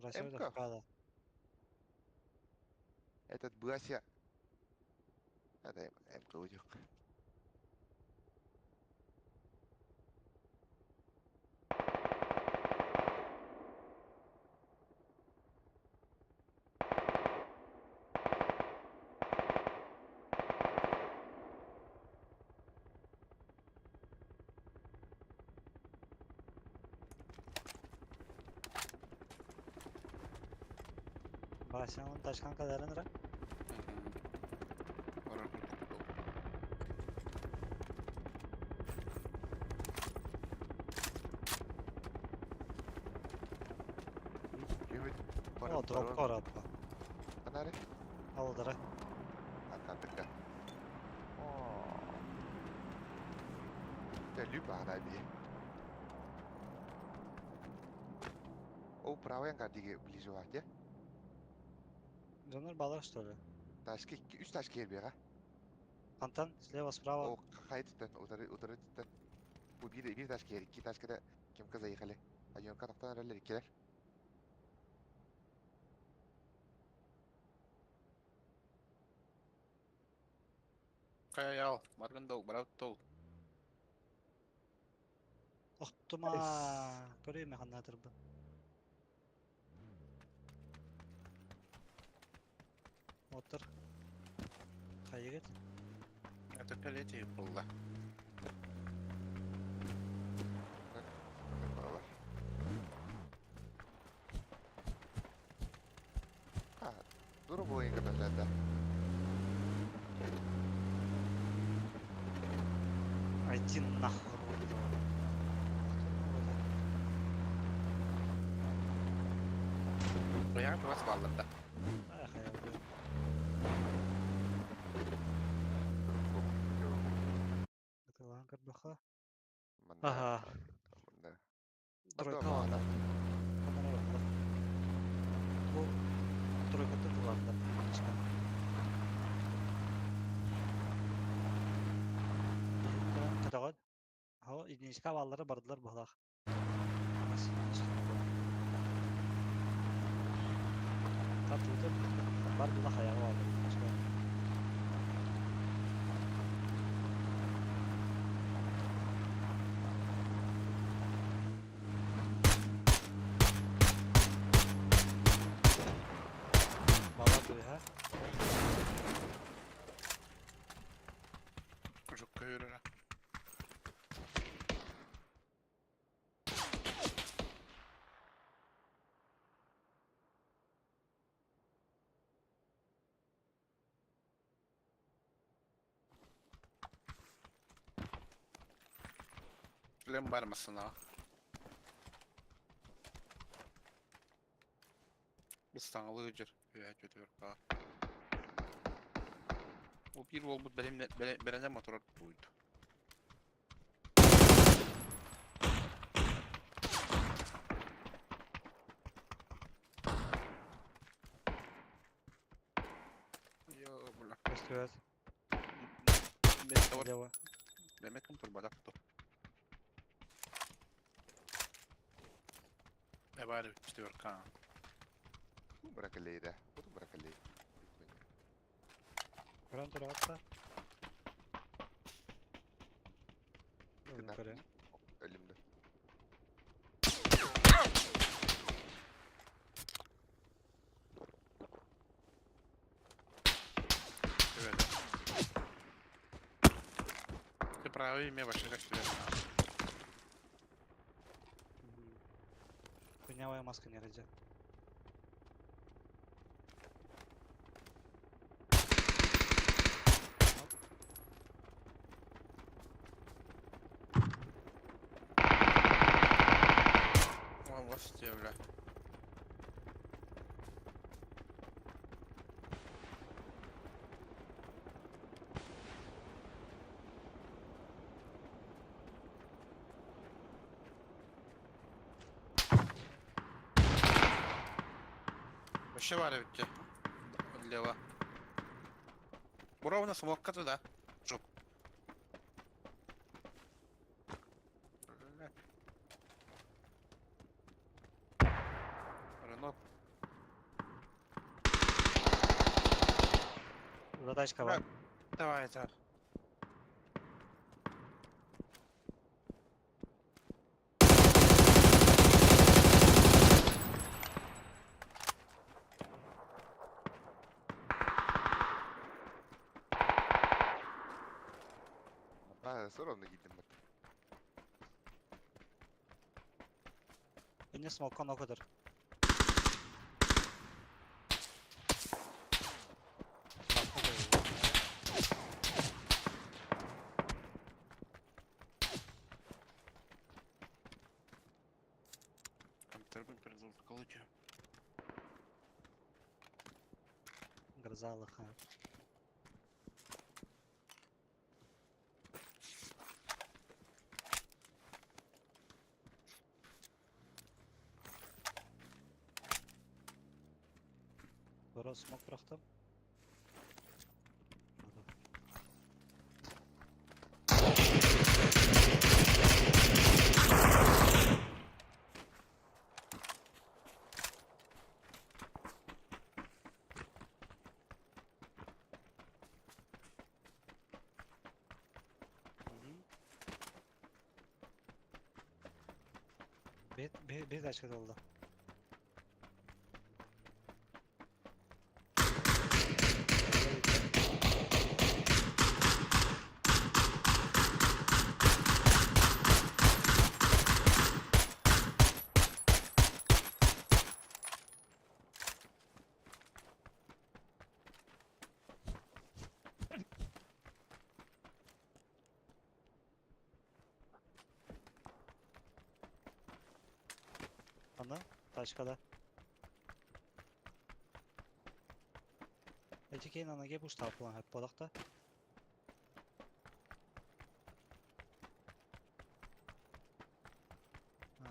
Расчет МК. впала. Этот Бася. Это МК уйдет. Başlamın taşkan kadarın ra. О, дроп корапа. Канаре? Алдыра. Ататыка. О. Это люба она бе. О, правая гадиге ближе вахте. Жанр балар что ли? Ташки, üst taş gelmiyor. Антон, слева, справа. O kayıttan, otarı tutan. Bu bir taş gel, iki taş kada kim kaza yıkalı. Ayın kataktan aralar ikiler. Kaya yav, margın dog, barat dog. Оқтыма. Көрейме қанатыр бұл. Отыр. Қайы кет. Это пелети было. Paralar. Ha, duru bu oyun kadar zaten. Один нахуй. Buraya biraz bağladı. Ах, я убил. Это лангар баха. Ага. Тройка var. Kamera bakla. Bu troykada duvarlar. Çıkan. Кадаган. Хо, идинчка баллары бардылар бахлах. Татылды. Бардылар хаяга алды. Бала дуя. Çok köyürür. Bilen var mısın ha? İstanbul'u gıcır. Ya kötü yok ha. O bir yol bu benim motor buydu. Yo bula. Өстөз. Ben de var. Лево. Demek ki turbadak da. Ne var işte yok ha. Bırak elleyi de. Bunu bırak elleyi. Көрөн турабатта. Gıda. Көрөн. Ölümde. Evet. Ты правый имя вообще как тебе? Хуйнявая маска не ради. Он вас бля. Вообще варя ведь. Влево. Бура у нас локка туда. Жоп. Рено тачка бар. Давай, давай. Все равно gittim bak. Beni smoke'tan o kadar. Smoke'tan koyuyor. Компьютер перезал в колоте. Гроза лиха. Biraz smoke bıraktım. Bir dakika oldu. Ana, taşkada. Etikeyin anage bu staplan hep balakta. Ha.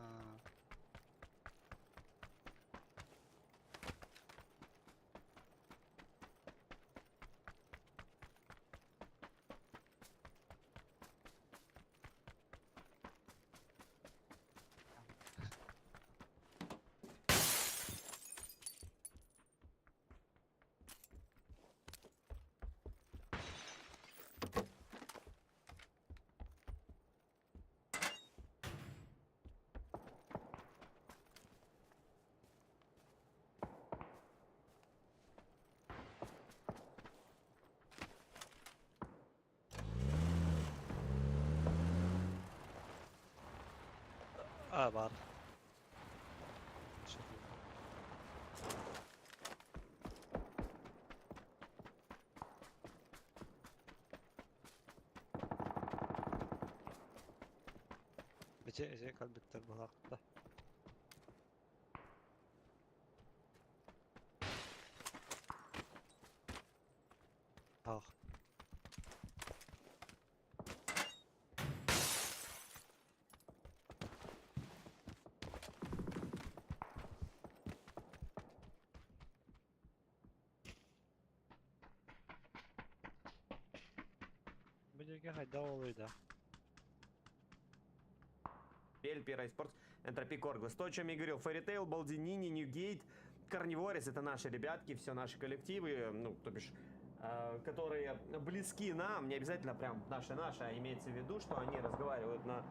Var. Ece kalbetler balakta. Ah. Бляга, хайда олойда. Первый спорт, Энтропи Корглас. То, о чем я говорил, Fairy Балдинини, Ньюгейт, Карниворис, это наши ребятки, все наши коллективы, ну, то бишь, которые близки нам, не обязательно прям наши, а имеется в виду, что они разговаривают на...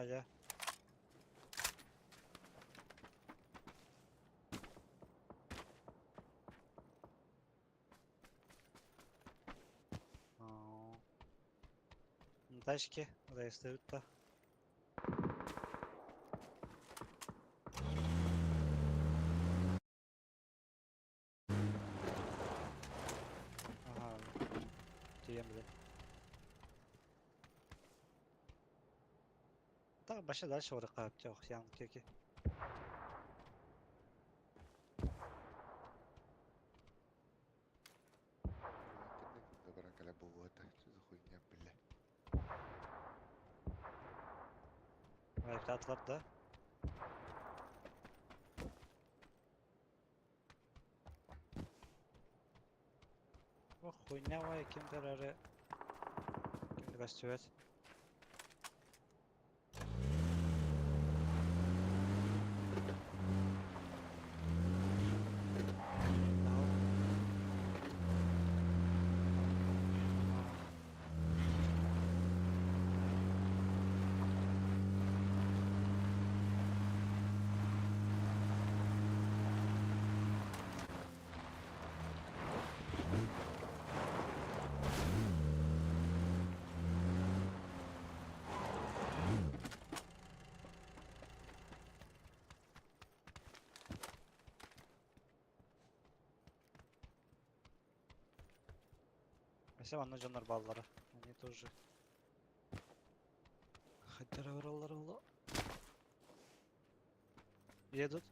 Ya. Тачки, стоят то. Ага. Тем, блядь. Так, başa дальше орыққа жоқ, яғни кеке. Добра каля болота. Что за хуйня, бля? Ayakta atlar da. хуйня вай, кемдер әрі. Кемді кастюет. Mesela anla canlar ballara. Они тоже. Хотя выралар. Едут.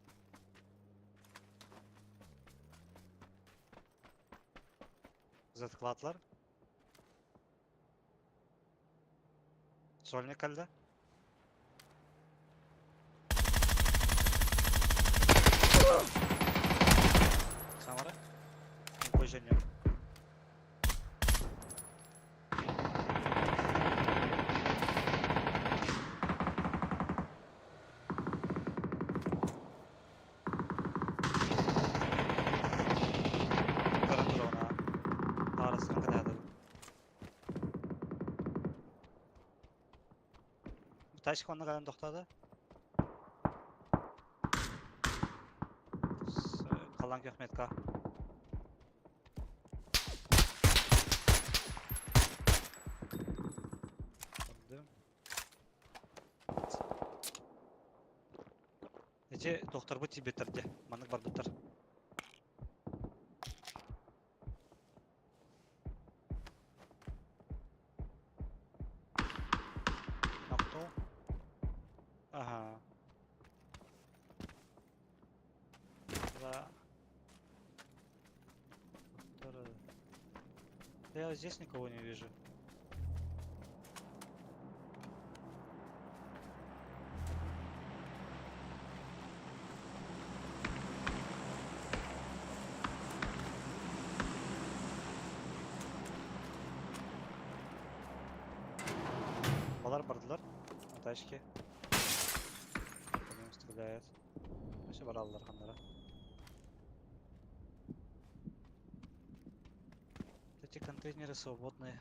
Заткладlar. Сольник kaldı. Самара. Позже. Тачка онна кадан тоқтады. Қалан көхметка. Эти доктор bu Tibet'tirdi. Manık bardıtır. Nokta. Ага. Да. Я здесь никого не вижу. Балар бардылар. На тачке. По ним стреляет. Все баралдар хандара. Эти контейнеры свободные.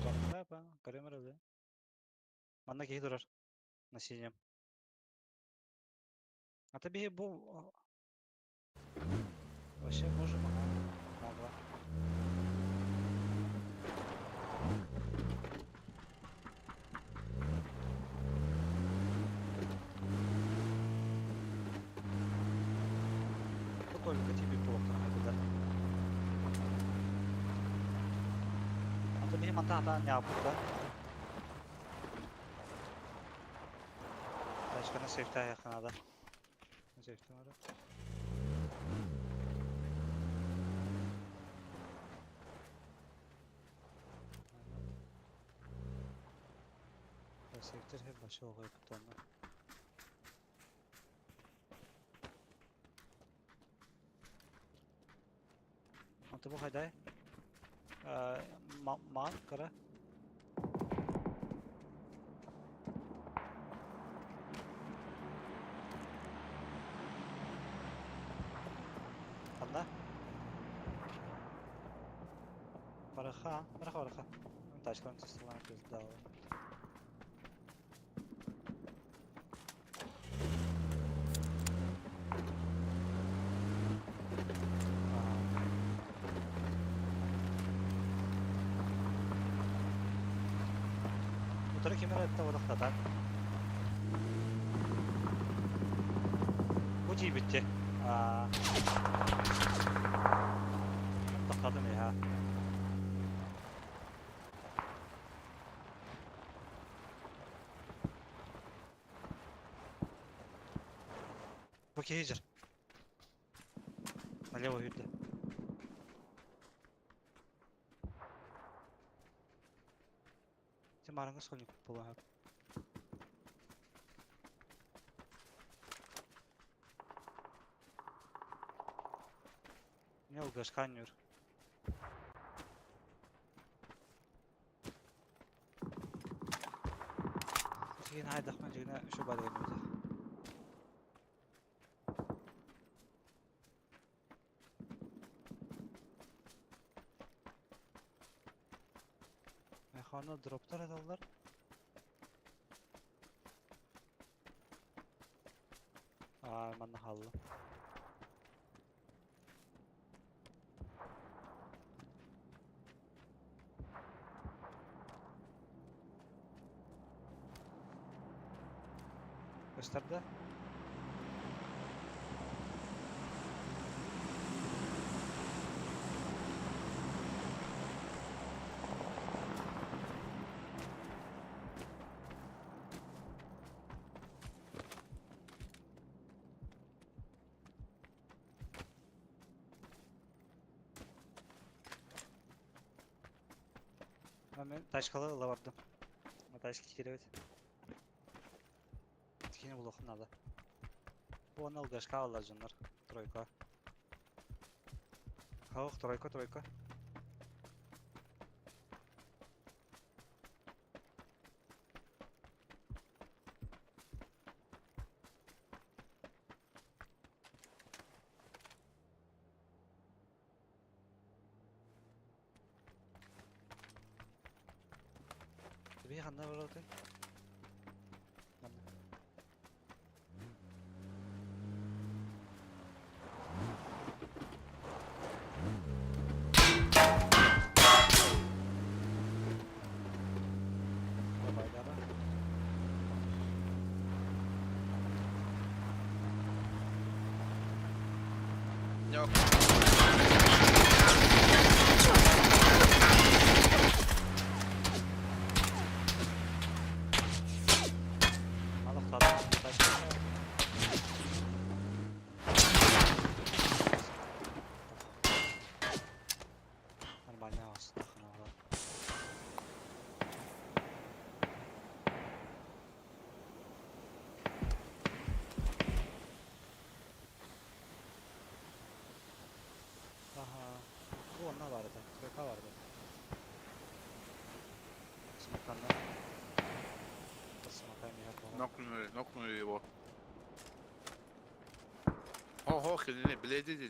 Бакта, камера, да? Манна кейі durар. На синем. А тебе бұл... Вообще можем, могла. Только тебе плохо, да? А тебе мата не абуда. Тачканы сейфте аяқынада. Сейфте ада. Сейфтер hep başı oluyor kutuğunda. Антı bu hayday. Maan kara. Anda. Baraha. Taşkanın sesini yapıyoruz daha. Motoru kemer etti odaktadan. Bu ciğ bitti. Tokladım ya. Bu кейджер. Налево видно. Марanga сольник полагаю. Не лгашканер. Тигин айдахман жигне şu badganımda. Mekana droplar adamlar. Ben de hallı. Gösterdi. Ben taşkalı vardım. Taşki kirevit. Tikini bulokun adı. Bu onu algaşka alırlar canlar. Troyka. Kalk troyka. Bir yandan var orada. Yok. Malık tadı. Нормально aslında. Aha. Bu onlar vardı. Troika vardı. Smokanlar. Smokan ya. Noknuyor его. Ого, хренели, блядь, иди.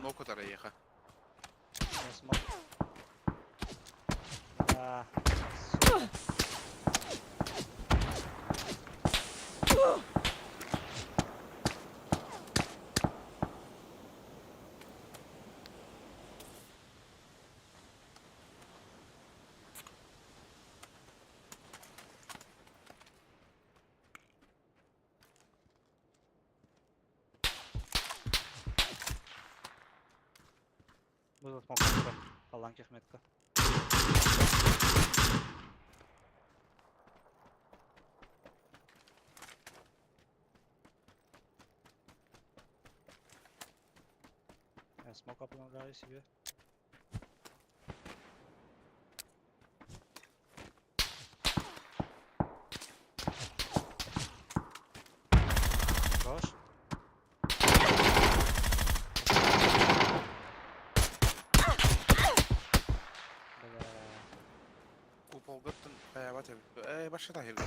Ноку тараеха. Смог. Да. Был смог. Аланки метка. Я смог обновляю себе. Хорош. Купол göttün, bat evi. Başka da herif.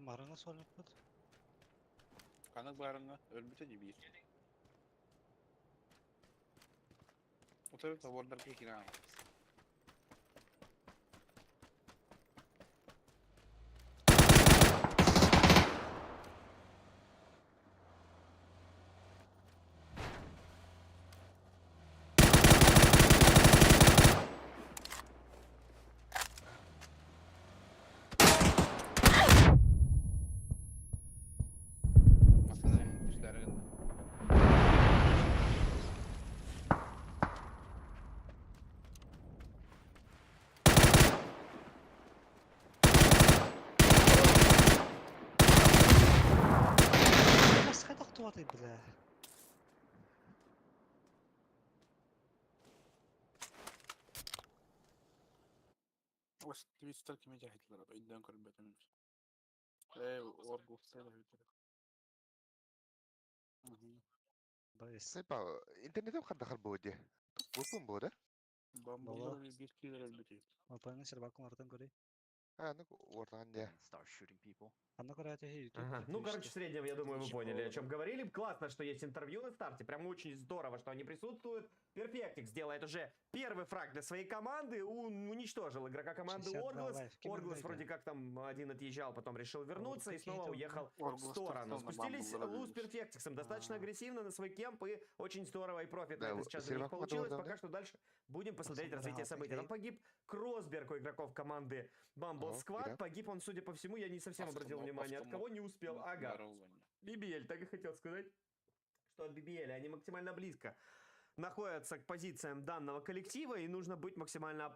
Marana sormak mı? Kanık barına ölmüşe gibi. O tarafta varlar peki ne? работай, бля. بس تبي تستركي ما جاهد ضرب عندنا كل بيت منش ايه ورقو سنة بس طيب انترنت وخد دخل بودي وكم بوده بامبلو بيجي كده للبيت ما بقينا شرباكم مرتين كوري. انا ورط عندي Start shooting people. أنا كوري هاتي هي YouTube. Ага. Ну, короче, в среднем, я думаю, вы Ничего. поняли, о чем говорили. Классно, что есть интервью на старте. Прям очень здорово, что они присутствуют. Perfectix делает уже первый фраг для своей команды. Уничтожил игрока команды 62 Орглас. лайф. Кем он Орглас выиграл? вроде как там один отъезжал, потом решил вернуться и снова какие-то, уехал в Орглас сторону. просто на Спустились бамбл Лу с ловили. Perfectix достаточно А. агрессивно на свой кемп. И очень здорово и профитно Да, это сейчас для них Серваков получилось. отдал, да? Пока что дальше будем посмотреть Собрал развитие событий. Там такие. погиб Кросберг у игроков команды Bumble Ага, Squad. да. Погиб он, судя по всему, я не совсем обратил внимание, от кого не успел. Ага. BBL, так и хотел сказать, что от BBL они максимально близко находятся к позициям данного коллектива, и нужно быть максимально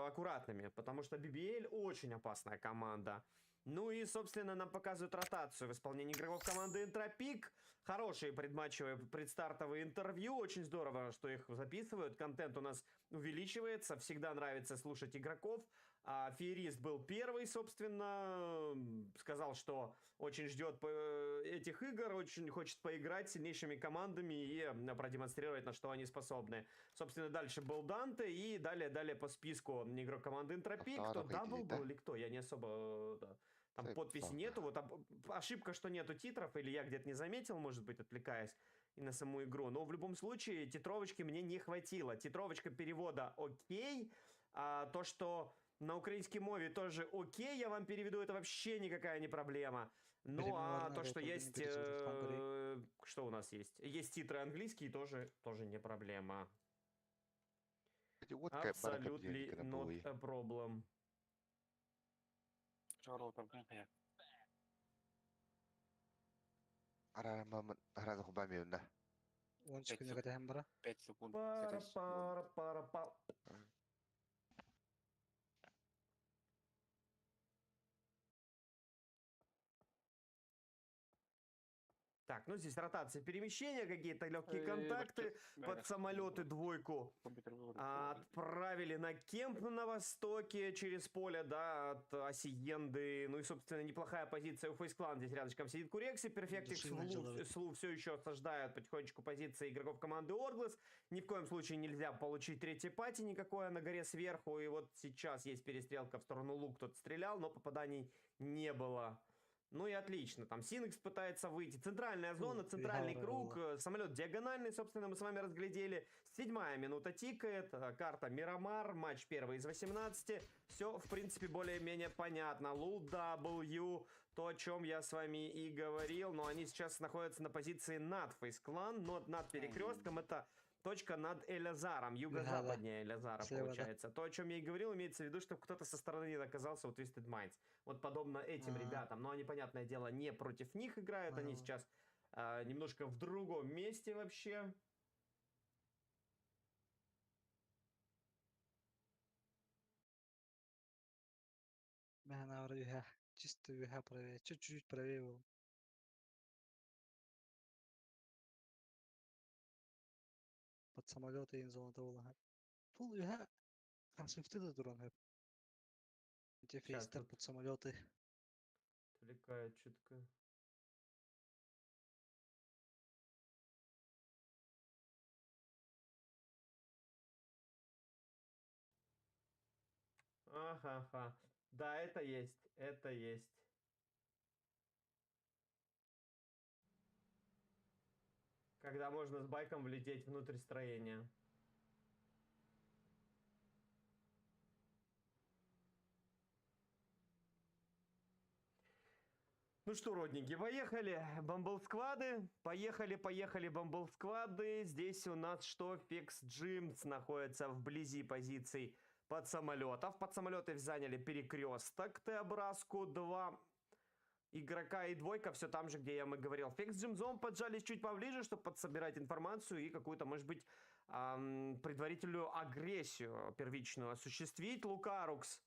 аккуратными, потому что BBL очень опасная команда. Ну и, собственно, нам показывают ротацию в исполнении игроков команды Энтропик. Хорошие предматчевые, предстартовые интервью. Очень здорово, что их записывают. Контент у нас увеличивается. Всегда нравится слушать игроков. Феерист был первый, собственно. Сказал, что очень ждет этих игр, очень хочет поиграть с сильнейшими командами и продемонстрировать, на что они способны. Собственно, дальше был Данте, и далее по списку игрок команды Энтропик. Кто Дабл был или кто? Я не особо... Да. Там подписи нету, вот ошибка, что нету титров, или я где-то не заметил, может быть, отвлекаясь и на саму игру. Но в любом случае титровочки мне не хватило. Титровочка перевода окей, а то, что на украинской мове тоже окей, я вам переведу, это вообще никакая не проблема. Ну, а то, что есть... Что у нас есть? Есть титры английские, тоже не проблема. Абсолютно not a problem. هذا هو بعمل Ончик не хотим бра. 5 секунд. Пара-пара-пара-па. Так, ну здесь ротация перемещения, какие-то легкие контакты. Под самолеты двойку отправили на кемп на востоке через поле, да, от Осиенды. Ну и, собственно, неплохая позиция у Face Clan. Здесь рядышком сидит Курекс, и Perfectix Слу все еще осаждают потихонечку позиции игроков команды Орглас. Ни в коем случае нельзя получить третье пати никакое на горе сверху. И вот сейчас есть перестрелка в сторону Лу, кто-то стрелял, но попаданий не было. Ну и отлично, там Синекс пытается выйти. Центральная зона, центральный круг, самолет диагональный, собственно, мы с вами разглядели. 7-я минута тикает, карта Мирамар, матч 1 из 18. Все, в принципе, более-менее понятно. Лу, W, то, о чем я с вами и говорил, но они сейчас находятся на позиции над Face Clan, но над перекрестком, это... Точка над Элязаром, юго-западнее Элязара получается. То, о чем я и говорил, имеется в виду, чтобы кто-то со стороны не оказался у Twisted Minds. Вот подобно этим ребятам. Но они, понятное дело, не против них играют. Они сейчас немножко в другом месте вообще. Механа вроде чисто виха правее, чуть-чуть правее был. Под самолеты и золото улагать. Фул виха. Шифты до дуран. Эти фейстер под самолеты. Отвлекает чутко. Ага. Да, это есть, это есть. Когда можно с байком влететь внутрь строения. Ну что, родненькие, поехали, бамблсквады, поехали, бамблсквады. Здесь у нас что, Фекс Джимс находится вблизи позиций под самолетов. Под самолеты заняли перекресток Т-образку, 2 игрока и двойка, все там же, где я и говорил. Фекс Джимзом поджались чуть поближе, чтобы подсобирать информацию и какую-то, может быть, предварительную агрессию первичную осуществить. Лукарукс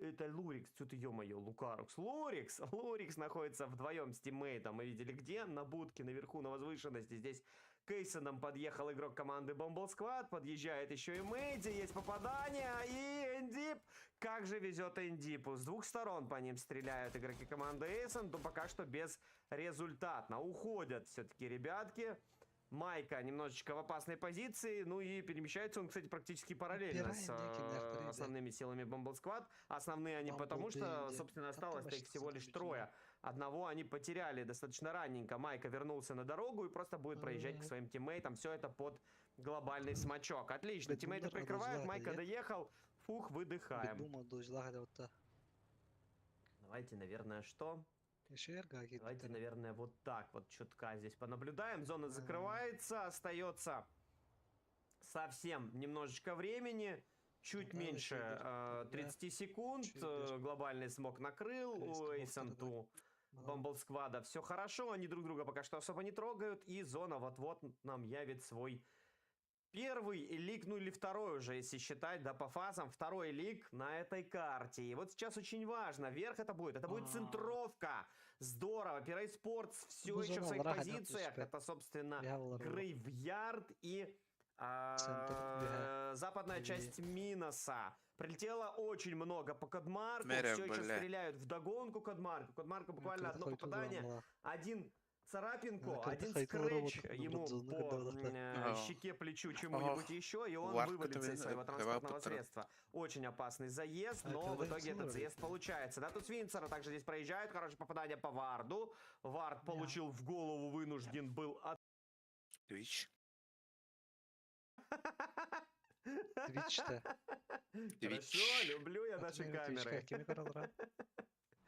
Это Лурикс, что ты, ё-моё, Лукарукс. Лурикс находится вдвоем с тиммейтом. Мы видели где? На будке, наверху, на возвышенности. Здесь Кейсоном подъехал игрок команды Bumble Squad. Подъезжает еще и Мэйди. Есть попадание. И Эндип. Как же везет Эндипу. С двух сторон по ним стреляют игроки команды Эйсон. Но пока что безрезультатно. Уходят все-таки ребятки. Майка немножечко в опасной позиции, ну и перемещается он, кстати, практически параллельно с основными силами Bumble Squad. Основные они потому, что, собственно, осталось их всего лишь трое. Одного они потеряли достаточно ранненько. Майка вернулся на дорогу и просто будет проезжать к своим тиммейтам. Все это под глобальный смачок. Отлично, тиммейты прикрывают, Майка доехал. Фух, выдыхаем. Давайте, наверное, что? Давайте, наверное, вот так вот чутка здесь понаблюдаем. Зона закрывается, остается совсем немножечко времени. Чуть меньше 30 секунд. Глобальный смог накрыл у Эйсенту Bumble Squad. Все хорошо, они друг друга пока что особо не трогают. И зона вот-вот нам явит свой первый лик, ну или второй уже, если считать, да, по фазам. Второй лик на этой карте. И вот сейчас очень важно, вверх это будет центровка. Здорово, Pira Esports все еще в своих позициях. Это, собственно, Грейвярд и западная часть Миноса. Прилетело очень много по Кодмарку. Все еще стреляют вдогонку Кодмарку. Кодмарку буквально одно попадание. Один царапинку, один скретч ему по щеке, плечу, чему-нибудь еще, и он вывалится из своего транспортного средства. Очень опасный заезд, но в итоге этот заезд получается. Да, тут Свинцера также здесь проезжает, хорошее попадание по Варду. Вард получил в голову, вынужден был от... Твич. Твич-то. Хорошо, люблю я наши камеры.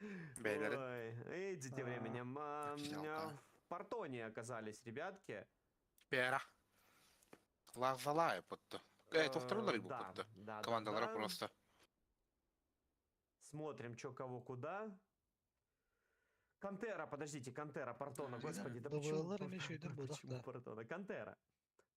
Ой, эти тем временем в Портоне оказались ребятки. Пера. Лавалая под-то. Это второй рыбу под-то. Команда Лара просто. Смотрим, что кого куда. Кантера, подождите, Кантера, Портона, господи, да почему Портона? Кантера.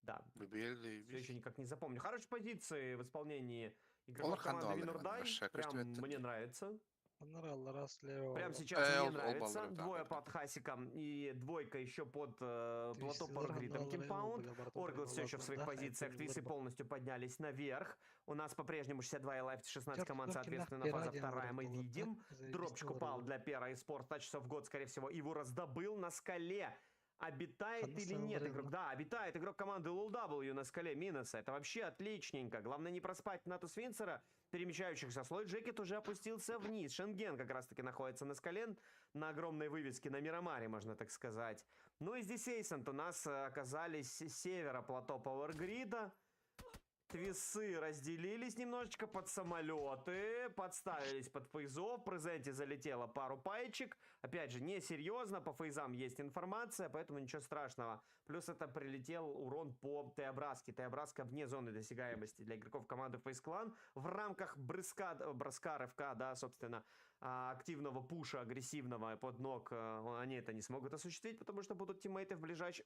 Да. Все еще никак не запомню. Хорошие позиции в исполнении игроков команды Винурдай. Прям мне нравится. Прям сейчас мне нравится. Двое под Хасиком и двойка еще под плато Паргритом Кимпаунд. Оргл все еще в своих позициях. Твисы полностью поднялись наверх. У нас по-прежнему 62 и лайф 16 команд, соответственно, фаза вторая мы видим. Дропчик упал для Pira Esports. Touch of God, скорее всего, его раздобыл на скале. Обитает или нет игрок? Да, обитает игрок команды LulW на скале Миноса. Это вообще отличненько. Главное не проспать Нату Свинцера, перемещающихся. Слой Джекет уже опустился вниз. Шенген как раз-таки находится на скале, на огромной вывеске, на Мирамаре, можно так сказать. Ну и здесь Эйсент у нас оказались с севера плато Пауэргрида. Твисы разделились немножечко под самолеты, подставились под фейзов, в презенте залетело пару паечек. Опять же, несерьезно, по фейзам есть информация, поэтому ничего страшного. Плюс это прилетел урон по Теобраске. Теобраска вне зоны досягаемости для игроков команды Face Clan. В рамках броска РФК, да, собственно, активного пуша, агрессивного под ног, они это не смогут осуществить, потому что будут тиммейты в ближайшем...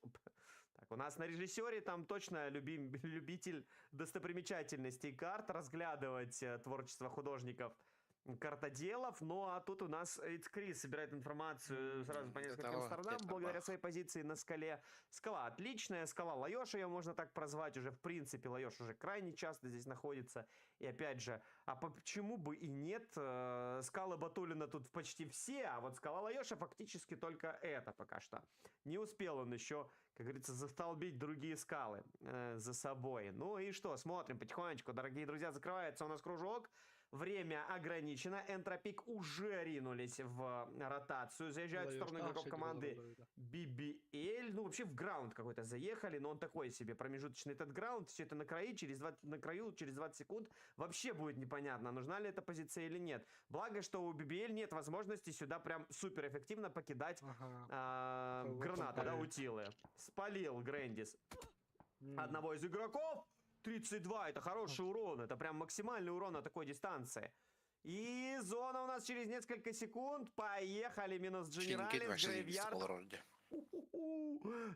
Так, у нас на режиссере там точно любитель достопримечательностей карт, разглядывать творчество художников, картоделов. Ну а тут у нас Крис собирает информацию сразу по нескольким сторонам, благодаря своей позиции на скале. Скала отличная, скала Лайоша, ее можно так прозвать уже. В принципе, Лайош уже крайне часто здесь находится. И опять же, а почему бы и нет? Скалы Батулина тут почти все, а вот скала Лайоша фактически только это пока что. Не успел он еще, как говорится, застолбить другие скалы за собой. Ну и что, смотрим потихонечку, дорогие друзья, закрывается у нас кружок. Время ограничено. Энтропик уже ринулись в ротацию. Заезжают в сторону игроков команды BBL. Ну, вообще в граунд какой-то заехали. Но он такой себе промежуточный этот граунд. Все это на краю. Через 20 секунд вообще будет непонятно, нужна ли эта позиция или нет. Благо, что у BBL нет возможности сюда прям супер эффективно покидать гранаты, да, утилы. Спалил Грэндис одного из игроков. 32, это хороший урон, это прям максимальный урон на такой дистанции. И зона у нас через несколько секунд. Поехали, минус Дженералис, Грейвярд.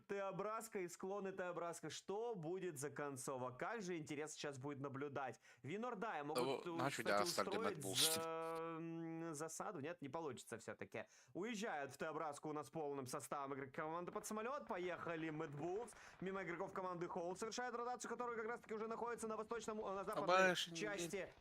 Теобраска и склоны Теобраска. Что будет за концово? Как же интересно сейчас будет наблюдать. Винордая могут, Начали кстати, остальные устроить Mad засаду. Нет, не получится все-таки. Уезжают в Теобраску у нас полным составом игрок команды под самолет. Поехали Mad Bulls. Мимо игроков команды Холл совершает ротацию, которая как раз таки уже находится на восточном, на западной больше не части.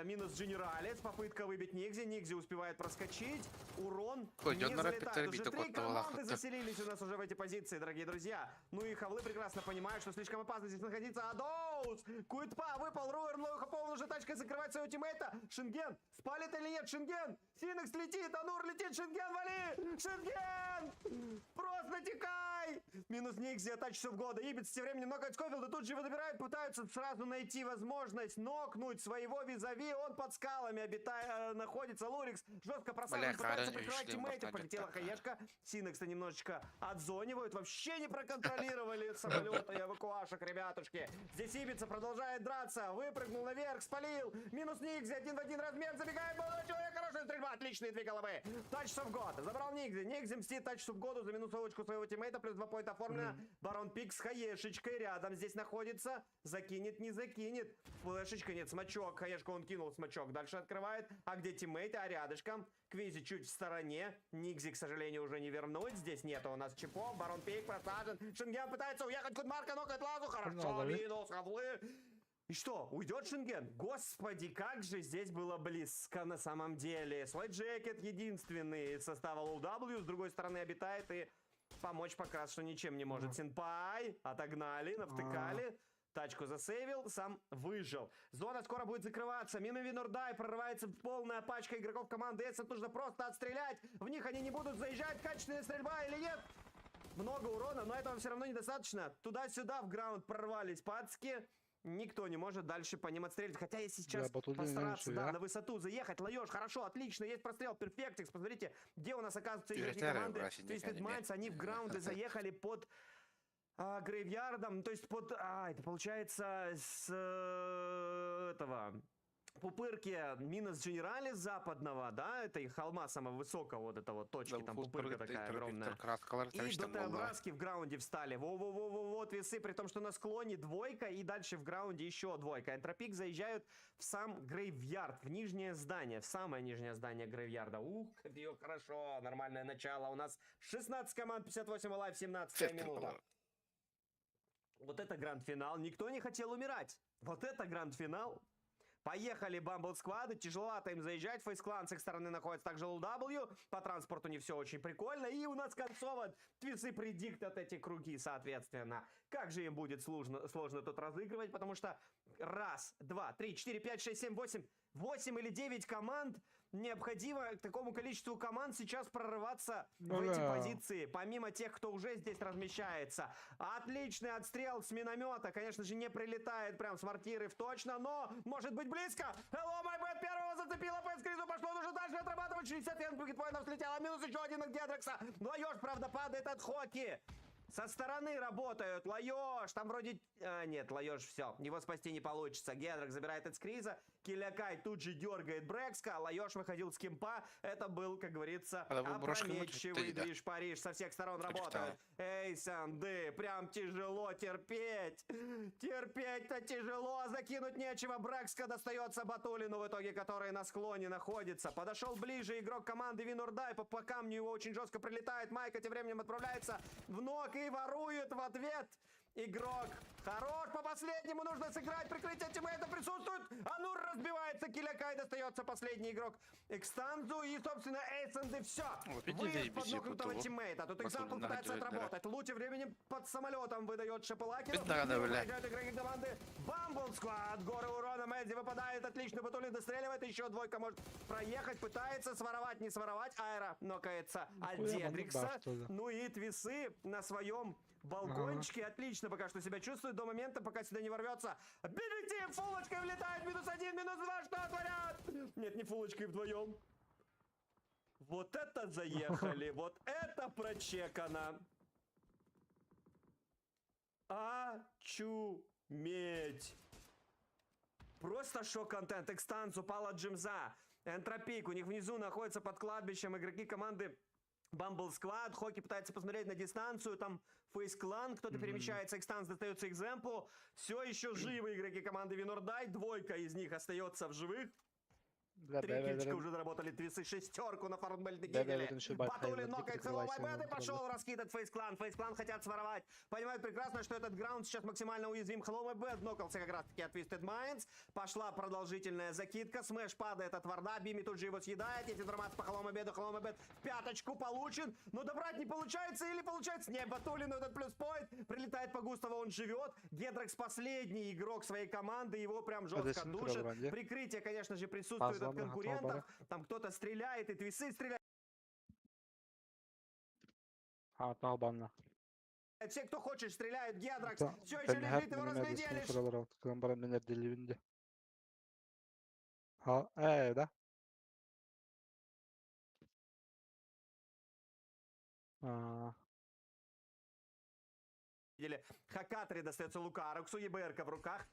Минус Дженералец. Попытка выбить Нигзи. Нигзи успевает проскочить. Урон Ой, не идёт на залетает. репетер, Уже бить 3 такого лаха. команды заселились у нас уже в эти позиции, дорогие друзья. Ну и Хавлы прекрасно понимают, что слишком опасно здесь находиться. Адоус! Куитпа выпал. Руэр Лоухапов уже тачкой закрывать своего тиммейта. Шенген! Спалит или нет? Шенген! Синекс летит! Анур летит! Шенген, вали! Шенген! Просто текай! Минус Никси, атач часов года. Ибиц тем временем нокает Скофилда. Тут же его добирают, пытаются сразу найти возможность нокнуть своего визави. Он под скалами находится. Лурикс жестко просаживает, пытается прикрывать тиммейтов. Полетела хаешка. Синекса немножечко отзонивают. Вообще не проконтролировали самолета и эвакуашек, ребятушки. Здесь Ибица продолжает драться. Выпрыгнул наверх, спалил. Минус Никси, 1 в 1 размен. Забегает молодой человек. Хорошая стрельба. Отличные 2 головы. Тач of God. Забрал Никси. Никси мстит Тач of God за минусовочку своего тиммейта. Плюс 2 поинта оформлено. Барон Пик с хаешечкой рядом здесь находится. Закинет, не закинет. Флешечка, нет, смачок. Хаешку он кинул, смачок. Дальше открывает. А где тиммейты? А рядышком. Квизи чуть в стороне. Никзи, к сожалению, уже не вернуть. Здесь нету у нас чипов. Барон Пик просажен. Шенген пытается уехать. Кудмарка нокает Лазу. Хорошо, минус Хавлы. И что, уйдет Шенген? Господи, как же здесь было близко на самом деле. Слайд Джекет единственный из состава LOW. С другой стороны обитает и помочь пока что ничем не может. Синпай отогнали, навтыкали. Тачку засейвил, сам выжил. Зона скоро будет закрываться. Мимо Винордай прорывается полная пачка игроков команды Эссент. Нужно просто отстрелять. В них они не будут заезжать. Качественная стрельба или нет? Много урона, но этого все равно недостаточно. Туда-сюда в граунд прорвались пацки. Никто не может дальше по ним отстрелить. Хотя если сейчас постараться, на высоту заехать, Лаёш, хорошо, отлично, есть прострел, перфектикс. Посмотрите, где у нас оказывается игроки команды Twisted Minds. Они в граунды заехали под грейвьярдом, то есть под... это получается с этого... Пупырки минус Дженералис западного, да, это и холма самого высокого вот этого точки, там пупырка такая огромная. И до Теобраски в граунде встали. Вот весы, при том, что на склоне двойка, и дальше в граунде еще двойка. Энтропик заезжают в сам грейвьярд, в нижнее здание, в самое нижнее здание грейвьярда. Ух, как хорошо, нормальное начало. У нас 16 команд, 58 лайв, 17 минута. Вот это гранд-финал. Никто не хотел умирать. Вот это гранд-финал. Поехали Bumble Squad, тяжеловато им заезжать, Фейс-клан с их стороны находится также LW, по транспорту не все очень прикольно, и у нас концово твисы предиктят эти круги, соответственно. Как же им будет сложно тут разыгрывать, потому что 1, 2, 3, 4, 5, 6, 7, 8 или 9 команд, необходимо к такому количеству команд сейчас прорываться в эти позиции, помимо тех, кто уже здесь размещается. Отличный отстрел с миномета, конечно же, не прилетает прям с мортиры в точно, но может быть близко. Hello, my bad, первого зацепила, Пэскризу пошло, нужно дальше отрабатывать. 60 бигетпоинтов слетело, минус еще один от Гедрекса. Лаёш, правда, падает от Хоки. Со стороны работают. Лаёш, там вроде... нет, Лаёш, все. Его спасти не получится. Гедрекс забирает от Скриза. Килякай тут же дергает Брэкска. Лаёш выходил с кемпа. Это был, как говорится, опрометчивый движ Париж. Со всех сторон работают. Эй, Санды, прям тяжело терпеть. Терпеть-то тяжело. Закинуть нечего. Брэкска достается Батулину, в итоге, который на склоне находится. Подошел ближе игрок команды Винордай. По камню его очень жестко прилетает. Майка тем временем отправляется в ног и ворует в ответ. Игрок хорош, по последнему нужно сыграть, прикрытие тиммейта присутствует. Анур разбивается, Килякай достается последний игрок Экстанзу и, собственно, Эйсенды все. Выезд под нокнутого тиммейта. Тут Экзампл пытается отработать. Лу тем временем под самолетом выдает Шапалакину. Проезжают игроки команды Bumble Squad. Горы урона, Мэдди выпадает, отлично, Батулин достреливает. Еще двойка может проехать, пытается своровать, не своровать. Аэро нокается от Дедрикса. Ну и твисы на своем балкончике отлично пока что себя чувствует до момента, пока сюда не ворвется. Бежите, фулочкой влетает, -1, -2, что творят? Нет, не фулочкой вдвоем. Вот это заехали, вот это прочекано. Очуметь. Просто шок-контент. Экстанс упала Джимза. Энтропик, у них внизу находится под кладбищем игроки команды Bumble Squad, Хоки пытается посмотреть на дистанцию, там Face Clan, кто-то перемещается, Экстанс достается Экземплу. Все еще живы игроки команды Винордай, двойка из них остается в живых. Три кильчика уже заработали, твисы, шестерку на фармбельте Гегеле. Батулин нокает Hello My Bad и пошел раскидать Face Clan. Face Clan хотят своровать. Понимают прекрасно, что этот граунд сейчас максимально уязвим. Hello My Bad нокался как раз таки от Twisted Minds. Пошла продолжительная закидка. Смэш падает от Варда. Бими тут же его съедает. Есть информация по Hello My Bad. Hello My Bad в пяточку получен. Но добрать не получается или получается? Не, Батулину этот плюс-пойнт. Прилетает по Густаву, он живет. Гедрекс последний игрок своей команды. Его прям жестко душит. Прикрытие, конечно же, присутствует от конкурентов. Там кто-то стреляет, и твисы стреляют. Все, кто хочет, стреляют. Гедрекс все еще лежит, его разглядели. Да? Хакатри достается Лукаруксу, ЕБРка в руках.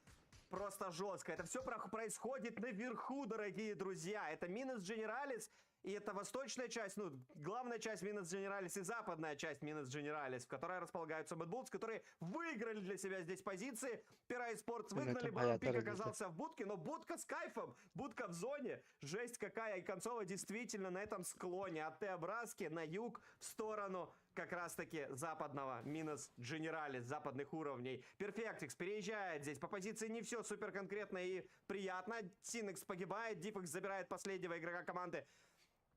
Просто жестко. Это все происходит наверху, дорогие друзья. Это Минус Дженералис, и это восточная часть, ну, главная часть Минус Дженералис и западная часть Минус Дженералис, в которой располагаются Бэтбулс, которые выиграли для себя здесь позиции. Пирай Спортс выгнали, Бампик оказался в будке, но будка с кайфом, будка в зоне. Жесть какая, и Концова действительно на этом склоне от Теобраски на юг в сторону как раз-таки западного Минус Дженералис, западных уровней. Перфектикс переезжает здесь. По позиции не все супер конкретно и приятно. Синекс погибает, Дипекс забирает последнего игрока команды.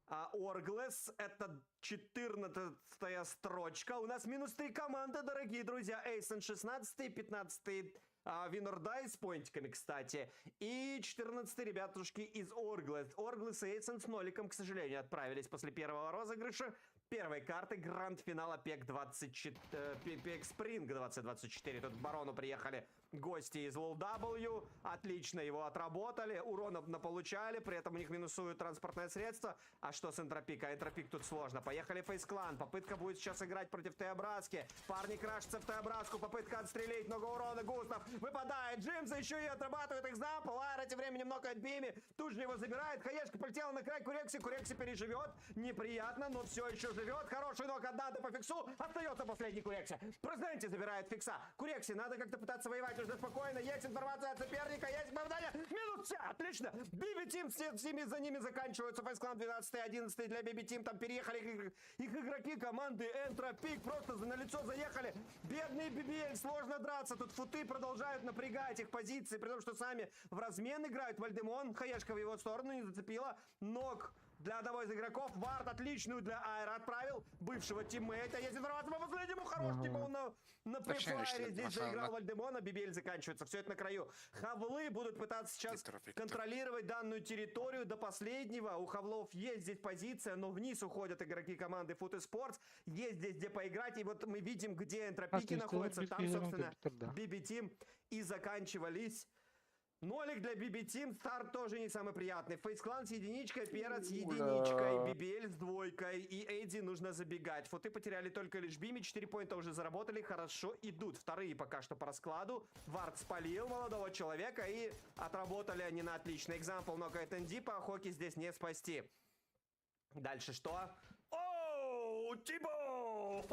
Орглес, это 14-я строчка. У нас минус 3 команды, дорогие друзья. Эйсен 16-й, 15-й Винордай с поинтиками, кстати. И 14-й ребятушки из Орглес. Орглес и Эйсен с ноликом, к сожалению, отправились после первого розыгрыша. Первой карты гранд-финала PEC Spring 2024. Тут к Барону приехали гости из LoW. Отлично его отработали. Уронов наполучали. При этом у них минусуют транспортное средство. А что с Энтропика? Энтропик тут сложно. Поехали Face Clan. Попытка будет сейчас играть против Теобраски. Парни крашатся в Теобраску. Попытка отстрелить. Много урона. Густав выпадает. Джимса еще и отрабатывает экзампл. Айра тем временем нокает Бими. Тут же его забирает. Хаешка полетела на край Курекси. Курекси переживет. Неприятно, но все еще живет. Хороший нок от Данте по фиксу. Остается последний Курекси. Президенте забирает фикса. Курекси, надо как-то пытаться воевать уже спокойно. Есть информация от соперника. Есть попадание. Минус все. Отлично. Биби Тим все за ними заканчиваются. Face Clan 12-11 для Биби Тим. Там переехали их игроки команды Энтропик. Просто на лицо заехали. Бедный BBL. Сложно драться. Тут футы продолжают напрягать их позиции. При том, что сами в размен играют. Вальдемон. Хаешка в его сторону не зацепила. Нок для одного из игроков. Вард отличную для Айра отправил. Бывшего тиммейта. Есть информация по последнему. Хороший тиммейт на префлайере. Здесь заиграл Вальдемона. BBL заканчивается. Все это на краю. Хавлы будут пытаться сейчас контролировать данную территорию до последнего. У Хавлов есть здесь позиция, но вниз уходят игроки команды Foot Esports. Есть здесь где поиграть. И вот мы видим, где Энтропики находятся. Там, собственно, BB Team и заканчивались. Нолик для BB Team, старт тоже не самый приятный. Face Clan с единичкой, Пера с единичкой, BBL с двойкой и Эдди нужно забегать. Футы потеряли только лишь Бими, 4 поинта уже заработали, хорошо идут. Вторые пока что по раскладу. Вард спалил молодого человека и отработали они на отлично. Экзампл нокает Эндипа, Хоки здесь не спасти. Дальше что? Оу, Тибо!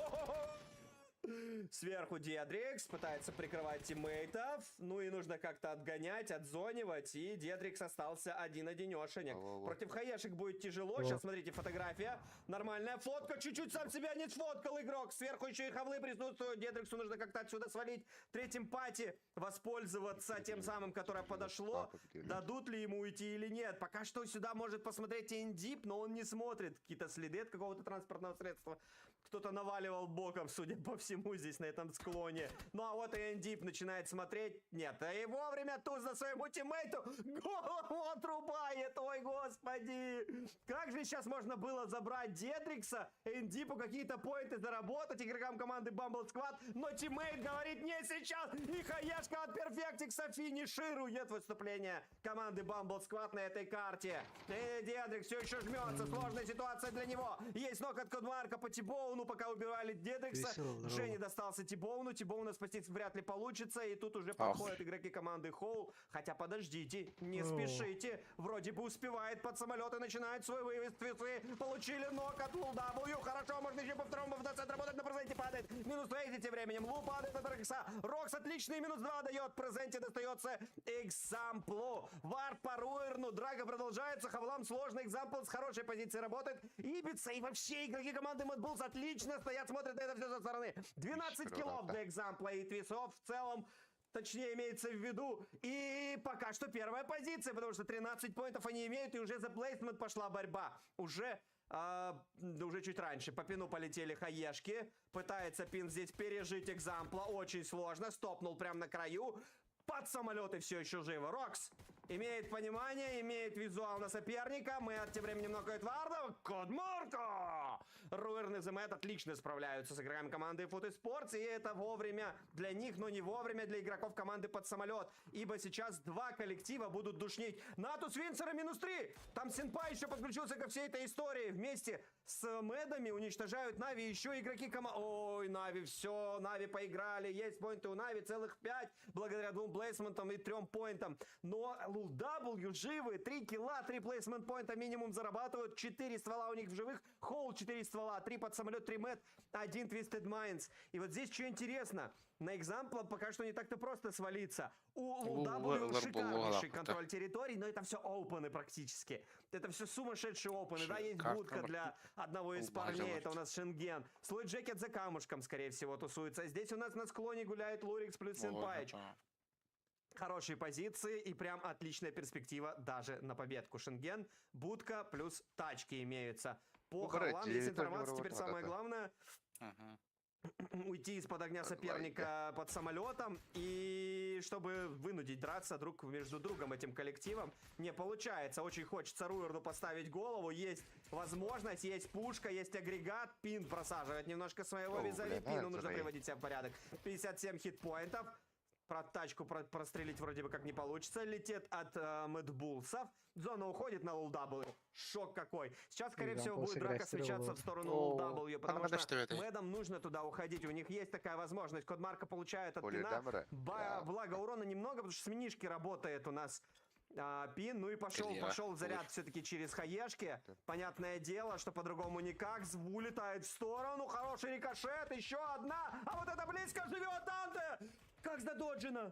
Сверху Диадрикс пытается прикрывать тиммейтов. Ну и нужно как-то отгонять, отзонивать. И Диадрикс остался один-одинешенек. Против хаешек будет тяжело. Сейчас смотрите, фотография. Нормальная фотка. Чуть-чуть сам себя не сфоткал игрок. Сверху еще и хавлы присутствуют. Диадриксу нужно как-то отсюда свалить. Третьим пати воспользоваться тем самым, которое подошло. Дадут ли ему уйти или нет? Пока что сюда может посмотреть Эндип, но он не смотрит. Какие-то следы от какого-то транспортного средства. Кто-то наваливал боком, судя по всему, здесь на этом склоне. Ну а вот и Эндип начинает смотреть. Нет, и вовремя Туза своему тиммейту голову отрубает. Ой, господи. Как же сейчас можно было забрать Дедрикса, Эндипу какие-то поинты заработать игрокам команды Bumble Squad, но тиммейт говорит не сейчас. И хаешка от Перфектикса финиширует выступление команды Bumble Squad на этой карте. И Дедрикс все еще жмется. Сложная ситуация для него. Есть ног от Кодмарка по Тибоуну, пока убивали Дедрикса. уже не было. достался Тибоуну. Тибоуна спасти вряд ли получится. И тут уже подходят игроки команды Хоул. Хотя подождите, не О. спешите. Вроде бы успевает под самолет и начинает свой вывез. Твисы получили нок от LW. Хорошо, можно еще по второму в центр работать. На презенте падает. Минус Рейзи тем временем. Лу падает от Рокса. Рокс отличный. Минус 2 дает. Презенте достается Экзамплу. Варп по Руэрну. Драга продолжается. Хавлам сложный. Экзампл с хорошей позиции работает. Ибица и вообще игроки команды Mad Bulls отлично стоят, смотрят на это все со стороны. 12 киллов для Экзампла и Твисов в целом. Точнее, имеется в виду. И пока что первая позиция, потому что 13 поинтов они имеют, и уже за плейсмент пошла борьба. Уже чуть раньше. По пину полетели хаешки. Пытается пин здесь пережить Экзампла. Очень сложно. Стопнул прямо на краю. Под самолеты все еще живы. Рокс имеет понимание, имеет визуал на соперника. Мэтт тем временем нокает Варда. Кодморко! Руэрн и The Mad отлично справляются с игроками команды Foot Sports. И это вовремя для них, но не вовремя для игроков команды под самолет. Ибо сейчас два коллектива будут душнить. Натус Винсера минус 3. Там Синпай еще подключился ко всей этой истории. Вместе с Мэдами уничтожают Нави. Еще игроки команды... Ой, Нави, все. Нави поиграли. Есть поинты у Нави. Целых 5. Благодаря 2 плейсментам и 3 поинтам. Но LW живы. 3 килла, 3 плейсмент поинта минимум зарабатывают. 4 ствола у них в живых. Хоул 4 ствола. 3 под самолет, 3 Мэтт, 1 Twisted Minds. И вот здесь что интересно. На Экзампла пока что не так-то просто свалиться. У LW шикарнейший контроль территорий, но это все опены практически. Это все сумасшедшие опены. Да, есть будка для одного из парней. Это у нас Шенген. Слой Джекет за камушком, скорее всего, тусуется. Здесь у нас на склоне гуляет Лурикс плюс Синпайч. Хорошие позиции и прям отличная перспектива даже на победку. Шенген, будка плюс тачки имеются. По Харлам есть информация. Теперь самое главное уйти из-под огня соперника под самолетом. И чтобы вынудить драться друг между другом этим коллективом, не получается. Очень хочется Руэрну поставить голову. Есть возможность, есть пушка, есть агрегат. Пин просаживает немножко своего визави. Пину нужно приводить себя в порядок. 57 хитпоинтов. Про тачку прострелить вроде бы как не получится. Летит от Мэдбулсов. Зона уходит на LW. Шок какой. Сейчас, скорее всего, будет драка смещаться в сторону LW, потому что Мэдам нужно туда уходить. У них есть такая возможность. Кодмарка получает от пина. Благо урона немного, потому что с минишки работает у нас пин. Ну и пошел заряд все-таки через хаешки. Понятное дело, что по-другому никак. Улетает в сторону. Хороший рикошет. Еще одна. А вот это близко живет Данте. Как задоджено!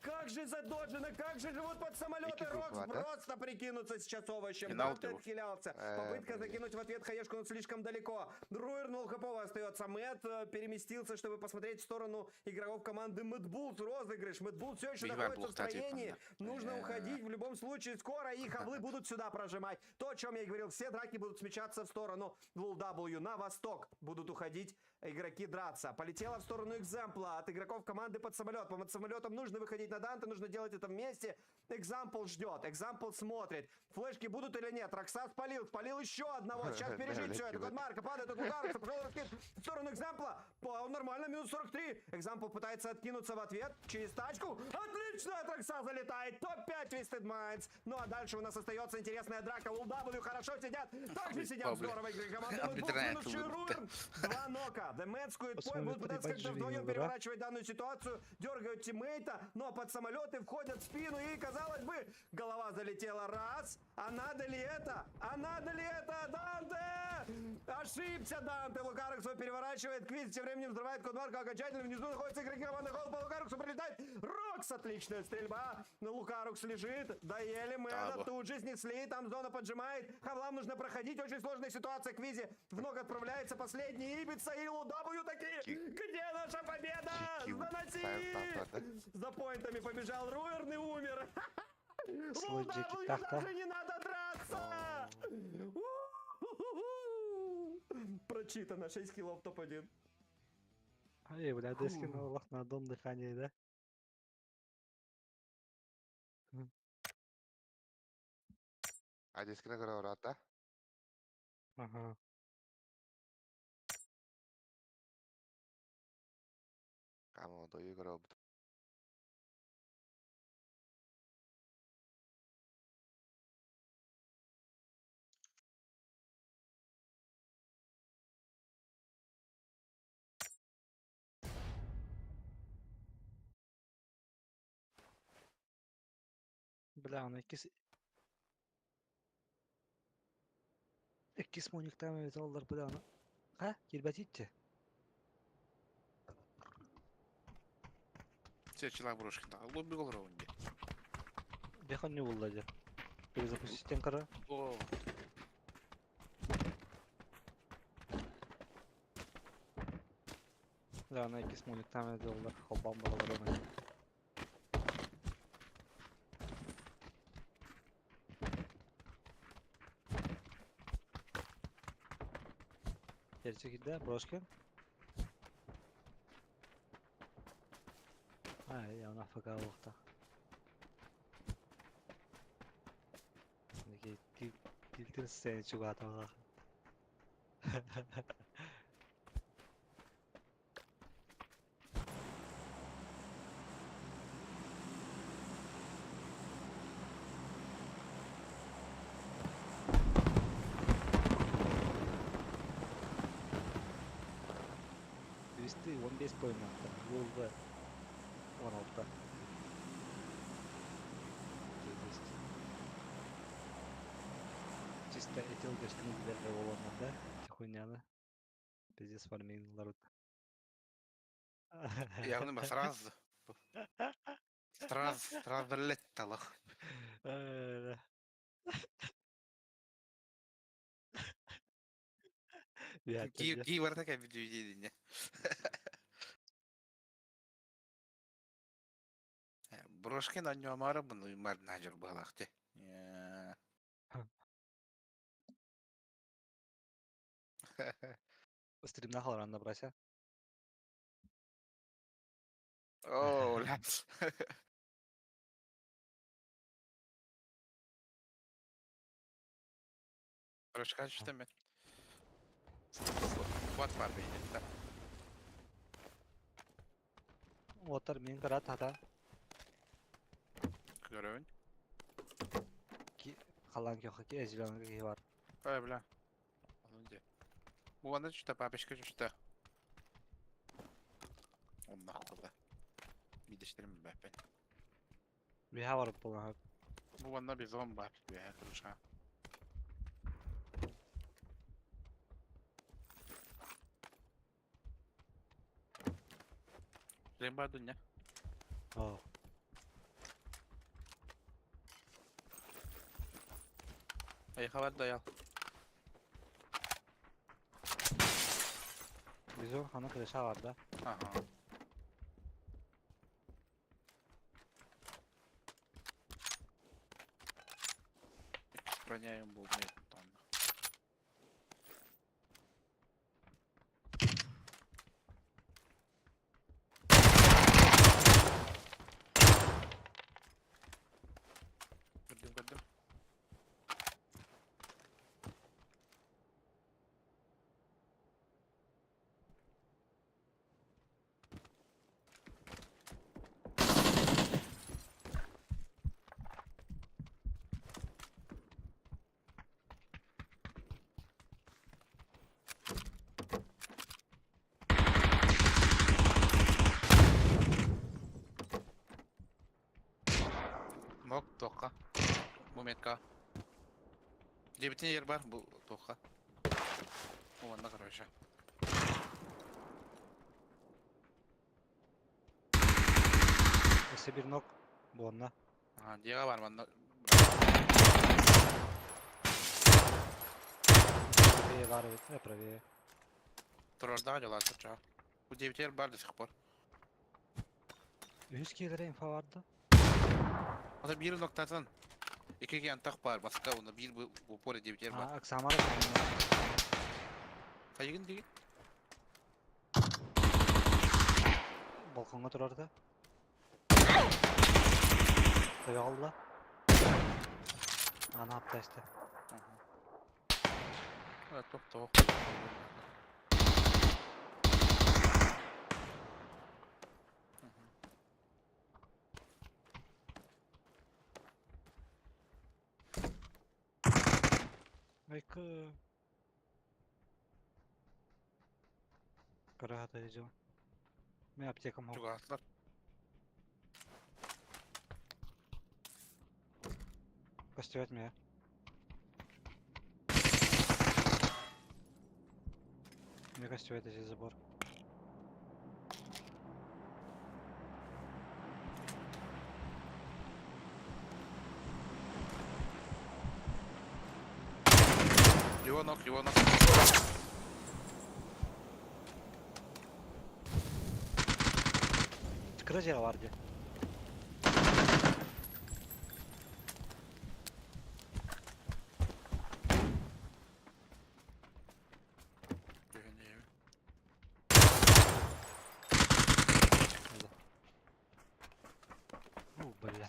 Как же задоджено! Как же живут под самолеты! Рокс просто прикинуться сейчас овощем. Данте отхилялся. Попытка закинуть в ответ хаешку, но слишком далеко. Руэр Хапова остается. Мэтт переместился, чтобы посмотреть в сторону игроков команды Mad Bulls. Розыгрыш. Mad Bulls все еще находится в строении. Нужно уходить в любом случае скоро. И хаблы будут сюда прожимать. То, о чем я и говорил. Все драки будут смещаться в сторону LW. На восток будут уходить игроки драться. Полетела в сторону Экзампла от игроков команды под самолет. Под самолетом нужно выходить на Данте, нужно делать это вместе. Экзампл ждет, Экзампл смотрит. Флешки будут или нет? Рокса спалил еще одного. Сейчас пережить все это. Кодмарка падает от удара, пошел раскид в сторону Экзампла. Нормально, минус 43. Экзампл пытается откинуться в ответ через тачку. Отлично, от Рокса залетает. Топ-5 Twisted Minds. Ну а дальше у нас остается интересная драка. LW хорошо сидят. Также сидят здорово игры команды. Два нока. The Mad Squid Point будут пытаться как-то вдвоем переворачивать данную ситуацию. Дергают тиммейта, но под самолеты входят в спину. И, казалось бы, голова залетела раз. А надо ли это? А надо ли это? Данте! Ошибся Данте. Лукарекс его переворачивает. Квиз тем временем взрывает Кодмарка окончательно. Внизу находятся игроки команды Холл. По Лукарексу прилетает. Рокс! Отличная стрельба. Но Лукарекс лежит. Доели Мэда. Тут же снесли. Там зона поджимает. Хавлам нужно проходить. Очень сложная ситуация. Квизи в ног отправляется. Последний Ибица и LW такие. Где наша победа? Заноси! За поинтами побежал Руэрн и умер. LW даже не надо драться! Прочитано. 6 киллов топ-1. Ай, бля, дескин Аллах на одном дыхании, да? А дискина говорят, Ага. Кому даю говорю. Бля, ну ikkis monikten evet alırlar bля onu. Ha? Kirbetitti. Сечила брошки, да. Лобби голора онде. Бехан не булды. Перезапустить тенкара. О, Bля, ну ikkis monikten evet alırlar. Kolban balalar onu. Geri çekildi. Broşken. Ha ya nafaka vakta. Diltin seni çubuğa. Üstü 15 boyun attı. Yolda 16. Чисто этил гостиный билеты оlanlar da тихоняны. Пиздец фарминглар. явно ба сразу. Сразу летталах. Ки бар такая видео. Брошки на нем арабын уймар нажыр балақты. Стримна халаранда брася. О, ла. Брошка что мен? Вот бар бейнет, да. Отар мен карат хата. Görevin. Kalan yok ki ejderhanın ki var. Ой, бля. Bu anda что папочка что? Он нахуй да. Midişlerim ben. Bir hava var bu lan. Bu anda bir zon var. Bir kırışa. Remba dünya. Oh. Ay haber dayal. Bizim hanı kılıça var da. Aha. Сохраняем булмет там. Gördüm. Нок тока. Моментка. Дебетин yer бар bu тока. O anda короче. İşte bir nok bu onda. Ага, Диего бар банда. Правее var evet. Правее. Тұрарда жала сача. Bu дебетер бар до сих пор. 100 kere info vardı. Ата bir noktatan. İki yantak бар. Басқа onda bir bu поле дебетер бар. Ha aksamara. Кайгын деген? Balkonga durardı. Tabii aldı. Ana yaptı işte. Evet, тоқ. Айкы. Карата идем. Мен аптекам Чугатlar. костювать меня. Мне костювать здесь забор. Его ног, его ног. Скрытие варди. Görünüyor. Бля.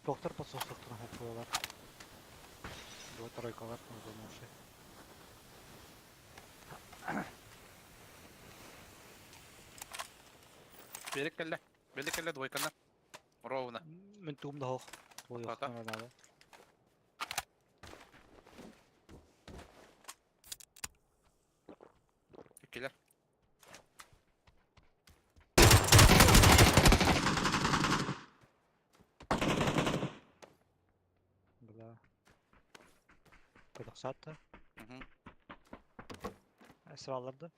Доктор подсос доктор коюлар. Бұл тройкалар болмаушы. Белек келе, двойкана. Ровно. Мен туымда хоқ. Ол Ата. yoqdan oynады. Келер. Бля. Кыдық сатты. Сыраларды.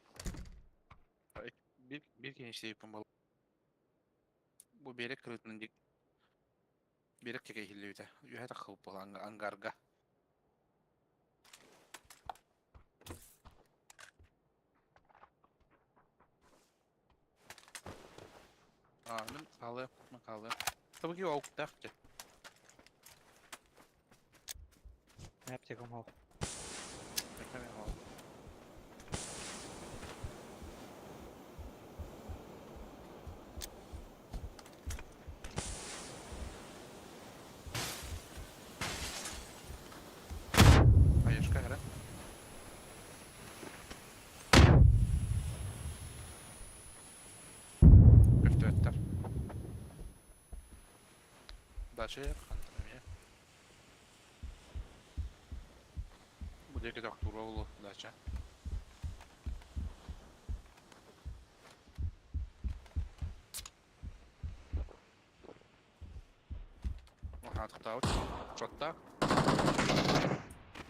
Bir gençliği yapamalı. Bu belek kırıtının dik. Belek keke hilliydi. Yuhata kılıp angarga. Anın kalı. Tabii ki o oktaktı. Ne yapacağım hoq. Beklemeye hal. Hayışka hele. Köfte etler. Дальше я хантамия. Буде якийсь актурову дача. Ага, тахтаут. Чотта.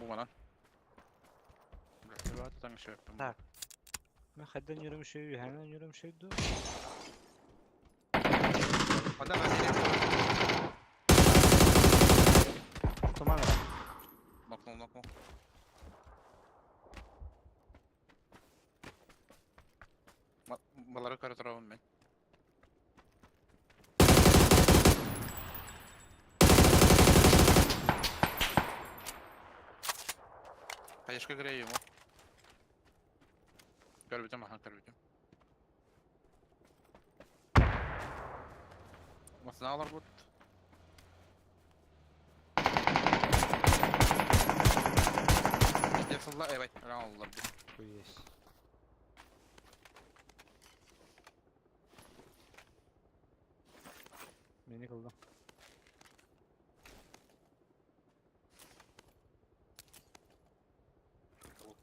Bu bana. Biraz tam şey yaptım. Tak. Ben hadden yürümüşü, hemen yürümüşüydü. Hadi ben geliyorum. Tuman var. Nokma. Baları karı tarafım ben. Hayışka gireyim o. Görbütüm aha görbütüm. Masına alır bu. Yapsınlar evet. Öyle alırlar bu. Bu yes. Beni kıldım.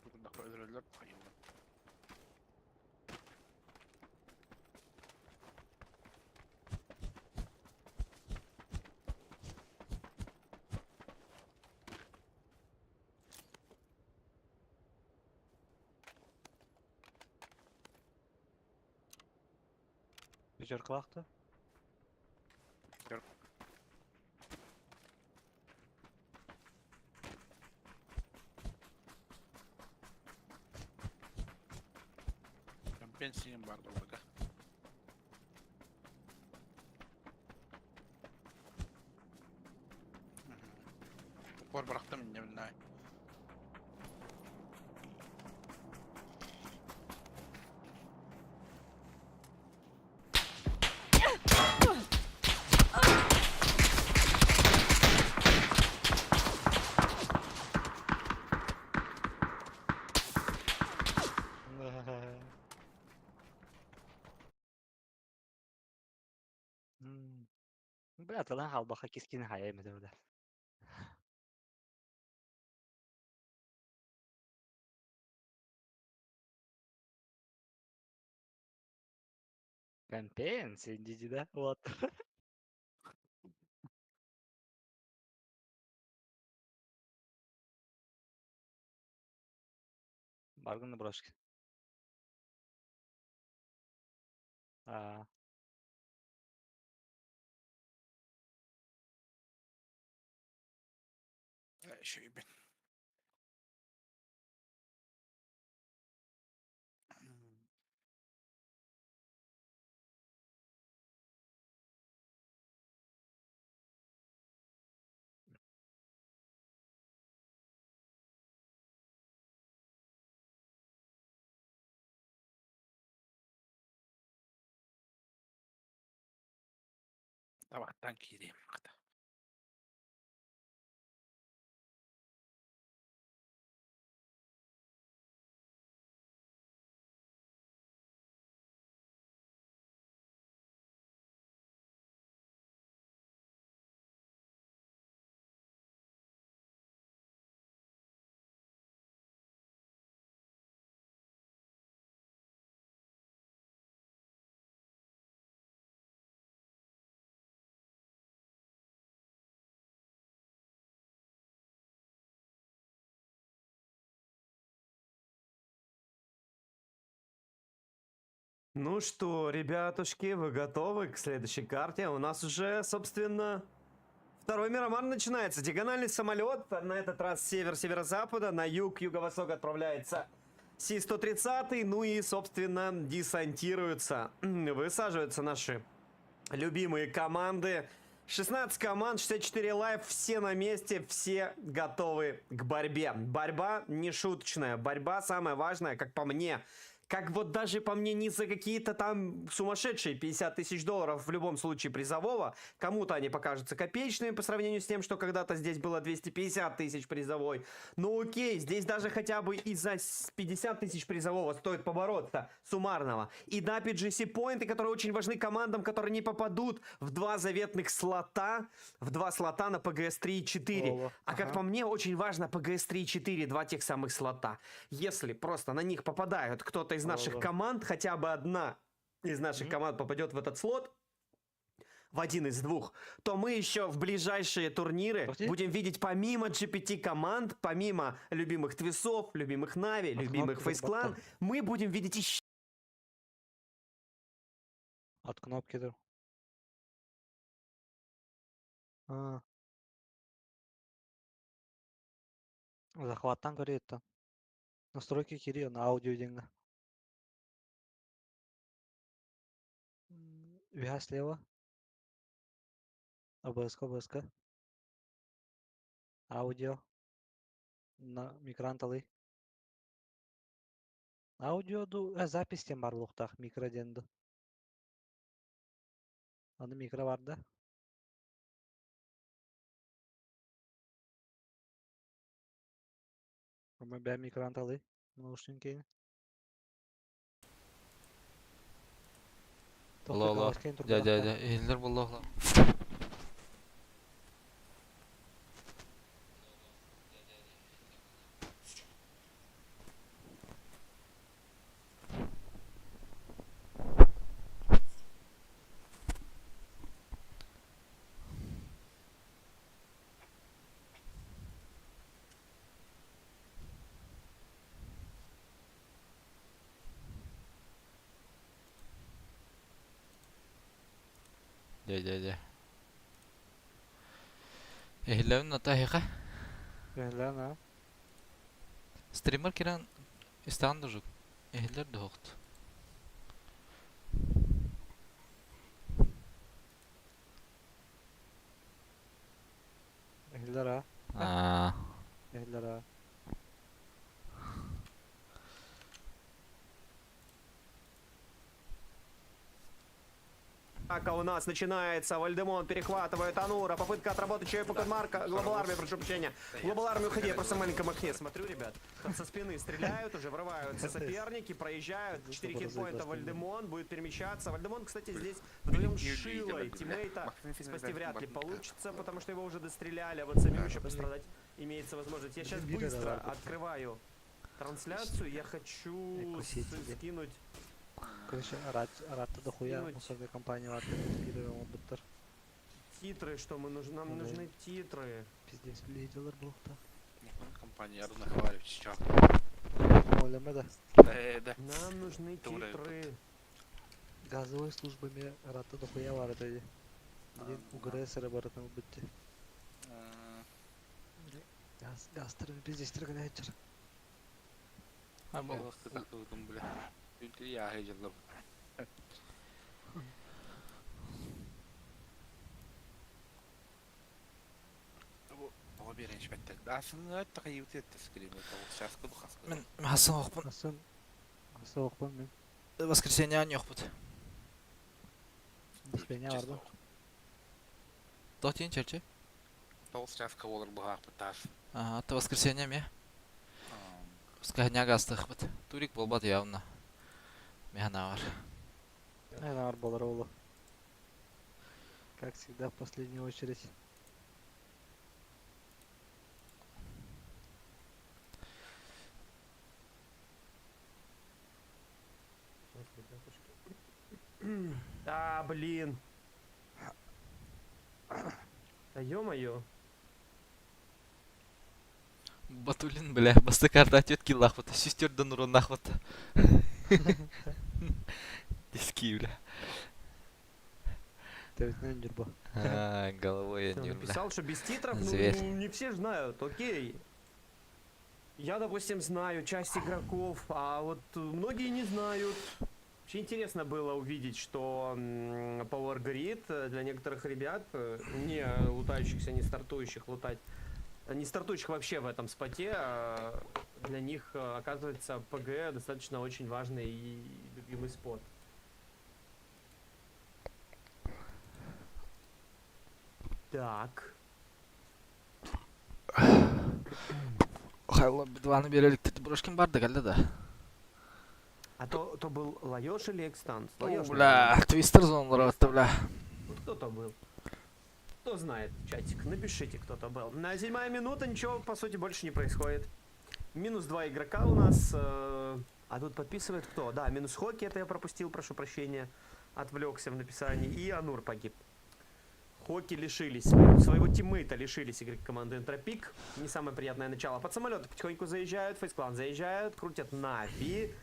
Burada öldürürler. Hayır. Bir çarkılaktı. Bensinim vardı orada. Por bıraktım yine billahi. Bля, lan halbaha keskin hayal öyle. Campaign, сидите, да? Вот. Баргын на брошке. А, Еще и, блин. Табақтан кейдеймін. Ну что, ребятушки, вы готовы к следующей карте? У нас уже, собственно, второй миромар начинается. Диагональный самолет, на этот раз с север-северо-запада, на юг-юго-восток отправляется Си-130, ну и, собственно, десантируются, высаживаются наши любимые команды. 16 команд, 64 лайв, все на месте, все готовы к борьбе. Борьба не шуточная, борьба самая важная, как по мне. Как вот даже по мне не за какие-то там сумасшедшие 50 тысяч долларов в любом случае призового. Кому-то они покажутся копеечными по сравнению с тем, что когда-то здесь было 250 тысяч призовой. Ну окей, здесь даже хотя бы и за 50 тысяч призового стоит побороться суммарного. И да, PGC-поинты, которые очень важны командам, которые не попадут в два заветных слота, в два слота на PGS-3 и 4. А как по мне, очень важно PGS-3 и 4, два тех самых слота. Если просто на них попадают кто-то из наших команд, хотя бы одна из наших команд попадет в этот слот, в один из двух, то мы еще в ближайшие турниры будем видеть помимо GPT команд, помимо любимых Твисов, любимых Нави, любимых Фейсклан, мы будем видеть еще... от кнопки да. А. Захваттан көреді. Настройки Кирилл на аудио деньги. ВH слева. ОБСК. Аудио. На микранталы. Аудиоду запистен барлықтақ микроденді. Аны микро бар да. Ama ben migrantalı. Наушники. Allah Allah. Дядя, елдер боллахла. Дядя. Ehlerin natahika. Behlen Streamer kiran istandıcık. Ehler de hoqt. Ehler ha. Aa. Ehler ha. У нас начинается. Вальдемон перехватывает Анура. Попытка отработать еще и Покенмарка. Глобал Армия, прошу прощения. Глобал Армия, уходи. Я просто в маленьком окне смотрю, ребят. Там со спины стреляют, уже врываются соперники, проезжают. 4 хитпоинта Вальдемон будет перемещаться. Вальдемон, кстати, здесь вдвоем с Шилой. Тиммейта спасти вряд ли получится, потому что его уже достреляли. А вот самим еще пострадать имеется возможность. Я сейчас быстро открываю трансляцию. Я хочу скинуть Короче, Аратта дохуя Скинуть. мусорная компания варты. Скидываем он буттар. Титры, что нам Ну да. нужны титры. Пиздец, лидер был то. Компания Ярына Хаваревич, чё? Ойлама да. Да. Нам нужны Думаю, титры. Газовой службами Аратта дохуя варты. Блин, да. УГРСР баратан бутти. А, Гастырын пиздестер гелетчер. Або. Ялах кытакылдым, бля. Үнтү яхай жылым. Ого беренч беттек. Асыны аттака юте тескилим. Сейчас кыду хаскы. Мен хасын оқпын. Асын оқпан мен. Воскресенье ан жоқпыт. Испеня барды. Тотин черче? Толс часка болар бұғақ бұттас. Ага, то воскресенье ме. Скагня гастықпыт. Турик болбат явно. Механа бар. Айнар Боларову. Как всегда, в последнюю очередь. А, блин. Да ё-моё. Батулин, бля, бастыкарда тетки лахпыт. Сестерден урон нахпыт. Диски, бля. Ты ведь не дерба. Головой я Ты не бля. написал, что без титров, Зверь. ну, не все ж знают, окей. Я, допустим, знаю часть игроков, а вот многие не знают. Вообще интересно было увидеть, что Power Grid для некоторых ребят, не лутающихся, не стартующих лутать, не стартующих вообще в этом споте, для них, оказывается, ПГ достаточно очень важный и любимый спот. Так. Хайло бидваны берелик тетті брошкин барды кәлді да. А то был Лайош или Экстанс? Ну, Лайош, бля, твистер зонлары отты, бля. вот кто-то был. Кто знает, чатик, напишите, кто-то был. На 7-я минута ничего, по сути, больше не происходит. Минус 2 игрока у нас. А тут подписывает кто? Да, минус Хоки, это я пропустил, прошу прощения. Отвлекся в написании. И Анур погиб. Хоки лишились своего тиммейта, лишились игроки команды Энтропик. Не самое приятное начало. Под самолеты потихоньку заезжают, Фейсклан заезжают, крутят Нави.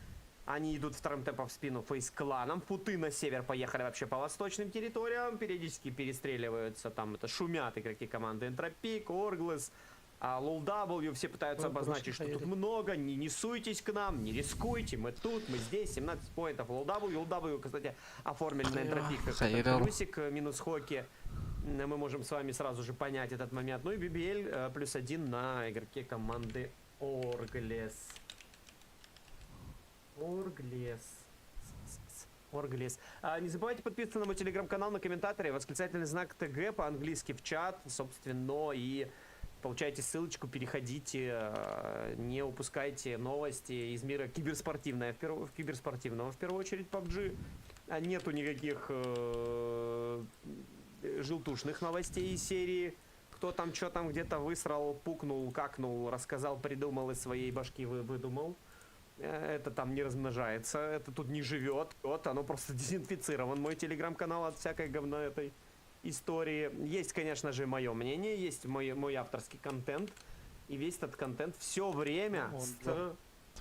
Они идут вторым темпом в спину Фейскланом. Футы на север поехали вообще по восточным территориям. Периодически перестреливаются. Там это шумят игроки команды Энтропик, Орглес, LoLW. Все пытаются обозначить, что тут много. Не суйтесь к нам, не рискуйте. Мы тут, мы здесь. 17 поинтов LoLW, кстати, оформили на Энтропик как плюсик, минус Хоки. Мы можем с вами сразу же понять этот момент. Ну и BBL +1 на игроке команды Орглес. Орглес. Не забывайте подписываться на мой телеграм-канал, на комментаторы, восклицательный знак ТГ по-английски в чат, собственно, и получайте ссылочку, переходите, не упускайте новости из мира киберспортивного, в первую очередь PUBG. Нету никаких желтушных новостей из серии. Кто там, что там где-то высрал, пукнул, какнул, рассказал, придумал, из своей башки выдумал. Это там не размножается, это тут не живет. Вот, оно просто дезинфицирован. Мой телеграм-канал от всякой говна этой истории. Есть, конечно же, мое мнение, есть мой авторский контент. И весь этот контент все время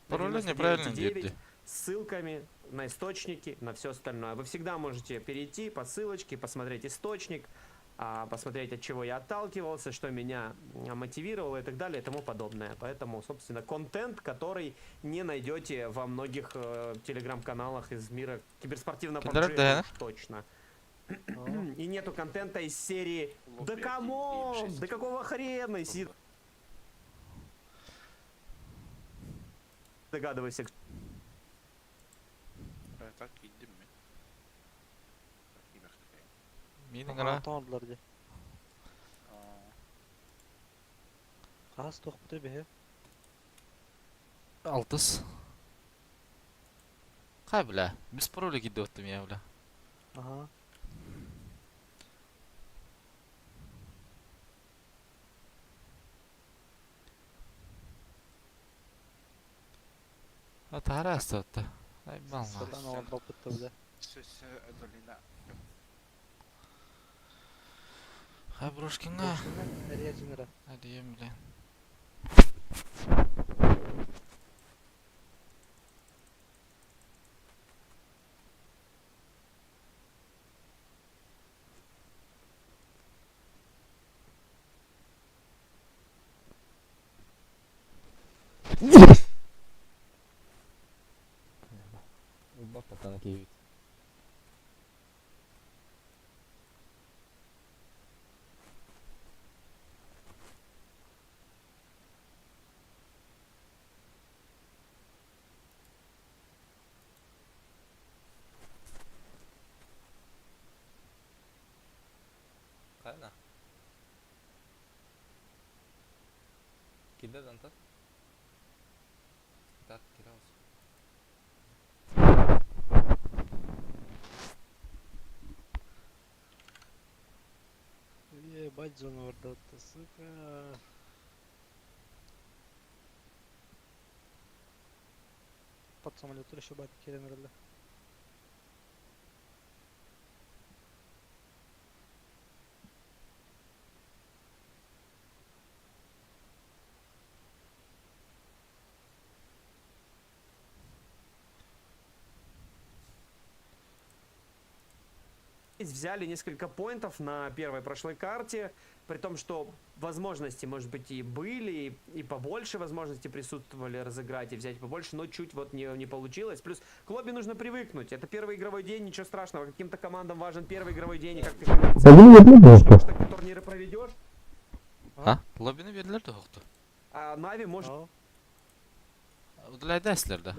Пароли неправильно 99 дебди. ссылками на источники, на все остальное. Вы всегда можете перейти по ссылочке, посмотреть источник, посмотреть, от чего я отталкивался, что меня мотивировало и так далее и тому подобное. Поэтому, собственно, контент, который не найдете во многих телеграм-каналах из мира киберспортивного PUBG, уж точно. И нету контента из серии «Да камон! Да какого хрена?» Догадывайся. Так, gittim mi? Bakayım bakayım. Менің ара. Аталдылар де. Қас тоқпыты бе? Алтыс. Қай, бля. Біз пароли киді өттім я, бля. Ага. Ата ара асты өтті. Ай, бална. Садан алып бітті. Сөз Эдолина. Хай, брошкинга. Режинера. Hadi yem bilen. Bak patana keyif. Kayna. Kida dantas. Так, кидался. Ебать, зона ордатты, сука. Под самолету еще бать керенерли. Взяли несколько поинтов на первой прошлой карте, при том, что возможности, может быть, и были, и побольше возможностей присутствовали разыграть и взять побольше, но чуть вот не получилось. Плюс к лобби нужно привыкнуть. Это первый игровой день, ничего страшного. Каким-то командам важен первый игровой день, и как ты потому что такие турниры проведешь, Ha? Lobby'ni verdiler de yoktu. а Нави может... Ha, Udalay dersler de.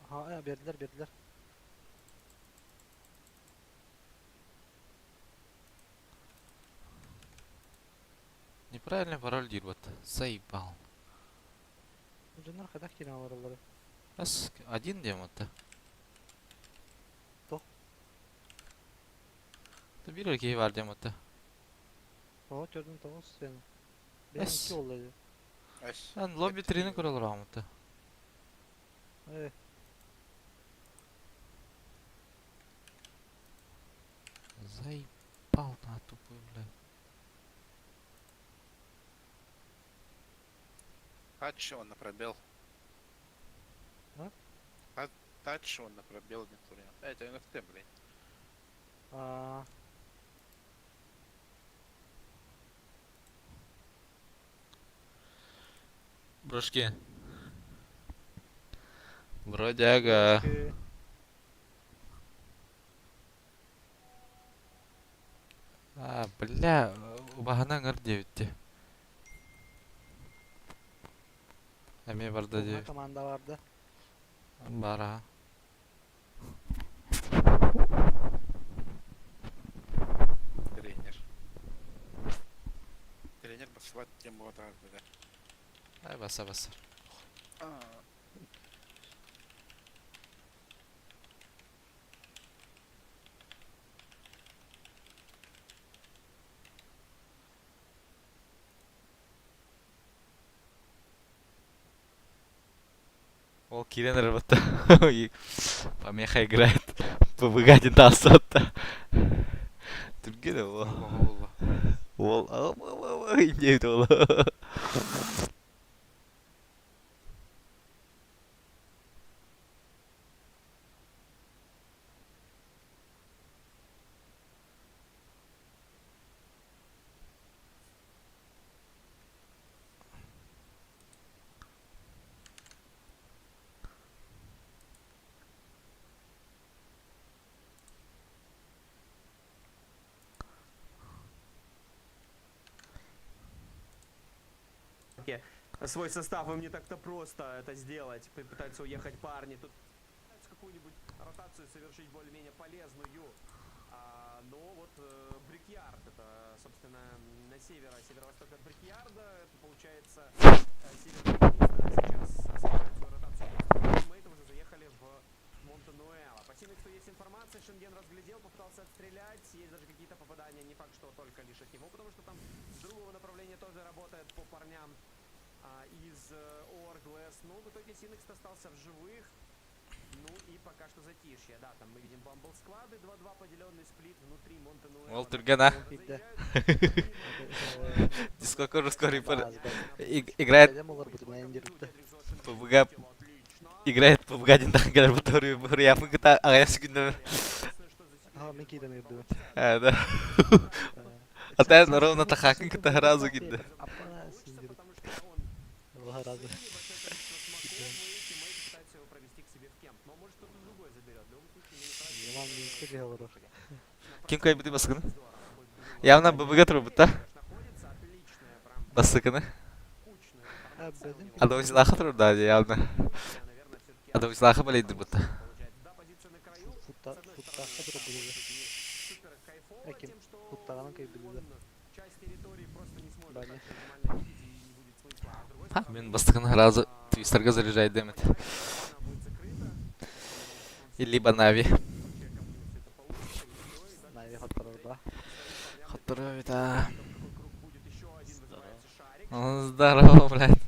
ha, ya verdiler. Неправильный пароль дирбат. Заебал. Жинар кайда киналар алар. Раз, один демонта. Тоқ. Bir erkeği var demonta. Ага, көрдім тоғыз сені. Бен Эс. 2 олайды. Әш. Ben lobby treni kuralır Ahmet'te. Заебал на тупой, блядь. Тач он на пробел. А? Тач он на пробел не турнир. Это NFT, блин. Брошки. Бродяга. А, бля, багана ngır Эме барда Бұлға деп. команда vardı. Бара. Тренер. Тренер посылать тему вот так, бля. Ай, баса. Ол Кирен работа. Помеха играет. Побыгать тасота. Тургена ол. Ол. Индейт ол. свой состав, им не так-то просто это сделать. Пытаются уехать парни. Тут пытаются какую-нибудь ротацию совершить более-менее полезную. Но вот Брикьярд, это, собственно, на северо-восток от Брикьярда, это получается северный сейчас совершает свою ротацию. Тиммейты уже заехали в Монте-Нуэло. По Симиксу есть информация, Шенген разглядел, попытался отстрелять, есть даже какие-то попадания, не факт, что только лишь от него, потому что там с другого направления тоже работает по парням из Орглэс. Но в итоге Синекс остался в живых. Ну и пока что затишье, да, там мы видим бамбл-склады, 2-2 поделенный сплит, внутри Монтенуэла. Ол түрген, а? Видно. Дискоко русского рипер Аз, бай. играет Пойдем, олар буду на индирутта. PUBG, играет PUBG один тахгар баторию буряфын кыта агаясы күнді. Мен кейден ерді. Да. Атайын ровно тахакын кыта разу киді. Апа, синдирут. Олар разы. Яман минске же олар. Ким кайбыды басыкыны? Явно PUBG тұрбыт, та? Басыкыны. Бәдім. Адовызлақы тұрыр, да, явно. Адовызлақы білейді бұт. Футтаққа тұрып бұлды. Әкім, футтағанын кай білді. Бәне. Мен бастықыны разы твистарға заряжайды емет. И либо Нави. Нави хаттарар, да. Хаттары, да. Здорово, блядь.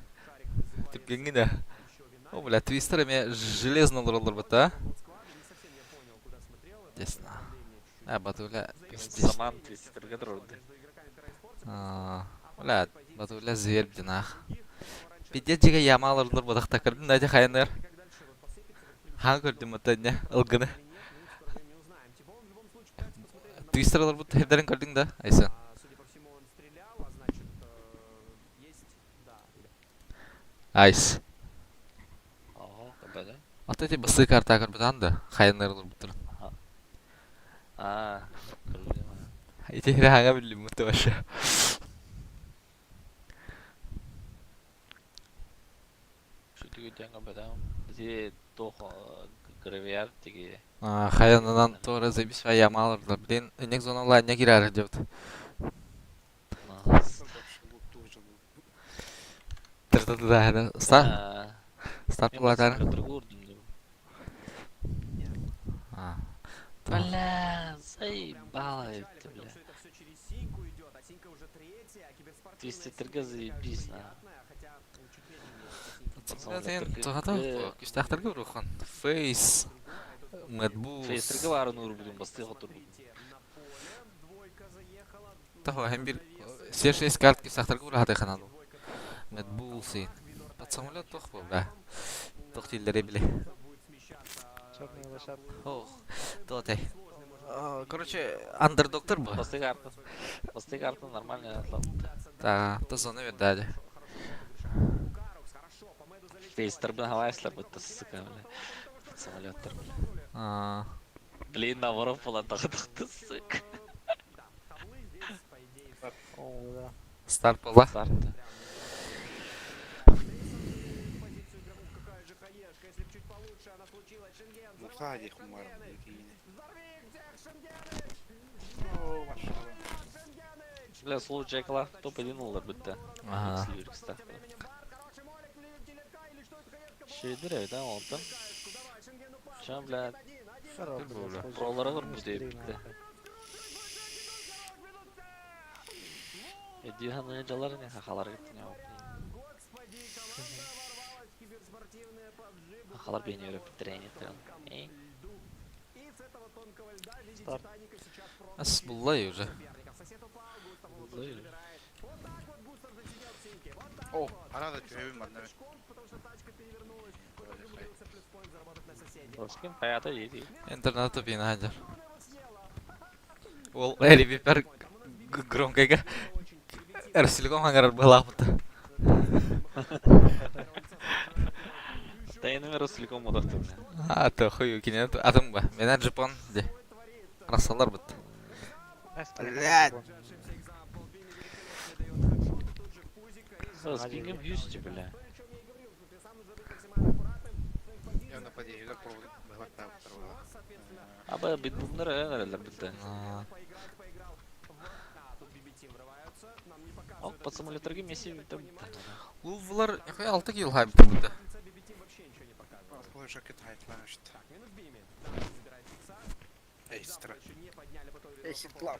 Тепкенги, да. О, блядь, твистер еме железно лырылыр бұт, а? Десно. Батуля... Саман твистерге тұрды. Блядь, батуля зверь бдинах. Пидет жеге яма алырылыр бұдақта кірдім, дәде қайыныр. Хан көрдім мұттан, ылғыны. Твистер алыр бұд, хердерін көрдің да, айсын. Айс. Ого, кабада. Ата эти басы карта көрбідан да, қайыныр алыр бұд тұрын. Көрдім. Итері хаңа білім мұтты башы. Шүтігі ден кабада. Зе тоқ гравияр теге. Қайынынан тоғыры зәбіс ва яма алырылыр. Білен, үнек зоналар не керәрі деп. Тыртыды да әрі. Старт бұлатары. Бля, заебало это, бля. Твистерге заебись, на. Күстақтарға ұрыққан. Фейс, Мэтбулс. Твистерге барын ұрып будем, бастығы тұрып. Тахо, hem bir C6 kart күстақтарға ұрақаты қанаду. Мэтбулс ен. Пацамуля тоқ бұл, да. Тоқ тілдері біле. Черный лошад. Ох, тотай. Короче, андердоктор бұл. Бастығы карты нормально атланды. Да, то зоны вердады. Твистер бен хавайслар бұтты сыка, бля. Самолеттер, бля. Блин, наворов была тағыдықты сык. О, да. Старт бола. Старты. Ну, хади хумар. О, машина. Бля, случай кла, топ-1 олар бұтты. Сливерікста. Шейдер evet ha oldu. Şu an bile Prolara var bu diye bitti. Diyor ne calar ne hakalar gittin ya. Hakalar beğeniyor treni falan. Старт. As bullay уже. О, арада тюревим var evet. Русским hayata iyi. Интернету пин hajar. Ол ревипер громкайга. Эрсилгом хангар балапты. Тайны Русским модактым. То хою кинет атым ба. Менен Жапон де. Расалар бит. Блядь. Спингом 100, бля. Я на подъезде как проводит бахватна второго. Аба бит бумнер herhalde bildi. Ок, по самолеттерге месси битті. Ул булар яхай 6 ел хайп бит. Расположи жакет хайтлан işte. Экстра. Экстра.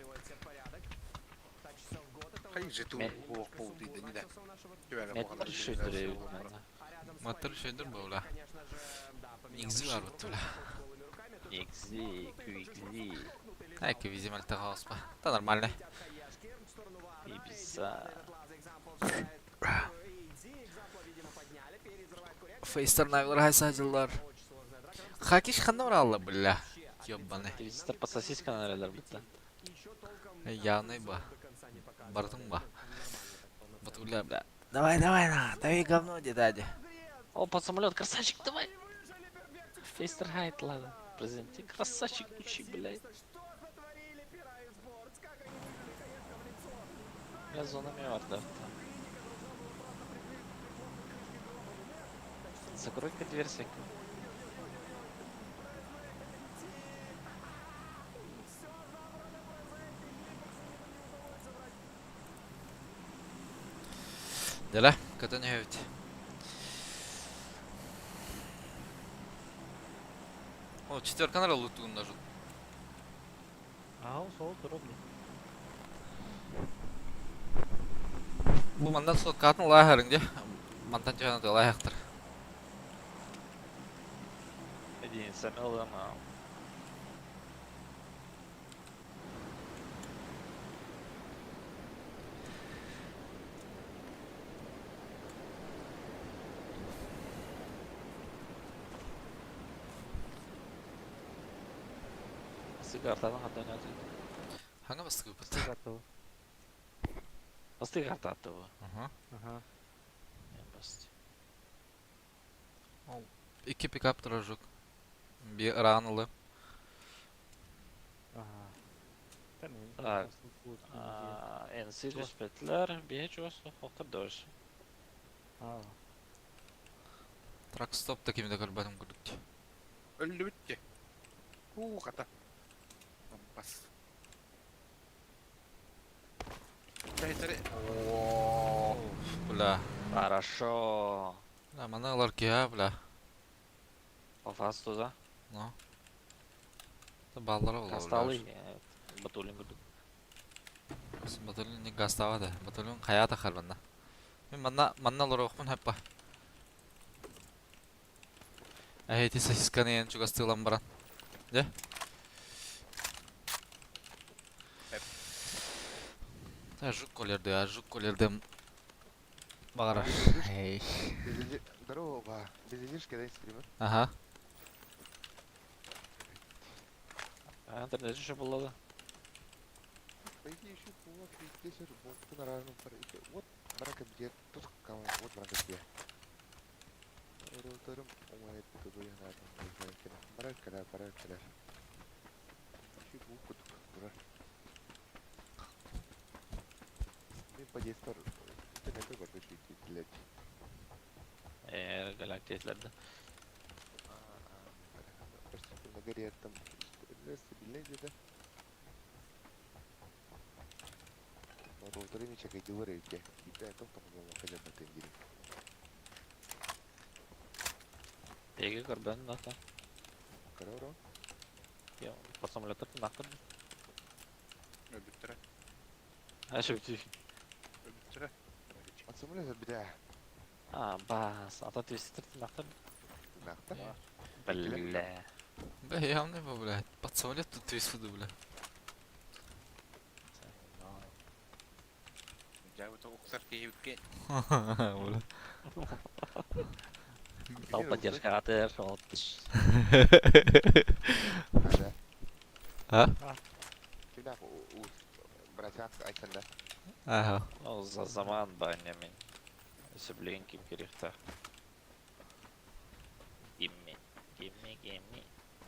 Hayır jetu bu поводу не да. Метр шөйдірі. Матыр шөйдір була. Игзи бар вот бля. Икзи, квикзи, Айки, видимо, это хаос ба. Да нормально. ибиса. Фейстер навер хайсадылар. Хакиш ханна алла бля. Ёбаный. Твистер по сосискам нарядер бітті. Явный ба. Бартың ба. Вот бля. Давай, дави говно, дядя. О, под самолет, красавчик, давай! Фейстер хайт, ладно. Президент, ты красавчик, учи, блядь. Я зонами варда. Закрой-ка дверь, Сека. Деля, когда не говорите. О, четверка на лутун нажут. Ау, сол тұрып. Bu mandan sol katın lahırınca. Mandan çoğuna da lahıktır. Единица мелома. Сигартадан хатан ятый. Hangi bastık bu? Готов. Басты карта атты bu. Aha. Ага. Мен басты. İki pick-up duracak. Bir ranılı. Ага. Tamam. Так. Nasıl bu- NC düspetler. Bir çoğusu hoktar dövüş. Aa. Truck stop da kimde kalbadım kurduk. Öldü bitti. Kata. Bas. Çaytları. Bля. Хорошо. Bля, mana alır ki ya bля. По фасту, да? No. Da ballara olur. Касталы. Батулин күрдік. Батальон не гастава да. Батальон кая такар банда. Мен манна алыр оқпын hep ba. Әйті сосисканы ең чуга стылам баран. Де? Да, жук колерді я, жук колерді. Бағара. Эй. Здорово, без задержки, да, стример? Ага. Интернет еще было, да? По идее, еще вот, здесь вот, на разном параметре. Вот, брака где, тут команда, вот брака где. Роутером, умает, тут я надо, брака. Еще булку тут, дура. Мен по 10 пар, интернеті бар, көшейді, тіледі. Галактияларды. Постепенно горят там, стабильнее где-то. Но роутеры не чекайте вырывки. И да, то, что мы хотя бы тендили. Теги көрбән да. Караро. Я под самолетом нахуй. Öldüktüre. Шептик. Öldüktüre. От самолета, бля. Бас. Ата твистер нахуй. Нахта. Бля. Бля, явный был, блядь. Под самолет тут весь фуду, бля. Ya bu da oktar keyifli. Бля. Дал поддержка АТР. Да. А? Всегда у братья Айсенда. Ага. Ну, за заман банями. Сибленьким керехта. Гимми.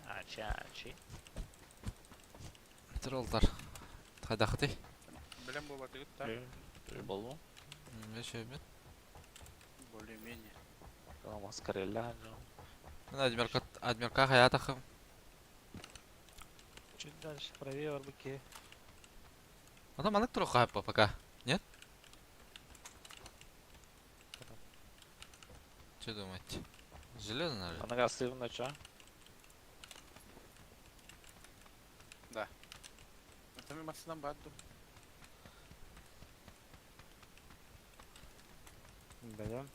Ачи. Троллдар. Қайда қытай? Білем bu batı da Бол му? Веше мен. более-менее. Маскарелла. Мен адмирка қая тақым. Чуть дальше правее барбеке. Ана манық тұру қайып па пока. Нет? Че думаете? Железно, наверное? Она агрессивна, чё? Tam bir masadan bağırdım. Dayan.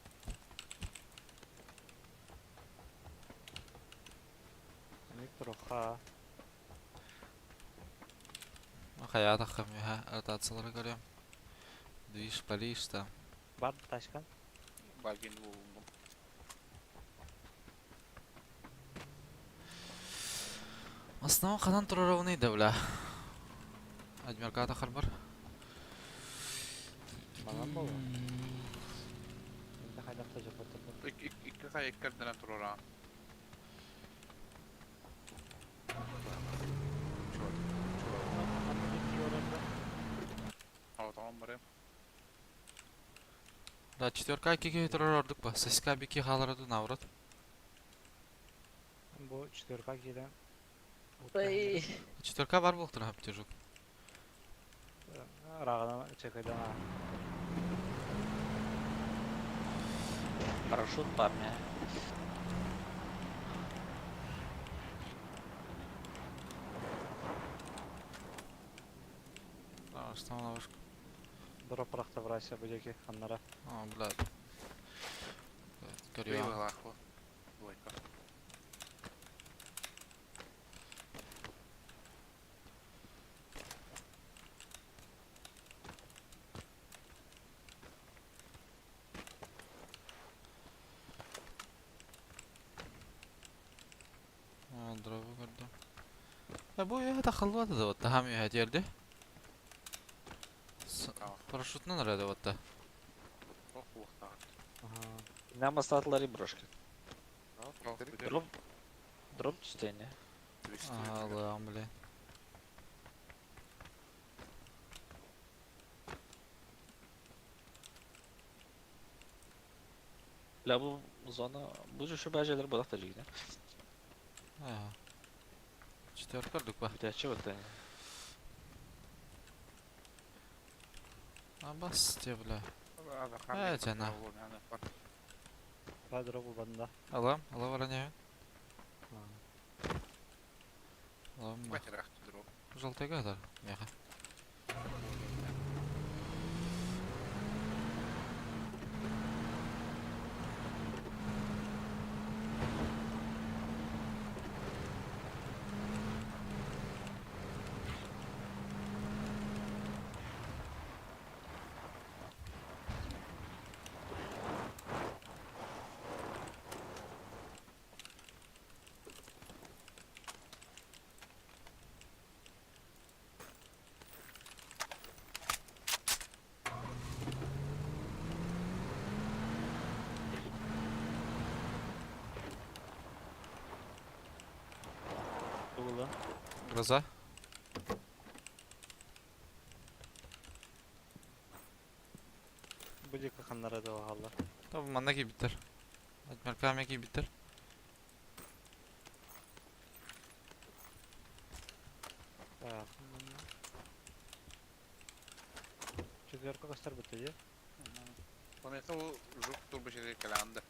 Ха. Хаята хамиха ротациялары көрем. Движ, Париж там. Бар тачкан. Багин bu. Основа қанан тұрарауыны еді, бля. Адмирка тақыр бар. Манан болу. Енді қайдақта жеп отырды. İki kay ekkerden turora. Ава tamam barayım. Да, четверка кеге тұрар ордық ба. Сәсіка беке қаларады наурат. Бұл четверка келен. Четверка бар бұл тұрап тежук. Рағынан чекайдан. Парашют бар ме? Что на вышку? Дұры пырақта врася бөдеке қаннара. А, блядь. Выйва Горюа. лахва. Двойка. Дровы көрдім. Бұл еға тақылуады да отта. Хам еға жерде. Парашютынан арады отта. Ох, уақтағат. Нам остатлары брошки. Ох, бүдер. Дроп түстейне. Аллам, блин. Ля бұл зона... Бұл жүші бәжелер болақта жейді. Четверка көрдік ба. Бүтәтші өтті. А бас те, бля. Жана. Ба дұры бұл банда. Алам, ала бара не? Алам, Батирақ түдіру. жолтайга адар. Меха. Бұл Гроза. бөдеке қаннара да оғалла. Tabi manda ki biter. Admir kame ki biter. Четверка қастар бітті де. Помеха bu жук turbo şeyleri kalandı.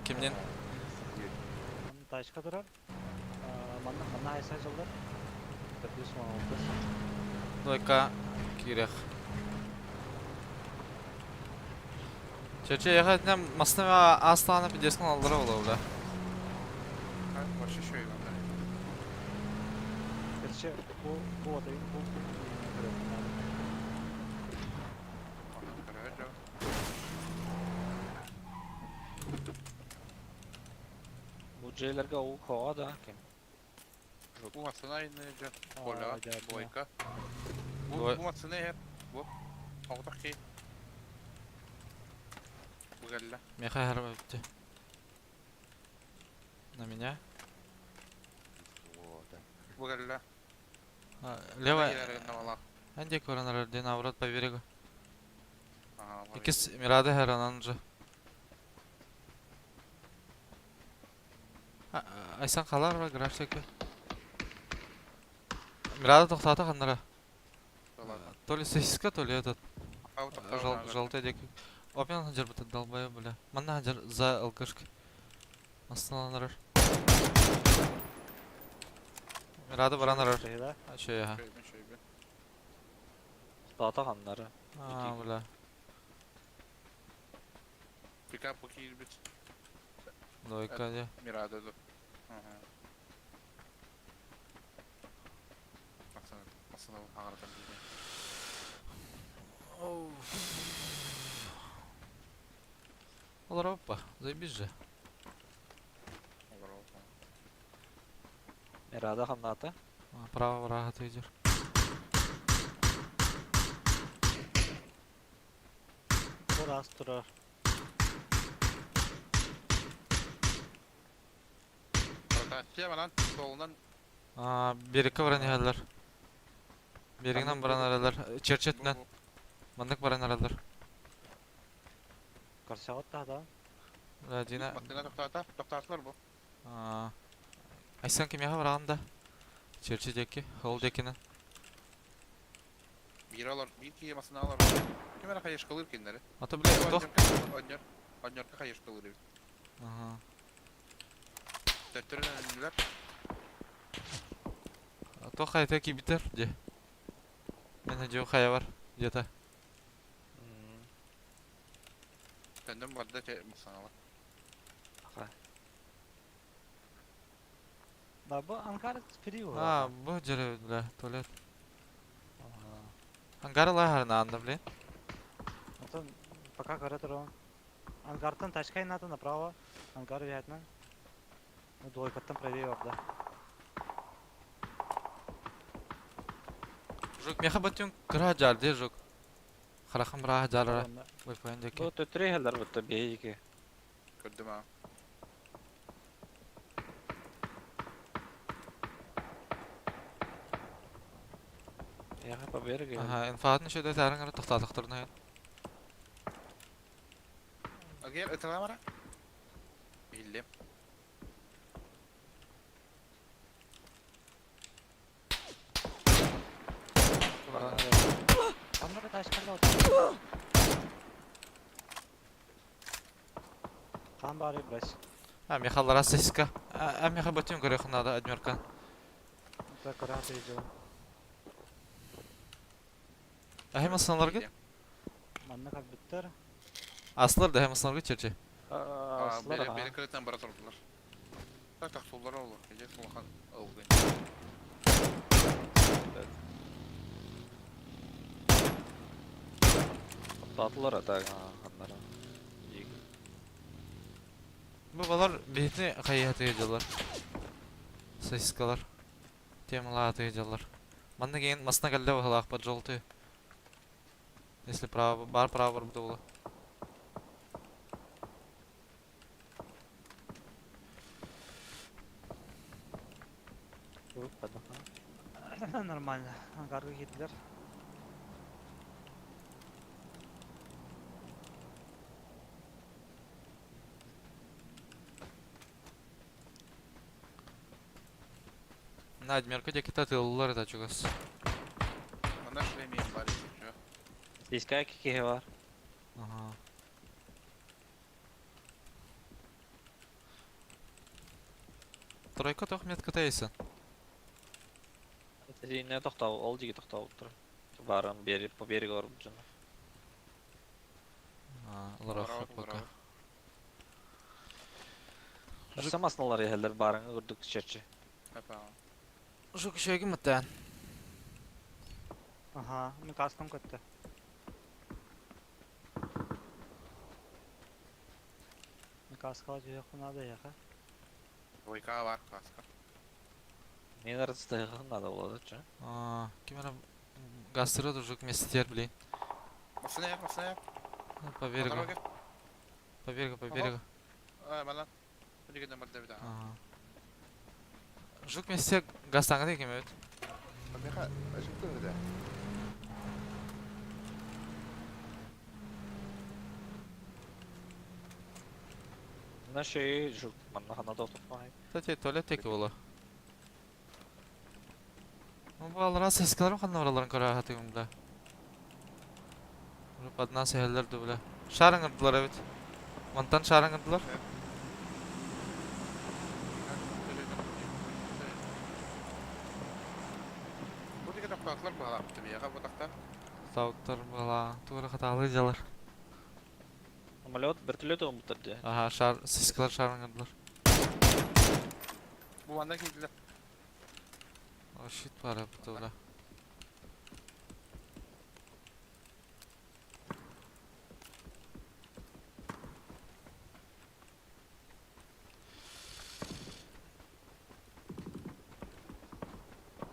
Kimden? Тачка тұрар. Мана айса жылдар. Тәпес маңылды. Дойка кирек. Çeçe yakatından masnava aslanı bir desken aldıra ola bula. Başı şöyle var. Кәтше, бұл отайын, бұл Бұл жейлерге оу қоға да. Bu maçın aynı Kola, Boyka. Boy- Bu maçın ne hep? Bu. Ağdak ki. Bu gelle. Меха харба битти. На меня. Bu gelle. Лево. Yerinde valla. Анде коронар ден аврат по берегу. Aha, var Ikis mirade her an anca. Aysan kalar var garajtaki. Mirada toxtata kanlara. То ли сосиска, то ли этот желтый дек. Опен ханжар бітті долбая, бля. Манна ханжар за алкашки. Астаналар. Mirada baranlar. Şeyde. Şey ha. Şöyle. Dağıta kanları. Aa bля. Пикап какие-нибудь. Лойка де. Мирада. Ага. Пацаны ағырдан келген. Олар опа, заебись же. Олар опа. Mirada kanatı. Право врага ты идешь. Orası durar. Ротация lan solundan Берекке баран ехалар. Берегінен баран аралар. Черчетінен. Мандық баран аралар. Karşıya da adam. Дина. Makine тоқтатылар bu. Айсан кем яға барағында. Черчетекі. Хол декінен. Bir alır, bir ki yemasını alır. Kime kayış kalır kendileri. Ата, бля, тоқ. Onyor kayış kalır. Ага. Töttürün önlüler. Тоқ айта ки битер, де. Мен жо қая бар, где-то. Tendem vardı masana var. Da bu Ankara free var. Бұ жері, бля, туалет. Ангары лағарына анда, блин. Это пока город ровно. Ангардан Ташкай надо направо. Ангар вятна. Ну двойкаттан правее орда. Жук, меха батюн кыра жар, де, жук. Қарақым раға жарыра. Ойпайын деке. Bu tötürü heller butta bir iki. Gördüm ha. Ya hapa bir gel. Ага, инфаатын шөйді тәрін ғыры тұқтатықтырына ен. Gel ıtığa var ha. Bildim. Onları Taşkay'la otur. Там бары брось. Мехалара сесіка. Меха батюн көрі қынады, әдмеркан. Это караты идет. Hem aslanlar git. Manna как bitter. Aslar da hem aslanlar git çerçe. Aslar ha. Beni kırıktan bara sordular. Tak sollara olur. Gece solakan oldu. Dağıtılar ata kanları. Bu balar beytini kayıya atıyacaklar. Sesiskalar. Темала atıyacaklar. Manna кейін масына кәлді бағалақ бар жолты. Если право бар burada ola. Yok kadar. Нормально. Ангарга gittiler. На адмерка деки татылылар да чугас. Bana şulemeyin bari. Diska iki var. Ага. Тройка тоқ метка тейсен. Ne toxtav, ol jigi toxtav tur. Barın beri po beri gor bu jana. Лара хат пока. Samasnalar heller barın gördük çerçe. Hep ha. Жук шеги мытан. Ага, мы кастом көтті. Каскала жүйек надо яқа. Oyka var kaska. Ne arasında nada oladı çı. Кимера гастрод жук местер, блин. Basını yap, basını yap. По берегу. По берегу, по берегу. Bana. Hadi gidelim hadi bir daha. Жук местер гастаңа да екен өт. Меха, ашықты өді. Manna şey jurt. Manna hanada oturtmayı. Tati tuvalet teki ola. Bu alara sesler mi kanna oraların karahatı gümle? Badnan seheller de bile. Şarın gırdılar evet. Mantan şarın gırdılar. Bu dikkat aklar mı yaptı bir yaka bu takta? Tavuklar bala. Tuğra hatalı jalar. Самолет вертолет он bitirdi. Aha şar sesler şarın gırdılar. Bu anda kilitler. O shit var hep tuğra.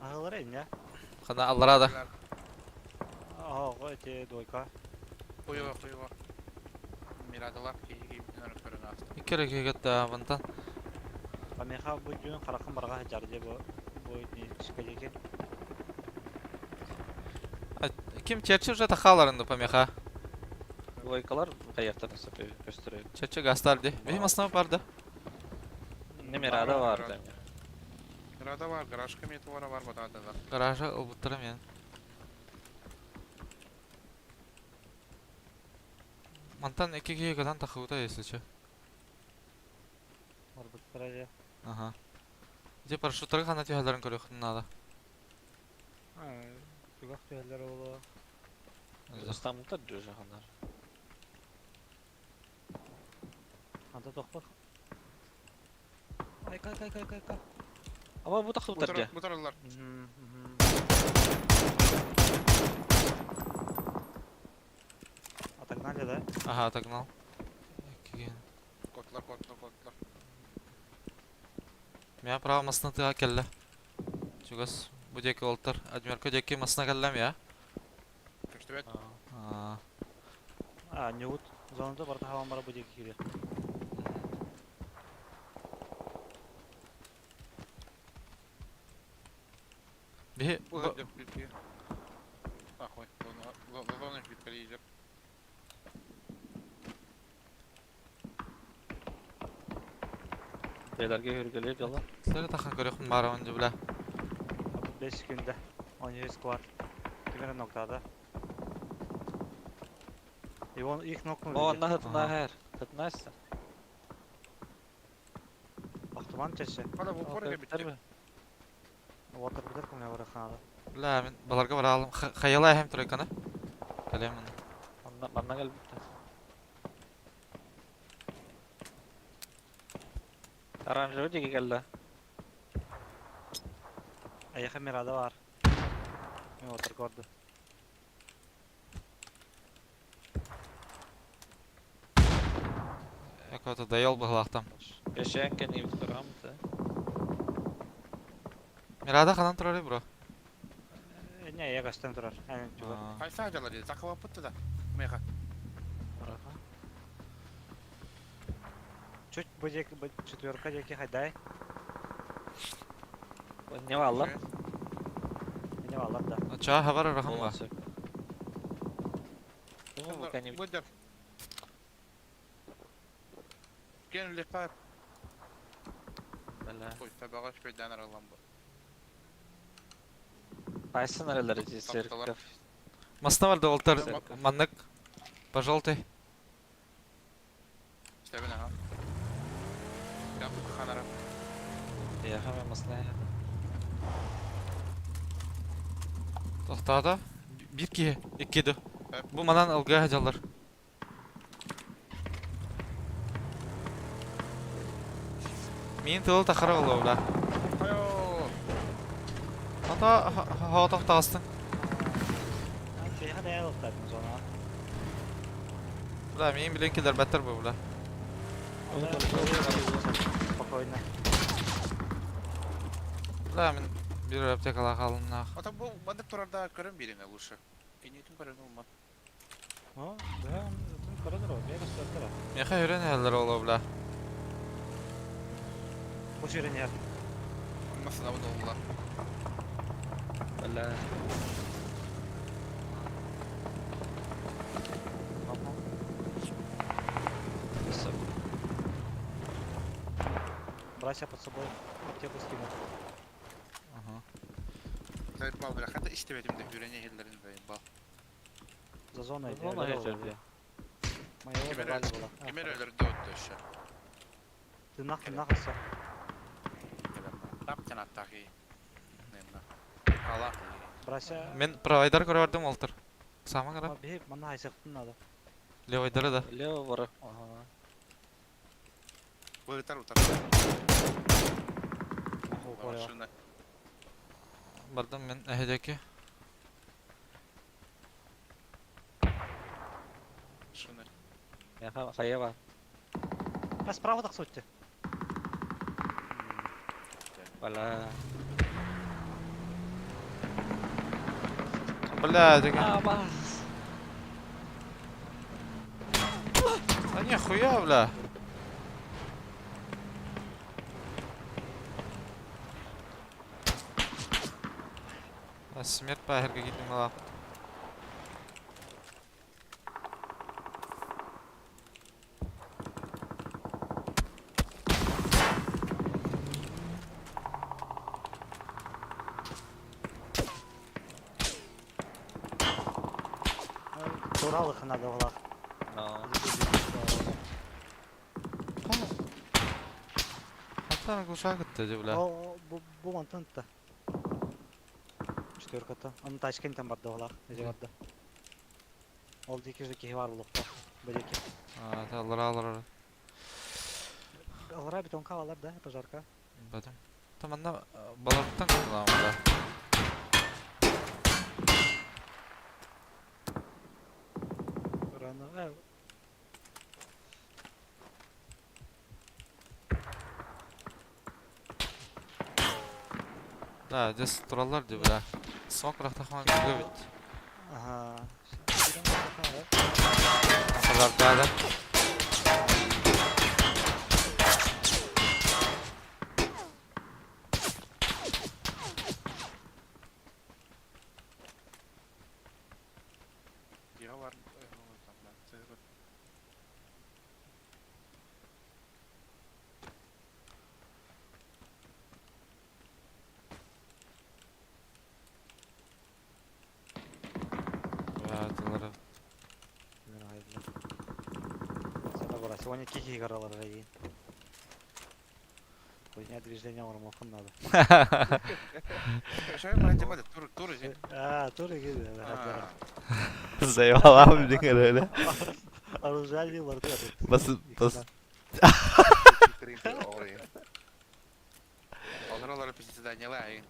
Ağalara in ya. Kana allara da. Aha o ete doyka. Koyuva. Miradılar ki körün astı. İkere gitti mantan. Ameha bu günün karakın baraga hajarca bu ne çıkacak ki. Kim çerçi jata xalarında pameha. Loykalar kayaktan sapıyor gösteriyor. Çerçi gastardı. Benim aslında vardı. Ne mirada var da. Mirada var, garaj kemiyeti var bu da. Garaja obutturam yani. Mantan iki gigadan takıvda esliçe. Var bu taraja. Aha. Же парашюттарга хана тиһэлэрин көрөөхүн наада. Ha, tugak tüheller oğlu. İstanbul'da diyor hanlar. Anda tokbak. Kay. Ama bu da kıltırdı. Bu taraflar. Atak nalya da. Aha, тагнал. Киген. Kotlar. Мя права масына тыга келле. Чугас, бу деки олтар. Адмерко деки масына келлем я. Köştübet. Ha, Newt. Zonunda barda havan bara bu deki giriyor. Бихи, Bu hep bir. Ah koy. Bunu bir kere yiyecek. Beylerge hürgeliyor diyorlar. силерге тахан көрөөхүн бара онжу биле. 5 günde. 17 squad. Kimere noktada. İvon ilk nokta mı? O anla hıtına her. Hıtına etse. Aktıman çeşe. Hala bu korku bitti. Water bilir kumne var kanada. Биле, мен баларга бара алам. Хаялай hem турайканы. Келем мен. Bana gel bitti. Aranjör deki geldi. Ayakı mirada var. Ne water gördü. Экото дайол быхлактам. Yaşayan kendi bir tutar mı da? Мирада ханан турары бро. Ne yakastan durar. Yani çukur. Kaysa acılar dedi. Zakava pıttı da. Meka. Чуть бөжек четверка жеке хайдай. Ne var lan? Ne var da. Чаа хабар рахам ба. Bu kendi Bu der. Gel liqat. Bela. Koy tabağa şöyle alalım bu. Qaysı nereleri cesir? Taptalar. Масына барды олтар. Tamam. Маннык. Пожалуйста. İşte ben ha. Ya bu kanara. Ya hemen masaya. Тоқтады. Бир ки, иккиді. Evet. Бу манан алга хажалар. Мен тылы тақыры болу бля. Ayo. Ата хава тоқтағыстың. Şey hadi el otardın sonra. Бля, мен билен келер бәттір бұл бля. Spokojnie. Бля, мен bir аптекала қалым нах. Ata bu bana turarda görün birine lучше. Kenyetin görün olmaz. Ha, ben karadır o. Bir gösterdir. Меха үйрен әлдер олу бля. Bu şirin yer. Nasıl da bu da oldular. Bela. Братья под собой. Аптеку скинул. Ага. Заебал, бля, хата истебетим деп үйрене хиллерин заебал. За зоной. Зона geçerdi. Моего Кемер давали было. Кемер өлөрдө өттү ошо. Ты нахуй все. Таптан аттаки. Немна. Кала. Братья. Мен провайдар көрөрдүм олтыр. Сама карап. Bir bana aysaktın надо. Левайдары да. Лево бары. Ага. Вылетар утар. Оху понял. Машина. Бардым мен әһедеки. Машина. Я хаяба. А справа так сути. Вала. Бля, деген. Ама. А нихуя, бля. А смерть пахерге гидим ала. Туралых надо в лах. No. Hatta kuşağı gitti bля. О, bu mantığında. Четверката. Onun Ташкенттен барды в лах. Неде барды. Ол дикеждеки бар булукта. Бөлеки. А, алар. Алара бетонка алар да, пожарка. Бадым. Таманда балаттан кылам бля. Рано. Да, здесь туралар ди бля. Сок рахтахман гөбит. Ага. Алар да. Я var. Ja, алар. Sana bura. Сегодня тихий горал рейн. Хуйня движения урмохун надо. Şöyle bence hadi tur için. Туры gibi. Zeyvallah dinger öyle. Оружие vardı ya. Bas. Oraya. Onlara pisteden yalayın.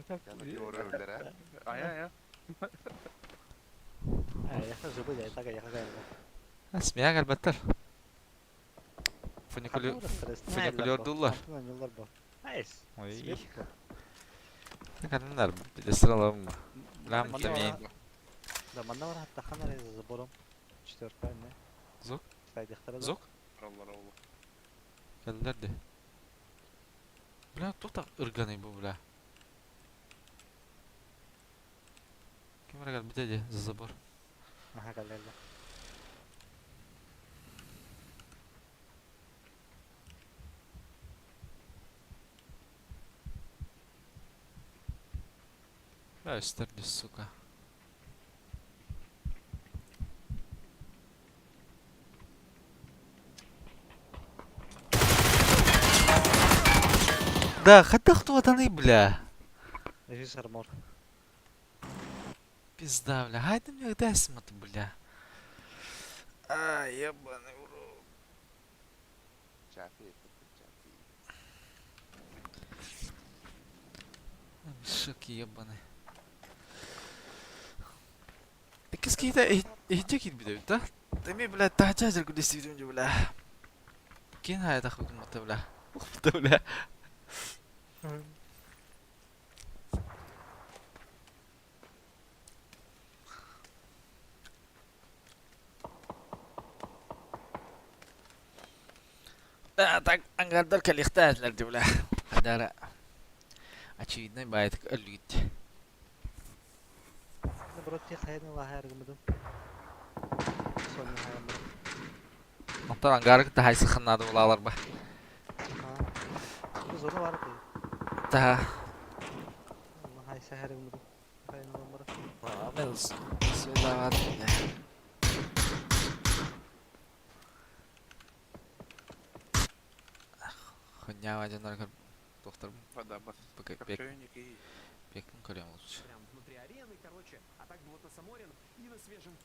Yanındaki oraya öldüre. Aya. Я живу, я так я хозяин. Esmiye elbette. Funikülüyor dullar. Nice. Oy. Ne kadar bir de sıralalım mı? Lan Bana demeyin. var. Да, манда бар хатта ханар за забором. Четверка, не? Зук? Сайдихтара да. Zok. Allah Allah. Geldiler de. Bля, кто так ырганый был, бля? Kim var gel bir dedi за забор. Ага, галерда. Bля, üstlerdi suka. Да, хотя кто это бля? Весь армор. Пизда, бля. Хайди мне дай смотри, бля. А, ебаный в рот. Çafi. Шоки ебаный. Да какие-то идти бля, да? Ты мне, бля, тахчазер куда сидим, бля. Кинай это хуй мата, бля. Да, бля. Да, так ангардор калихтазлерди, бля. Дара. Очевидно, бает люди. Наоборот, я хайна ла хайргамадым. Сонный хайргамадым. Ondan garık daha sıkınladı ulalar ba. Ha. Biz ona vardı. Daha. Allah hay seherim budu. Hayın numara. Amels. Söylemedim ya. Хуйня один раз доктор Вода, бас. бек Копчённик и... бекін көрем лучше. Прям внутри арены, короче, а так бы вот на Саморин и на свежем.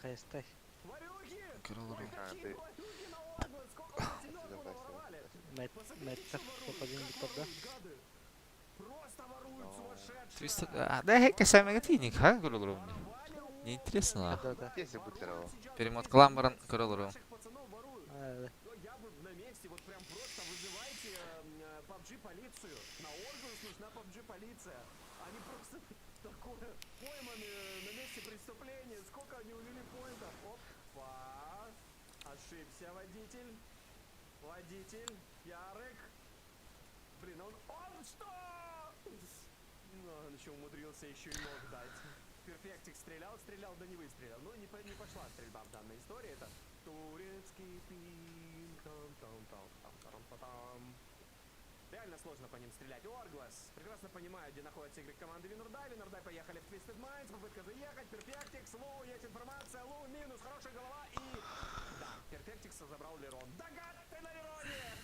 Кайстай. Варюги! Көрелер Ой, ул. какие ты- варюги на Огла! Сколько вы семён Давай, воровали? Мэтчер попадем в топ, да? Гады! Просто воруют Ну, сумасшедшие! 300... Да, хекке сәмеге тейник, ха, көрелер ул. Не интересно, а. Да, да. Если бы здорово. Перемот кыламбарын көрелер ул. Наших пацанов воруют. Да. Но я бы на месте вот прям просто вызывайте PUBG полицию. На Оргус нужна PUBG полиция. Они просто такое пойманы на месте преступления. Сколько они увели поинтов? Опа! Ошибся водитель. Водитель. Ярык. Блин, он что? Ну, он еще умудрился еще и ног дать. Перфектик стрелял, да не выстрелил. Ну, не пошла стрельба в данной истории. Это турецкий пин, там. Реально сложно по ним стрелять. Орглас. Прекрасно понимаю, где находится игрок команды Винурдай. Винурдай поехали в Twisted Minds. Попытка заехать. Перфектикс. Лоу, есть информация. Лоу минус. Хорошая голова. И... Да, Перфектикса забрал Лерон. Да гад ты на Лероне!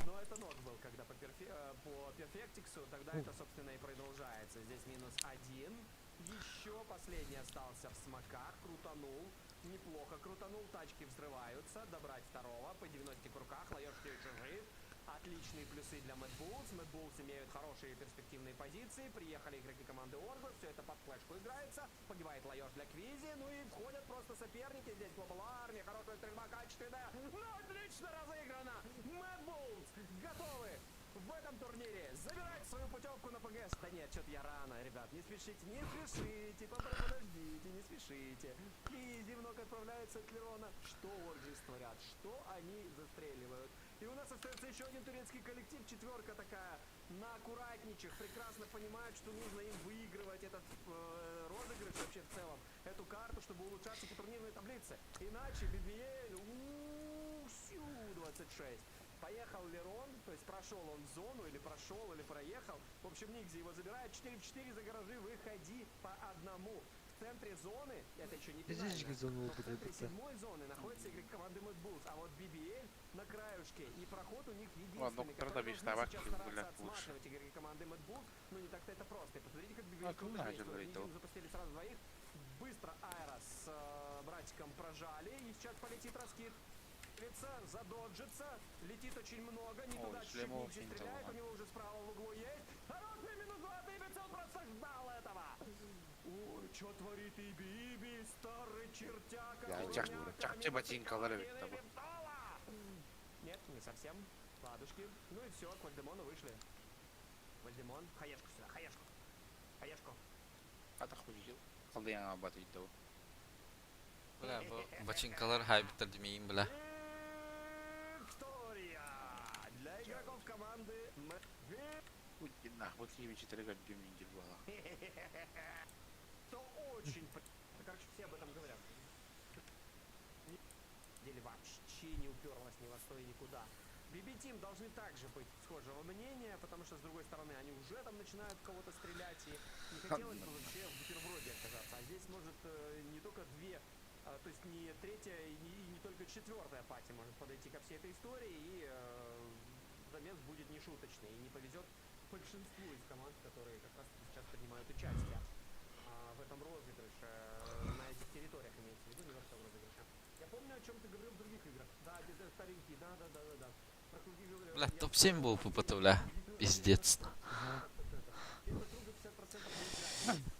Но это ног был, когда по Перфектиксу. Тогда это, собственно, и продолжается. Здесь минус 1. Еще последний остался в смоках. Крутанул. Неплохо крутанул. Тачки взрываются. Добрать второго. По 90 в руках. Лаёш все еще жив. Отличные плюсы для Mad Bulls. Mad Bulls имеют хорошие перспективные позиции. Приехали игроки команды Орглас. Все это под флешку играется. Погибает Лаёш для Квизи. Ну и входят просто соперники. Здесь Global Army. Хорошая стрельба качественная. Ну, отлично разыграно. Mad Bulls готовы в этом турнире забирать свою путевку на ПГС. Да нет, что-то я рано, ребят. Не спешите, подождите, не спешите. Квизи вновь отправляется от Лерона. Что Орджис творят? Что они застреливают? И у нас остается еще один турецкий коллектив, четверка такая, на аккуратничах, прекрасно понимают, что нужно им выигрывать этот розыгрыш вообще в целом, эту карту, чтобы улучшаться по турнирной таблице. Иначе BBL, 26. Поехал Лерон, то есть прошел он в зону, или прошел, или проехал. В общем, Никзи его забирает, 4-4 за гаражи, выходи по одному. В центре зоны, это еще не финально, но в центре седьмой зоны находится игрок команды Mad Bulls, а вот BBL на краюшке, и проход у них Ладно, единственный, тогда который весь должны табак сейчас будет стараться лучше. отсматривать игроки команды Mad Bulls, но не так-то это просто. И посмотрите, как BBL А, круто конечно, действует. говорит, Нигину запустили сразу двоих, быстро Айра с братиком прожали, и сейчас полетит раскид. Задоджится, летит очень много, не туда чуть-чуть Никзи стреляет, у него уже справа в углу есть. Хороший минус 2 дыбится, он просто ждал этого. Ой, что творит Иби, старый чертяка. Чакче ботинка ловит того. Нет, не совсем. Ладушки. Ну и все, к Вальдемону вышли. Вальдемон, хаешку сюда, хаешку. Хаешку. А так хуйил. Қалдыяңа батып того. Бля, bu бочинкалар хай bitirdim бля. Виктория для игроков команды Ой, нахуй, вот тебе 4 года дюминги было. то очень... Короче, все об этом говорят. Деле вообще не уперлась ни во что и никуда. BB Team должны также быть схожего мнения, потому что, с другой стороны, они уже там начинают в кого-то стрелять, и не хотелось бы вообще в бутерброде оказаться. А здесь может не только две, то есть не третья и не только четвертая пати может подойти ко всей этой истории, и замес будет нешуточный, и не повезет большинству из команд, которые как раз сейчас принимают участие в этом розыгрыше, на этих территориях имеется в виду, не во всем розыгрыше. Я помню, о чем ты говорил в других играх. Да, где-то старенький, да. Про круги говорил. Бля, топ-7 был ППТ, бля. Пиздец.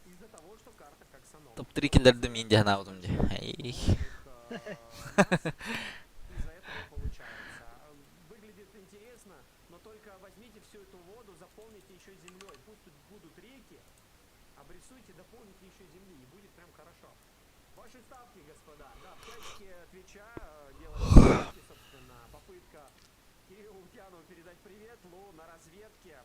Из-за того, что карта как санон. Топ-3 киндердим инди ханаудым де. Эй. Из-за этого получается. Выглядит интересно, но только возьмите всю эту воду, заполните еще землей. Пусть тут будут реки, обрисуйте, дополните еще земли, и будет прям хорошо. Ваши ставки, господа. Да, в чатике Твича делали ставки, собственно, попытка Кириллу Лукьянову передать привет. Лу на разведке.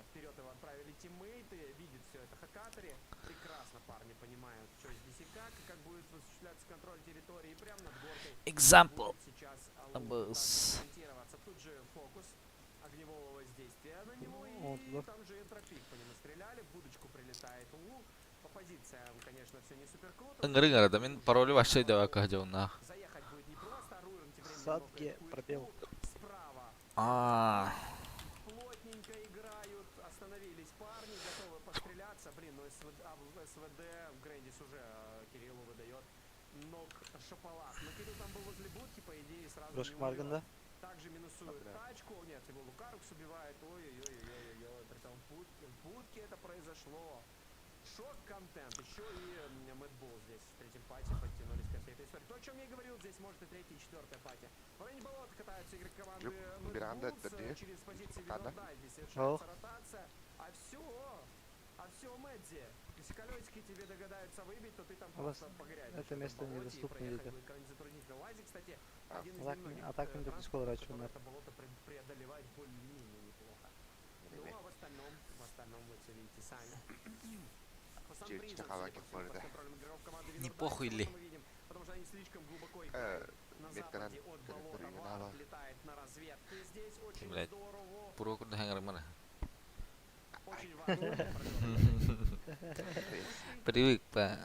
Вперед его отправили тиммейты. Видит все это Хакатори. Прекрасно парни понимают, что здесь и как будет осуществляться контроль территории. Прямо над горкой. Example. Будет сейчас Абс. ориентироваться. Тут же фокус огневого воздействия на него. Вот, И да. там же энтропик по нему стреляли. В будочку прилетает Лу. По позициям, конечно, все не супер круто. Ыңгырың арада мен пароли башчай деп ака жауна. Заехать будет непросто. Руин тем временем Садки, нокает пробел. Куичку. Справа плотненько играют, остановились парни, готовы постреляться. Блин, ну СВД Грэндис уже Кириллу выдает ног шапалак. Но Кирилл там был возле будки, по идее, сразу Трошки не Марган, да? умрет. Также минусует Бля. тачку. Нет, его Лукарукс убивает. Ой-ой-ой-ой-ой. Притом в будке это произошло. Шок-контент. Еще и Мэтбул здесь в третьем пати подтянулись ко всей этой истории. То, о чем я и говорил, здесь может и третья, и четвертая пати. В районе болота катаются игры команды Юп, веранда, Мэтбулс. да, Через позиции Када. Винорда здесь Ох. совершается ротация. А все, Мэдди. Если колесики тебе догадаются выбить, то ты там У вас просто погрязешь. это в этом место болоте, и недоступно проехать где-то. будет крайне затруднительно. Лази, кстати, А, один из так немногих а так не допускал транспортов, раньше, который умер. это болото преодолевает более-менее неплохо. Ну, а в остальном вы все видите сами. Сам Чуть Призм, чахала, судя по как всему, под можно. контролем игроков команды Не Винорда. похуй Что ли? мы видим? Потому что они слишком глубоко играют. На Метканан западе от болота территориала. Вард летает на разведку. И здесь очень Блядь. здорово. Пурокурда хангар mana. Очень важно. Привык, па.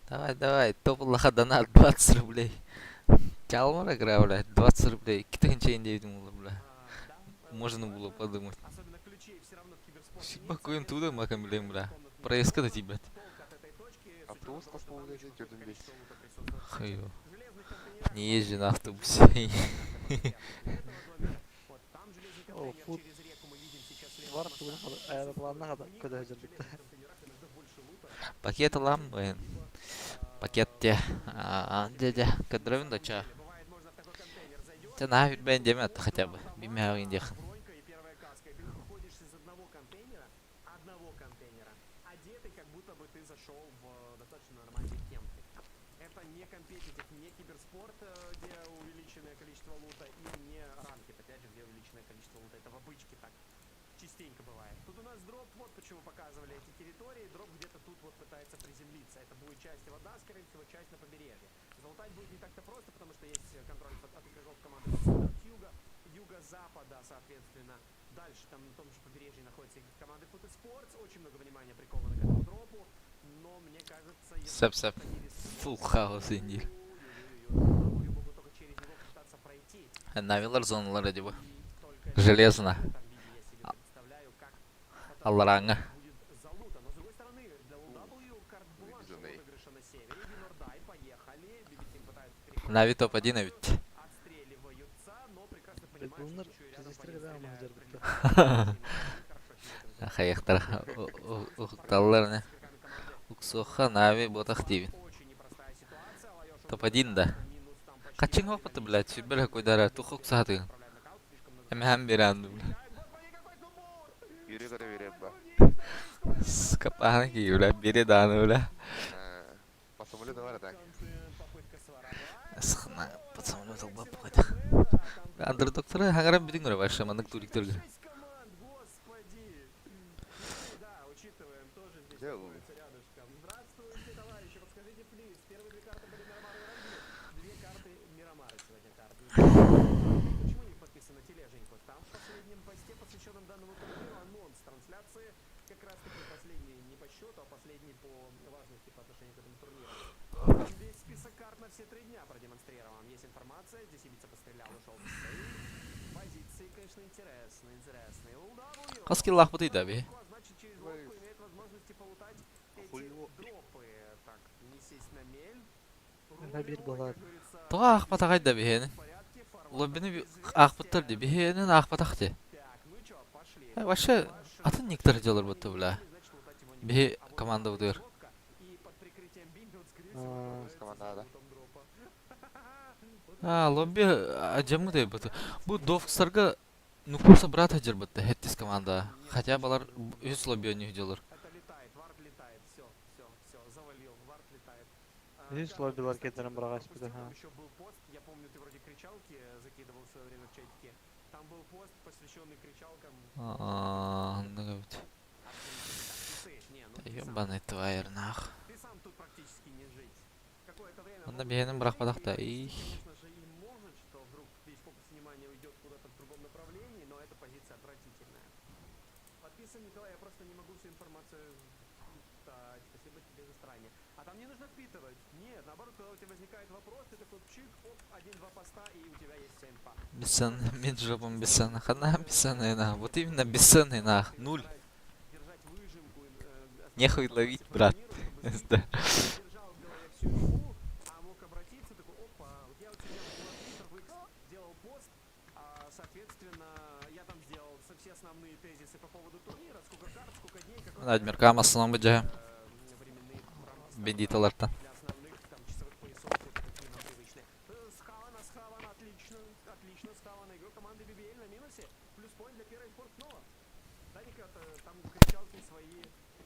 Давай, топ донат 20 рублей. Чалмар игра, блядь, 20 рублей. Kita хенчейн дейдім олар, бля. Можно было подумать. Особенно ключей все равно в киберспорте нет. Сипа коин туда макам блин, бля. Проездка да тебе. Толк от этой точки, с Автобус учетом того, что по там поводу очень идет, большое весь. количество лута присутствует. Хаю. В железных контейнерах Не езжу на автобусе. вот там железный О, контейнер фут. через реку мы видим сейчас слева. Var на tuğun старте. aeroplanına kadar В них, kadar в hazır bitti. железных контейнерах иногда больше лута, Пакет алам, блин. Пакетте. Дядя, кадровин да ча. бывает, можно в такой контейнер зайдешь, Ты нафиг бен демет хотя бы. Бимяу индех. бронька и первая каска, и ты выходишь из одного контейнера, одетый, как будто бы ты зашел в достаточно нормальные кемпы. Это не компетитив, не киберспорт, где увеличенное количество лута, и не ранкет, опять же, где увеличенное количество лута. Это в обычке так частенько бывает. Тут у нас дроп, вот почему показывали эти территории. Дроп где-то тут вот пытается приземлиться. Это будет часть вода, скорее всего, часть на побережье. Залутать будет не так-то просто, потому что есть контроль от игроков команды от юга, юго-запада, соответственно. Дальше там на том же побережье находится игрок команды Footed Sports. Очень много внимания приковано к этому дропу. Но мне кажется, если Сэп. они рискнут, Фул хаос инди. ой-ой-ой, могут только через него пытаться пройти. Навилар зоналар деп. И только Железно. в этом виде я себе представляю, как Аллараңа. будет залута. Но с другой стороны, для UW карт-бланш Вывезенный. выигрыша на севере. Винордай, поехали. BB-Team пытается переходить. Нави топ-1 ведь. Отстреливаются, но прекрасно понимают, Bunlar что еще и рядом по fiziksel ним gıda mı стреляют. hazır bitti? Хаяқтар. Ухталлар. Уксоха Нави ботахтивин. Очень непростая ситуация. Лайоша Топ-1 да. минус там почти Качин опыты, блядь, сюбер какой дара. Тухук саты. отправляет нокаут, слишком много. Эмхам биранду, блядь. Господи, какой тупой! Yürü göre vereyim ben. Скапаны ки, блядь, бери дану, блядь. По самолету var так. Попытка своровать. Схна, пацаны, толба пойды. Андердокторы хангарам битин гөрі башы, мандык туриктер. 6 команд, господи! Да, учитываем, тоже здесь Где находится рядышком. Здравствуйте, товарищи, подскажите, плиз. Первые две карты были Мирамар и Рамбир. Две карты Мирамары сегодня карты. Почему не подписаны тележеньку? Там в последнем посте, посвященном данному турниру, анонс трансляции. Как раз таки последний не по счету, а последний по важности по отношению к этому турниру. Весь список карт на все 3 дня продемонстрирован. Есть информация, здесь Ибица пострелял, ушел в сейв. Позиции, конечно, интересные. LW. Хаски лах бутый да, бе. Значит, через лодку имеет возможности полутать эти Хуево. дропы. Так, не сесть на мель. Набир была. Туға ақпатағай да бе. Лоббини ақпаттар де бе, ақпатақ де. Так, ну чё, пошли. Вообще, атын нектар делар бұтты, бля. Значит, лутать его не Бе будем. А вот команда лодка, бұдыр. и под прикрытием бинга, вот, скорее А, всего, отправляется с командада. за лутом дропа. Лобби ажамы да бұты. Бұл довкстарға нукурса брат ажыр бұтты, хеттис команда. Хотя балар өз лобби өне делар. Это летает, вард летает, все, завалил, вард летает. Hiç Карл, lobby'ler кстати, kendini bırak пропустил, açmadı, там ha. еще был пост, я помню, ты вроде кричалки закидывал в свое время в чатике. Там был пост, посвященный кричалкам. Андыга бит. Не, ну Да ты сам, ёбаный твайер нах. ты сам тут практически не жить. Какое-то время Анда могут бейнем быть быракпадак жить, да, и их. конечно же, и может, что вдруг весь фокус внимания уйдет куда-то в другом направлении, но эта позиция отвратительная. Подписан Николай, я просто не могу всю информацию впитать. Спасибо тебе за старание. А там не нужно впитывать. Нет, наоборот, когда у тебя возникает вопрос, ты такой пчик, оп, 1-2 поста, и у тебя есть вся инфа. Бесценный, мид-жопом бесценных. Одна бесценная нах. Вот именно бесценный нах. Нуль. Держать выжимку, Нехуй ловить, брат. Да. держал в голове всю инфу, а мог обратиться, такой, опа, вот я у тебя в Twitter сделал пост, соответственно, я там сделал все основные тезисы по поводу турнира, сколько карт, сколько дней, какой Адмиркам аслан бджа. временные рамки Бендиталарта. для основных там часовых поясов, все это какие нам привычные. Схавана, отлично, отлично схавана. Игрок команды BBL на минусе, плюс поинт для первой спортснова. Даника, там кричалки свои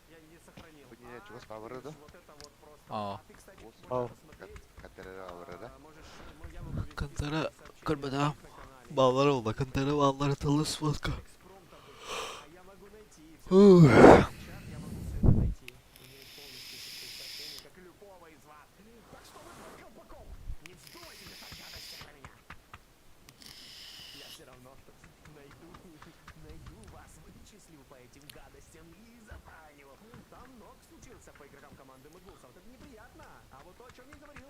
я не сохранил. Не, чего с поворотом? Вот это вот просто. О. А ты, кстати, можешь О. посмотреть. Катера аврада. Можешь, я могу вести Кантара, сообщения көрбада. на канале. Баллар oldu. Кантары баллар тылы сводка. Экспромтом быть. А я могу найти. Всё, чат, я могу все это найти. Имеет полностью все сообщения, как и любого из вас. Так что вы под колпаком. Не вздумайте писать гадости про меня. Я все равно найду вас, вычислю по этим гадостям и забаню. Там ног случился по игрокам команды Мудбулсов. Это неприятно. А вот то, о чем я говорил.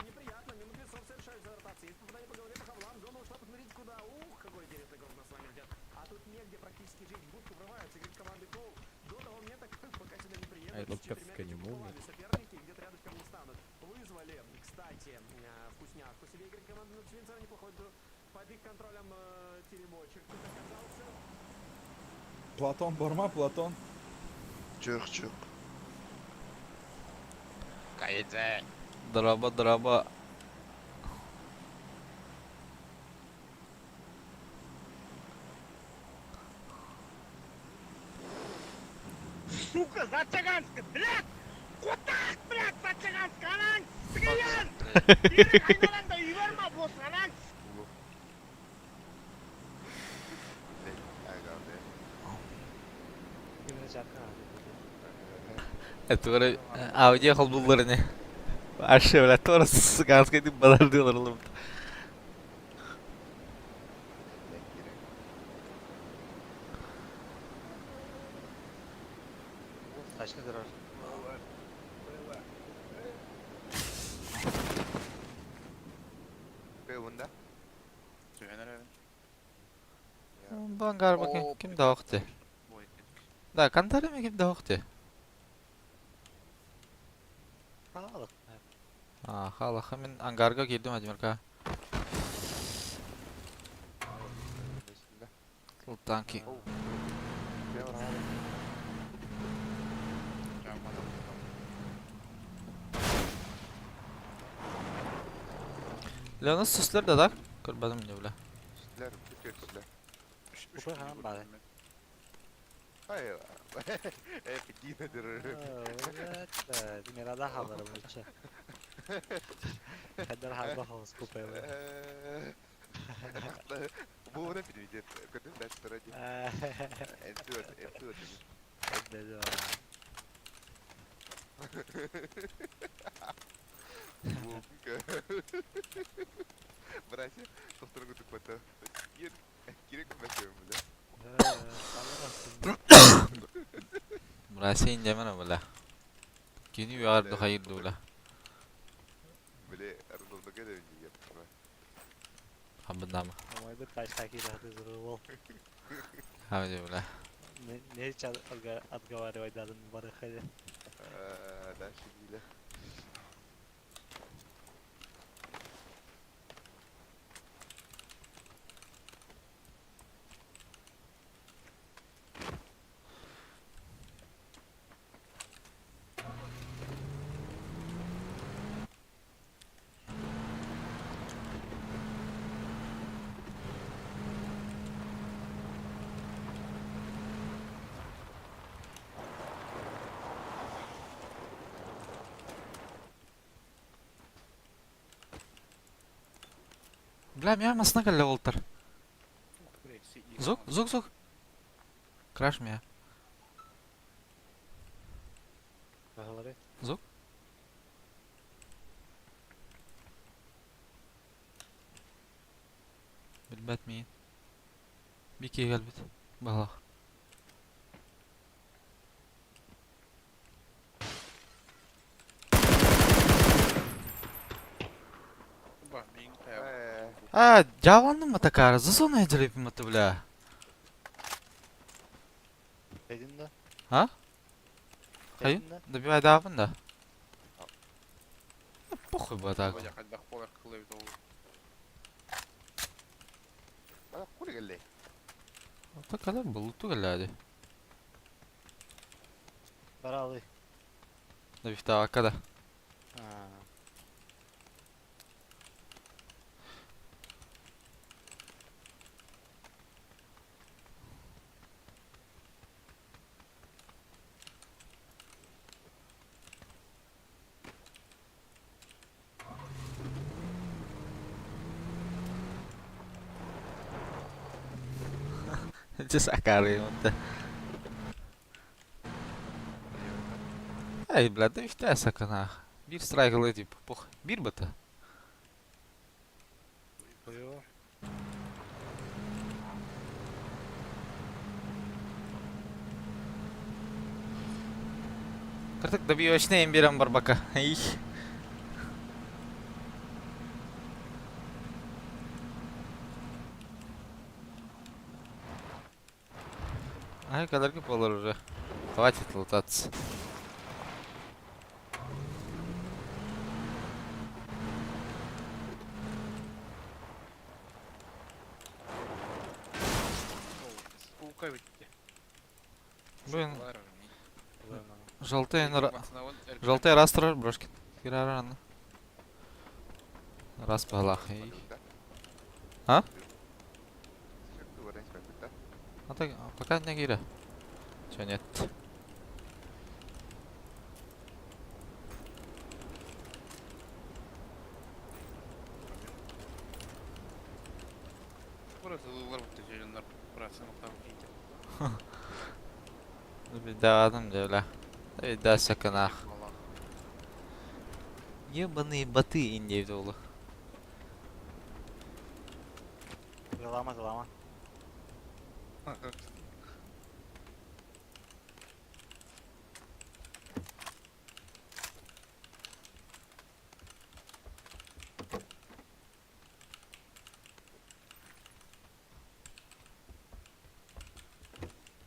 Неприятно. Мимо весов совершаются ротации. Есть попадание по голове по хавлам. Зона ушла, посмотрите куда. Ух, какой интересный игрок нас с вами ждет. А тут негде практически жить. В будку врываются игроки команды Кол. До того момента, пока сюда не приедут. С четырьмя тяжелыми соперники где-то рядышком не станут. Вызвали, кстати, вкусняшку себе игроки команды Нуцвинцева. Неплохой под их контролем теремочек тут оказался. Платон, Борма, Платон. Чух. Кайдзе. Драба. Сука, Зачаганска, блядь! Куда, блядь, Зачаганска, анан! Сгиян! Ирек айналанда үйверма бос, анан! Birine çarpın abi. Это говорю, а уехал булларыне. Вообще, блядь, тоже сыганской ты балардылар лым. Kaçta durar? Бunda? Тюгенер эбин. Бангар bakayım kim dağıktı? Бу экен. Да, Кантары mı kim dağıktı? Sağlık. Халаха мен ангарга келдім Адмирка. Танки. Жамбадан. Leonus süsler de da. Көрбәдім не бля. Sizler, bütün sizler. Bu kadar hemen bari. Hayır. Hep giyinedir. Evet. Dinlerde haberim olacak. Kadar haber havuz kupaya. Bu ne bileyim. Kadın ben sıracı. Ensuat. Ne diyor? Bu. Bırakın. Doktorun kutu kutu. Kirek mi bakıyorum bile? Burası incemen bля. Kini yuardı hayır dola. Bile Ronaldo gene önce yaptım. Habında mı? Ama bir taş takıyla hadi zırhı ol. Hadi bля. Ne hiç adgavari oynadın mübarek hadi. Ben şimdiyle. Bля, меня масна калля олтар. Зук. Краш меня. Зук. Bilbet miyin? Bir kere gel bit. Balak. Ба, мен таяқ. Э, Javandın mı takar? Zısonu ecelip mi bля? Эдинда. Ha? Hayır. Добивай давын да. Похуй bu атаку. Бадя, қайдақ болар қылай бит ол. Бана кули галли. Ota kadar bulutu geldi. Баралы. Da bir daha kada. Засакали он-то. Ey блядь, да işte sakın ha. Bir strike'lı edip pok. Bir batı. Kırtık добиваешь ne имбиром барбака. Ey. Ай, кадарки полар уже. Хватит лутаться. Сука бит. Блин, Бар. желтый раз тұрар, брошкин. Хирараны. Раз балах, ей. А? А так, пока не гире. Чё нет? Burası ıllar bu tecrübeler. Burası noktam gitti. Bir daha adam devle. Bir daha sakın ah. Valla. Ебаные боты индивидуалы. Залама.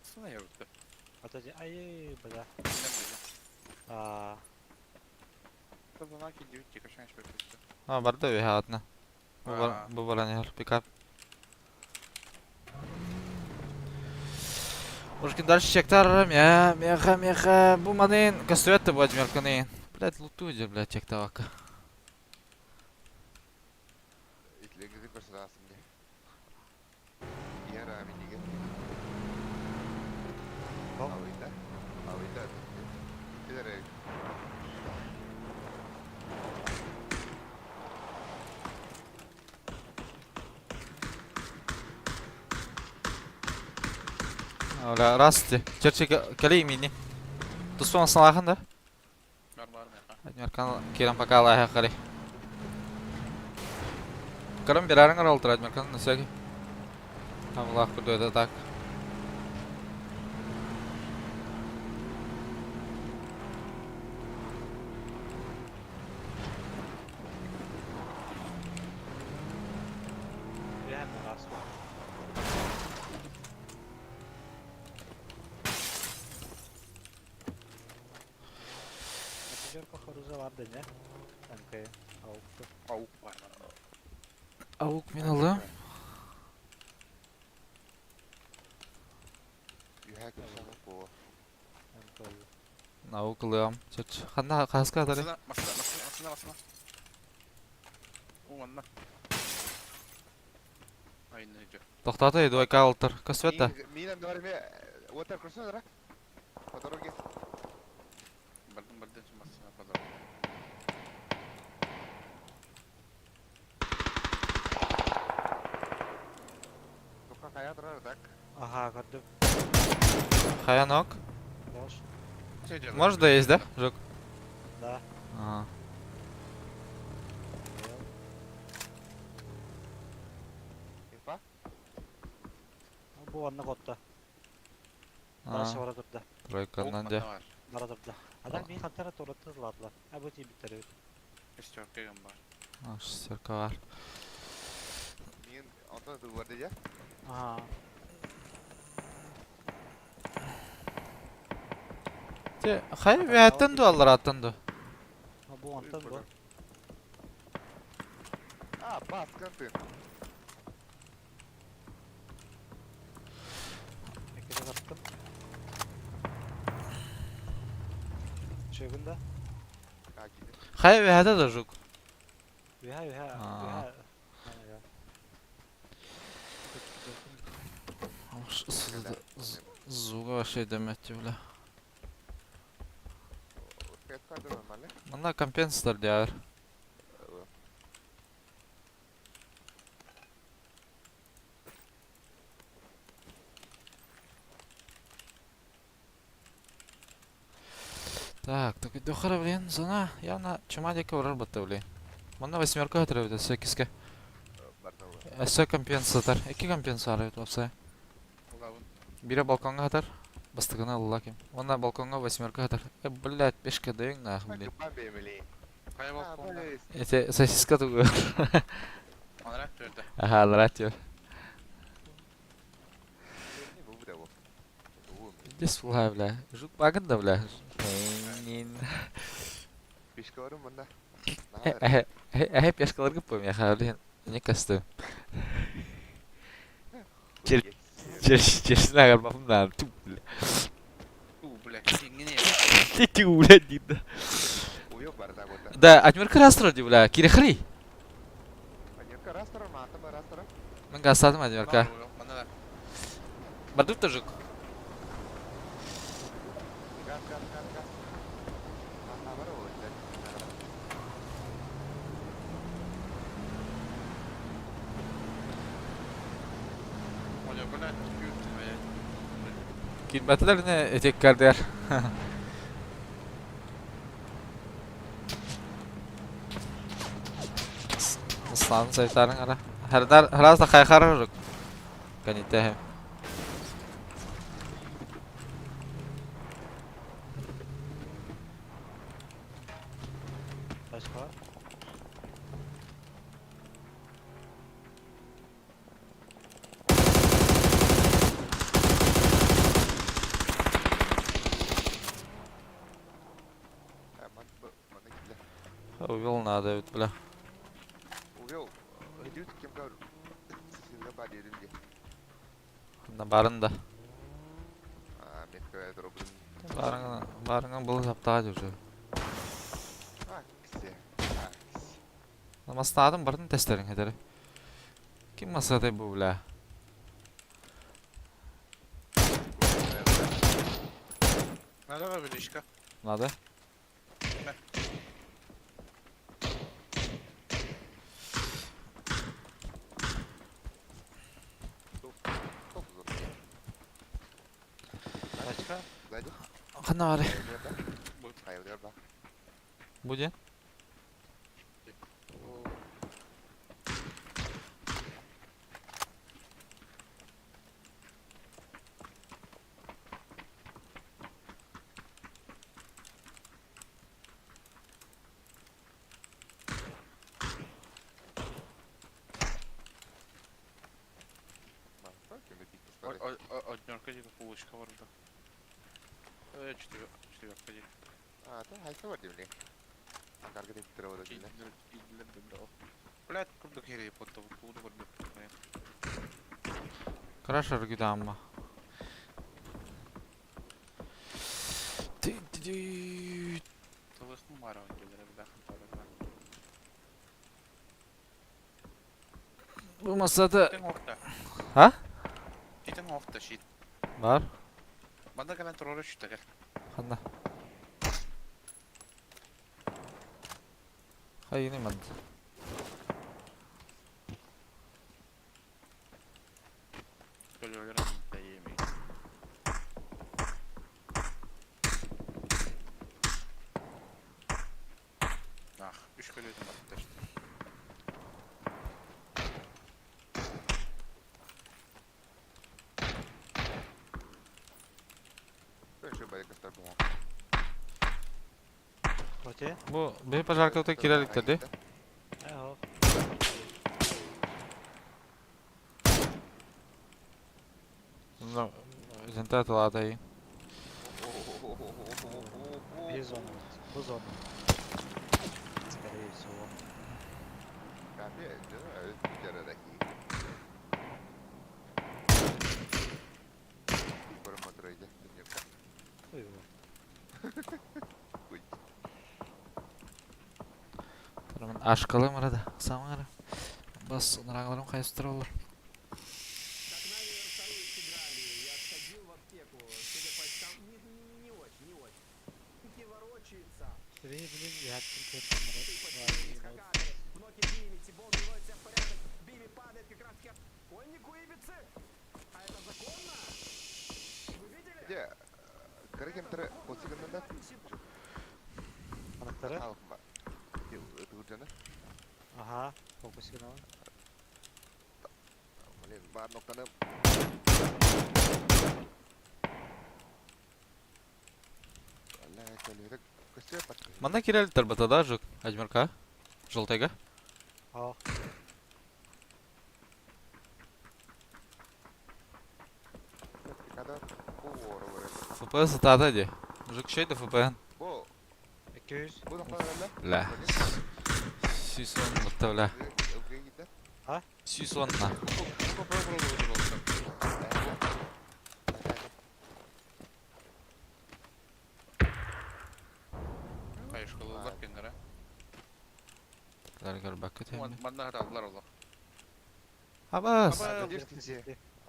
Sana yavrudu. Подожди, ай, бля. Burada nak gidiyor ki kaçan hiç bekliyorsun. Ha, barda bir hayatına. Aa. Bu baranıyor. Pick up. Брошкин дальше чектарым, я, меха, буманин, кастует-то будет мерканин. Блять, лутуйте, блять, чектавака. İtlerinizi gösterasın diye. Yer abi diye. Avıyla. Giderek. Öyle rastı. Gerçek kaleyim yine. Tusun salahın da. Var meha. Merkan kiran pakala ya kali. Karam bir arang araltır Merkan nasıl ki? Allah kudu da tak. Похоже, vardı ne? MK avuktu. Avuk var lan. Avuk minalı. Yuha köpsana bu. MK. Avuk alıyorum. Çöç. Handa kaska atarı. Masına. O anla. Aynen öyle. Toxtatı yedi oyka altır. Kasvet da. Milan doğru water cross'un da. Fotoğraf gel. Baldım şu masına kadar. Toka kaya durar tak. Хаянок. Хорош. Что делаешь? Можешь доесть, да, Жук? Да. Ага. Поел. Инфа? Bu anlık otta. Barışı vara durdu. Тройканан де. Var. Vara durdu. Adam bir kantara torlattı zıladılar. Ha bu team bittiriyor. Шестерка гамба. Шестерка var. Мен антон дuvарды ya. Aha. Те, хай ve аттанду аллар аттанду. Ha bu antan bu. А, баскан ты. Ekine attım. Çögünde. А, gidelim. Хай ve hada da Жук. Üha üha. Aa. Üha. Ha ya. Зуга şey demek bile. Пять кадров нормально? Bunda компенсатор diyor. Так, так дохара, блин, зона явно чумадика урар бата, блин. Мына восьмерка атырып, 8-ке. Барнаула. Эссе компенсатор. 2 компенсатор evet olsa. Лавын. Biri balkonga atar. Бастыгына алла кем. Ona balkonga восьмерка atar. Блядь, 5-ке дөйң нахуй, блин. Бан бемели. Кая А, балконда? более. Эти сосиска тугу. Анрак төрді. Ага, нравится. Не был бы его. Без фуга, бля. Жук багында, бля. Пешка varım bunda. Hep yaşkalar gibi ya hali. Ne kastım? Çeşitine agar bakım da. Бля, иңіне. Тики уля дида. Уйок бар да вот. Да, отмерка растроди, бля. Кирихри. Анерка растора, мата бар растора. Мен гасадым отмерка. Мана да. Бардук та жук. Газ. Мата бар ол. Оля, бля, ютты, блядь. Kilmetler ne etek kardeşler. Islanın sayıtların ara. Her az da kaykarırık. Ganite hem. Başka var. Мана киле. Увел надо, вот, бля. Увел. Идет кем гар. Синга бар yerinde. Barında. А, метка дробын. Barının bulu yaptı уже. А, ксе. Namazda adım barın testlerin hederi. Kim masada bu bля? Налево, бличка. Надо? Çok uzun. Başka? Сзади. Kanna var. Hayır bak. Bu diyen? Однерка где-то полочка ворота. Четверка где. А, то haysa var diyor ne? Ankara'da bir tarafa da değil. Блядь, круто херей потом. Буду вот Crusher gibi ama. Тылых мумаров geldi бляха. Bu masada Титен окта. Ha? Титен окта шит. Var. Банда калан турора шүтәгәр. Kanna. Hayır ne madde? Көлөөлөр да емей. Üç kölüydüm arkadaş. Şu bayıkastar bu. Öte. Bu bir pazarka öte kirelikler de. Eho. Bunda zenta atalada iyi. Bir zona. Bu zona. Скорее всего. Abi canım yararaki. Koruma duraydı. Dünyaka. Uyuyor. Uy. Tarımın aşkalı mı arada? Kısa mı Bas, narağlarım kayıstır olur. Как нами вторую сыграли, я сходил в аптеку, судя по очкам, не очень. Не ворочается. Блин, я тут Ты почти скакали, в ноги Бими, Тибон приводит себя в порядок, Бими падает как раз таки коннику Ибицы. А это законно? Вы видели? Де, каракентері посыгыннан Anahtarı. алма. Тылжаны. Aha. Fokus yine var. Блин, бар ноктаны. Алла, көлерек көсө пат. Манда киреликтер батада жүк. Адмирка. Жолтайга. Aa. Када бу ору бар. FPS атады де. Жүк şeydi FPN. Бу, 200. бу ноктаны Ла. Сүйсон мұттавла. Ылгы гиде. Сүйсонна. Кайышкалылар кендері. Ларгар бакы тәмі. Манда хаталылар олар. Абас.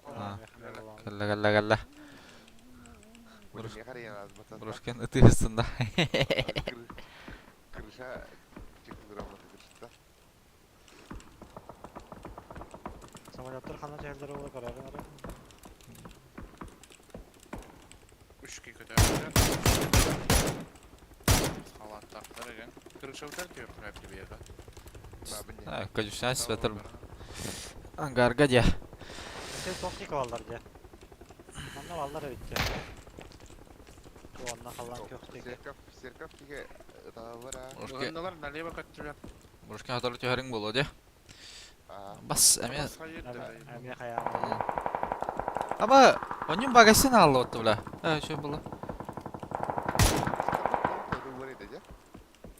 Калла. Buraya karaya yazma. Buruşken ıtı hıstında. Kırışa çıktı dramata kırışta. Самолеттер хана жерлері олар қарағын ара. Үшке көтерілер. Халаттақтар екен. Кырыша өтер кеуіп қырап деп еді. Конечно, светр. Ангарга де. Sen toknik ovallar diye. Onlar vallar öyle. Şu anda kalan köftek. Serkaf diye dağlar ha. Бұғындалар налево көттілер. Buruşken hatalı tüherin bolu de. Bas, эме. Әме қаямын. Aba, onun bagajını aldı otu bile. Şey было.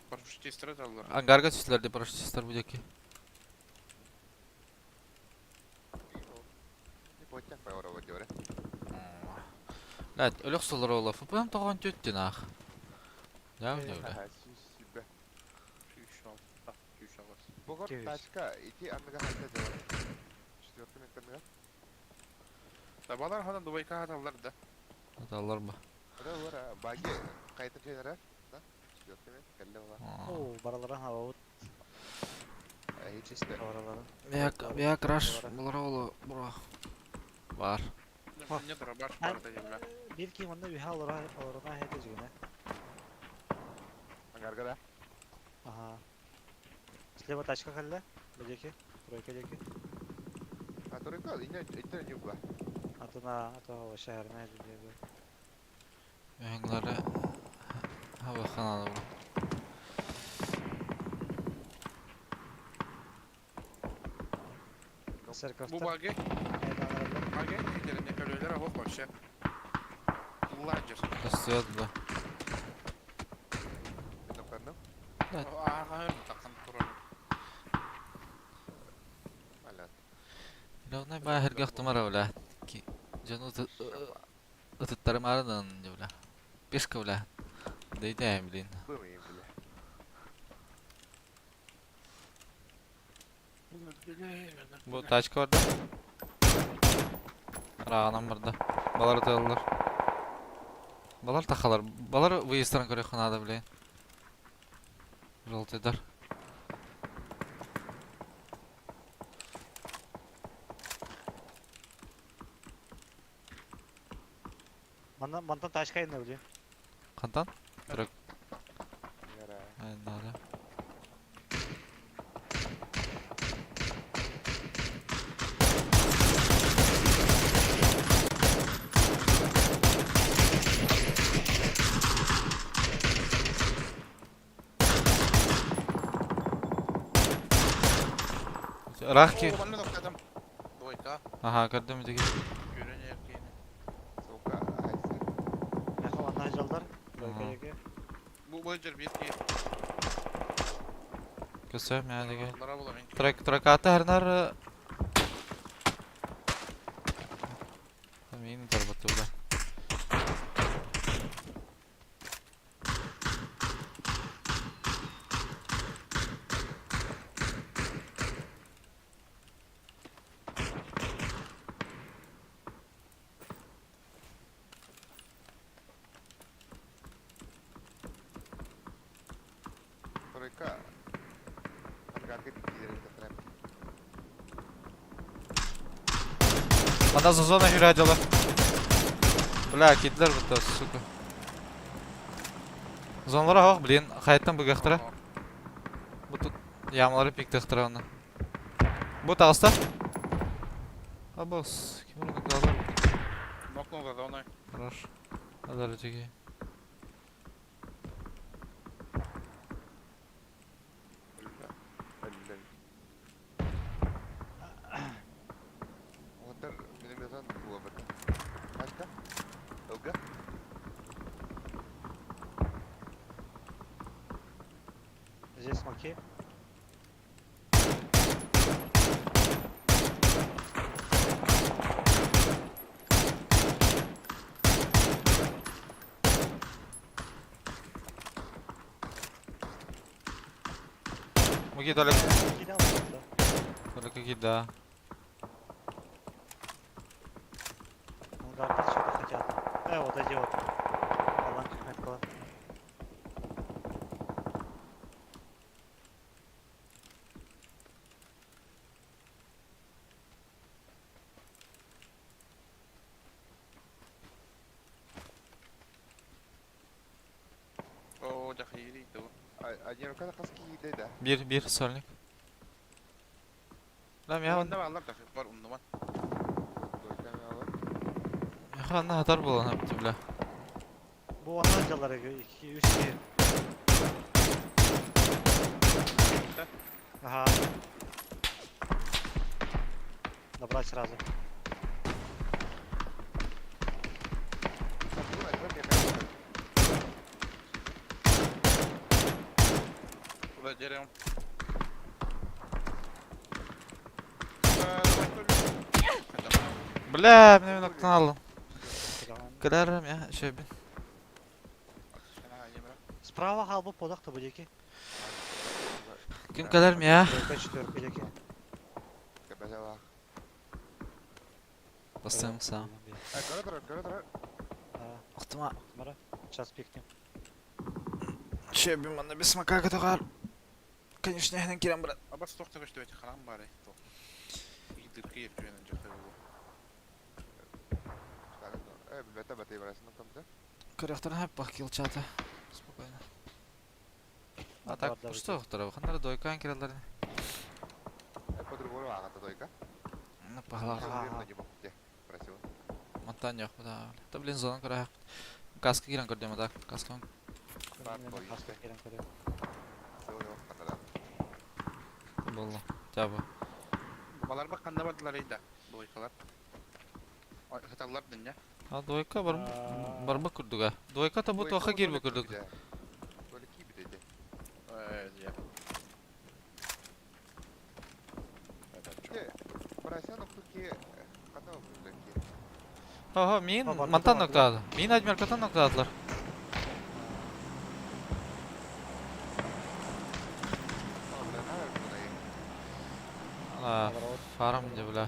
Парашютистер аталылар. Ангарга түстілер де парашютистер bu deki. Почак пай ора воде. Ләт, өлік солар ола. FPM тоған төттен ақ. Ya öyle. Süper. Күйші алас. Bugün taşka iki anlığa hatta devam. Четвертый метрine. Табалар хадан Дубайка хаталылар да. Hatalar mı? Ada var ha. Bagi kayıtın şeylere. Da. Четвертый метр. Kelle var. Oo, baralara hava ut. Hiç işte. Oralara. Bir akraş bular oğlu bura. Var. Не дробаш барда елі. Bir kim onda bir hal oraya hedeceğine. Angarga da. Aha. Слева тачка kaldı. Önceki. Тройка önceki. Ha torika yine itten yok. Atına hava şehrine hedeceği. Yengleri hava kanalı bu. Serkafta. Bu bagi, gidelim kölelere hop başa. Ладжер. Kastıyor bu. Noktanım. Ағайын таққан тұрын. Alat. Yine bayağı her gahtıma ravla. Ki canı ıtıtlarım aradan javla. Beş kavla. Deydi ayım bilin. Buyurmayayım bile. Bu taşka orada. Rağanam burada. Balar atıyorlar. Balar takalar. Balar выезд göre kanada bile. Жолтайдар. Mantan taşka indi biliyor. Kantan? Direkt. Yara. Aynen öyle. Rak ki. Oo, ben de doktadım. Doyka. Aha gördüm digi. Görünüyor ki. Soğuka haysı. Yaha vanna jallar. Doyka Aha. yeke. Bu boyunca bir ki. Gösem ya digi. Onlara bulamın. Trek atı her nar. Min tarbatı ula. Soğuka. Kanka gidelim de. Anda zona hüracalar. Bля, kidler bu da suka. Zonlara hak bilin, hayattan bu gıhtara. Bu tut yağmaları pek gıhtara ona. Bu tağısta. Ha boss, kim onu kalır? Bakma da ona. Хорош. Надо тиги. Otur benim yazan bu abada. Başka? Olga? Здесь смоки. Муги только Кидал, да. только кида. Ангарда что-то хотят. Вот эти вот. Баланки меткала. Oo, cahili itu. Один рука kaski iyiydi de. Bir сольник. Lan ya Onda varlar da var unduman. Doykan alır. Yakanna hatar bulan hep bля. Bu vanna jallara 2 3 2. Ага. Добрать сразу. Bunu açmak yeter. Ula cerem. Бля, меня нокtan aldım. Кадарым я, şöyle. Справа халбу подахта будеки. Kim kadarım ya? 4 будеки. Kebele bak. Basayım sağ. Göre dur. Aklıma Мара. Сейчас пикнем. şöyle bana bir smaka kadar. Конечно, я керем брат. Aba stok da işte haram bari. İyidir ki yapıyor önce bu. Бета бросим там-то. Корректор hep bak kill çatı. Спокойно. А Давай, так, что второго? Хандар дойкан киралар. По-другому ағата дойка. Ну, погнал. Верно не мог где. Просил. Мантан yok bu da. Da bilin zona kara. Kaskı giren gördüm ada. Kaskı. Сыл yok kanadan. Bollu. Tabi. Babalar bak kanda vardılar eyda. Doykalar. Hatalar dünya. Ha dойка бар. Барба курдуга. Дойка та бу тоха гирбе курдук. Böyle ki bir dedi. Evet ya. Просил ki kanav buradaki. Ha min Ha, barda mantan da var, noktadadı. Min ajmer katan noktadadılar. Orada ne var burayı? Ala farm diye bula.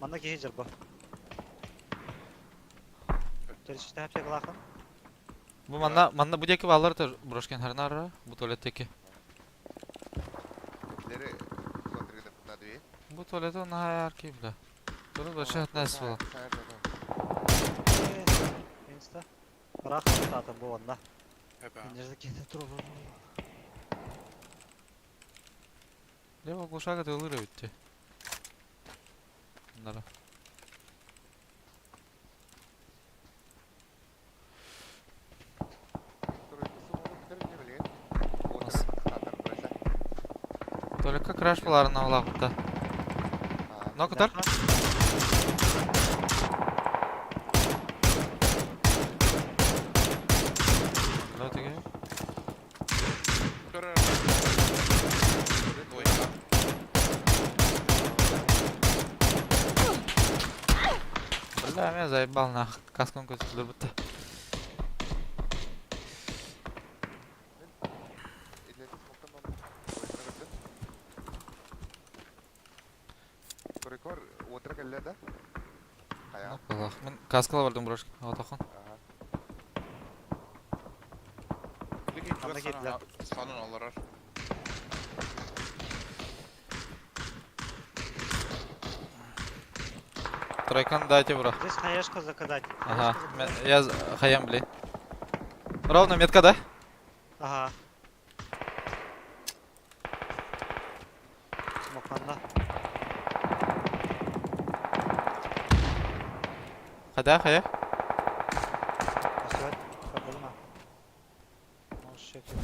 Манда кейджер bu. Terişte hep yakalakın. Bu manda bu deki vallar da broşken her nara bu tuvaletteki. Leri смотрели на дверь. Bu tuvalete ona hayar ki bula. Bunu da şahat nasıl bula. Insta. Bırak zaten bu onda. Hep ha. Nerede kendi durur. Leva gluşaga da olur bitti. Bunlara. Который самого теперь не влияет. Вот это хатар Только краш буларын алак бутта. Но кутар. Лотиге. Көрөр. Ой, Бля, мен заебал нах. Каскон көтүлүр бутта. Корикор отыра келді да? Қаяқ. Аллах. Мен каскала бардым брошка. Атахан. Lekin Anda ketdilar. sanın olarak. Тройкан дайте, бро. Здесь хаешка закидать. Ага. Я хаям, блин. Ровно метка, да? Ага. Смоканда. Хая, хая. Посылать. Проблема. Шекер.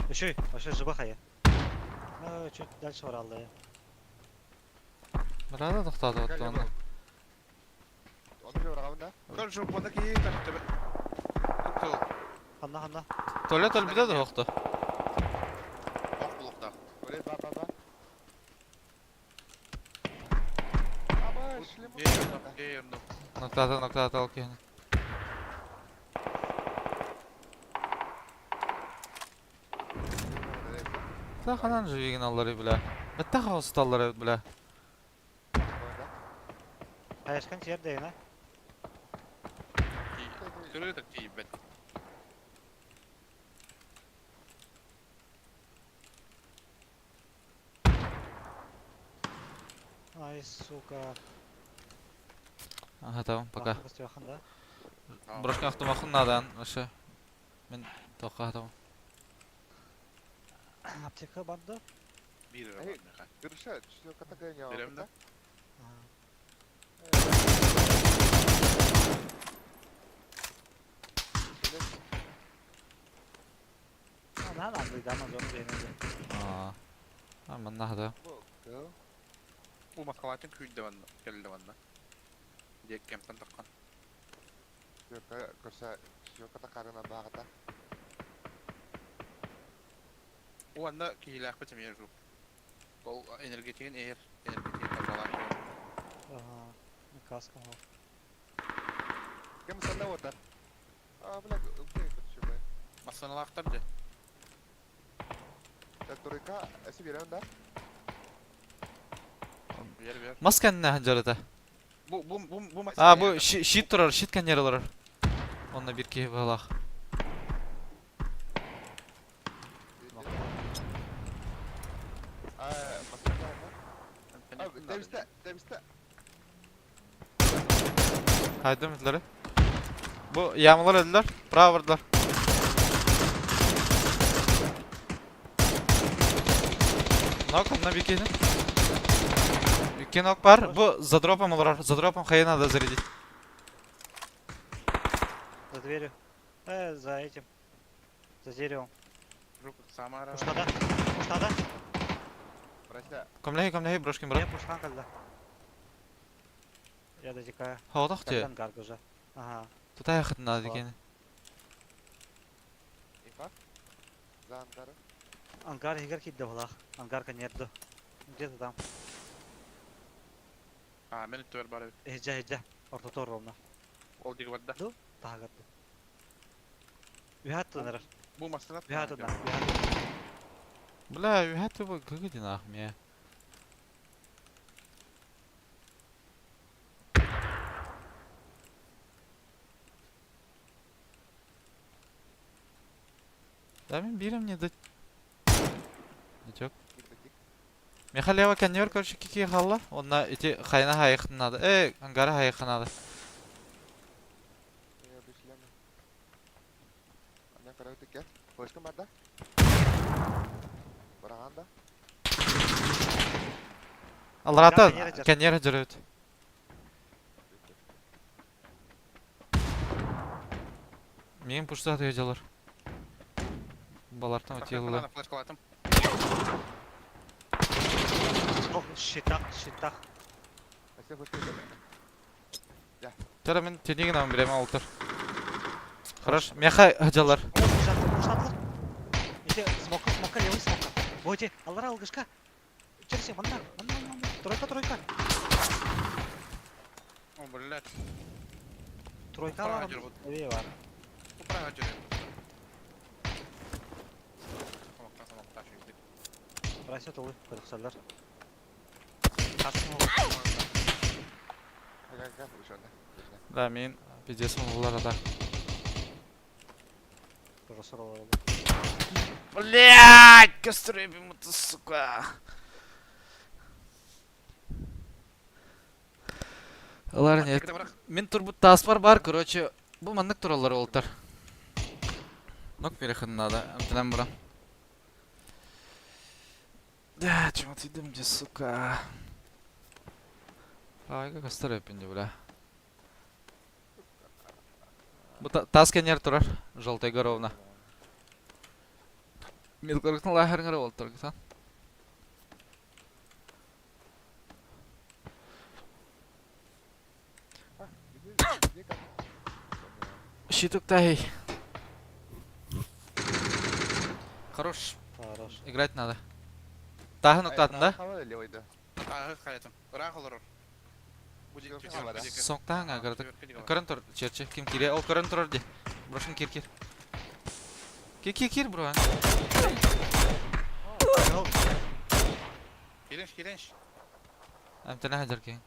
Еще, вообще живо хая. Ну, чуть дальше воралды. Рада тоқтады вот оны. Оны бір орағында? Kör şu bana ki tabii. Tuttu. Ханна. Толя төл биде да тоқты. Ok bulukta. Öyle ba. Ama шлем. Yerinde. Ноктата ал кені. Та ханан живеген аллары бля. Бітті қаусы таллары бля. Хаешкан жерде, на? Körür de ki bet. Ай, сука. Ага, tamam, пока. Ханда. Брошка автомахын надан, вообще. Мен тоққа атамын. Аптека барды? Bir lira var Hey. ne kadar. Görüşe, şu kata gönüyor. Verem de. Nereden duydu ama onu beğenildi. Aman nahda. Bu maskalatın köyde var. Geldi var. Diyek kempten takkan. Görüşe, şu kata karına bağıda. O anda kihilak bacım yer rup. O enerjetiğin eğer. Enerjetiğin kazalan. Ага. Каска. Kim sende otur? Bırak, okey, şu be. Masana aktardı. Turika, esi bir anda. Ver. Масқан не ханжарыта? Bu maç. Bu shit тұрар, shit канералар. Онна bir keyif алақ. Deviste. Haydi ümitleri. Bu yağmalar öldüler. Bravo vurdular. Nok, onunla bir keyifin. Bir keyif nok var. Bu задропом olur. Задропом хая надо зарядить. За дверью. За этим. За деревом. Samara. Пушнада. Burası. Комляхи, брошкин, брат. Я пушкан когда. Я дотекаю. Хавадақ те. Ангар уже. Ага. Тут аяқыт надо кені. İnfak. За ангарı. Ангар игр кидді бұлақ. Ангарка нетті. Где-то там. Beni tüver bari. Хеджа. Ортотор ровно. Ol dik vardı. Daha gıttı. Ühat tınırır. Bu masana. Ühat tınır. Бля, это вы как иди нахуй. Да, мен берем не дать. Ничего. Михалева конвер, короче, кики халла. Он на эти хайна хайх надо. Ангара хайх надо. Anne karayı gel. Başka madde. Barağanda. Алрата, конвер жүрөт. Мен пуштат өйдалар. Балартан өтелі. Flash kalatım. Щитах. Ася хоть это. Тара мен тенеген амын берем ауылтар. Хорош. Мяха хаджалар. Ушатлык. Иде смока, левый смока. Боди, алар алгышка. Черси, манда. Тройка. О, блядь. Тройка Право var. жүріп. Левый var. Право жүріп. Самоқтан шүйдік. Расет улы, кырыксалар. Ага, вышел. Да, мен пиздесім олар ата. Блядь, костер ебемуты, сука. Олар нет. Мен турбут таспар бар, короче. Бұл мандық туралар олтар. Нок переходы надо, амтынан бұрам. Да, чему ты идем, где, сука. Айга костер ебенде, бля. Бұл таскенер тұрар, желтый горовна. Мен көріктің лахарыңары олды тұрғы сан. Щиток тахей. Хорош. Играть надо. Тағы нұқтатын да? Левый, да. Ағы қайтым. Ұрақ олар. Соңтаң ағырдық. Көрін тұр, черче. Кім кире? Ол көрін тұрар де. Брошын кир. Кир, бро. Келенш. Әмтені хәдер кейін.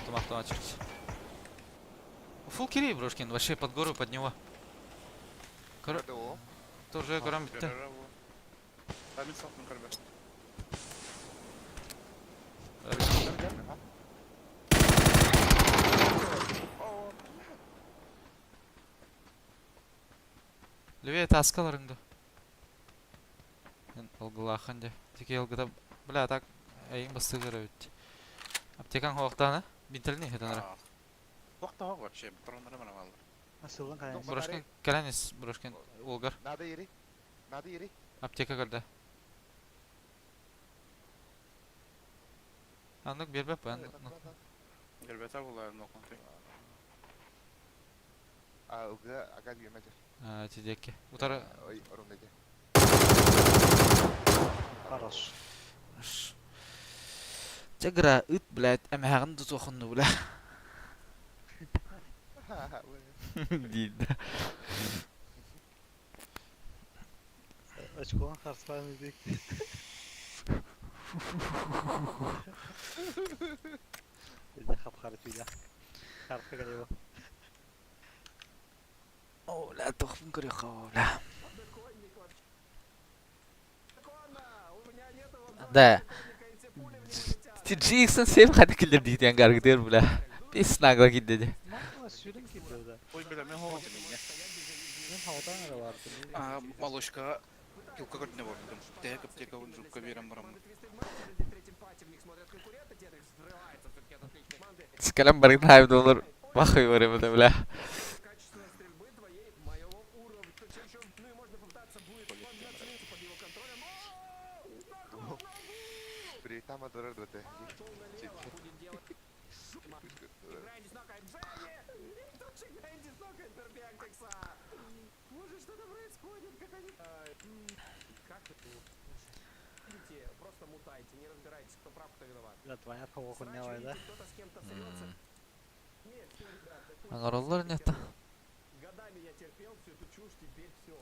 Тумақтан очерче. Фул кири, брошкин. Вообще под гору, под него. Тоже көрім бітті. Тамин салтын көрбе. Левее таскаларыңды. Алғылақын де. Теке алғыда, бля, так, әйін басты көрі өтті. Аптекан хоқтаны? Бинтеліне хетаныры. Хоқта хоқ вообще, бұрындары мана балды. Насылын қайын. Брошкин, кәләнес, брошкин, олғар. Надо ири. Аптека көрді. Анық бербеп, Гербета бұлар ноқынты. Уға ага дүйемәді. Тедекке. Утары... Ой, орындайды. Хорош. Жагыра, үт, блядь, әмәғын тұз оқынды, бля. Дейді. Очкоған қарсылайын өйдек. Өзіне қап-қарып үйді. Қарпы кәлеу. О, бля, тоқпын көрі қау, бля. Да. Ти GX-ын сем қады келдер дейтен қарғыдер, бля. Бес нағыла келдеді. Сүйрін келді өді. Ой, бля, мен хоқ демейне. Мен хаудан әрі барды. Малышқа юбка көрдіне бардым. Тәк аптека юбка берем барам. Скалам барғын хайып долар. Бақой барымды, бля. Там отворот это. Может, что-то происходит, как они... Как это? Идите, просто мутайте, не разбирайтесь, кто прав, кто виноват. Да, твоя хауқын не вайда. Кто-то с кем-то срется. Нет, все, ребят, Аңароллар нетті. годами я терпел всю эту чушь, теперь все.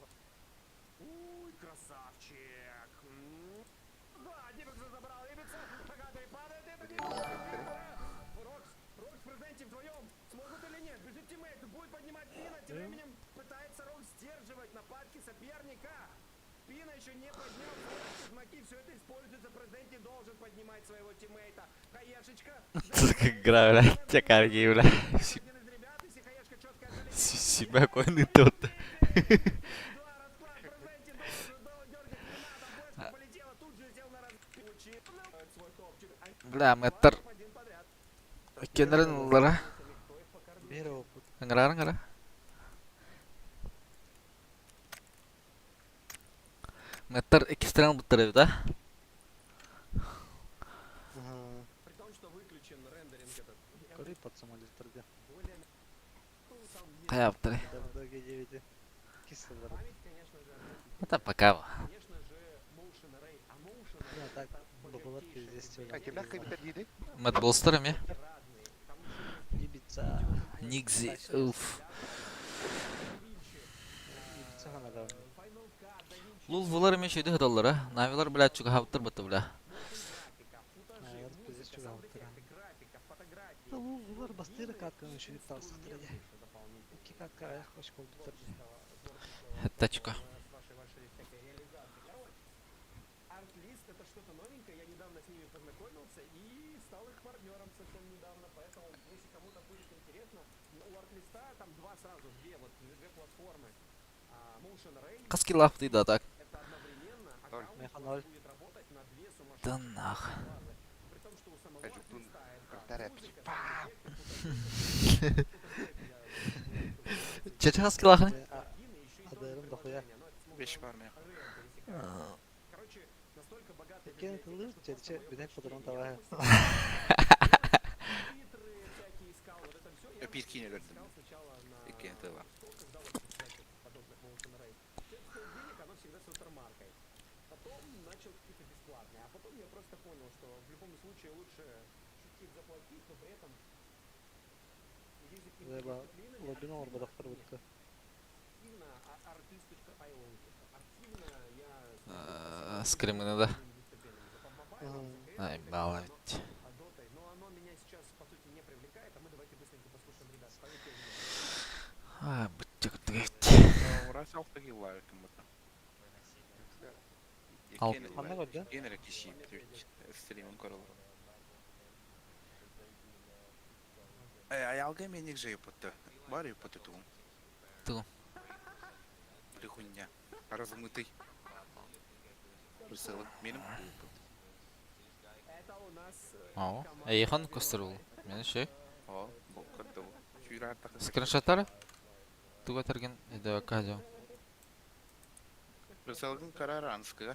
Уй, красавчик. Да, Дибекса забрал, Ибекса, Агата падает, это не... Рокс в презенте вдвоем, смогут или нет? Бежит тиммейт, будет поднимать Пина, тем временем пытается Рокс сдерживать нападки соперника. Пина еще не поднял свои маки, все это используется, презенте должен поднимать своего тиммейта. Хаешечка. Сука, игра, бля, тякарги, бля. Себя койны тут. Бля, мэтр. Кенерин олара. Бері опыт. Аңырарың ара. Мэттер экстрен бұттыр да? При том, что выключен рендеринг этот. Көрей под самолеттерде. Более... Ну, там есть Қая бұттыр. Г9. Кисылдар. память, конечно же. Ата пока. Конечно же, Motion Array. А Motion Array Ну так, это бабалар Blockation. кездесті. А кемнақ кайбітер дейді? Мэт болстыр эме. Разные. Там еще Ибица. Нигзи. Уф. Ибица ғана да. Final Cut, DaVinci Лул булар эме шөйді хыдаллар, а. Навилар біләт чуға хабыттыр бұтты білә. графика, футажи, вот музыка, здесь что саунд-эффекты, графика, фотографии. Ну, бұлар бастыры катканы үшін тауыстық Мелочи тіреді. дополнительные. Ики катка аяқ қош болды түрде. Хәтта чука. С вашей всякой реализацией. Короче, Artlist это что-то новенькое. Я недавно с ними познакомился и стал их партнером совсем недавно. Поэтому, если кому-то будет интересно, у Artlist там две платформы. Motion Array Қас келап дейді атак. это одновременно аккаунт Механоль. будет работать на две сумасшедшие Тыннақ. базы. При том, что у самого Кажутун Artlist это картаря музыка, пам. саунд-эффекты, Чече қас келақын? Адайрым да хуя. Вещь в армии. Короче, настолько богатый Кен тылы, черче биден патрон тавая. титры всякие искал, вот это все. Я Пит кине искал сначала на Иккен тыла. Store, когда вот всяких подобных Motion Array. Все это стоит денег, оно всегда с watermarkой. Потом начал какие-то бесплатные, а потом я просто понял, что в любом случае лучше чуть-чуть заплатить, но при этом юзать Зайба, лоббинол бадақтар бұтты. активно artist.io. Активно я Скриміні да. Ага. Ай, балавить. Но оно меня сейчас, по сути, не привлекает, а мы давайте быстренько послушаем ребят. Полетели. Ай, бұтты күттігет. Урас алты лайк кому-то. Ал. Қандай қойды? Генерик иши стримін көрілер. Аялға менік жайып бұтты. Бар еп бұтты туым. Туым. Прихуйня. Размытый. Рысылық менім бұтты. Это у нас Ау. Эйхан көстір ол. Мені шей. О, бұл көрді бұл. Шүйрі артақы. Скриншоттары? Туға тәрген еді өкәді. Рысылығын қарар анскыға.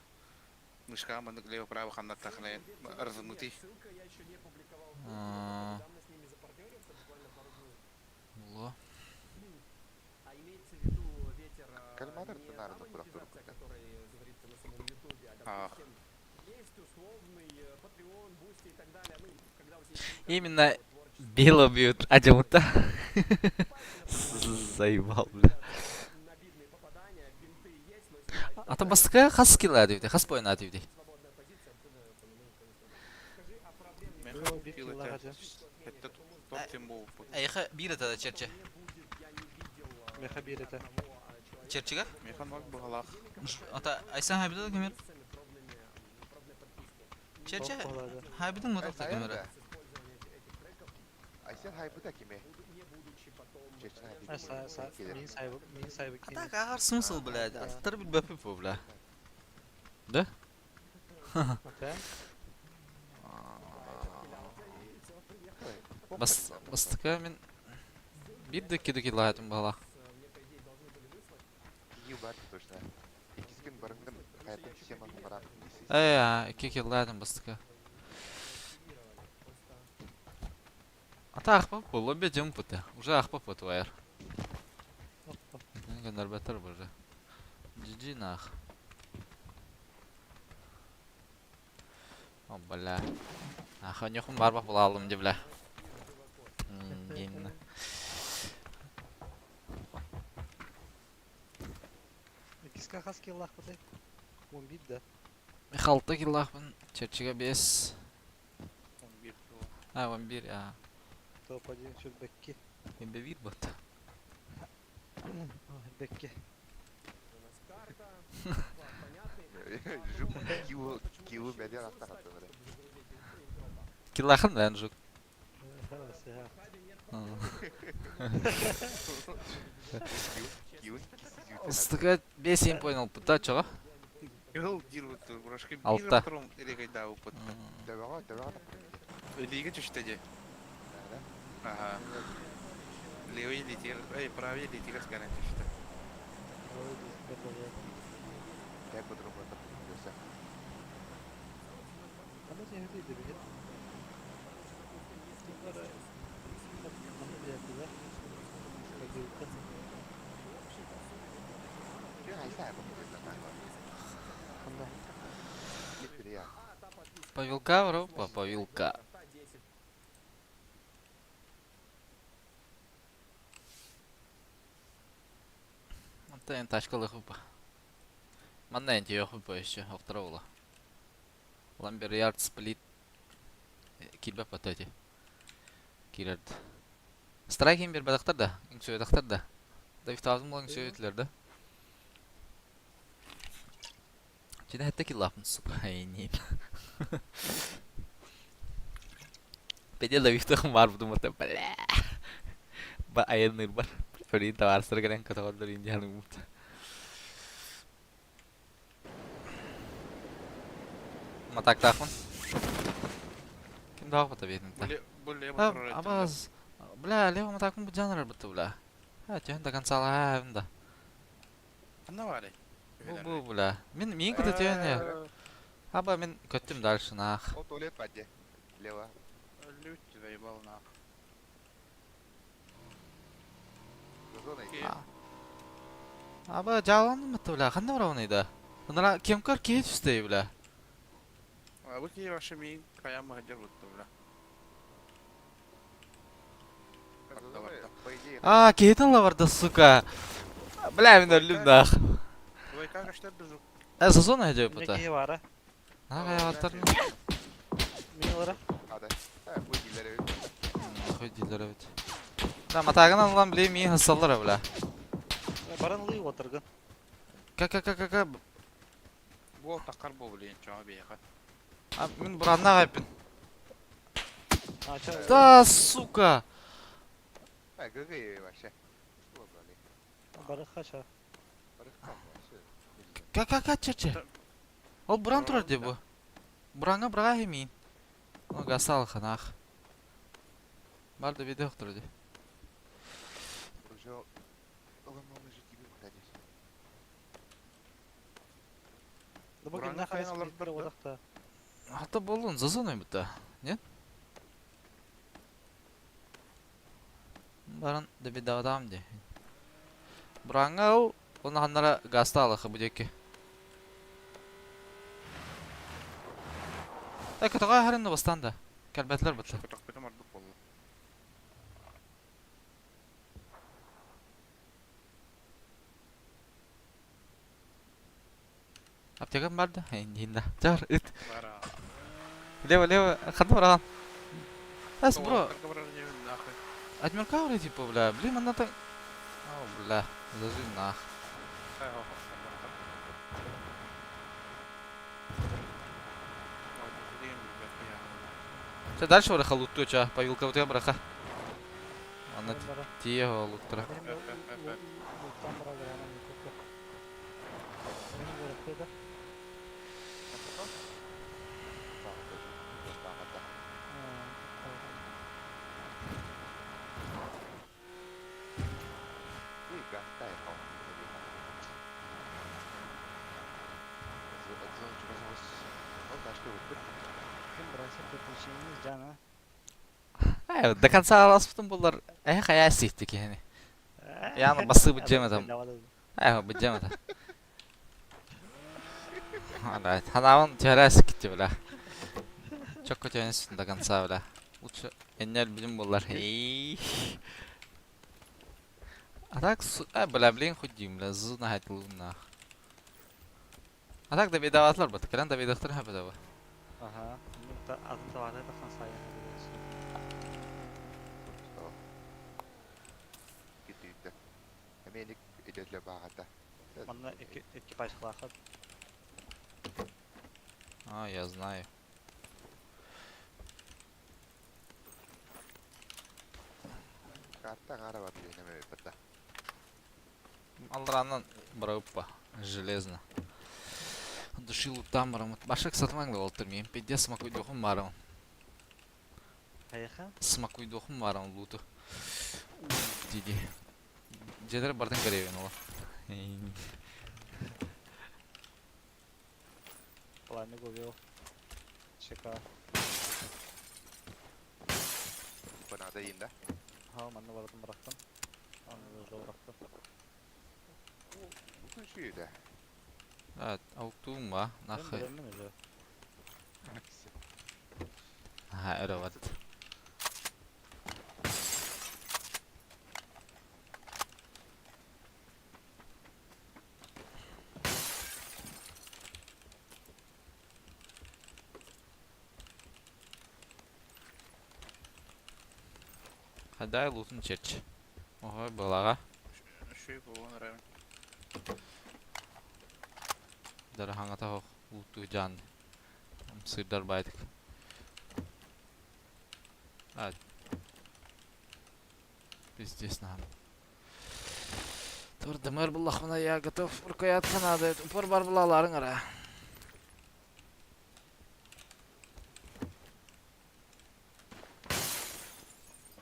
Мышқа мандық лево-право қанат тақынайын. Размытый. ссылка я еще не публиковал. А. Недавно с ними запартнерился, буквально пару дней. Ло. А имеется в виду ветер Кальматор не ты, наверное, та куда монетизация, втруп, который говорится на самом ютубе, Ах. допустим, есть условный Patreon, Boosty и так далее. Ну, когда у тебя есть Именно творчество, Било бьют Аджамута. Заебал, бля. набитные попадания, бинты есть, но если Ата бастыка қас келеді дейді, қас бойына дейді. свободная позиция, оттуда по нему никто не смотрит. Скажи о проблеме Мен О, қауып бет келі килоға тәр. жа. Әтті топтен бұл. Әйқы бір етеді черче. не будет, я не видел Меха бир это. одного человека Черчеге? Механ бак бұғалақ. Ата Айсан хабиді көмір. с пробной подписки. Черче Тоқталады. хабидің мұталты көмірі. Использование этих треков, Айсен хайбыта кеме? не будучи потом Черчен хайбыта. Мен сайбы кейін. Ата қағар смысл, блядь. Аттар біл бәпі по, бля. Да? Окей. Бастыка мен бір дөкке лағатым бағала. Киі бар точно. Екізген барыңғын қайтын семанын баратын дейсіз. Екі лағатым бастыка. Ата ақпап бұл, лоббе жем пұты. Уже ақпап пұты вайыр. Генер бәтір бұл же. GG нах. О, бля. Аха, нюхым бар бақ бұл алым де, бля. Геймні. Киска қас келлақ бұдай. 11 да. Михалты келлақпын. Черчеге 5. 11 бұл. 11, Топ-1 шүр бәкке. Мен бе 1 бұт. Бәкке. у нас карта, план понятный. Жүп киі мәден аттан аттан бәрі. Келлақын бән жүк. Киін кисіз ютен. Ыстыға 5-7 понял пұта чоға. Йыл дир бұтты. Бұрашқы Алта. бір тұрым ерегайда бұт. Дәуаға тапқан. Өліге жүшті де. Ага. Левый литер, правый литер гарантия что. Я по-другому это появился. Ama zehirliydi bile. Bunlara bana bir yaptılar. Kagıldı. Chứ hay sai không biết là nào rồi. Kanda. Biết cái đi à? Павелка, Европа, павелка. Anta en taşkalı hıpa. Manna enti yok hıpa еще, оқтыра ола. Ламбер ярд сплит. Килбе патати. Килерд. Страйкин бер бадақтар да, үңсөй дақтар да. Давид азым болың сөйтілер да. Жина хәтті киллапын, сука, айнейм. Педе Давидтахым бар бұдым орта, бля. Ба айыныр бар. Örneğin tavarsları gelen kategorileri indiğini umut. Matak takman. Kim daha bata benim ta. Более Ha, abaz. Bla, levo matakman bu janrar bata bla. Ha, çehen da kansala ha evinde. Anna var. Bu bla. Min kötü çehen ya. Aba min kötüm dalşın ah. О, туалет паде. Лево. Лють заебал на. Зона иди. Aba jalan mı bla? Kanda var onayda. Onlara kemkar keyif üstey bla. А вот я ваши ми кая махаджар вот бля. По идее, Aa, keyifin la vardı suka. Bla min ölüm dah. Ой, как что бежу? Sezon acaba Ne bata. ki var ha? Ha kaya vatarın. Minyalara. hadi. Ha, bu ileri. Koydular evet. Da matağın alınan bileyim iyi hassallar bla. Baran lıyı oturgun. Ka. Bu takar bu блин, чё бега. Abi min buranna kaypın. Aşağı. Da suka. Ha, gıgı вообще. Вот, блин. Barı kaça. Barış kalma. Ka çerçe. Ol buran turar de bu. Buranga bırağa hemin. O gasal xanaq. Barda video turar de. Уже ломал же тебе конечно. Da bugün Buranın ne kadar kaynalar bir durdu. odakta. Hatta bolun zazonay butta. Ne? Baran da bir davadam de. Buranga o onu hanlara gasta alakı bu deki. Katağa herinde bastan da. Kelbetler butta. Так потом отбук был. Aptekan barda. Hindinda. Jar it. Бара. Лево. Хадна баран. Ас бро. Разговаривание нахуй. Адмирка вроде типа, бля. Блин, она так. О, бля. Зажи нах. Все дальше враха лутту, ча. Павилка у тебя браха. Она Bara. тие луттра. Benim de Lut'tan bara gelen mikrofu. Benim de rakıda. И гатай хо. Вот наш вот. Kim burası kötüçüğümüz can ha. До конца распутом булар. Хая сихтик yani. Yani bası bıcım adam. Bıcım adam. Evet, hanavın çaresi gitti bile. Çok kötü oynuyorsun до конца bile. Лучше enler bilim bullar. Hey. А так, бля, блин, худим, бля, зуна хайт луна. А так да бедаватлар бат, кран да бедахтар хапа да. Aha. Nokta adında var da kan sayın. Gitti. Hemen idetler bağırdı. Bana ekipaj kılakad. А, я знаю. Карта қара бар деймін өпірді. Алранан браупа, железно. Души лутам барам. Башак сатмаңды олтырмайым. Педде смакуйдухым барам. Hayıka. Смакуйдухым барам луту. дейді. Жедер бардың көреген ола. Пламя губил. ЧК. Bana da yine. Ha, manna vardım bıraktım. Anladım da bıraktım. Bugün şuydu. Evet, avuktuğum var. Ben Nahı. beğendim öyle. Hangisi? Ha, öyle var. Хадай лутын черч. Ой, балаға. Şey bu ona rağmen. Дары хаңата хоқ луту жан. Сырдар байдык. Evet. Пиздец нам. Тур дымыр бұллақмына я готов ұрқаят қанады. Упор бар бұлаларың ара.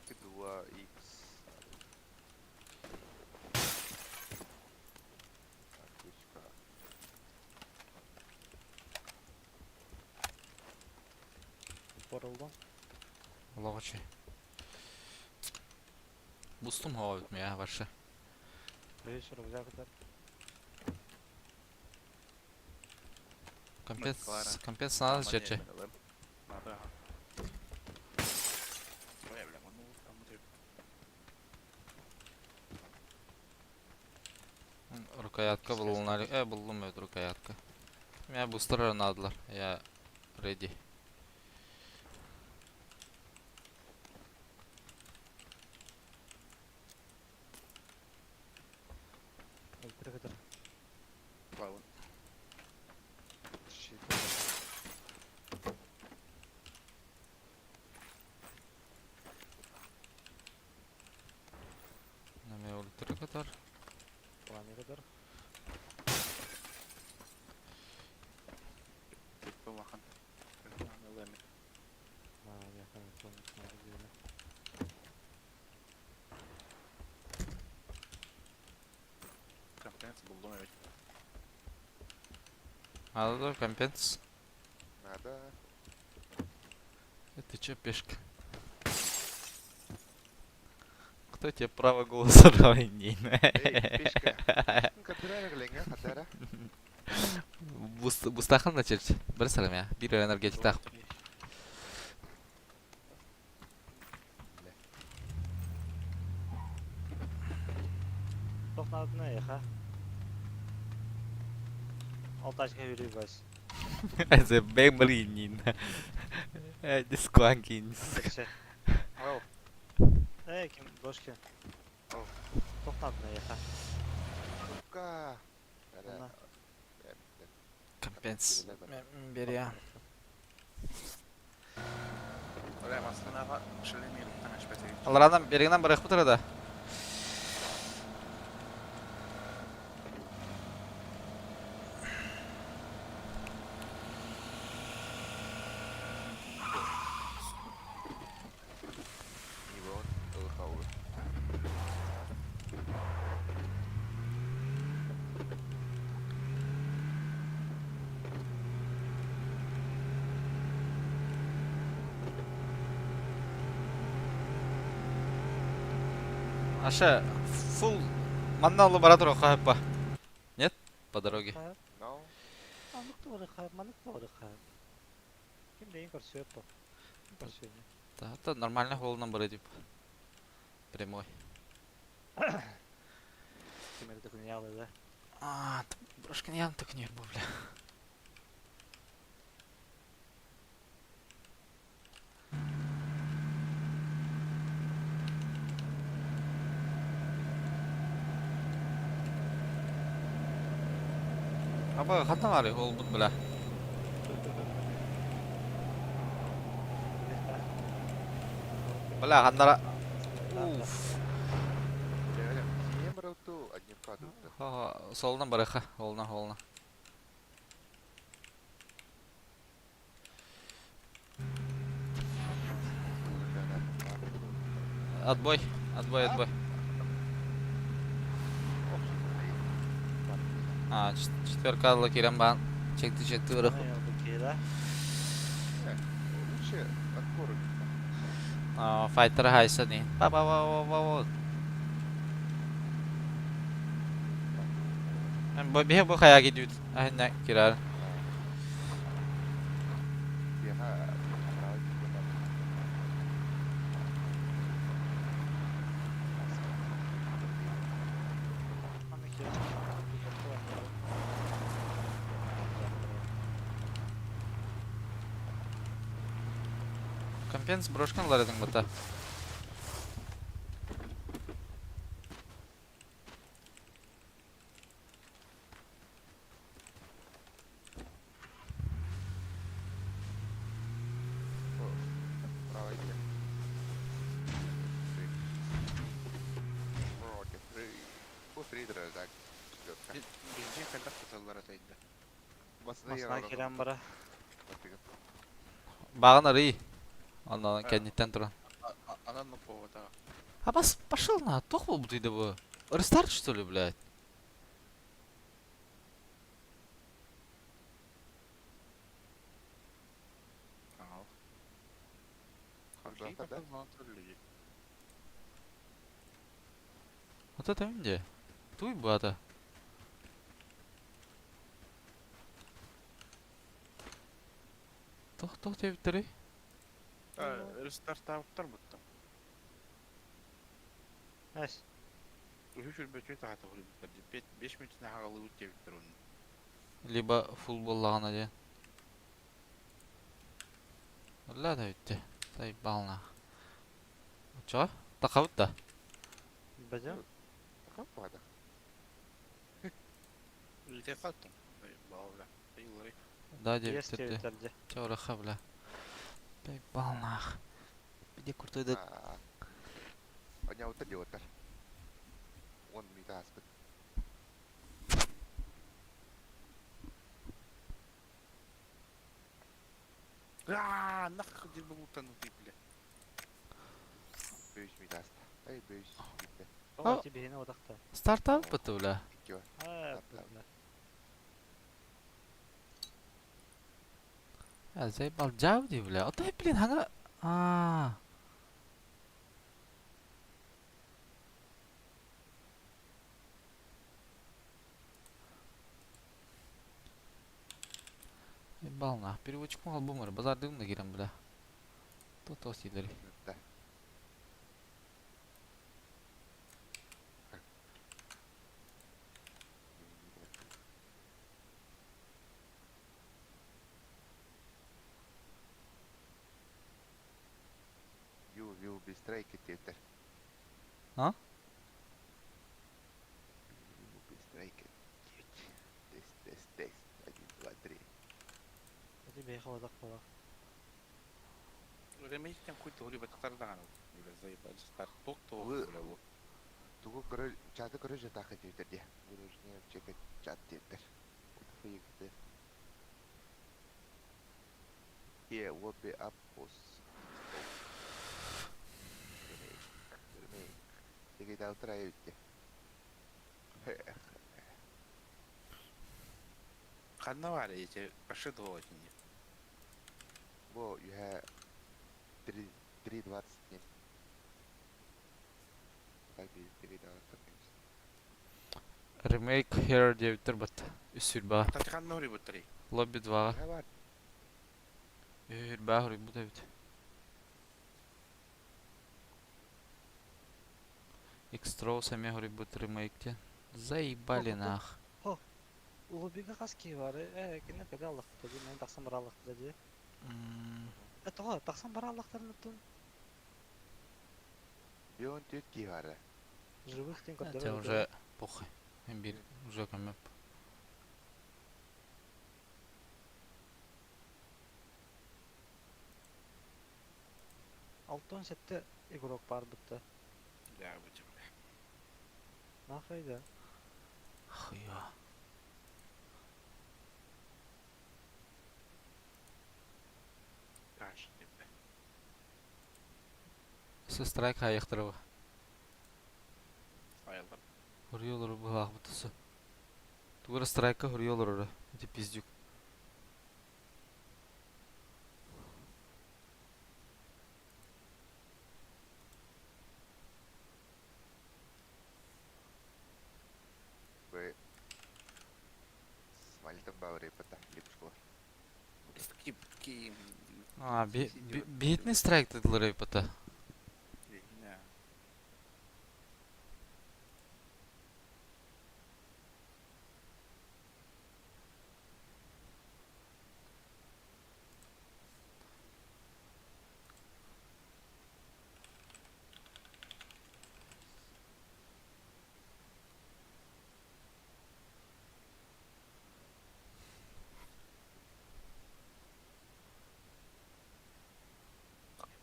Kedua X. Akuşka. Порылдым. Логочи. Бустум хава өтмей, а, варшы. Вечер взял kadar. Компенс сынадыз жерче. Надо. Ой, бля, ну там вот. Рукоятка бұлынар. Бұлым өт рукоятка. Я бустер надылар. Я ready. Ультра kadar. Плаваю. Неме ультра катар. Пламя kadar. Bu bakın. Anladım. Ha, yakın konuşma üzerine. Компенс buldum evet. Алло, компенс. Надо. Ты чё, пешка? Кто тебе право голоса равен? Ey, pişka. Kadara gelinge, kadara. Бустахан начать. Бір сәлем я. Bir энергетик тақ. Тоқтады не яха? Алташқа yürüyü baş. Это бэмринин. Дискуанкин. Sekşe. Ау. Kim? Doşki. Ау. Тоқтады не яха? Ka. Buna. Компенс. Бер я. Oraya aslında şöyle tanış beteyim. Алрадан берегінен бір ықпы тұрады. Nivon, ılhağı. Аша, фул манналы бара тұру қайып ба? Нет? По дороге. No. Манık da var, manık da var. Kim deyin karşıya yapma. Karşıya. Да, это нормально холодно бара деп. Прямой. Kimleri de dünya alıyor da. А, брошка не так не бля. Аба, қандай бар ол бұл бля. Бля, қандара. Уф. Niye bıraktı annem kadını? Солынан барақа, олына. Отбой. Четверкалла кирен баан. Чекти ырых. Ne oldu ki la? Лучше от Королика. Файтер хайса не. Ба. Bu kaya gidiyor. Aynen kirar. فيها أمراض كده. Bana kira. Компенс брошканлар эдин бата. Правильно. Вроде фри. Bu fridir так. Бензин кайдак кыталлар атайды. Masna kiren bara. Баган ары. Ondan kenditten duran. Анан на повода. А пошел на, тохло будет его. Рестарт что ли, блядь? Ау. Куда Какие тогда? люди? Вот это где? Туй бата. Тох тебе три. Рестарт аптар буттам. Es. Үһү бөтө таата хуру биттер. 5 минутына хагалы үтте биттер onu. Либо футболлагана де. Ла да үтте. Тай бална. Чо? Такавыт да. Bacım. Kapmadı. Үтте каттым. Баала. Йыллары. Да, де Есть үтте. телде. Чо раха бля. Тай бална. Биде куртойда. Они вот это делают. Он мне даст. Нахуй дебил утонул ты, бля. Бөйс мне даст. Ай, бөйс. O тебе yine odakta. Стартап бата бля. Ha, Я заебал Джауди, бля. Отай, блин, хана. Ебал нах. Переводчиком албумар. Базар дым да кирем, бля. То сидери. Да. You will be strike it. А? You will be strike it. Тест. 1, 2, 3. тебе их odakta bak. Ремейктен куйты хуру баттардан. Бля, заебал. Старт ток-то, Вы- бля, вот. Тугу король, чаты король же так хотел где. Буду же не чекать чат тетер. Фигды. Yeah, will be up was. Теги да утраете. Ханна var ya, işte başı doğu şimdi. Well, you have 3:20. Так и передал таким. Remake Hero девиттер бата. Үсүрба. Tati ханна huri butari. Лобби 2. Я var. Үсүрба хури бу девит. Экстроу сами хури бут ремейкте. Заебали нах. Улубига каски var. Kine pede Allah dedi. Ben taksan bara Allah dedi. Toğa taksan bara Allah dedi. И он тетки вара. Живых тем Это уже похуй. Имбирь уже камеп. Altın sette игрок var bitti. Ya bu cimri. Nafaydı. Хуя. Kaç dedi. Сестрайк hayıktırı. Ayarlar. Vuruyorlar bu hak bıtısı. Тугара страйкка хурьёлар ора. Эти пиздюк. Вы самолетом бавры потом липушку. Ки Бейтный страйк дедилер эйпата.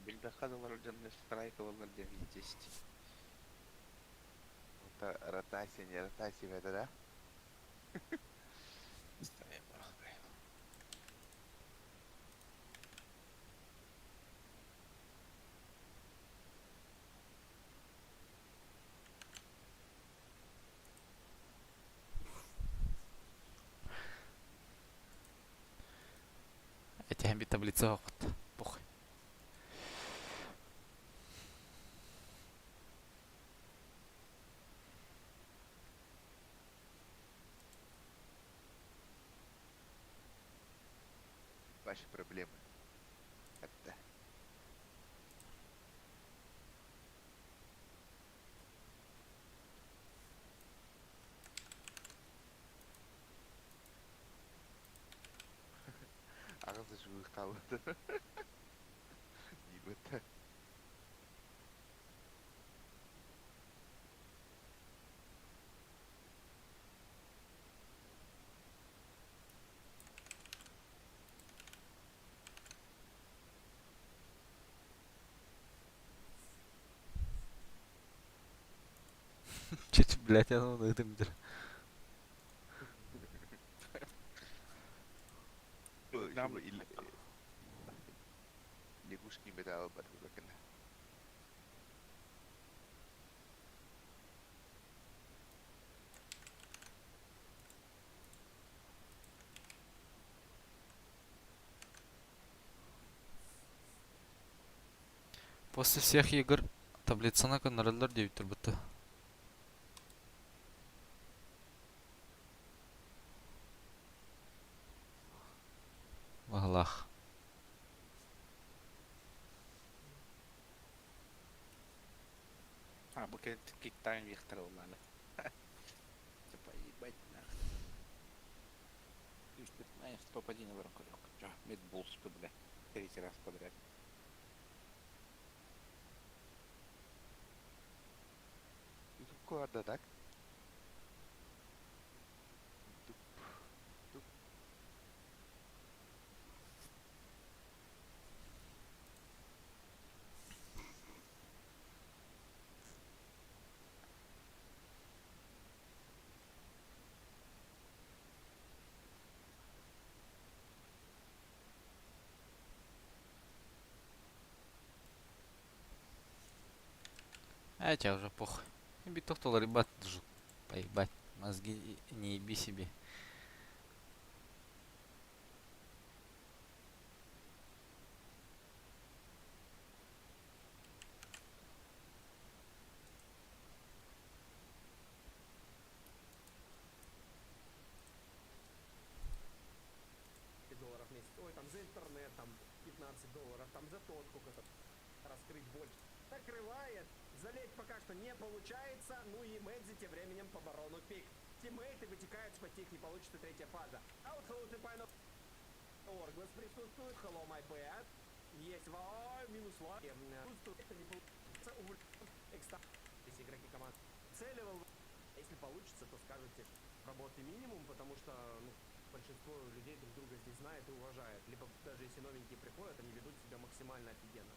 Билбахадалар жанны страйковалар деп естести. Это ротация, не ротация, это да? Эти хэмби таблица оқыт. Похуй. Ваши проблемы. Это. Ağzı şu kaldı. Ебать. Чуть, блядь, оно на этом мидер. Лягушки металл подвыкана. После всех игр таблицаны көннөрөллөр дейбиттер бутта. Валах. Бука киктайм Виктор Улана. Типа ебать нахуй. Ты знаешь, топ-1 в руколёк. Чё, Мидбулс, бля. 3 раз подряд. Куда так? А тебя уже похуй. Еби тоқтолар ебать жук. Поебать. Мозги не еби себе. $5 в месяц. Ой, там за интернет, там $15, там за то сколько-то раскрыть больше. Закрывает, залезть пока что не получается, ну и Мэдзи тем временем по барону пик. Тиммейты вытекают, что тих не получится третья фаза. А вот Hello Tepino Орглас присутствует, Hello My Bad. Есть минус лак. Это не получится, если игроки команды целевал. Если получится, то скажете работы минимум, потому что большинство людей друг друга здесь знает и уважает. Либо даже если новенькие приходят, они ведут себя максимально офигенно.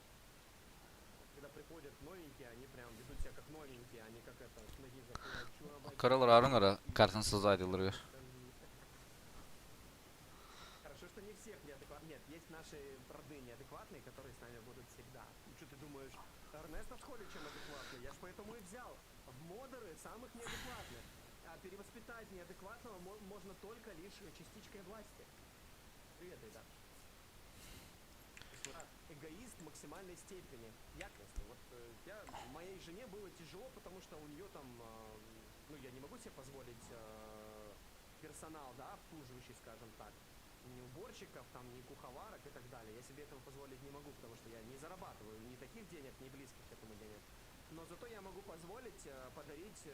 Когда приходят новенькие, они прям ведут себя как новенькие, а не как это, с ноги закрывают. Каралар арыңара картын созадилар. Хорошо, что не всех неадекватных. Нет, есть наши роды неадекватные, которые с нами будут всегда. Что ты думаешь, Эрнест отходит чем адекватный? Я ж поэтому и взял в модеры самых неадекватных. перевоспитать неадекватного можно только лишь частичкой власти. Привет, ребят. Эгоист максимальной степени. Я моей жене было тяжело, потому что у нее там, ну я не могу себе позволить персонал, да, обслуживающий, скажем так. Ни уборщиков, там, ни куховарок и так далее. Я себе этого позволить не могу, потому что я не зарабатываю ни таких денег, ни близких к этому денег. Но зато я могу позволить подарить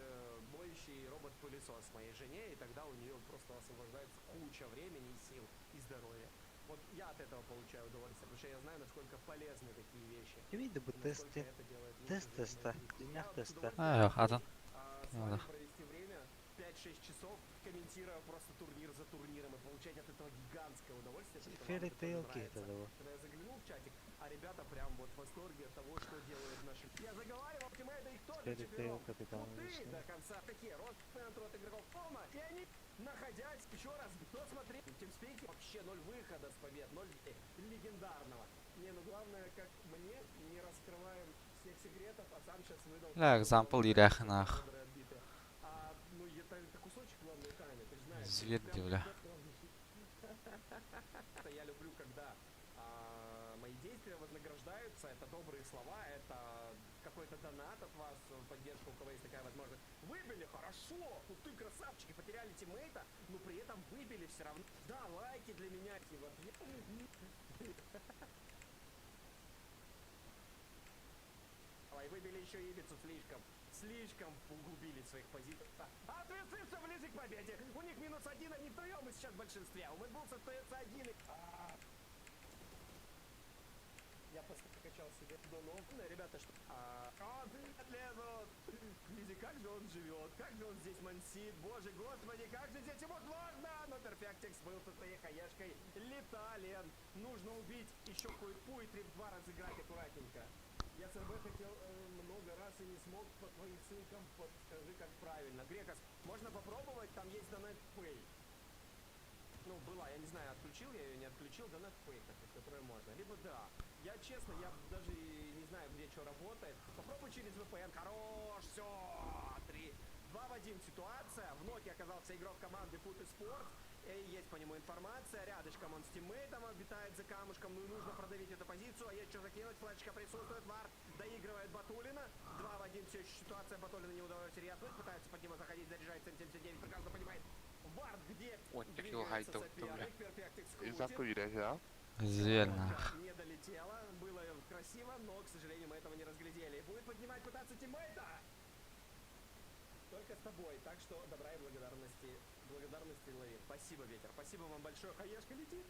моющий робот-пылесос моей жене, и тогда у нее просто освобождается куча времени и сил, и здоровья. Вот я от этого получаю удовольствие, потому что я знаю, насколько полезны такие вещи. Kimiydi bu Насколько testi? это делает лучше Test жизнь testa. моих близких. Dünya Я вот с testi. удовольствием Yok adam. с Yok. вами провести время 5-6 часов, комментируя просто турнир за турниром и получать от этого гигантское удовольствие. потому что вам Fairy это тоже Tail нравится. Kid его. Когда я заглянул в чатик, а ребята прям вот в восторге от того, что делают наши... Я заговаривал, тиммейты, их тоже Fairy Tail четвером. Капитан Крутые Вишни. до конца. Такие, рост от игроков полно. И они, находясь, еще раз, кто смотрит, в TeamSpeak вообще 0 выхода с побед, 0 легендарного. Не, ну главное, как мне, не раскрываем всех секретов, а сам сейчас выдал... Ля, example иряхнах. Ну, это кусочек главной тайны, ты же знаешь. Зверь, Прям бля. Я люблю, когда мои действия вознаграждаются, это добрые слова, это какой-то донат от вас, поддержка, у кого есть такая возможность. Выбили, хорошо, ну ты красавчики, потеряли тиммейта, но при этом выбили все равно. Да, лайки для меня в ответ. Выбили еще Ибицу слишком углубили своих позиций. А ответственность ближе к победе. У них -1, они втроем и сейчас в большинстве. У Мэтбулс остается 1. Я покачал себе до ног. Ребята, что? Привет, лезут! Лизи, как же он живет? Как же он здесь мансит? Боже, господи, как же здесь ему сложно! Но Перфектикс был со своей хаешкой летален. Нужно убить еще кое-пу и 3-2 разыграть аккуратненько. Я с РБ хотел много раз и не смог по твоим ссылкам. Подскажи, как правильно. Грекос, можно попробовать? Там есть Donate Pay. Ну, была, я не знаю, отключил я ее, не отключил. Donate Pay, которое можно. Либо да. Я честно, я даже не знаю, где что работает. Попробуй через VPN. Хорош, все. 2 в 1 ситуация. В ноке оказался игрок команды Foot и Sport. Есть по нему информация. Рядышком он с тиммейтом обитает за камушком. Ну и нужно продавить эту позицию. А есть что закинуть. Флешечка присутствует. Вар доигрывает Батулина. 2 в 1 все еще ситуация. Батулина не удалось реагировать. Пытается под него заходить. Заряжает 779. Прекрасно понимает. Вард где двигается соперник. Перфектикс И запылили, да? Зверь, не долетело. Было красиво, но, к сожалению, мы этого не разглядели. Будет поднимать пытаться тиммейта. Только с тобой. Так что добра и благодарности лови. Спасибо, Ветер. Спасибо вам большое. Хаешка летит.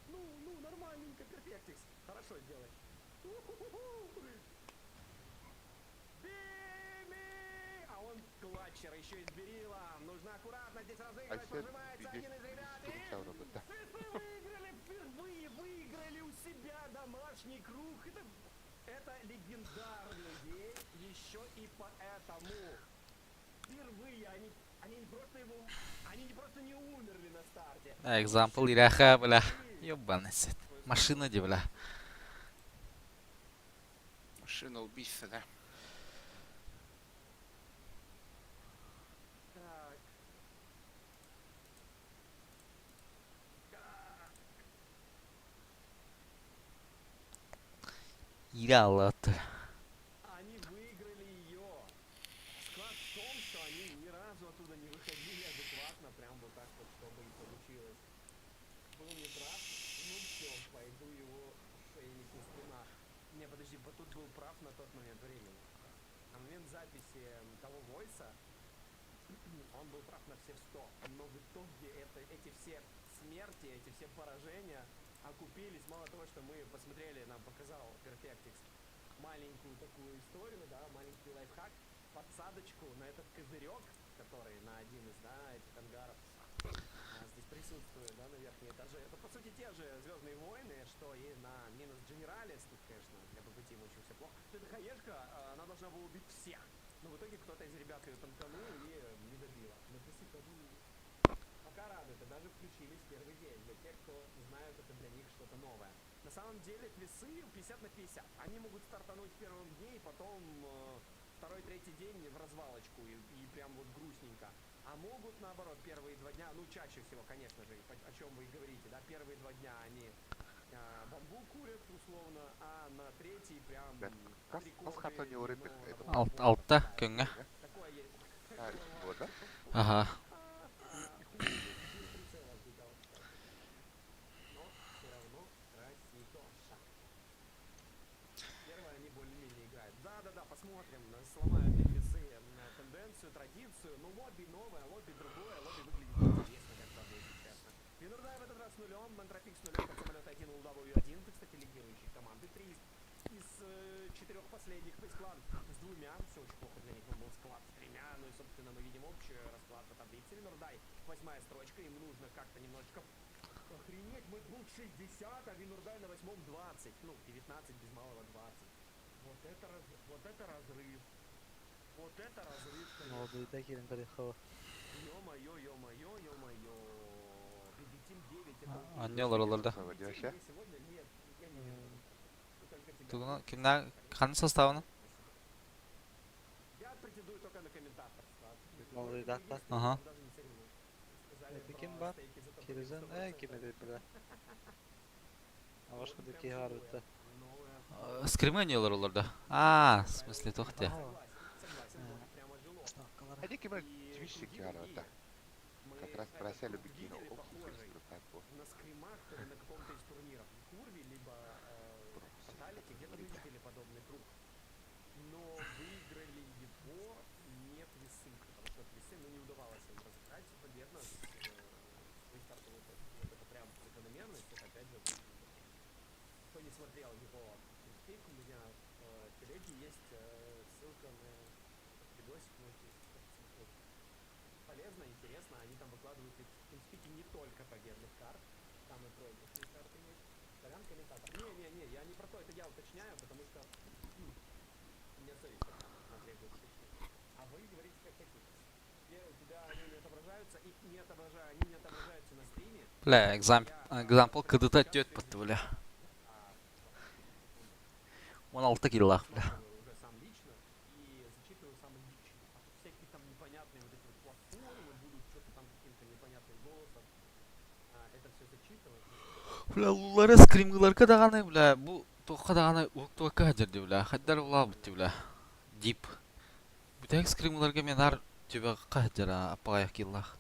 Ну, нормальненько, Перфектикс. Хорошо сделай. Бими! А он клатчер, еще и с Берилом. Нужно аккуратно здесь разыгрывать. Прожимается один из ребят. Выиграли, выиграли у себя домашний круг. Это легендарный день. Еще и поэтому. Впервые они не просто не умерли на старте. Example иряха, бля. Ёбаный сет. Машина, де, бля. Машина убийца, да? Так. Иралат. Они выиграли ее. Склад в том, что они ни разу оттуда не выходили адекватно, прям вот так вот, чтобы и получилось. Был не прав, ну все, пойду его шейнику струна. Не, подожди, Батут был прав на тот момент времени. На момент записи того войса он был прав на все 100. Но в итоге эти все смерти, эти все поражения окупились. Мало того, что мы посмотрели, нам показал Перфектикс маленькую такую историю, да, маленький лайфхак, подсадочку на этот козырек, который на один из, да, этих ангаров здесь присутствует, да, на верхнем этаже. Это, по сути, те же Звездные войны, что и на минус Дженералис. Тут, конечно, для ББТ очень все плохо. Эта хаешка, она должна была убить всех. Но в итоге кто-то из ребят ее танканул и не добила. Но пока радует, и даже включились в первый день. Для тех, кто знают, это для них что-то новое. На самом деле, квесы 50/50. Они могут стартануть в первом дне, и потом второй-третий день в развалочку, и прям вот грустненько. А могут, наоборот, первые 2 дня, ну, чаще всего, конечно же, о чем вы и говорите, да, первые 2 дня они бамбук курят, условно, а на 3-й прям Kas katon juuri etu Алтта көңгө. такое есть. вот, да? Ага. Нахуй без прицела отбегал, кстати. Но все равно красивоша. Первое они более-менее играют. Да-да-да, посмотрим, сломают ли фисы тенденцию, традицию. Ну, лобби новое, лобби другое, лобби выглядит интересно, как правда, если честно. Винурдай в этот раз нулем, Мантропик с нулем, под самолет кинул W1. Это, кстати, лидирующие команды. 3 из 4 последних Фейсклан с 2. Все очень плохо для них, но был склад с 3. Ну и, собственно, мы видим общий расклад по таблице. Винурдай 8-я строчка, им нужно как-то немножечко охренеть. Мэтбулт 60, а Винурдай на 8-м 20. Ну, 19 без малого 20. Вот это разрыв. Вот это разрыв, Ne oldu? конечно. İyi gelin tarihı. Ё-моё, ё-моё, ё-моё. Победим 9, это Аннелар оларда. Вообще? сегодня? Нет, я не вижу. Только тебя. Тугуна кимнәр каны составын? Я претендую только на комментаторство. Молодой датта. Ага. Даже не соревнуюсь. Сказали Это про кем бар? стейки за то, что Киризен, 100%. kime dedi bile. А ваш Вот ходы прям var живое, bitti. новое. Скримы аннелар оларда. А, в смысле тохте. Согласен, вот прямо жило. Ставкалар. Hadi kime И Twitch'lik круги yarata. другие. Мы Как раз этот просили круг бы кино видели похожий опухоль на скримах или на каком-то из турниров. В Курве, либо в Фаталити, где-то мы видели подобный круг. Но выиграли его не Твисы, потому что Твисы, ну, не удавалось им разыграть победно свой стартовый точку. Вот это прям закономерность, это опять же, кто не смотрел его TeamSpeak, у меня в телеге есть ссылка на этот видосик, можете посмотреть. Полезно, интересно, они там выкладывают в TeamSpeak не только победных карт, там и проигрышные карты есть. Сорян, комментатор. Не, я не про то, это я уточняю, потому что у меня совесть такая, она требует уточнения. А вы говорите, как хотите. Где у тебя они не отображаются, их не отображаю, они не отображаются на стриме. Бля, экзампл кыдыта төт бутты, бля. 16 килла, бля. Смотрю уже сам лично и зачитываю сам лично. А то всякие там непонятные вот эти вот платформы будут, что-то там каким-то непонятным голосом. Это все зачитывать. Бля, улары скримгылар кадаганы, бля. Бу тоққа даганы уктуа кадерди, бля. Хаддар ула бутты, бля. Дип. Бүтәк скримгыларга мен ар төбә кадера апагай киллах.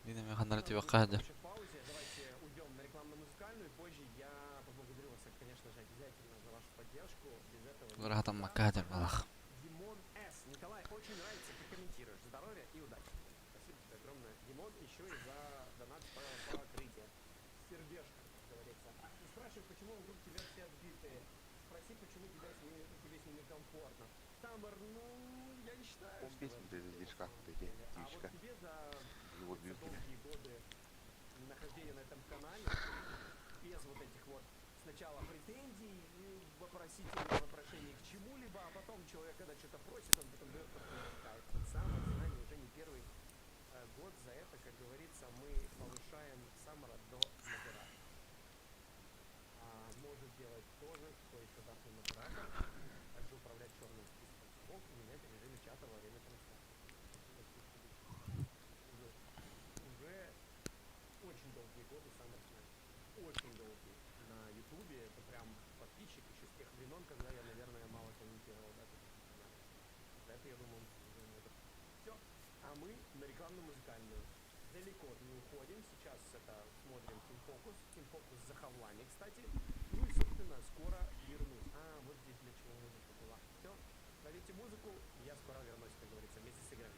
Дине мен хандар төбә кадер. В паузе давайте уйдем на рекламно-музыкальную, позже я поблагодарю вас, конечно же, обязательно за вашу поддержку. Без этого Улар хатам кадер балах. Димон С. Николай, очень нравится, как комментируешь. Здоровья и удачи. Спасибо тебе огромное. Димон, еще и за донат по покрытие. Сердечко, как говорится. И спрашивают, почему вокруг тебя все отбитые. Спроси, почему тебе с ними комфортно. Саммер, ну, я не считаю, Он что... бесит без издержка, такие А вот Twitch'ка. тебе за Его бьюки. долгие годы нахождения на этом канале, без вот этих вот сначала претензий, вопрошений к чему-либо, а потом человек, когда что-то просит, он потом дает кайф. Саммер с нами уже не первый год. За это, как говорится, мы повышаем Саммера до модератора. Может делать тоже, кто еще даст модератор, также управлять черным списком слов и менять в режиме чата во время трансляции. Уже очень долгие годы Саммер с нами. Очень долгие. На Ютубе это прям подписчик еще с тех времен, когда я, наверное, мало комментировал, да, таких каналов. За это, я думаю, он уже может. Все. А мы на рекламно-музыкальную. Далеко не уходим. Сейчас это смотрим Team Focus. Team Focus за хавлами, кстати. Ну и, собственно, скоро вернусь. Вот здесь для чего музыка была. Все. Ловите музыку. Я скоро вернусь, как говорится, вместе с играми.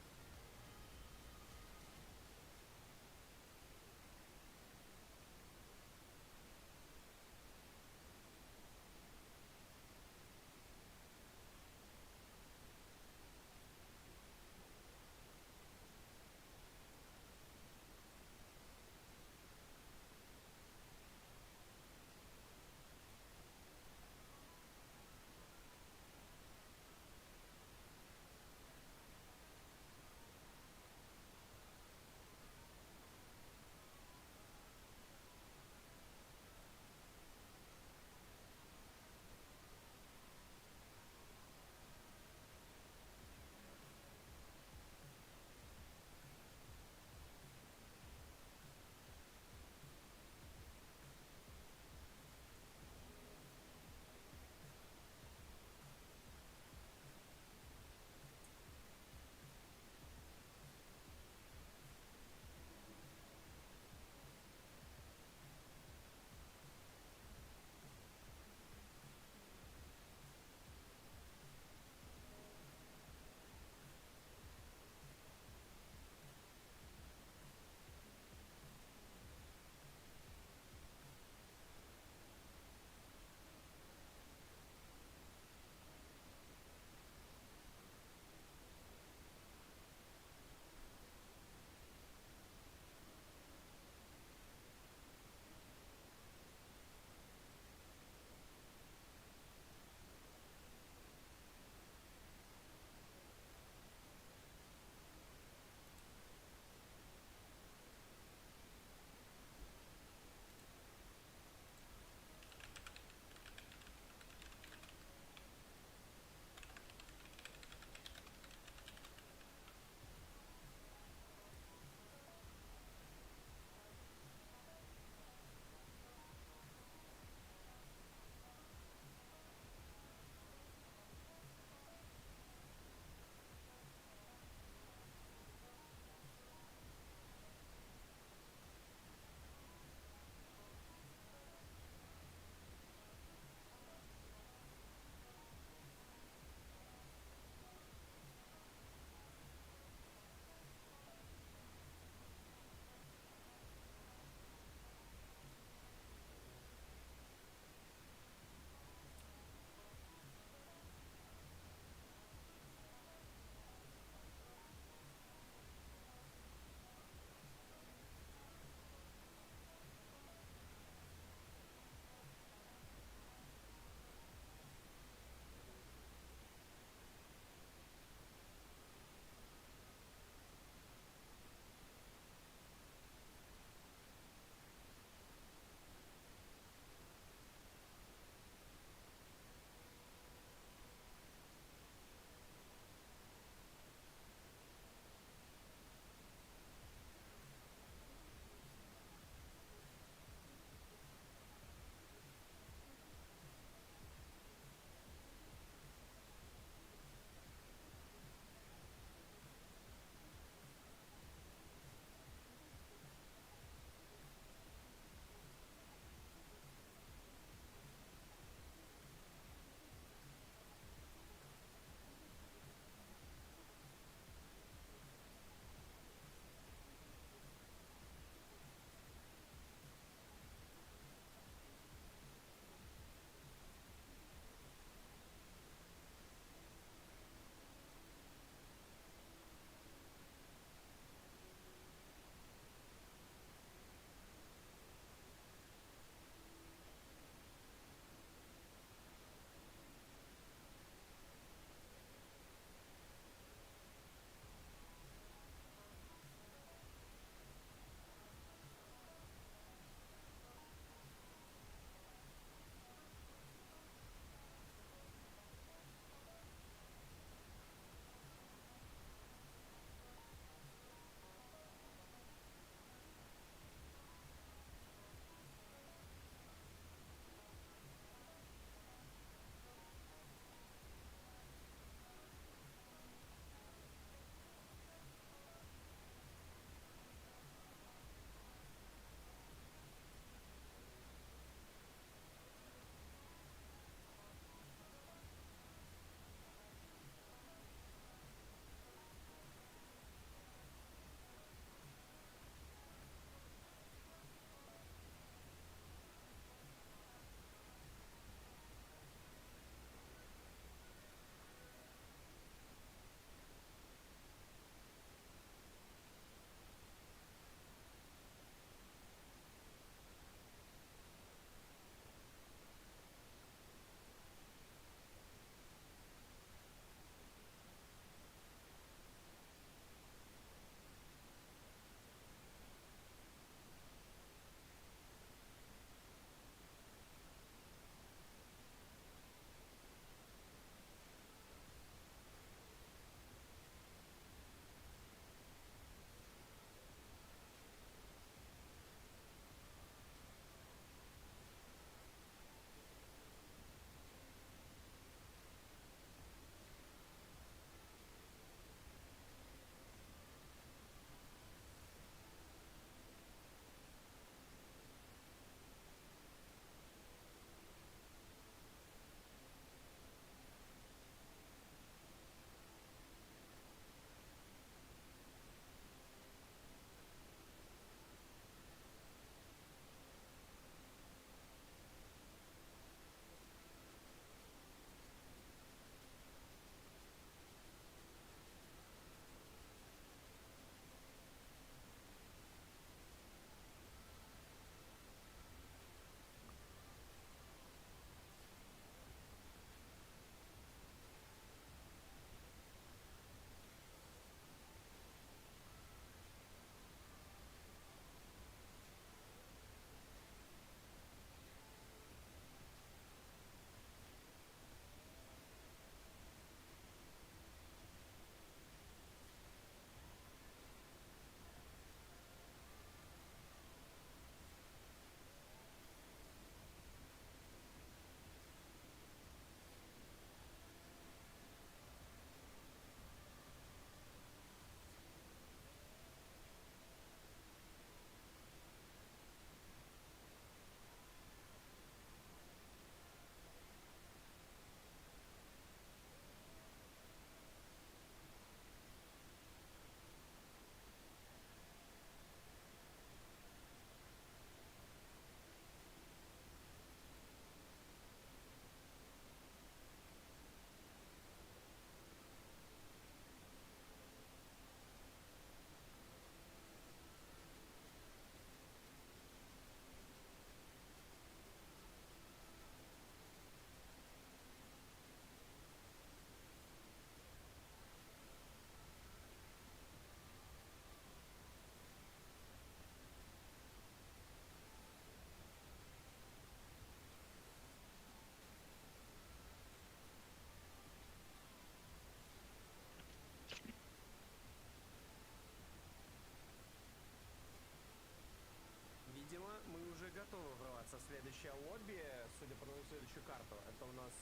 следующее лобби, судя по следующую карту, это у нас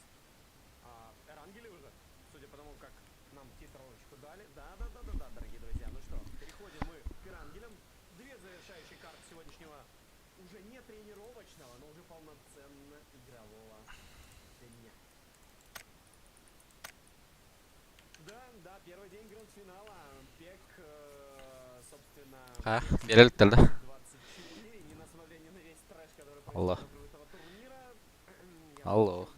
Эрангели уже, судя по тому, как нам титровочку дали. Да, дорогие друзья. Ну что, переходим мы к Эрангелям. Две завершающие карты сегодняшнего уже не тренировочного, но уже полноценно игрового дня. Да, первый день гранд-финала. Пек, собственно... Берел телде. 24, несмотря на весь трэш, который Алло. происходит вокруг этого турнира. Алло.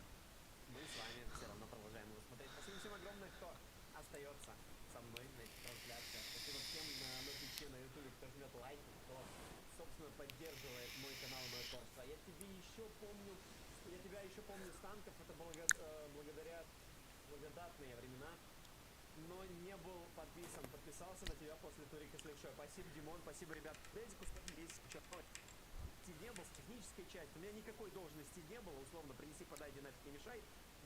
Мы с вами все равно продолжаем его смотреть. Спасибо всем огромное, кто остается со мной на этих трансляциях. Спасибо всем на Твиче, на Ютубе, кто жмет лайки, кто, собственно, поддерживает мой канал и мое творчество. Я тебя еще помню с танков, это благодаря благодатные времена. Но не был подписан. Подписался на тебя после турика с левшой. Спасибо, Димон, спасибо, ребят. Бейзику здесь не был с технической части. У меня никакой должности не было. Условно, принеси, подай, нафиг не мешай.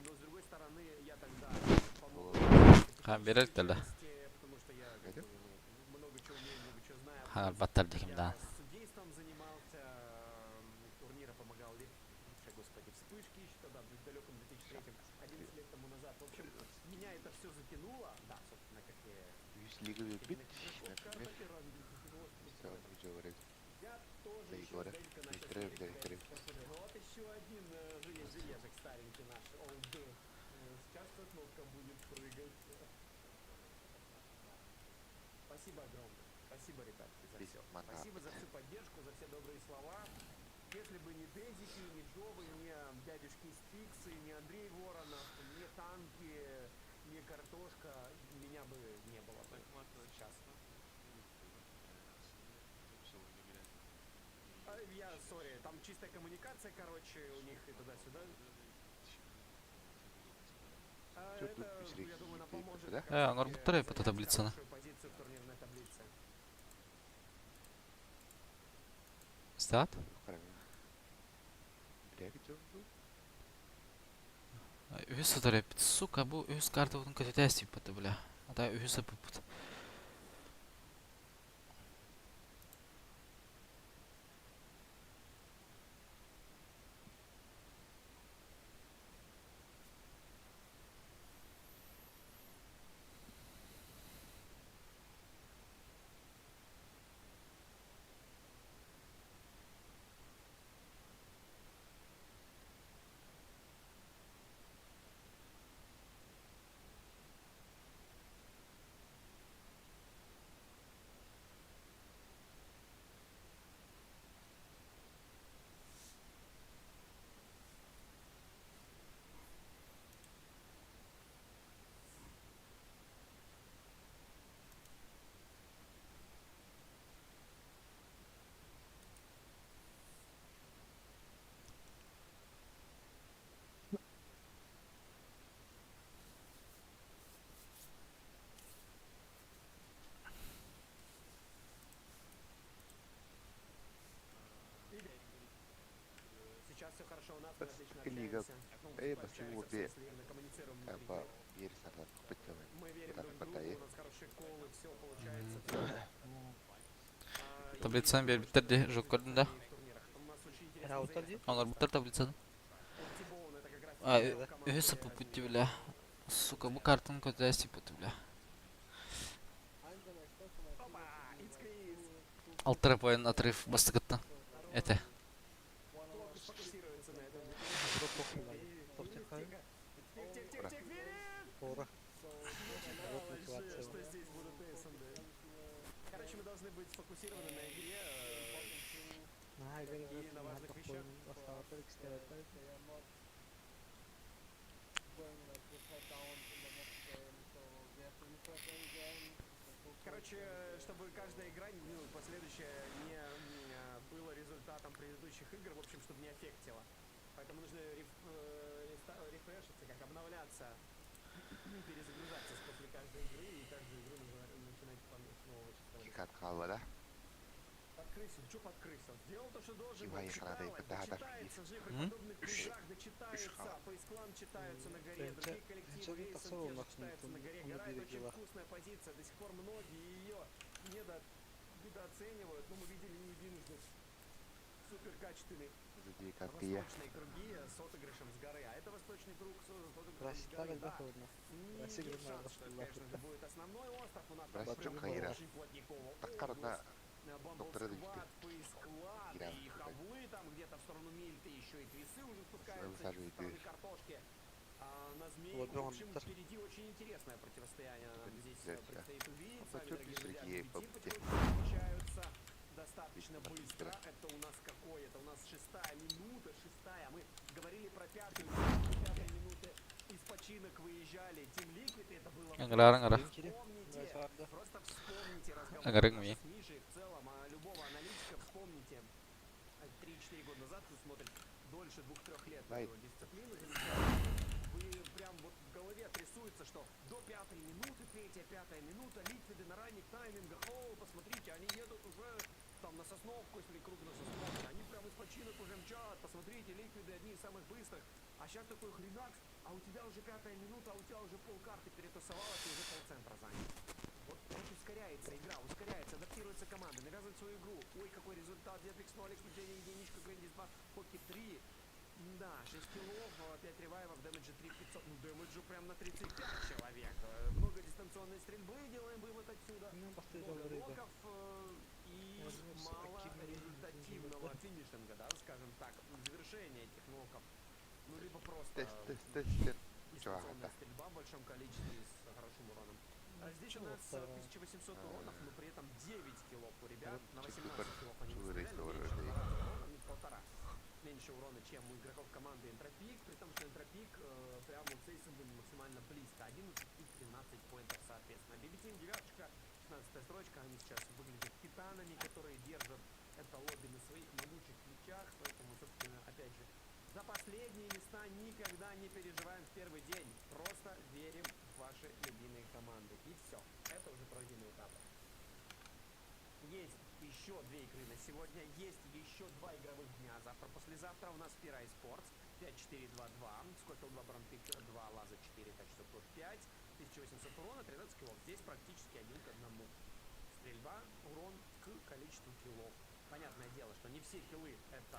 Но с другой стороны, я тогда помог. Берел телде. Потому что я много чего умею, много чего знаю. Баттар диким да. Судейством занимался, турнира помогал господи, вспышки еще тогда, в далеком 2003-м, 11 лет тому назад. В общем, меня это все затянуло. Да, собственно, как и... Лиговый бит, например. Я тоже еще издалека начал смотреть. Вот еще один железик старенький наш, олд. Сейчас эта кнопка будет прыгать. Спасибо огромное. Спасибо, ребятки, за все. Спасибо за всю поддержку, за все добрые слова. Если бы не Дезики, не Джовы, не дядюшки Стиксы, не Андрей Воронов, не танки, не картошка, меня бы не было бы сейчас. Сори, там чистая коммуникация, короче, у них и туда-сюда. Это, я думаю, нам поможет. Аңар буттар по таблицаны. Позицию в турнирной таблице. Стат? Ühes tarep, suka bu ühes kartı bunun kötü test yapıdı bile. Hatta ühes yapıdı. Сейчас все хорошо у нас, мы отлично Лига. общаемся. Почему ты коммуницируем. версия подпитываем? Мы верим друг другу, у нас хорошие колы, все получается. Таблицаны беріп бітірді, жоқ көрдің да? Аңар бұттар таблицаны. Ühes yapıdı bile. Suka bu kartın kötü test yapıdı bile. 6 поен отрыв бастыгытты. Это. Короче, мы должны быть сфокусированы на игре и на важных вещах. Короче, чтобы каждая игра, последующая, не было результатом предыдущих игр, в общем, чтобы не аффектила. Поэтому нужно рефрешиться, как обновляться, перезагружаться после каждой игры и каждую игру начинать снова. Да? Подкрысил, что подкрысил? Сделал то, что должен был, Ивай, читал, надо читается же, при подобных играх, да читается, Фейсклан читаются на горе, другие коллективы, Эйсен тоже читаются на горе, гора это очень вкусная позиция, до сих пор многие ее недооценивают, но мы видели не единожды Супер качественный. Люди, как и я. Восточные круги с отыгрышем с горы. А это восточный круг с отыгрышем с Красита горы. когда Да. холодно. Не Красита есть надо, шанс, что это, да. конечно же, будет основной остров. У нас Брать там прям чё, Каира. очень плотниково. Такарна Бамбл доктора сквад, фейс склад Ира, и хаблы там где-то в сторону Мильты, еще и твисы уже спускаются высаживает со стороны их. картошки. А на змей, Вот, в общем, Бёрн, впереди очень интересное противостояние нам здесь взять, а? предстоит увидеть. Ну, С вами, дорогие потёрли друзья, Сергея, GBT попутя. потихоньку подключаются достаточно Видимо, быстро. да. Это у нас какой? Это у нас 6-я минута, 6-я. Мы говорили про 5-ю, 5-й минуты из починок выезжали. Team Liquid, это было... Ангара. Вспомните, Правда. просто вспомните разговор Агарык наши ми. с Мишей в целом, а любого аналитика вспомните. 3-4 года назад, кто смотрит дольше 2-3 лет Ай. эту дисциплину, замечательно. Вы прям вот в голове отрисуется, что до 5-й минуты, 3-я, 5-я минута, ликвиды на ранних таймингах, о, посмотрите, они едут уже там на Сосновку, если круг на Сосновке, они прям из починок уже мчат, посмотрите, ликвиды одни из самых быстрых, а сейчас такой хренакс, а у тебя уже 5-я минута, а у тебя уже полкарты перетасовалась и уже полцентра занят. Вот ускоряется игра, ускоряется, адаптируется команда, навязывает свою игру. Ой, какой результат, Зефикс 0, исключение единичка, Грандис 2, Хоки 3. Да, 6 киллов, 5 ревайвов, дэмэджа 3500, ну дэмэджа прям на 35 человек. Много дистанционной стрельбы, делаем вывод отсюда. Ну, Много повторял рыба. блоков и Я думаю, всё мало такими результативного да. финишинга, да, скажем так, завершения этих ноков. Ну, либо просто Тест. дистанционная стрельба в большом количестве и с хорошим уроном. А здесь у Ну, нас вот, 1800 уронов, но при этом 9 киллов у ребят. На 18 супер. киллов они Чего стреляли, рейсовый меньше в рейс? 2 раза урона, ну, полтора. Меньше урона, чем у игроков команды Энтропик, при том, что Энтропик прямо у Цейса были максимально близко. 11 и 13 поинтов соответственно. BB-Team девяточка, 16-я строчка, они сейчас выглядят титанами, которые держат это лобби на своих могучих плечах, поэтому, собственно, опять же, за последние места никогда не переживаем в первый день. Просто верим в ваши любимые команды. И все. Это уже пройденный этап. Есть еще 2 игры на сегодня. Есть еще 2 игровых дня. Завтра-послезавтра у нас Пира и Спортс. 5-4-2-2. Скофилд 2, Бронпик 2, Лаза 4, так что тут 5. 1800 урона, 13 киллов. Здесь практически 1 к 1. Стрельба, урон к количеству киллов. Понятное дело, что не все киллы это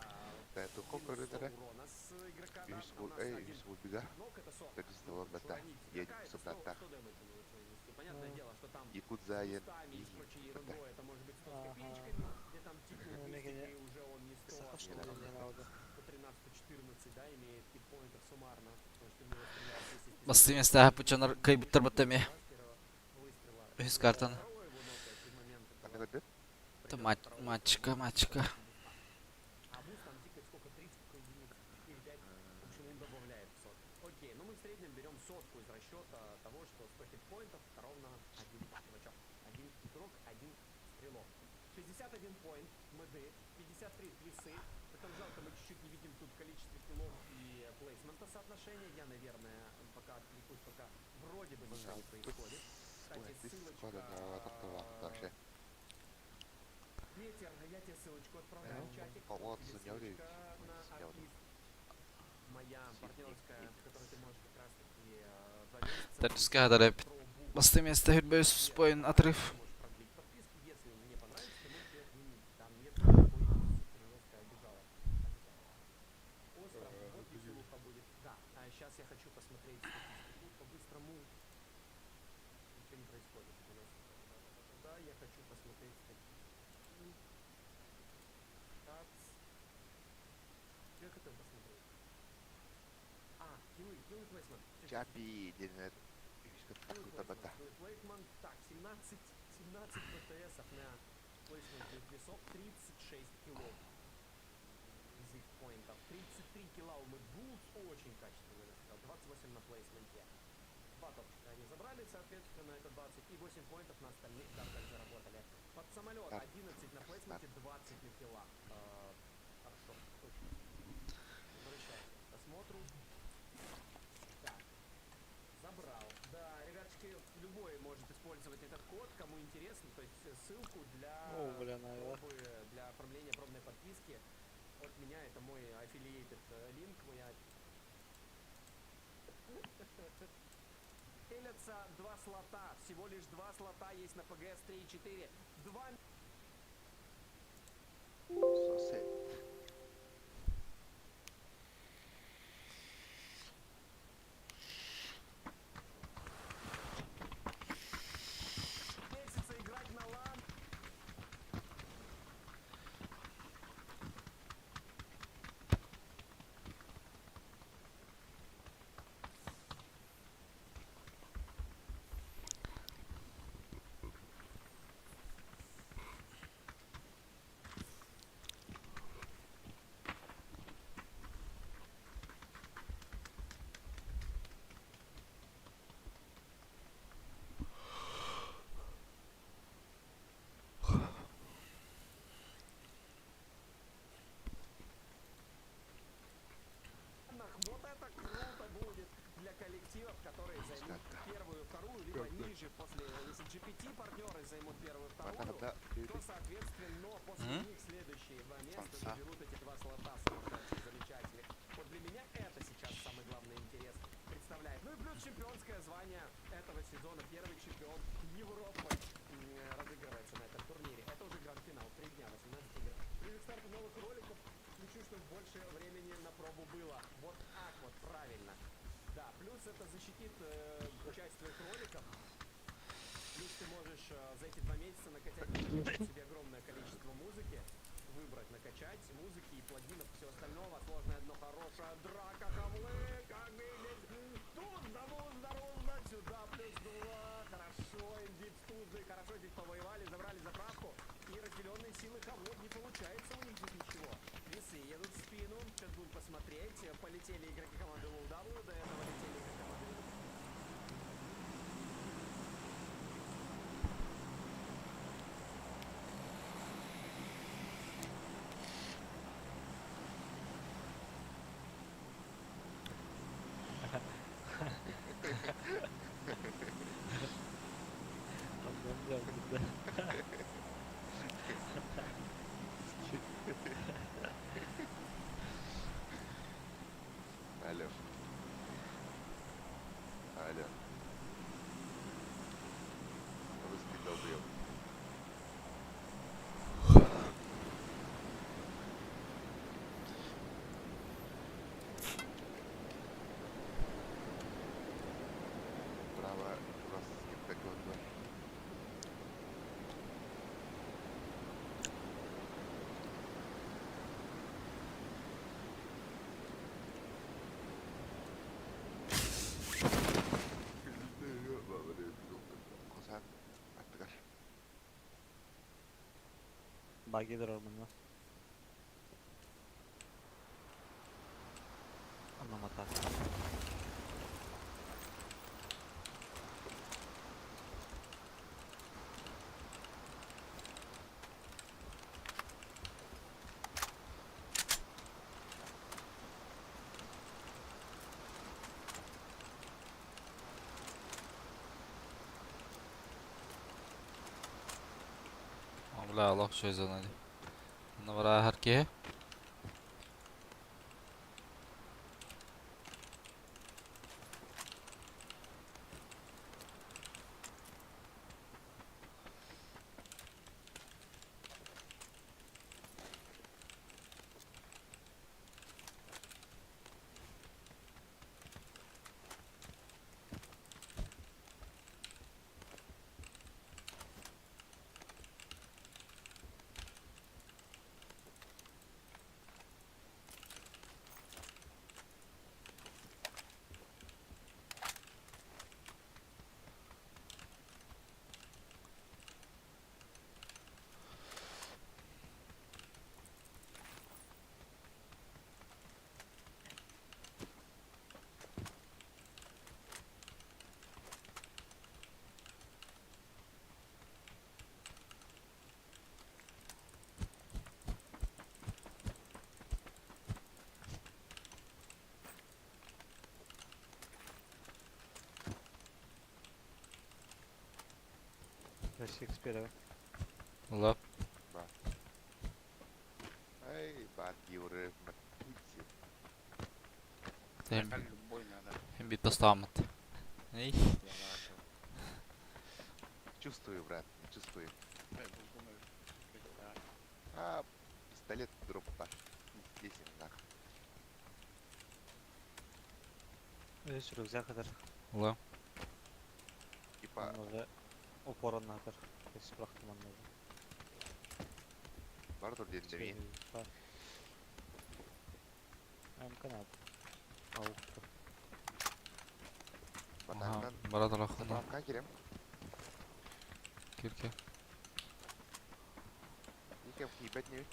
Это сколько минус 100 рыдара? урона с игрока, да, Весь у нас один весь бега. нок это 40. Так сделал Ну, бата. уронить Едет игрока, это в 100 собрата. дэмэджа может произвести. Понятное Ну. дело, что там Якудзаен. с устами и с прочей ерундой это может быть 100 с Ага. копеечками, где там тикнул Ну, крестик, мега и уже он не 100, а Сахашвили не не надо. по 13, по 14, да, имеет хитпоинтов суммарно, потому что в него стреляют 10 из Басты 10. места пучанар кайбуттар баттами. Да, с первого выстрела. Без картон. Второй его нокает в момент А этого. ты Это Придёт второй мачка. а буст там тикает сколько? 30 единиц? 4-5. В общем, он добавляет в сотку. Окей, ну мы в среднем берем сотку из расчета того, что 100 хитпоинтов ровно один чувачок. Один игрок, один стрелок. 61 поинт, МД, 53 твисы. Это жалко, мы чуть-чуть не видим тут количество киллов и плейсмента соотношения. Я, наверное, пока отвлекусь, пока вроде бы зажал происходит. Кстати, ссылочка... Ветер, я тебе ссылочку отправляю в чатик. Вот, Тебе заняли. ссылочка на Заняли. артист. Моя партнерская, в которой ты можешь как раз таки 2 месяца... Тачка дареп. Басты места хитбейс споин отрыв. Ты можешь продлить подписку, если не понравится, ты можешь ее отменить. Там нет никакой жесткой обижала. Остров, вот веселуха будет. Да, а сейчас я хочу посмотреть статистику по-быстрому. Ничего не происходит у нас. Да, я хочу посмотреть статистику. Я хотел посмотреть. Киллы плейсмент. Чапи, Динет. Бата. Плейсмент, так, 17 ПТСов на плейсменте весов, 36 киллов из их поинтов. 33 килла у Мэдбулс, очень качественно, я сказал, 28 на плейсменте. 2 топчика они забрали, соответственно, это 20, и 8 поинтов на остальных картах заработали. Под самолет 11 на плейсменте, 20 на киллах. Хорошо, точно. Возвращаемся к просмотру. Так, забрал. Да, ребятушки, любой может использовать этот код, кому интересно, то есть ссылку для пробы, для оформления пробной подписки от меня, это мой affiliated линк, Элятся 2 слота, всего лишь 2 слота есть на ПГС 3 и 4. 2... Сосед. которые займут Сколько? первую, вторую, либо ниже после, если GPT-партнеры займут первую, вторую, Батагда то, соответственно, после них следующие два места Солнца. заберут эти два слота сумасшедших, замечательных. Вот для меня это сейчас самый главный интерес представляет. Ну и плюс чемпионское звание этого сезона. Первый чемпион Европы разыгрывается на этом турнире. Это уже гранд-финал. 3 дня, 18 игр. Ближе к старту новых роликов включу, чтобы больше времени на пробу было. Вот так вот, правильно. Да, плюс это защитит часть твоих роликов. Плюс ты можешь за эти 2 месяца накачать себе огромное количество музыки, выбрать, накачать музыки и плагинов, все остального. Сложное дно, хорошая драка, хавлы, как видишь. Тузда, музда, рузда, сюда плюс 2. Хорошо, индит с Туздой, хорошо здесь повоевали, забрали заправку. И разделенные силы хавлов не получается у них здесь ничего. Весы едут в спину, сейчас будем посмотреть. Полетели игроки команды LoW, до этого летели игроки команды LoW. Алло. Алло. Русский долбоёб. Право, журналистским такой вот. Козак, аттыгар. Багидер ормунда. Анамата. Бля, лох что за надо. Навара харке. Россия экспера. Лап. Ай, банки уры, матпути. Тем любой надо. бит постамат. Эй. Чувствую, брат, чувствую. Я думаю, да. А, пистолет дропа. Здесь нахуй. Здесь рюкзак атыр. Лап. Типа, Уже упорон атыр. Здесь прах команда. бардыр дедім мен. Амканат. Ауық тұр. Батаңнан Барады лохына. заправка керем. Кирке. Екем хейбет не.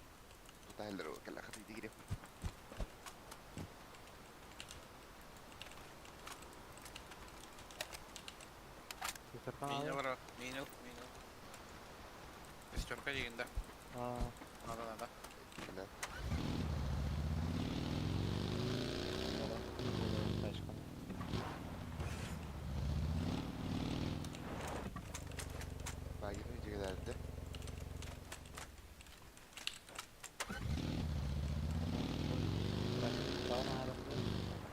Тутайлар кәлі қаты еді керем. Минил, минил. Шестерка дегенде. Надо. Кәлі.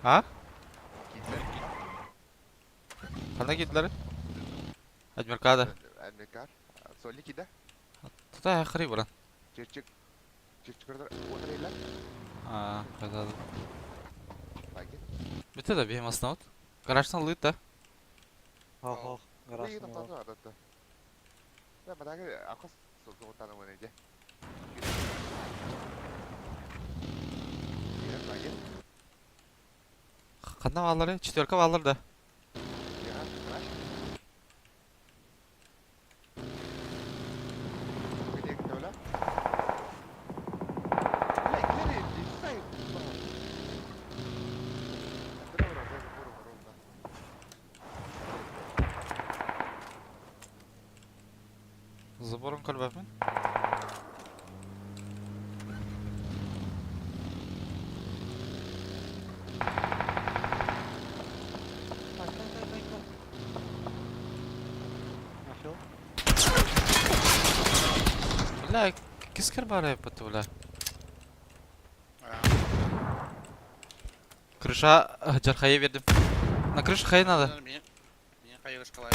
А? Китлер. Қандай кетілері? Адмиркада. Адмиркар. Соли киде. Тұта ақыры бұран. Чирчикордар отырайлар. Қайтады. Паки. Бітті да бейім астына от. Гаражтан лыйт да. Ох, Вы гаражын там бар. тоже адатта. Да, мадаги акос соотана мөнеге. Я паки. Қандай балары? Четверка балар да. Я краш. Где кто-то? Бля, где ты? Стой. Заборын көлбәпін. Нашел? Бля, кескер бары пыты, бля. Крыша жархая бердім. На крыша хай надо. Мен қайғыш қалай.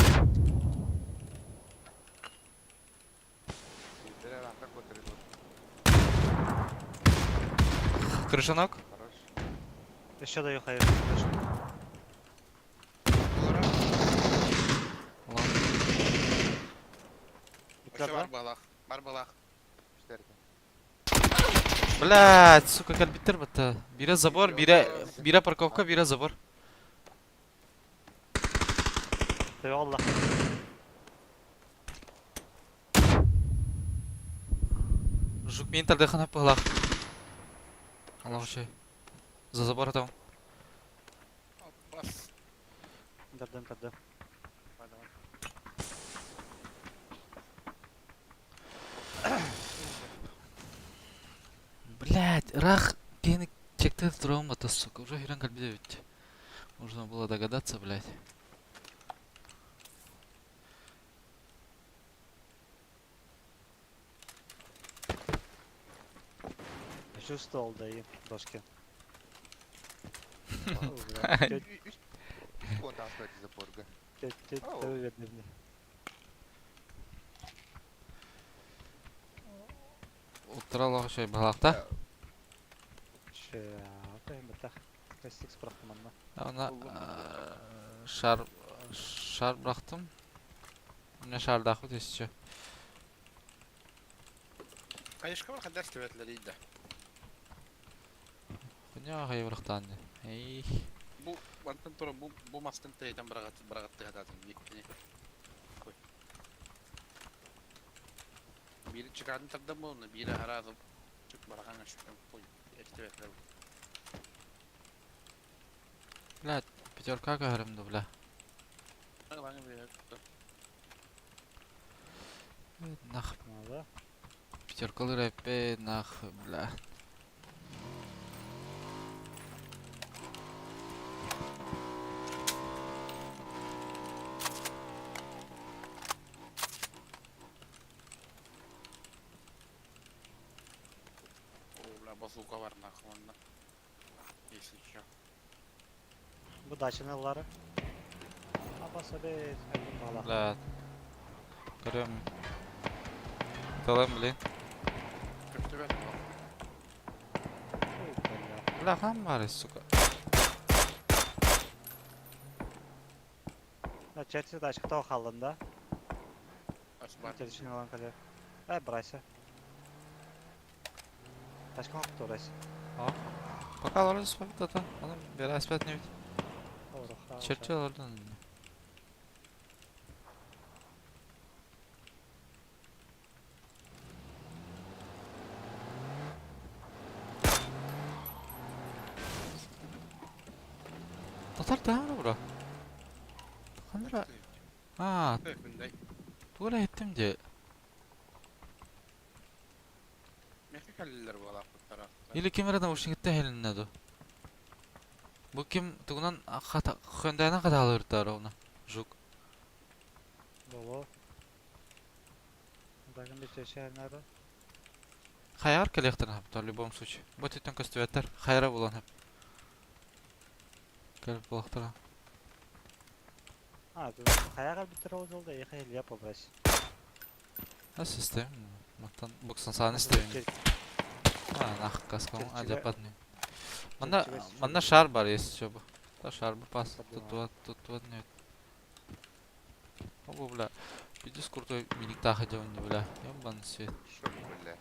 Крыша ног. Хорош. Еще даю хайр. Бар балақ. Блядь, сука, кальбиттер бітті. Бира забор, бира парковка, бира забор. Ты Allah. Жук мен тарда ханап пылақ. Аллаху шей. За забор атам. Бас. Дадым. Блядь, рах, кені чекті тұрауым бата, сука. Уже херан кальбиде бітті. Можно было догадаться, блядь. Чувствовал, даю башке. Конта остается за порга. Ты уверен мне. Ултра Аллаху шей балақта. Че, атайым бітақ. Кастикс бұрақтым анна. Ona şar bıraktım. Ona şar dağıt istiyor. Қайышқа бар қадар істебетілер дейді. Kunya hayır bıraktı. Ey. Бұл вантан тұра бұл мастын тәйден бірағатты ғадатын еттіне. Қой. Бері чықадын тұрды мұны, бері аразы чүк барағанға шүктен қой. Істебетілер. Блядь, пятерка говорим, да, бля. Ағылаңы бері күтті. Нах, Надо. пятеркалы рэпе, нах, бля. Бля, базука бар нахуанна. Если що. Bu daçınılları. Abasa be. Ayın bala. Блядь. Görüyorum. Talım bilin. Көптебет бұл. Бля, хам var, сука. Na çerçeve de açıkta o kalında. Ас бар. Çerçeve olan kalıyor. Burası. Başka mı orası? Пока лорд спать, да. Onun bir aspet ne bit. Doğru. Çerçeve oradan. Tatar da bura. Kandıra. Ha, Көкіндей. tuğla ettim de. Мекі кәлілер бұл ақыттара. Или камерада ушингетте хелинне до. Bu kim tuğunan hata Hyundai'na kadar alırdı ona. Жук. Dolu. Bakın bir çeşe nerede? Хайар коллекторын хап, в любом случае. Вот это костюветтер, хайра булан хап. Gelip bulaqtıra. Ha, kayağa bitir o yolda yıkayıl yap o biraz. Ha sistem. Matan buksan sağını isteyeyim. Ha nah kaskam Çelçiге- acayip adını. çelçiге Manda sürdü. şar var yes şu bu. Da şar bu pas Tabii tuttuvat ne. Bu bula. Bir düz kurtu minik daha hacı bula. Yamban şey. Şöyle böyle.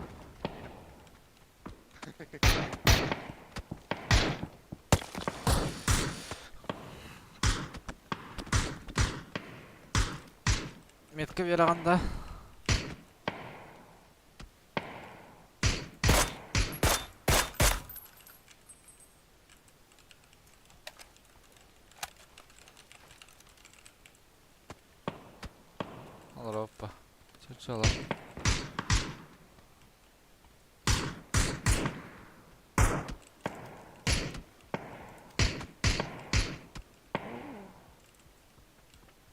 Metke veraganda. Alır hoppa. Çırçalar.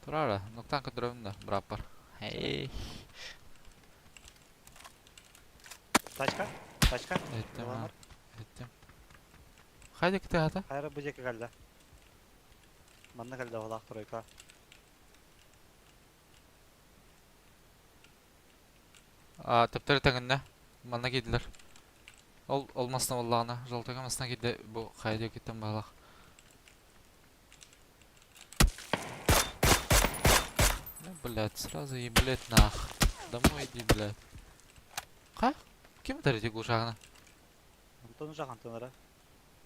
Turara, noktan kıdırımda. Bırak var. Hey. Taşka? Taşka? Ettim Yalan ha. var. Ettim. Haydi gitti hata. Hayır bu ceki geldi. Bana geldi o lak troika. Aa tepleri tenginde. Bana gidiler. Olmasına Allah'ına. Jol tegemasına gidi bu haydi gittim balak. Блядь, сразу и блядь нах. Домой иди, блядь. Ха? Kim darıcı uşağına? Антон ужак Антонара.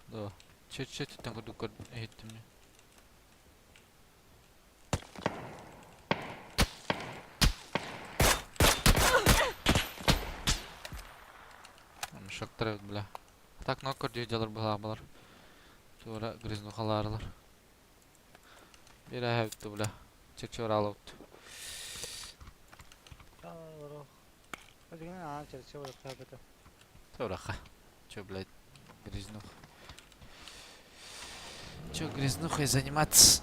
Да. Че ты там курдук ettim ya. Шоктар бля. Так ноккор дүйдалар бұлағалар. Тура грызнухаларлар. Bir ayıptı bula. Çekçe alıptı. Hadi gene ha çerçeve var tabii. Тураха. Чё, блядь, грязнух. Чё грязнухой заниматься?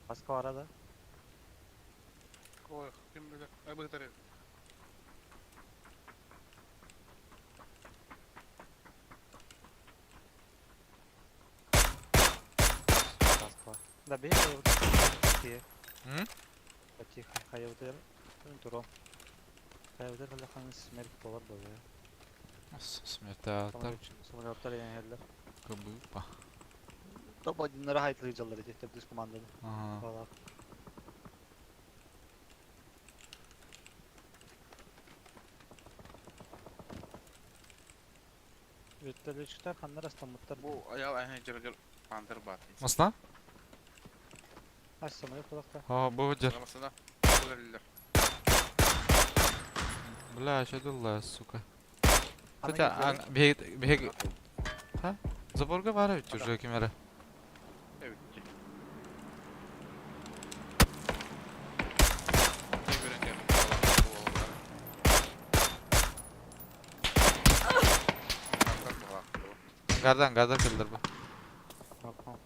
Başka var arada. Ой, kim bilir. Ay bu kadar. Başka var. Da bir hayır. Hı? Потихо. Hayırdır. Durun. Hayırdır hele kanı смерть dolar böyle. Смерть атар. Самолетler yani yerler. Кабыпа. Tabi dinlere hayırlıcalar edecek. Tabi düz kumandalı. Ага. Valla. Üretler kanlar astamutlar. Bu ayağı aynen cırgır panter batı. Масла? Aç samolyot kulakta. Ха, бовдер. Sıramasına bu verirler. Бля, что дела, сука. Ana Хотя, gidiyor. бег... Ha? Заборга var ведь уже кемера. Evet. Ne gören geldim. Gardan kıldır bu. Tamam.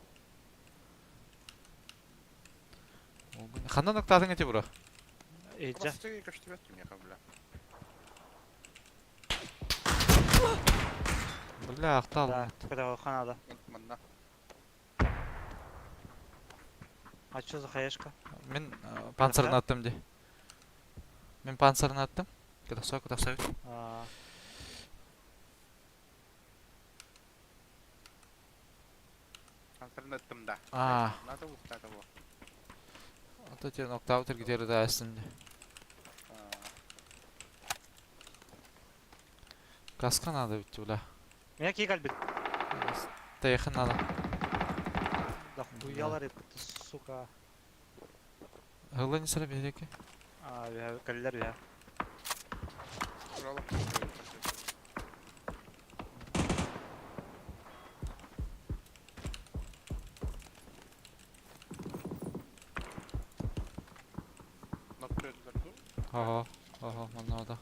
Kandan noktasın eti bura. İyice. Просто кажется, я бля. Бля, ахтал. Da. Kada kanada. Manna. Açıyoruz hayaşka. Мен панцирны attım de. Мен панцирны attım. Куда совет? Aa. Panter'ın attım da. Aa, Надо вот это вот. ото те нокта утер gidiyor da aslında. Kaska надо ведь, бля. Меня ки kalbit. Да yakın надо. Da хуялар etti suka. Hılla ne sıra bir ki? Abi ya kaller ya. Buralar. Nokta ödüler bu. Ha, manada.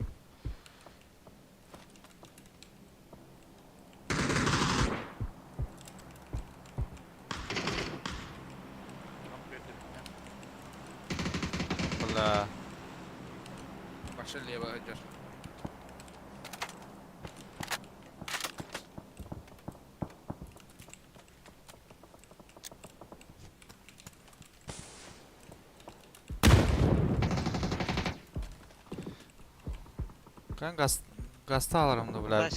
Дальше лево идешь. Kan gazta alırım da bля.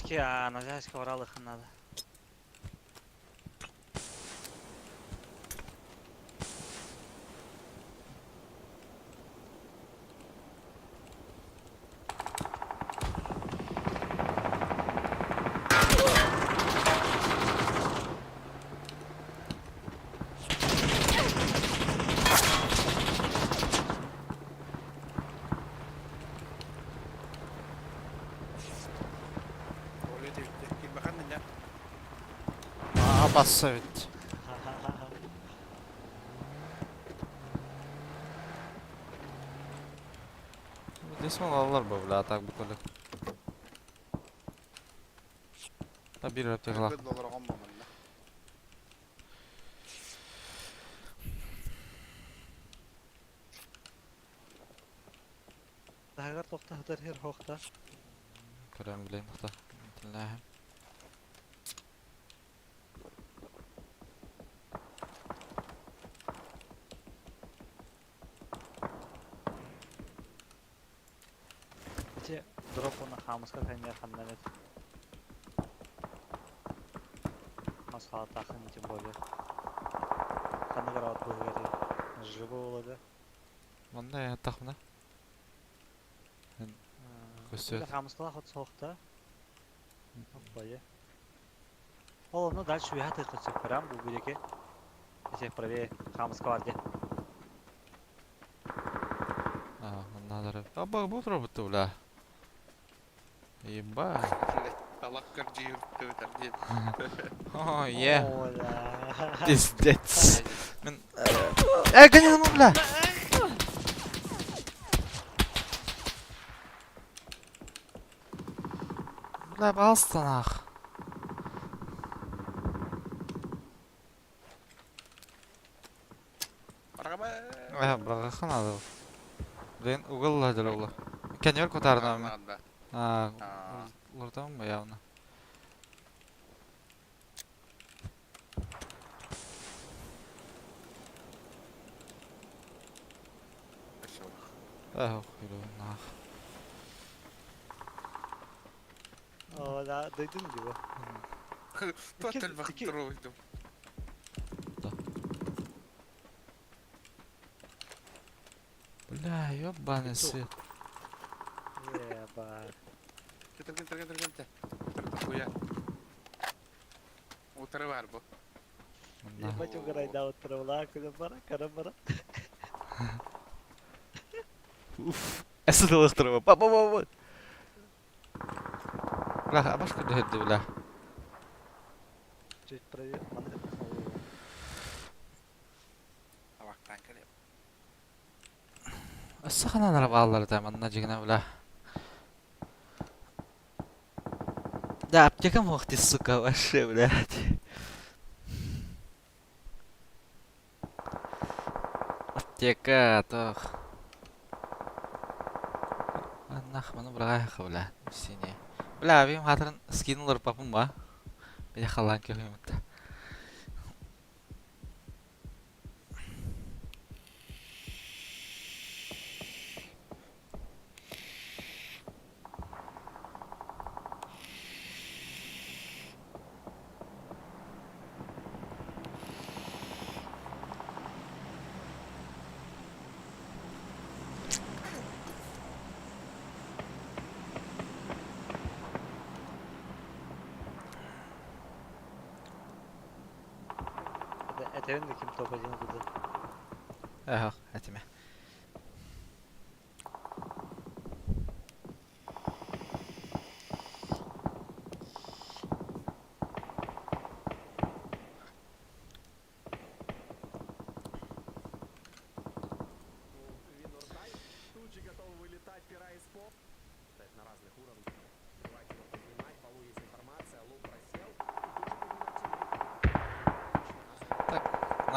На зайчке воралых надо. Öyle de bitti. Gir bakalım ya. Aa bassa bit. Desman alırlar bu bля tak bu kolu. Da bir rapte kalak. $40 olmamalı. Дагар токта хатар хер хокта. Көрем bileyim hatta. Dinleyeyim. Те дропона хамыска кайнер ханнамет. Масхала тахын тем более. Ханнагар от бөлгери. Живо олады. Manda ya takmına. Көсөт. Хамыскала хот сокта. Оппая. О, ну дальше я ты хочу прям в береге. Если правее хамыска варде. Aa, onlardır. Aba bu robot bля. Еба. Allah kırıcı yürüttü tercih. О, е. Оля. Пиздец. Мен... гони ну, бля. Бля, пожалуйста, нах. Araba. Брагахан надо. Блин, угол ладил угол. Кенер кутарна. Надо. А, А. луртам мı явно? Эх, хуй, нах. Оля, дойдun gibi. Total baktırıyordum. Бля, ёбаный свет. Еба. Getir. Huya. Otarı var bu. Ебать угорай да отправила, куда бара, карабара. Эсэд ылыктырып. Ба. Бля, а башка дэдди, бля. Чуть проверь, мандыр. Tabaktan geliyor. Эсэхана нарабаалар да манна жигне, бля. Да, аптека мог ты, сука, вообще, блядь. Аптека, тох. Нах, мана брага, бля, сине. Бля, бим хатырын скинулар папым ба. Бля, халан көхөймөктө. Этевин де ким топ-1 туды. Ага, этиме. Тучи готовы вылетать, пера из пол. На разных уровнях. Давайте его поднимать, полу есть информация, лук просел.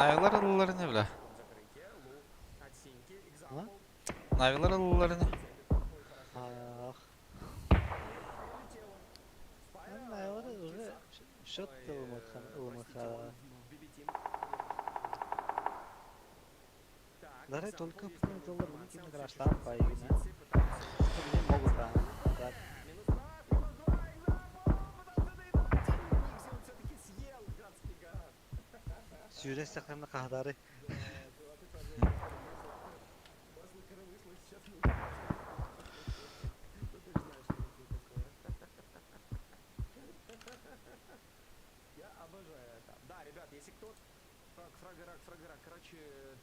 Навилар ылылары не, бля? А? Навилар ылылары не? Счет ылмыха. Дарай только $5 мне кино штамп поигна. Мне могут там. Так. Сюжет сахарна кахдары. Я обожаю это. Да, ребят, если кто... Фраграк, короче,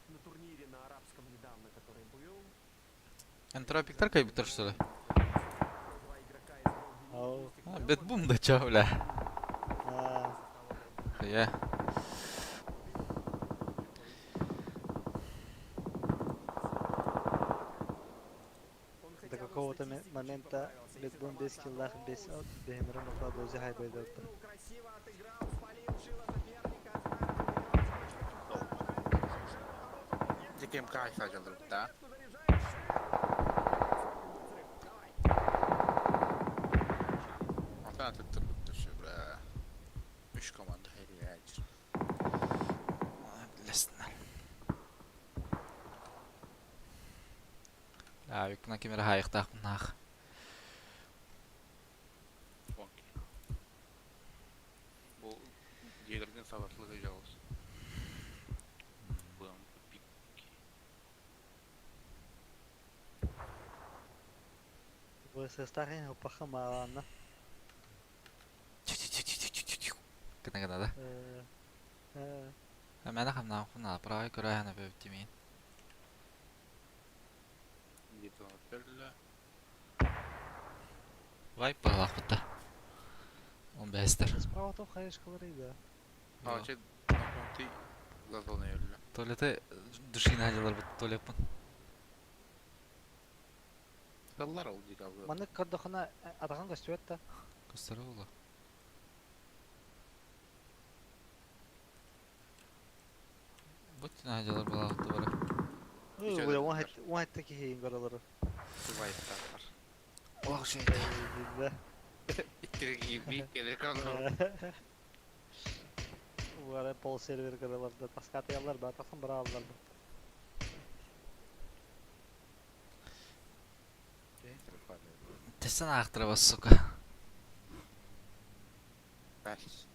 на турнире на арабском недавно, который был. Энтропиктар кайбиттер что ли? Два игрока из Ау. А, бетбум да чё, бля. А, Хая. до какого-то момента Бетбум без киллах, без от, Бехемерон укладывал за хайбайда. Красиво отыграл, спалил, шило соперника. Диким кайфа жалдырып, да? Ата атыптыр бүтүшү, бля. 3 команда хайрияч. Bilessinler. Ya büyük buna kimere hayıktak bunlar. Бул диелердин сабатлыгы жалгыз. Вы старый пахамалана. Kına da. Hemen akımdan kuna parayı göre hani böyle demeyin. Где-то отперли. Vay bağlak butta. 15'tir. Справа то хаешкалары, да. А, че, ты зазал, наверное. Tuvalete düşün hacılar bu tuvalet bu. Даллар ол дейді абы. Маны кардахана атаган костюет та. Gösteri oldu. Bütün hacılar bağlak da var. Hiç Böyle öyle one-hit heyin karaları. Сувайттар. Olak şey. Bizde. Бик келер калар. Bu ara pol server karalarda taskatayanlar da atasın bravolar. Testten aktıra bas soka. Бәс.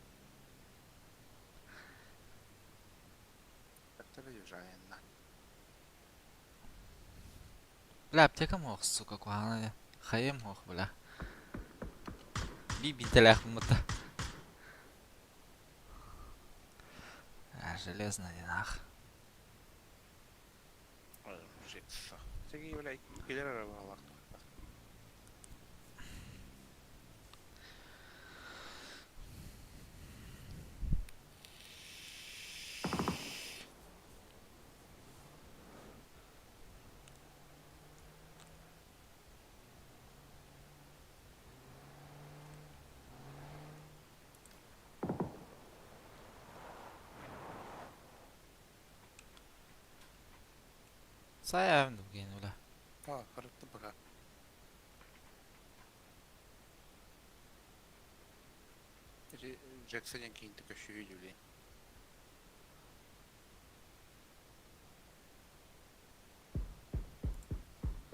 Как-то южаянна. Bля apteka mı oğuz soka kuhana ya. Hayem oğuz bля. Bir bintelek mıta. Железно динах. Жетсі. Сеги, блядь, келер арабалар. Sayavım da bugün öyle. А, қарытты бұға. Джексонен кейін тікі шүйі жүлейін.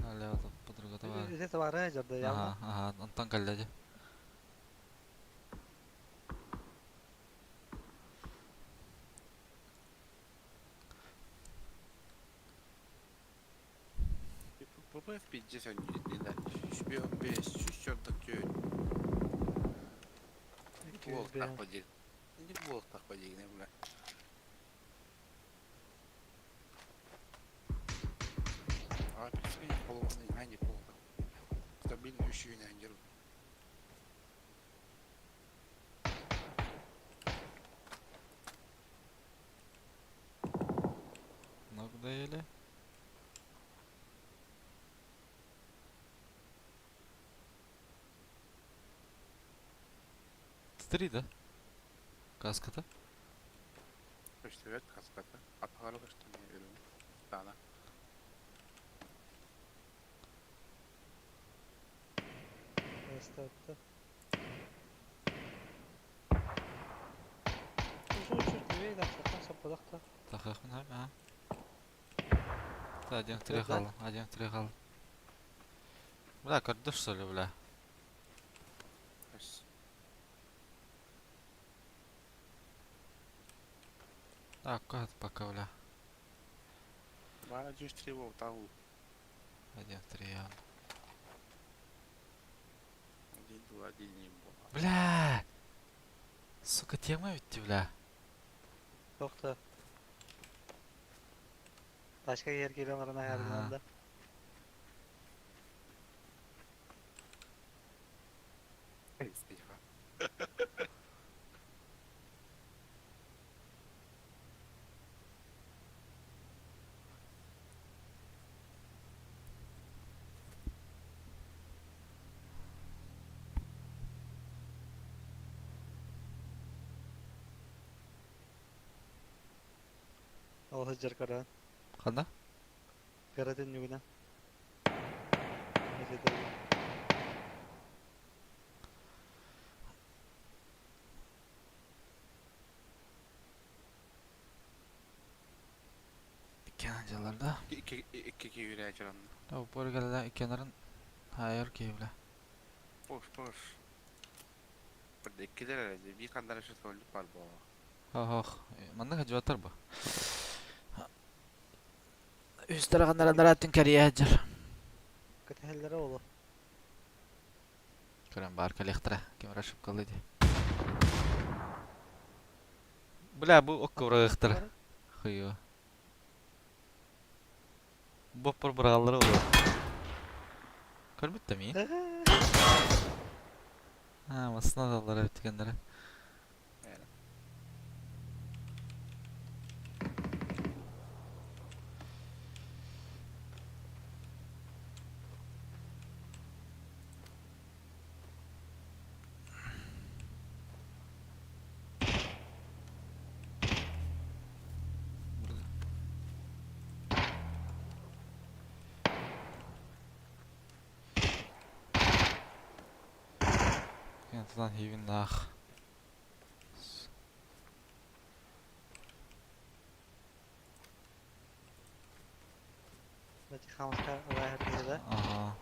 Hala o da подруга da var. Üzeti var Rajar'da ya. Aha aha ondan kaleci. ПП в 50 не дать. Шпион без, чуть-чуть так чуть. Блок так подиг. Не блок так подигне, бля. А, писали половины, а не полда. Стабильно еще и не андеру. Nok da öyle. Titriydi de. Kaskıda. Почти вет каската. Атағарығы что не верю. Дана. Эй, да, сапан сападакта. Тахахын hem ha. Один три Да. хал, один три хал. Бля, көрдүш что ли, бля? Ес. Так, кот пока, бля. Бара жүз тревог тау. Один три явно. Один, два, один не было. Бля! Сука, тема bitti, bля. Yoktu. Başka yer geliyorlarına her Aha. zaman da. Тихо. O hıcır karan. Kanda? Karadın yuguna. Neyse de. İki ancalarda. İki yüreğe çıran. Ya bu bölgelerde ikenlerin hayır ki, bля. Boş. Burada ikiler herhalde. Bir kandan aşağı solluk var bu. Oh. Manda hacıvatır bu. Üst tarafından rahatın kariye hacır. Katehellere oğlu. Көрем бар коллектора, кем рашып калды ди. Бля, бу окко урагыктыр. Хуйо. Боппор бураллары болот. Көрбүттү ми? Ha, masına dallara bitkendere. Yantıdan hivin dağ. Belki hamster olay her yerde. Aha.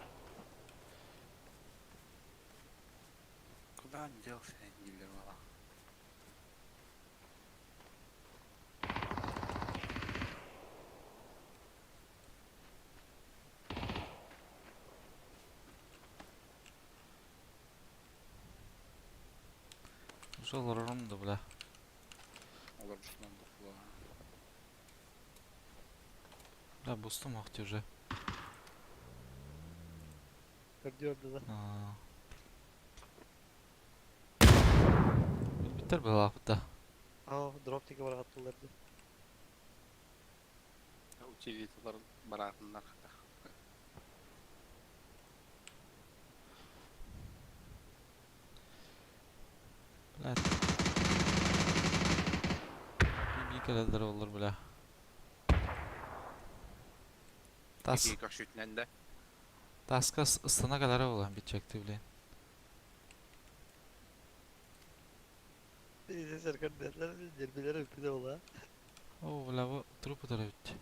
Kulağa yok senin gibiler valla. Жол ұрырымды, бля. Olur şundan da kulağa. Бля, бустым оқты уже. Gördüyordu da. Aa. Bitter bir laf da. Oh, drop tiki var attılardı. Utilitaların baratından kadar. Bля. Bir keleler olur, bля. İki kaş ütünden de. Taska ıstana kadar olan bitecekti, bля. İyice Serkan derler. Cerbileri öpüde ola. Oo, bля, bu trupu da bitti.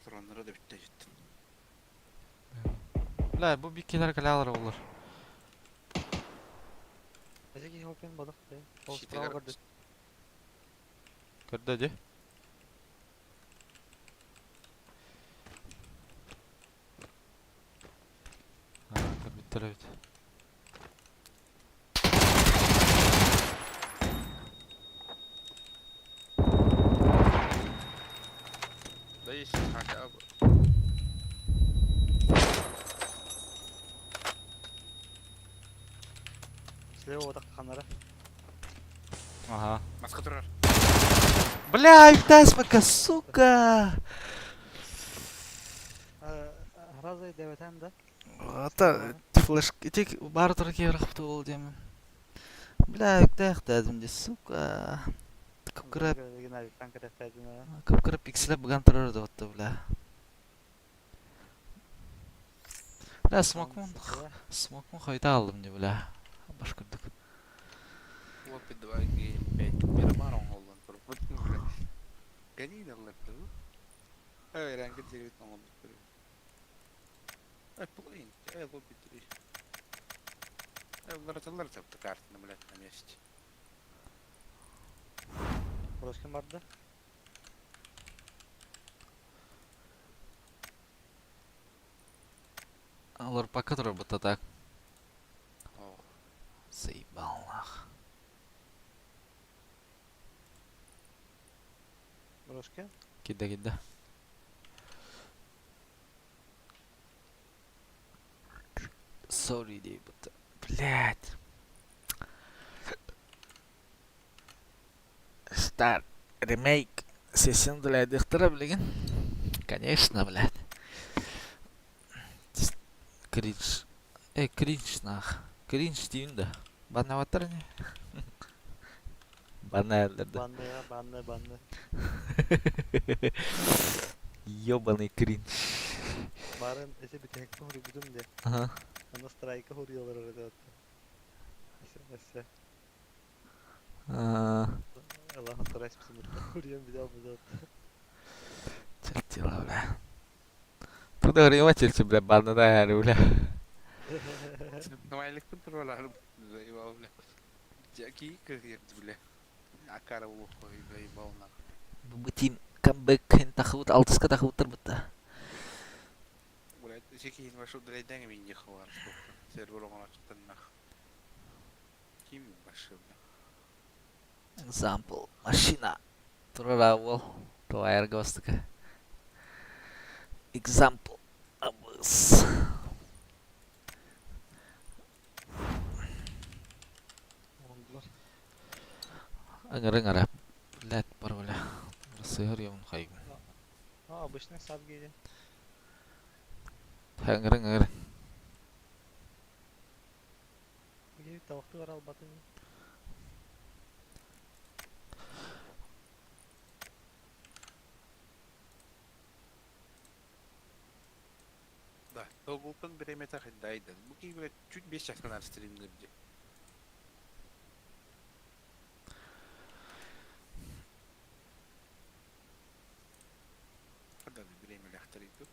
Dronlara da bitti cidden. Bля, bu bir keler kalalar olur. Acı ki hopen balık be. Olsun Şite bravo gar- kardeş. Gördü hadi. Ha, bitti evet. Dayı kanka abi. Size o takkanlara. Ага. Maska durar. Бля, тасмака, сука! Razayı deveten de. Ата, флеш, тек бар тұр кейбір қыпты ол деймін. Бля, үкті ақтадым де, сука. Кыпкырап, Геннадий танк рефердина. кыпкырап пикселеп буган турар да отты, бля. Бля, смокмун хайта алдым, не, бля. Башкырдык. Вот 2 гейм 5 мирамарон голдан туруп бутун бля. Гони даллар туу. Эй, рангер деревит он туруп. Эй, плейн, эй, лобби 3. Эй, ларталар тапты картаны, блядь, на месте. Просто барды. Алар пока турар бутта так. О, Заебал, нах. Брошки. Кида. Sorry, дей бутта. Блядь. Start. Ремейк. Сесен для дихтера, блин. Конечно, блядь. Кринж. Кринж, нах. Кринж дейін да. Банна ваттар не? Банна әлдерді. Банды. Ёбаный кринж. Барын эсе битек хори будум де. Ага. Ана страйка хориялар орada. Эсе. Аллах тарас bizim хoriям видео будет. Чертила, бля. Туда время черчи, бля, банна да яры, бля. нормальных контролеров заебал, бля. Джаки кагет, бля. Акара ухо и заебал нах. Бутим камбэк хэн тахут, алтыска тахуттар бутта. Блядь, Джаки вашу драйдanga мен не хвар, что сервером açtın нах. Kim başı, bля. Example. Машина. Турар авол. Туайр гостыка. Example. Абыс. Аңыры. Блядь, бар, бля. Сыгыр емін қайгын. Обычный сап гейде. Аңыры. Гейде тавақты бар албатын. Да, Толгултан bir emete хендайды. Bu ki böyle чуть 5 yaşından streamlerdi. Когда bir emele aktarıydı.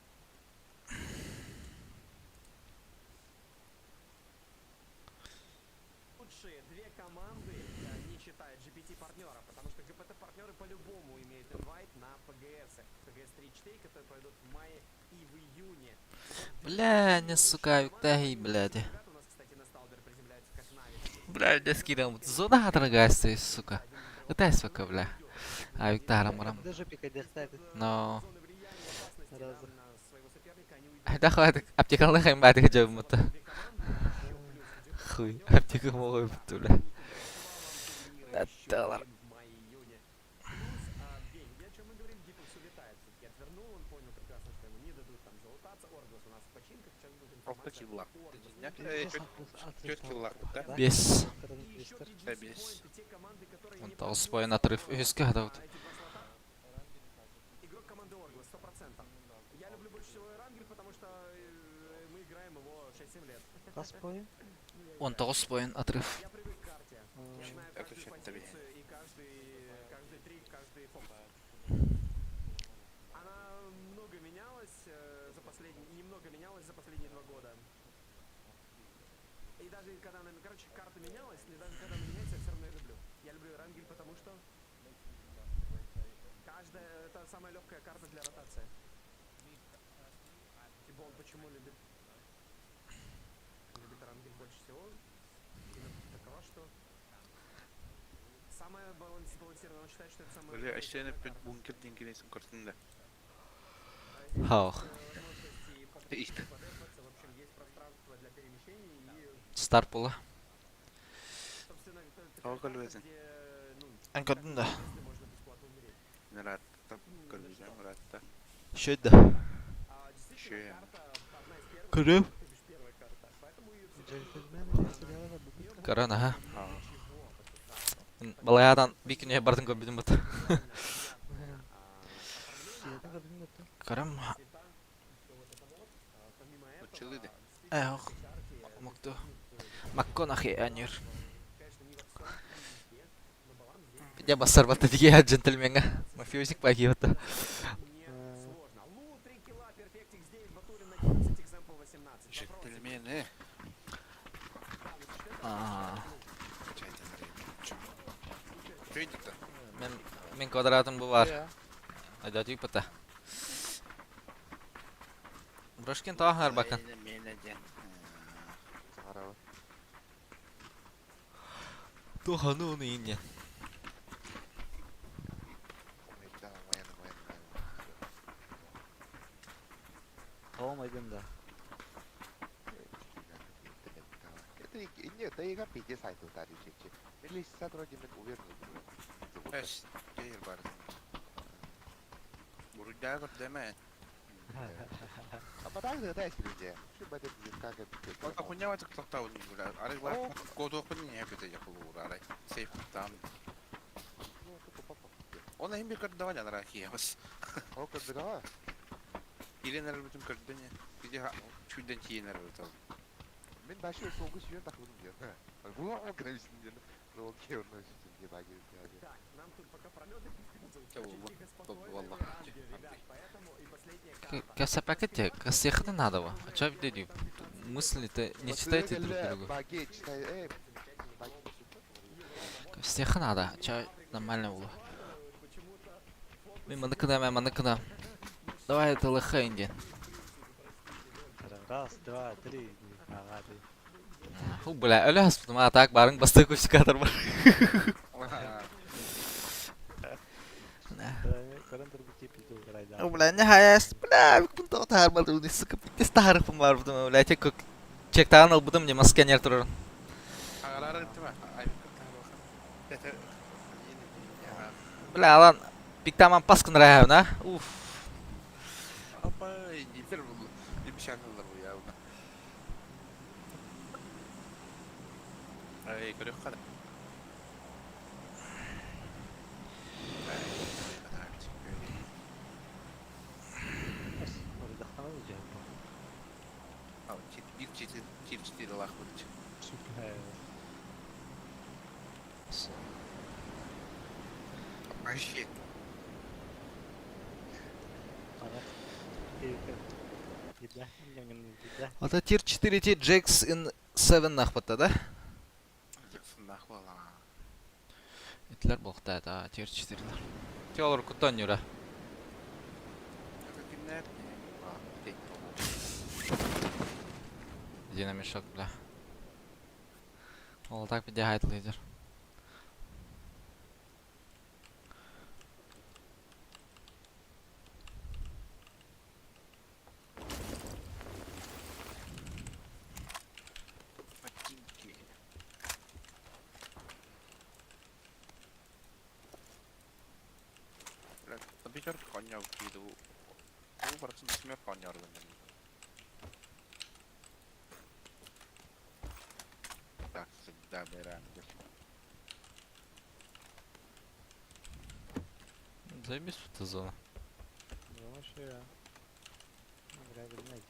Лучшие две команды, не считая GPT-партнера, потому что GPT-партнеры по-любому имеют инвайт на ПГС. ПГС 3-4, которые пройдут в мае и в июне. Бля, не сука, Виктахи, блядь. Ребята у нас, кстати, на Сталдер приземляются как Нави. Бля, не скинул. Зона отрагайся, сука. Это сука, бля. А Виктаром рам. Даже пикай дехтает. Но. Зоны влияния и опасности Раза. на своего соперника они уйдут. Да хватит. Аптекал нахай мать хочу мута. Хуй. Аптека могу буту, бля. Это лар. В мае-июне. Плюс, Бень, о чем мы говорим, Гиппокс улетает. Все-таки отвернул, он понял прекрасно, что ему не дадут там залутаться. Оргус у нас в починках, сейчас будет Просто информация. киллар. Оргус. Чуть киллар, да? Без. И еще Да, PGC без. Point, те команды, которые Вон не того прошли споен отрыв. Юска дают. эти два слота. Игрок команды Оргус, 100%. Я люблю больше всего Эрангель, потому что мы играем его 6-7 лет. Аспой. Вон того споен отрыв. Я привык к карте. Я знаю Это каждую что-то позицию и каждый трик, каждый фокус. Она много менялась за последние, немного менялась за последние 2 года. И даже когда она, короче, карта менялась, и даже когда она меняется, я все равно ее люблю. Я люблю Эрангель, потому что каждая, это самая легкая карта для ротации. Ибо он почему любит Эрангель больше всего? Именно такова, что самая сбалансированная, он считает, что это самая... Böyle aşağıya bir bunker dengelensin kartında. Хау. İşte. В общем, есть пространство для перемещений и, Старпула. собственно, Hava kalbezin. где, ну, Анкадын да. если можно бесплатно умереть. Rahatta kalbezin, rahatta. Şöyle. Действительно, Şey. карта одна из первых, Крым. то бишь первая карта, поэтому ее все Джентльмены, сериалы, букет. Корона, ага. Ha. Балаядан bir күнү бардым көбүдүм бут. Сиятын кырдың өттің. Карам. Училыды. Эх. Мокто. МакКонахи анер. Я басар бата диге джентльменга. Мафиозик паги бата. Джентльмены. Что идет-то? Мен квадратым bu var. Hadi tüy pata. Брошкин тағар бакын. Сахарова. Туханы оны инне. Olmaydın da. Нет, да и копейки сайты ударили. Или сотрудник уверен. Эш, гейр бар. Бургар вот деме. А потом да сидите. Что будет как это? Вот хуйня вот кто-то у них гуляет. А регулярно коду хуйня я это я хуйня. Арай, сейф там. Он им бекар давали на рахи. О, как дела? Или на работе кардане. Где чуть донти на работе. Мен başı soğuk suyu takıldım diyor. Bu ne kadar şimdi Окей, он носит где баги. Касапакете, касехана надо во. А чё видели? Мысли-то не читайте друг другу. Баги читай, Касеха надо, чё нормально было. Мен маныкына. Давай это лохэнди. Раз, два, три. Ага, ты. Ху, бля, öyle hasbım ha tak bareng bastığı koşu kadar var. Karın terbukti pitu kerajaan. Oh, bля, nihayet. Bля, pun tahu tahar baru ini sıkı bitti taharım var buldum. Bля, çek tahan al buldum ya maskener turun. Bля, lan bir tamam paskın raya na. Uf. Apa ini terlalu lebih syakal ya. Ay, görüyor kadar. Orada kalmayacağım. Abi çift lak bulacak. Ay shit. Gidah, jangan gidah. Это тир 4 T Jax in 7 нахвата, да? Нахвала. Etler bokta da tier 4'ler. Tiyor kutan yura. Динамишок, бля. Ол так bir hayat лидер. Tapi kan konyol gitu. Aku merasa sebenarnya konyol bener. Так, всегда берем. Заебись в эту зону. Думаю, что я. Играю в Ignite.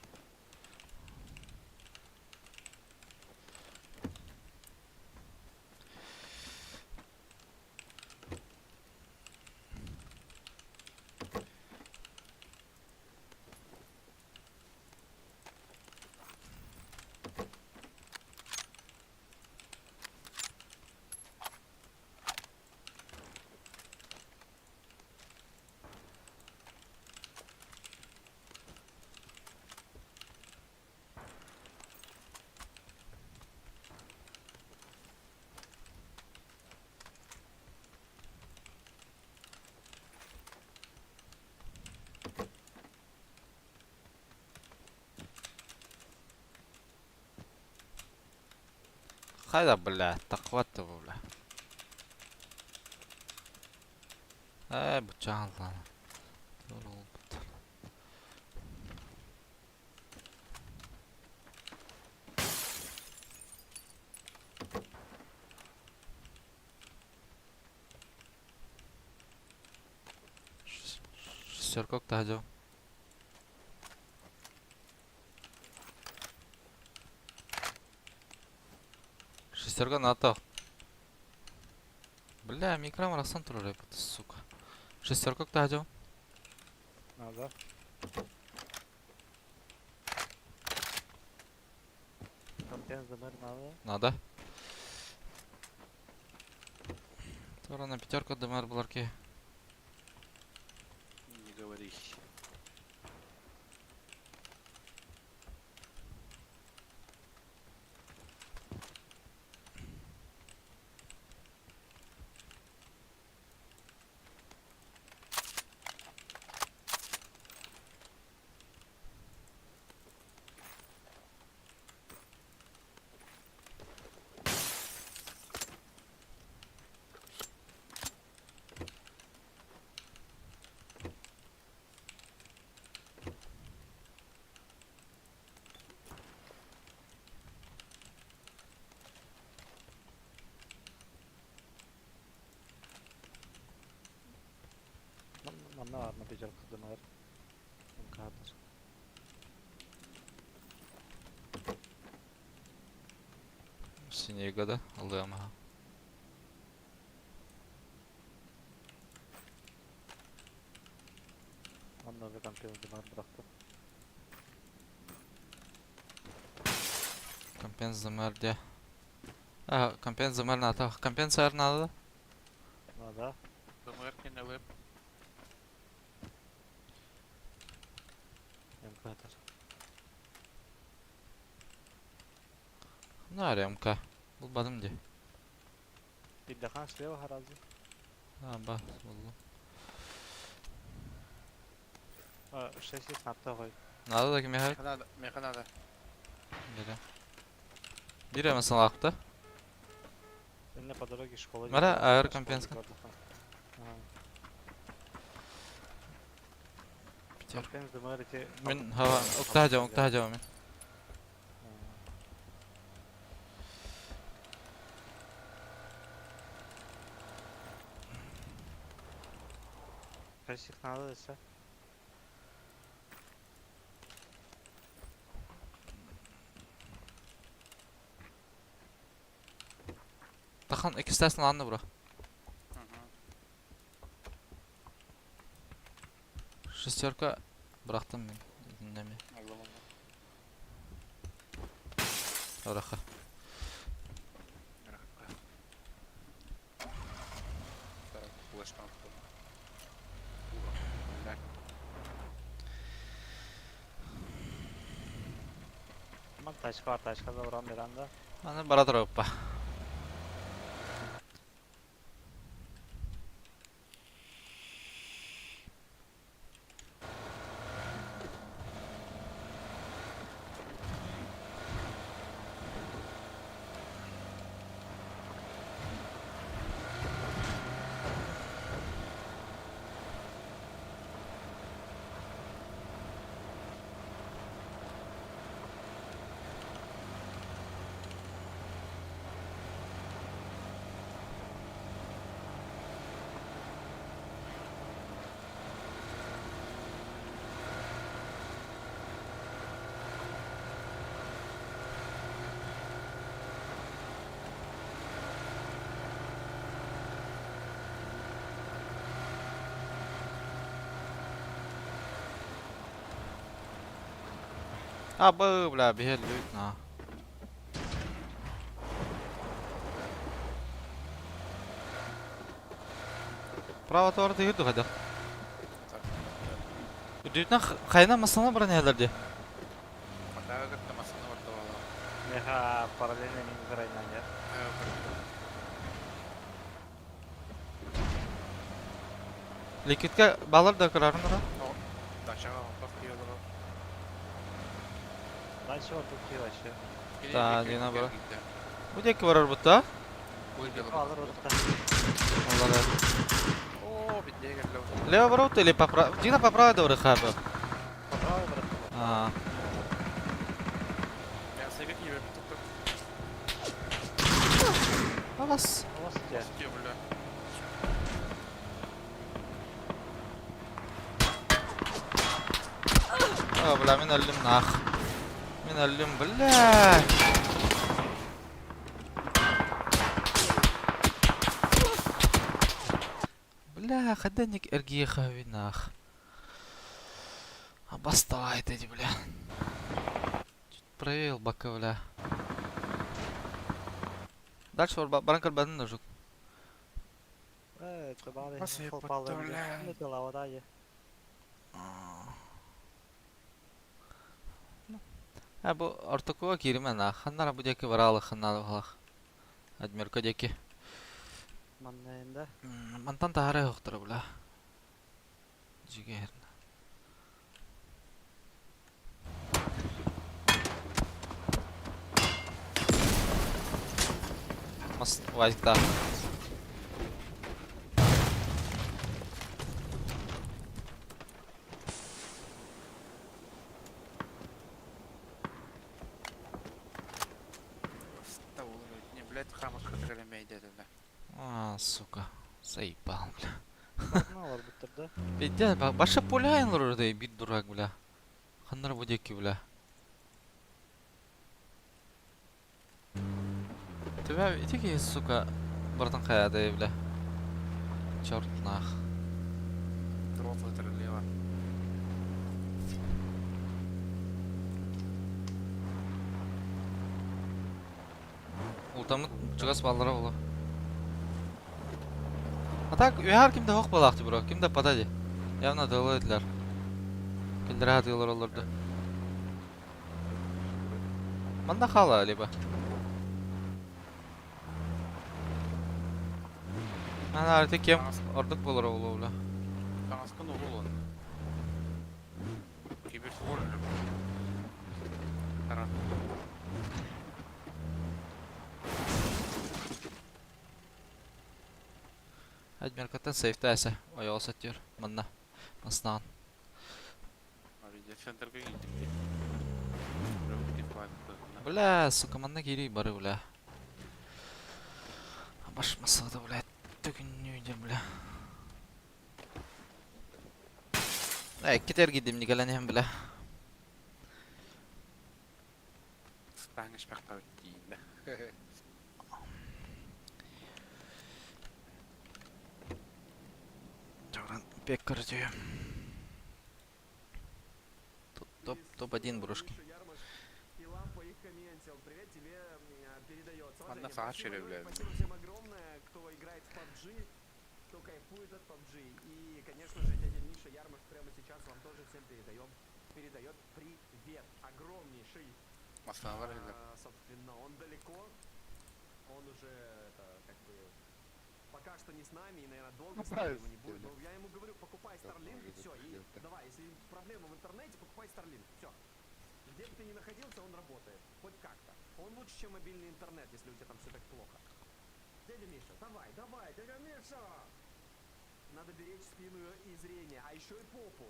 Хайда, бля, такват-то, бля. Бычан lan. Dur oldu. Шестерка тахажу. Шестерка НАТО. Бля, микром рассан турар, сука. Шестерка тахажу. Надо. Компенс замер надо. Надо. Тора на пятерка дымар буларки. Не говори. Манна var mı becer kızımlar? Kardeş. Синего, да? Лэма. Manna ve компенс замер bıraktı. Компенс замер где? А, компенс замер НАТО. Компенсар надо? Надо. БМР не на веб. МК-тır. На ремка. Bulmadım diye. Bir daha слева herhalde. Ha bak buldum. Ha, şey snapta koy. Надо da kime hak? Meka надо. Biri. Biri mi salakta? Önüne по дороге школа. Мара, gidiyor. ağır Şkola компенс. gidiyor. Ha. Biter. Компенс замер эти. Min hava. Okta min. Kaç надо dese. Tahan ikisi landı bura. Шестерка bıraktım ben. Dinleme. Allah Allah. Oraha. Флешка. Ama taşka var, taşka da vuran bir anda. Bana bara droppa. Bơ là bị hết lưỡi nào. Право товар да юрду хада. Düğünden kaynamasına bura nelerdi? Maka gırtlamasını orada valla. Meha paralelne mingarayla ya. Likitka bağlar da kırarın ora. Taşağa bakıyorlar. Дальше вот тут вообще. Da dina bura. Bu deki varar butta. Alır orada. Allah razı. О, бедняга, Лёва. Лево ворот или поправ... Дина поправа до хаба. Поправил, брат. А. Я совет не верю, только А вас. У вас где? где, бля. бля, мен өлдім нах. Мен өлдім, бля. Бля, ходенник эргиха нах. Обоставай эти, бля. Чуть проверил бака, бля. Дальше баранкар бадын да жук. Это бали. Баси Фолпал потоле. не дела вода е. Бу ортокуга кириме нах. Ханнара бу деки баралы ханналы халах. Адмирка деки. Манненде. Мантан тахары хоқтыры, бля. Жигер. Мас вазикта. Да, не, блядь, хамаш хатыры мейдеді, бля. Сука. Заебал, бля. Bakmalar bitirdi. Бедя, баша пуляйын лұрды, бит дурак, бля. Ханнар бу деки, бля. Тебя, итеки, сука, бартан қаяды, бля. Чорт нах. Дроп вытерлева. Ултамы чыгас балдыра болу. А так, үйәр кимде хоқ балақты, бро. Кимде падади. Явно дылы еділер. Килдері атылар оларды. Манда қала, либо. Ана арты кем ордық болыр олу, бля. Канаскын ұғыл он. Киберспор жүр. Қара. Адмиркаттан сейфті әсі. Ой, олса түйір. Мында. Маснаған. Видео центрға келдім. Бля, сука, манда кири бары, бля. Баш масықты, бля. Түгін үйдер, бля. Кетер кидім, никаленем, бля. Спаңыш баққа өттейін. Жаудан пек көрдею. Топ-1 брушки. Ладно, сағат шере, бля. Спасибо всем огромное, кто играет в PUBG, кто кайфует от PUBG. И, конечно же, дядя Миша Ярмаш прямо сейчас вам тоже всем передает привет. Огромнейший. Масына бар еді. Собственно, он далеко. Он уже, как бы, пока что не с нами, и, наверное, долго с нами его не будет. Но я ему говорю, покупай Starlink, и все. И давай, если проблема в интернете, покупай Starlink. Все. Где бы ты ни находился, он работает. Хоть как-то. Он лучше, чем мобильный интернет, если у тебя там все так плохо. Дядя Миша, давай, дядя Миша! Надо беречь спину и зрение, а еще и попу.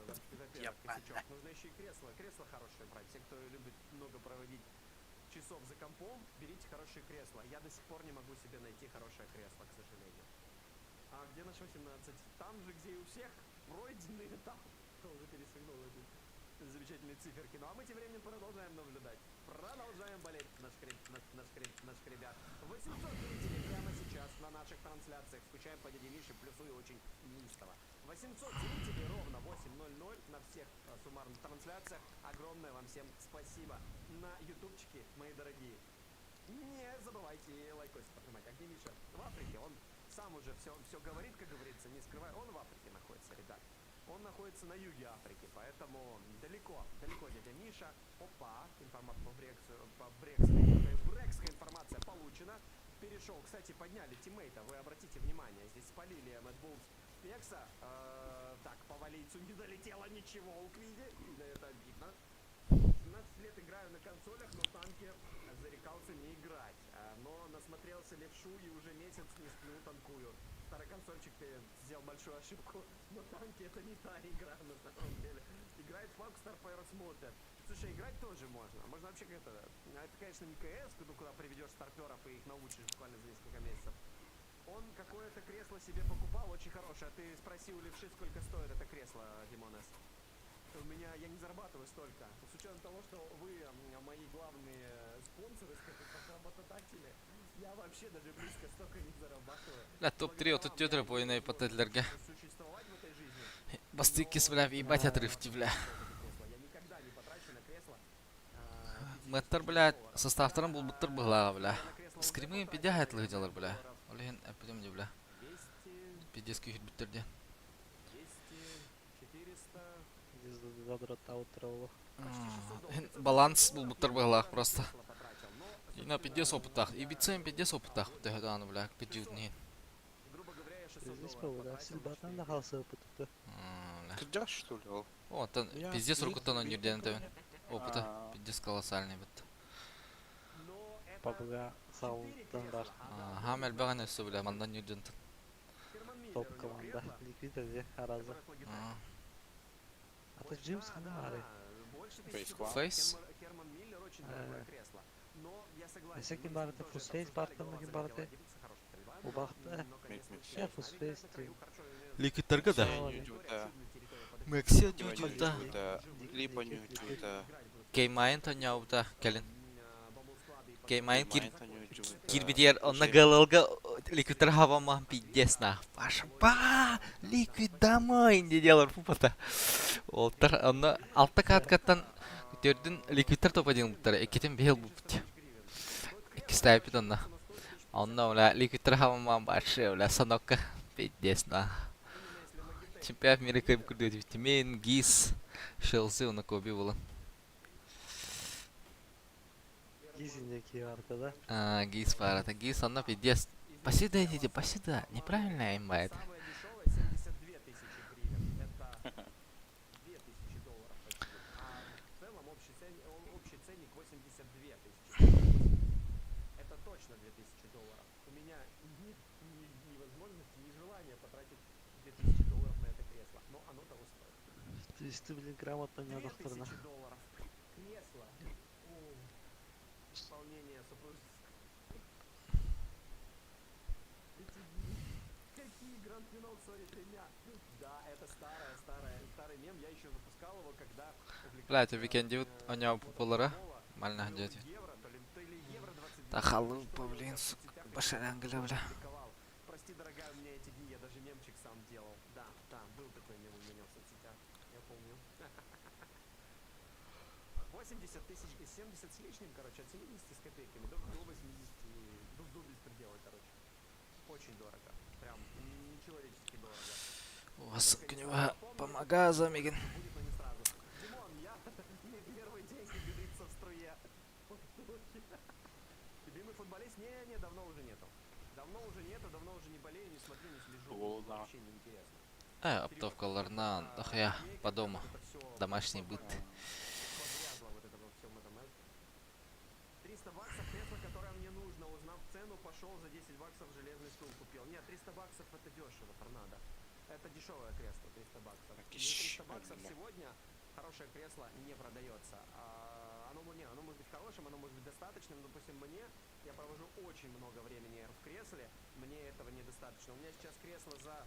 Во-первых, косячок. Нужно еще и кресло. Кресло хорошее брать. Те, кто любит много проводить часов за компом, берите хорошее кресло. Я до сих пор не могу себе найти хорошее кресло, к сожалению. А где наш 18? Там же, где и у всех пройденный этап. Уже пересыгнул эти замечательные циферки. Ну а мы тем временем продолжаем наблюдать. Продолжаем болеть наших ребят. 800 зрителей прямо сейчас на наших трансляциях. Скучаем по дяде Мише, плюсую очень неистово. 800 зрителей ровно 8:00 на всех суммарных трансляциях. Огромное вам всем спасибо. На ютубчике, мои дорогие. Не забывайте лайкосик поднимать. А где Миша? В Африке. Он сам уже все говорит, как говорится, не скрывая. Он в Африке находится, ребят. Он находится на юге Африки, поэтому далеко дядя Миша. Опа, брексская информация получена. Перешел, кстати, подняли тиммейта, вы обратите внимание, здесь спалили Mad Bulls Пекса. Так, по валийцу не долетело ничего у Квиди, это обидно. 17 лет играю на консолях, но в танке зарекался не играть. Но насмотрелся левшу и уже месяц не сплю, танкую. Старый консольчик сделал большую ошибку, но танки это не та игра на самом деле. Играет в Star Pirates Mode. Слушай, играть тоже можно. Можно вообще как-то... Это, конечно, не КС, куда приведешь старперов и их научишь буквально за несколько месяцев. Он какое-то кресло себе покупал, очень хорошее. А ты спроси у левши, сколько стоит это кресло, Димонес? у меня я не зарабатываю столько. С учетом того, что вы мои главные спонсоры, скажем так, работодатели, я вообще даже близко столько не зарабатываю. Бля, топ-3 от өттөтірі бойына ипотетлерге. Существовать в этой жизни. Бастыкис, бля, ебать отрывти, бля. Я никогда не потрачу на кресло. Мэттер, блядь, составтарын бұл бұттыр бұғлаға, бля. Скримы пидя хайтлығы делар, бля. Олеген әппедем де, бля. 200, Пидескі үйт біттерде. 200, 400. Где задрот аутролу. Баланс бұл бұттыр бұғлаға просто. Ина пидес опытах. И бицем пидес опытах. Бұттығы аны, бля, кыджуднейн. Грубо говоря, я 600 Здесь долларов повода. потратил. Сильбатан да халса опыты. Бля. Ты дашь, что ли, ол? О, тан Я пиздец бит- рукутан он юрден тәвен. Опыта. А. Пиздец колоссальный бит. Но это Пабга саудан бар. Хам әлбәған өсі, бля, мандан юрден тән. Герман Миллер Топ у него команда. кресло. Ликвид где араза. Которое А то Джимс Ханари. Больше Фейс 1000 класс. Фейс? Герман Миллер очень дорогое кресло. Но я согласен. Всякий если барыты тоже фусфейс обсуждали бартан, голос ноги Олега барыты. Лагипица, хорошая стрельба. У Бахта. Но кресло Мид-мид. честно, Я фусфейс на краю тим. хорошо, Ликвидтарға да. Ньютюта. Мексия Ньютюта. дюдюта. Липа Ньютюта. Кеймайын таняута, кәлін. Кеймайын Ньютюта. кирбидер, онна галалга ликвидтар хавама пиздец на. Пашба! Ликвид домой! Не делар пупата. Олтар, онна алта каткаттан көтердін ликвидтар топадың бұттары. Екетен бейл бұпты. Екістайпет онна. Онна, бля, ликвидтар хавама башы, бля, санокка пиздец на. Чемпионат мира кайып күрді өтіпті. Мен, Гиз, Шелси, оны көбі болын. Гизиндеки аркада. Гиз парата. Гиз, она пиздец. Посюда идите, посюда. Неправильно им бает. Самая дешевая 72 тысячи гривен. Это 2000 долларов почти. А в целом общий ценник 82 тысячи. Это точно 2000 долларов. У меня нет ни возможности, ни желания потратить 2000 долларов на это кресло. Но оно того стоит. То есть ты, блин, грамотно не 2000 докторна. долларов. Кресло. Исполнение супружеского. Эти дни. Какие гранд-финал, сори, меня. Да, это старый мем. Я еще запускал его, когда... Блядь, у Викенди оняв популара. Мальна дядя. Да халупа, блин, сука. Башарангля, бля. Прости, дорогая, у меня эти дни, я даже мемчик сам делал. Да, был такой мем у меня в соцсетях. Я помню. 80 тысяч, 70 с лишним, короче, от 70 с копейками до 80, до беспредела, короче. Очень дорого. Прям нечеловечески дорого. У вас гнева помога за Мигин. Будет, но не сразу. Димон, я не первый день, как говорится, в струе. Любимый футболист? Не, давно уже нету. Давно уже не болею, не смотрю, не слежу. Голда. Вообще не интересно. Оптовкаларна, дахя, по дому. Домашний быт. Погрязла вот это во всем этом. 300 баксов кресло, которое мне нужно. Узнав цену, пошел за 10 баксов железный стул купил. Нет, 300 баксов это дешево, торнадо. Это дешевое кресло, 300 баксов. И за 300 баксов сегодня хорошее кресло не продается. Оно может быть хорошим, оно может быть достаточным. Допустим, я провожу очень много времени в кресле, мне этого недостаточно. У меня сейчас кресло за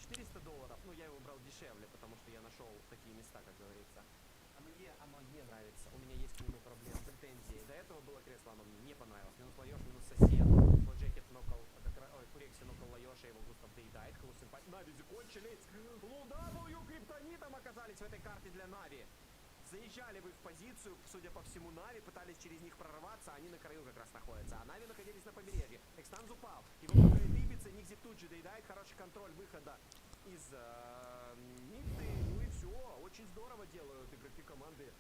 400 долларов, ну я его брал дешевле, потому что я нашел такие места, как говорится. А мне оно не нравится, у меня есть к нему проблемы, претензии. До этого было кресло, оно мне не понравилось. Минус Лайош, минус сосед, Джекет нокал, Курекси нокал Лайоша, его Густав доедает, Клусимпат. Нави закончились! Лудавую криптонитом оказались в этой карте для Нави. Заезжали вы в позицию, судя по всему, Нави, пытались через них прорваться, они на краю как раз находятся. А Нави находились на побережье. Экстанз упал, его пугает Ибица, Никзик тут же доедает, хороший контроль выхода из Мидты. Ну и все, очень здорово делают игроки команды.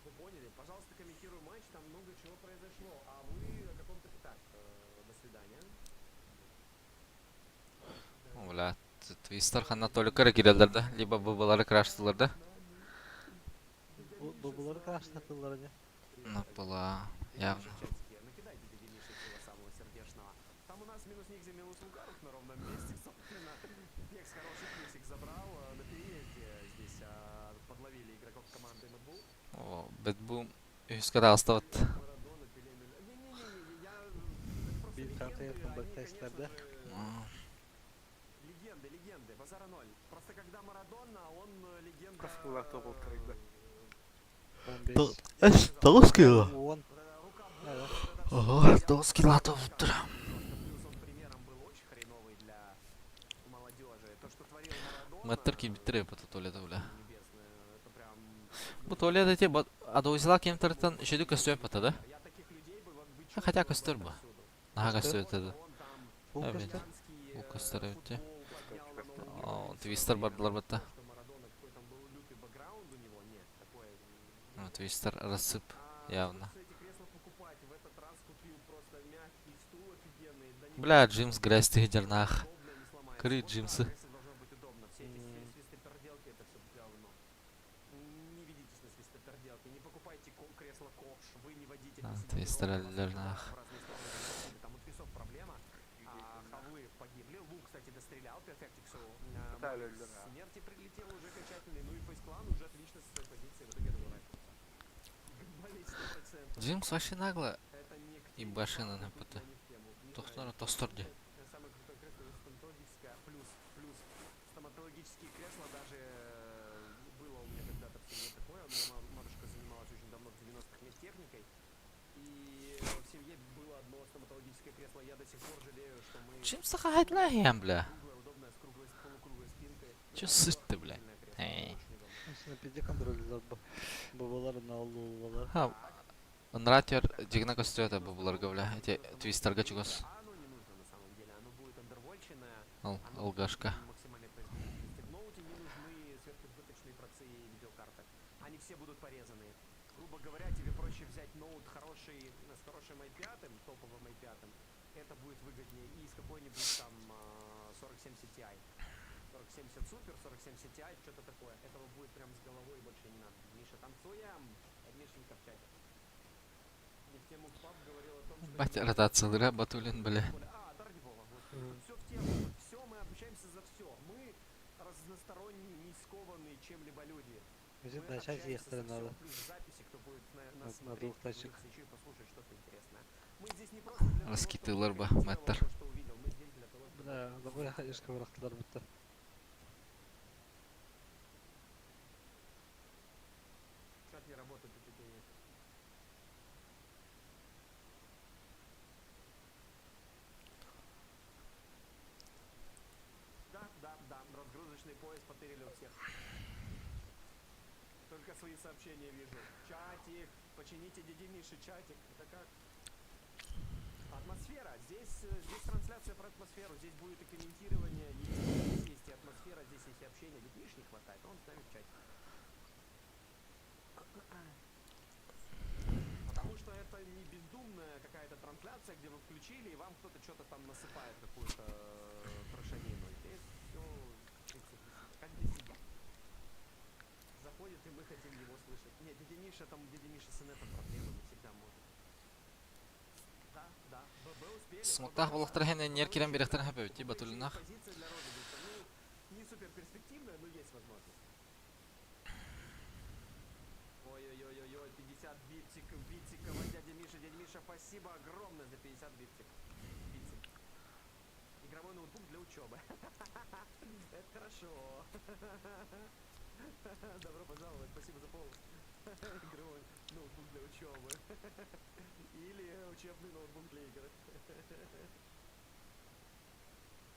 Вы поняли? Пожалуйста, комментируй матч, там много чего произошло. А вы о каком-то... Так, до свидания. Бля, твистер хана толикара кирелдерді. Либо бабалары краштыларды. Бабулары краштатылар не. Ну, была явно. Накидайте Денису всего самого сердечного. Там у нас минус Никзи, минус Лугаров на ровном месте, собственно. Пекс хороший плюсик забрал на переезде. Здесь подловили игроков команды Мэдбул. О, Бэтбум. Üskada astavat. Марадона, Пеле, Не-не-не, я... Bir kartı yapın bak testlerde. Легенды, базара ноль. Просто когда Марадона, он легенда... Просто лаптоп тогда. 15. Толский? Вон. Рука Да. Ого, 9 килатов. Плюс он примером был очень хреновый для молодежи. То, что творил Марадона... Маттер биттере по туалета, бля. Небесное, это прям... Bu tuvalete те, адоузила кемтертен шеду костюм пата, да? Я таких людей бы Хотя костюр бы. Ага, костюр это. Фул Evet. костюм? Bu kostör evet ya. Костюм. О, твистер бардылар бата. Что Марадона какой там был лютый бэкграунд у него, нет, такое... Твистер рассып, явно. Эти кресла покупать, в этот раз купил просто мягкий стул офигенный. Да не Бля, Джимс грязь ты дернах. удобно, не сломается. Кры Вот джинсы. да, кресло должно быть удобно. Все эти свистоперделки, это все говно. Не ведитесь на свистоперделки, не покупайте кресло ковш, вы не водитель, А, не сидите твистер ровно, вас дернах. в разные стороны разъедет. Там у твисов проблема, хавлы погибли, Лук, кстати, дострелял, Перфектиксу. Виталий Льденах. Смерти прилетел уже окончательный, ну и Фейсклан уже отлично со своей позиции в итоге добивается. Болеть 100%. Джимс вообще нагло. Это не к И теме, башина правда, на тут ПТ. я не в тему. Не То знаю, что, то сторди. самое крутое кресло это стоматологическое, плюс стоматологические кресла даже было у меня когда-то в семье такое. У меня матушка занималась очень давно в 90-х медтехникой. И в семье было одно стоматологическое кресло. Я до сих пор жалею, что мы... Джимс такая лагем, бля. Круглое, удобное, с полукруглой спинкой. Чё сыть ты, бля? Удивительное кресло, Эй. очень удобно. Осыны пиде контролдор бабалар наулуулар. Ха, нратер дигна костюта бубларга, бля. Эти твистерга чугос. А оно не нужно на самом деле. Оно будет андервольченное. Алгашка. Максимальной производительности. В ноуте не нужны сверхизбыточные процы и видеокарты. Они все будут порезанные. Грубо говоря, тебе проще взять ноут хороший, с хорошим i5, топовым i5. Это будет выгоднее. И с какой-нибудь там 4070 Ti. 4070 Super, 4070 Ti, что-то такое. Этого будет прям с головой больше не надо. Миша, танцуем! Мишенька в чате. Не в тему пап говорил о том, что... Батя ротация, Батулин, бля. А, да ради бога, господи. Все в тему. Все, мы общаемся за все. Мы разносторонние, не скованные чем-либо люди. Визит Мы начать общаемся ехали за всё. надо. Плюс записи, кто будет нас На смотреть, двух кто будет тачках. еще и послушать что-то интересное. Мы здесь не просто для того, Раскиты чтобы ларба, комментировал мэтр. то, что увидел. Мы здесь для того, чтобы... Да, давай ходишка вырахтылар бітті. Чат не работает, у тебя нет. Да, разгрузочный поезд потырили у всех. Только свои сообщения вижу. Чатик, почините дяди Миши чатик. Это как? Атмосфера. Здесь трансляция про атмосферу. Здесь будет и комментирование, есть и атмосфера, здесь есть и общение. Дяди Миши не хватает, он с нами в чате. Потому что это не бездумная какая-то трансляция, где вы включили, и вам кто-то что-то там насыпает, какую-то трошанину. Здесь все как для себя. Заходит, и мы хотим его слышать. Нет, дядя Миша с инетом проблемы не всегда может. Да, ББ успели. Смоктах балахтархен неркирен берехтарен хапевити, Батулинах. Позиция для розыгрыша. Ну, не супер перспективная, но есть возможность. Ой-ой-ой-ой, 50 битиков от дядя Миша. Дядя Миша, спасибо огромное за 50 битик. Игровой ноутбук для учебы. Это хорошо. Добро пожаловать, спасибо за пол. Игровой ноутбук для учебы. Или учебный ноутбук для игр.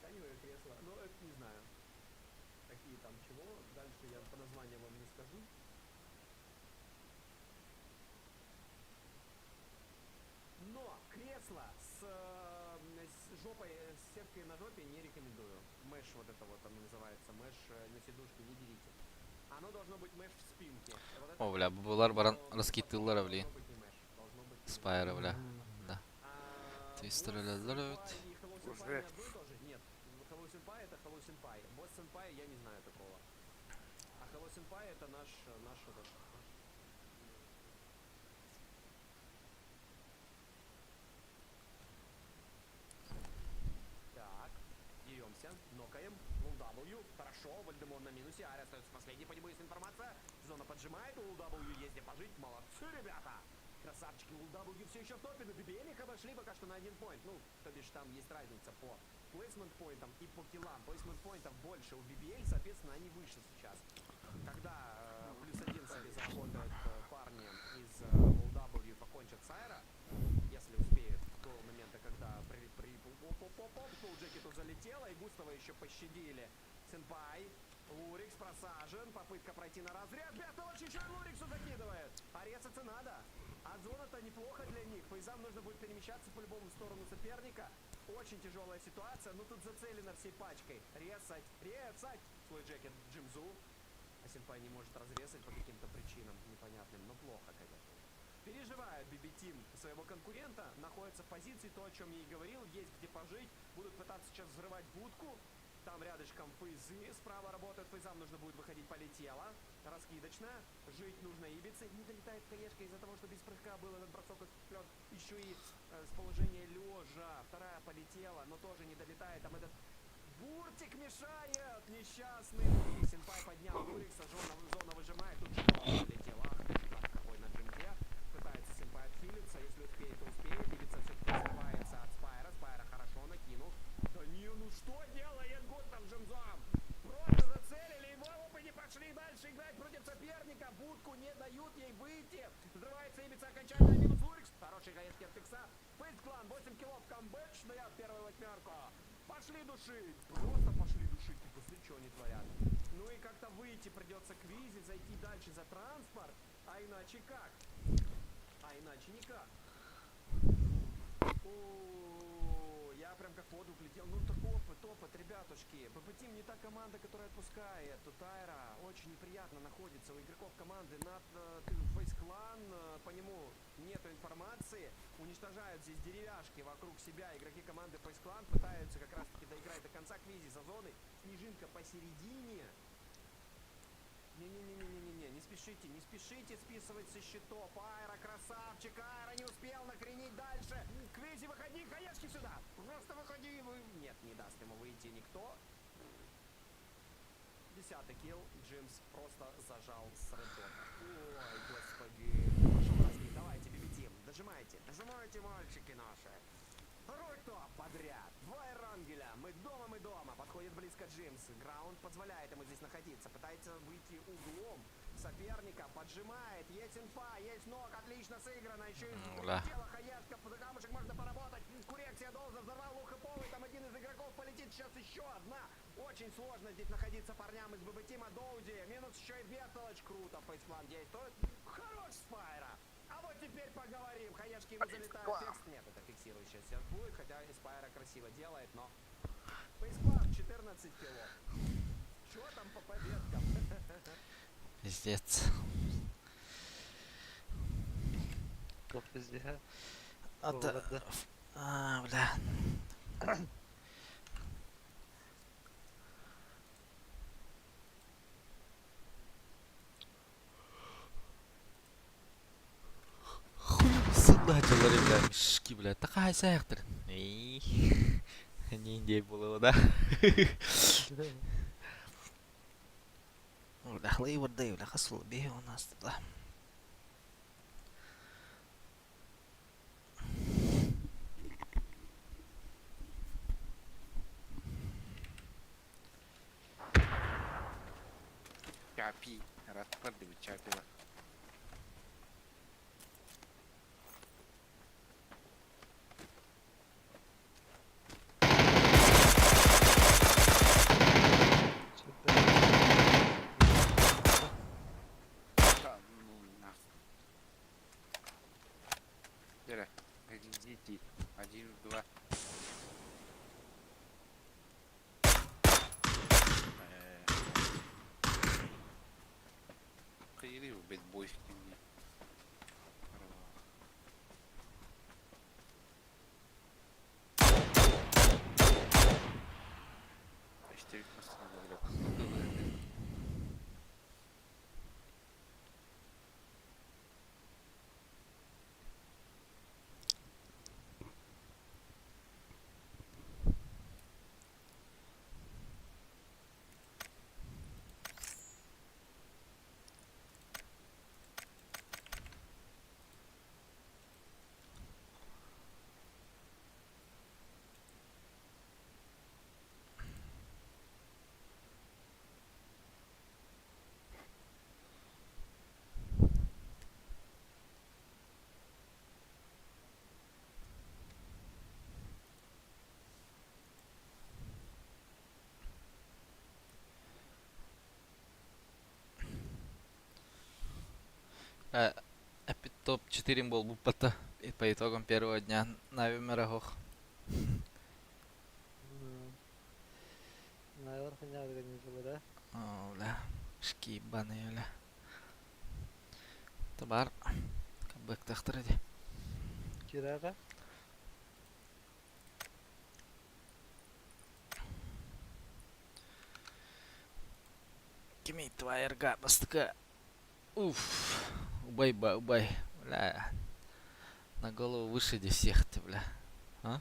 Тканевое кресло. Ну, это не знаю. Какие там чего. Дальше я по названию вам не скажу. Но кресло с жопой, с сеткой на жопе не рекомендую. Мэш вот это вот там называется. Мэш на сидушке не берите. Оно должно быть мэш в спинке. Вот это О, бля, бабулар баран раскитылар, бля. должно быть не мэш. Должно быть не Спайра, бля. Да. А, Твистер, Босс бля, Senpai здоровит. и Hello Senpai Уже. не одно и то же? Нет. Hello Senpai это Hello Senpai. Босс Senpai я не знаю такого. А Hello Senpai это наш этот. Так, деремся, нокаем. LW, хорошо, Вальдемор на минусе, Ария остается последний, по нему есть информация. Зона поджимает, у LW есть где пожить, молодцы, ребята! Красавчики, ULW все еще в топе, но BBL их обошли пока что на 1 поинт. Ну, то бишь там есть разница по плейсмент поинтам и по киллам. Плейсмент поинтов больше у BBL, соответственно, они выше сейчас. Когда +1 себе заработают парни из ULW покончат с Айра, если успеют до момента, когда Джекету залетело и Густава еще пощадили. Сенпай, Лурикс просажен, попытка пройти на разряд. Бестолочь еще и Луриксу закидывает. А резаться надо. А зона-то неплохо для них. Фейзам нужно будет перемещаться по-любому в сторону соперника. Очень тяжелая ситуация, но тут зацелено всей пачкой. Резать. Свой Джекет Джимзу. А Сенпай не может разрезать по каким-то причинам непонятным, но плохо, конечно. Переживают BB-Team своего конкурента, находятся в позиции, то, о чем я и говорил, есть где пожить, будут пытаться сейчас взрывать будку, там рядышком фейзы, справа работают, фейзам нужно будет выходить, полетело, раскидочная, жить нужно ибице, не долетает хаешка из-за того, что без прыжка был этот бросок вперед, еще и с положения лежа, вторая полетела, но тоже не долетает, там этот буртик мешает, несчастный, Сенпай поднял Лурикса, зона выжимает, тут же полетела, какой на джимке. Пытается Сенпай отхилиться, если успеет, то успеет. Ибица все-таки срывается от Спайра. Спайра хорошо накинул. Да не, ну что делает Густав Джимзом? Просто зацелили его, опы не пошли дальше играть против соперника. Будку не дают ей выйти. Взрывается Ибица окончательно, минус Лурикс. Хороший гаечки от Фикса. Фейс-клан, 8 киллов, камбэкшная в первую 8-ку. Пошли душить. Просто пошли душить, типа, смотри, что они творят. Ну и как-то выйти придется к Визе, зайти дальше за транспорт. А иначе как? А иначе никак. О, я прям как в воду влетел. Ну так опыт, ребятушки. BB-Team не та команда, которая отпускает. Тут Айра очень неприятно находится у игроков команды. Face Clan, по нему нету информации. Уничтожают здесь деревяшки вокруг себя. Игроки команды Face Clan пытаются как раз таки доиграть до конца квизи за зоной. Снежинка посередине. Не-не-не-не-не-не, не спешите списывать со счетов. Айра, красавчик, Айра не успел накренить дальше. Квизи, выходи, хаешки сюда. Просто выходи. Нет, не даст ему выйти никто. 10-й килл, Джимс просто зажал с реддота. Ой, господи. Пошел разлить, давайте, BB-Team, дожимайте, мальчики наши. Второй топ подряд. Два Эрангеля. Мы дома. Подходит близко Джимс. Граунд позволяет ему здесь находиться. Пытается выйти углом соперника. Поджимает. Есть инфа, есть ног. Отлично сыграно. Еще и тело хаешка. За камушек можно поработать. Курекция должен. Взорвал лук и полый. Там один из игроков полетит. Сейчас еще одна. Очень сложно здесь находиться парням из BB-Team. Доуди. Минус еще и бестолочь. Круто. Фейсплан действует. Хорош Спайра. А вот теперь поговорим. Хаешки ему залетают. Текст нет, это фиксирующая сейчас будет, хотя Эспайра красиво делает, но... Фейсплан 14 кило. Чё там по победкам? Пиздец. Топ везде. Бля. Судачилар, бля, мешки, бля, такая сектор. Ниндей было, да? Бля, хлейворды, бля, хасул, бей у нас туда. Чапи, распадывай Чапила. Да, ну нахуй. Дера, идите. 1, 2. Кири убить Эпид топ-4 был бупата. И по итогам первого дня на Вимерахох. Наверх не организовали, да? Оля. Шкибаны, Оля. Табар. Кабык тахтырыди. Кирага? Кими твоя эрга бастыка. Уф. Убай, убай. Бля. На голову выше де всех ты, бля. А?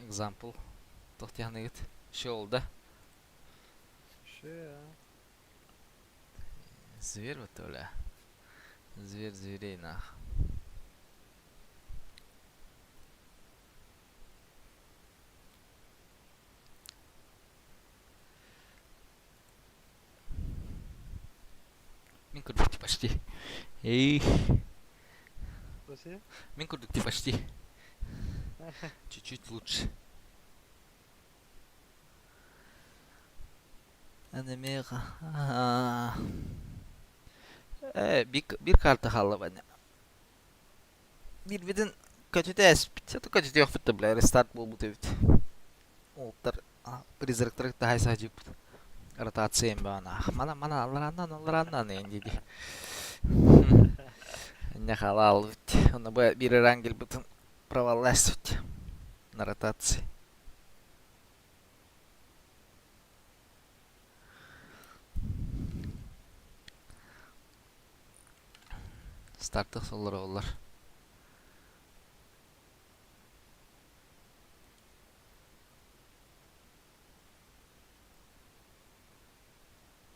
Example. Тохтяныгыт. Шел, да? Ше, Зверь вот, бля. Зверь зверей, нах. Мин курдукти почти. Эй. Спроси? Мин курдукти почти. Чуть-чуть лучше. Анемега. Bir kartı halı bana. Bir vidin kötü espit. Это kötü yok bitti bile. Restart bu tevit. Oltar. Призрактар daha sadece ротациям bana. Mana Allah'ından indi. Не халал ведь. Он бы bir рангель bütün провалась на ротации. Startı solları olur.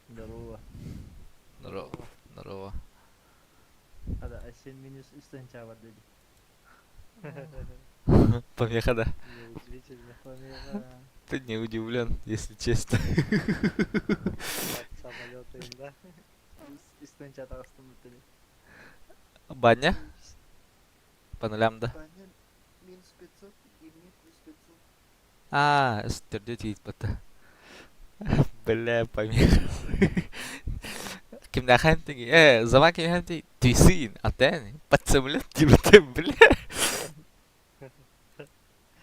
Здорово. Здорово. Ada Asian minus üstten çağır dedi. Помеха, да? Неудивительно. Ты не удивлен, если честно. Самолеты, да? Üstten çağır astım dedi. Баня? По нулям, да? Минус 500 и мне плюс 500. А, стердет есть пота. Бля, помеха. Ким наханти, зама ким наханти, тюсин, атен, под самолет, тибете, бля.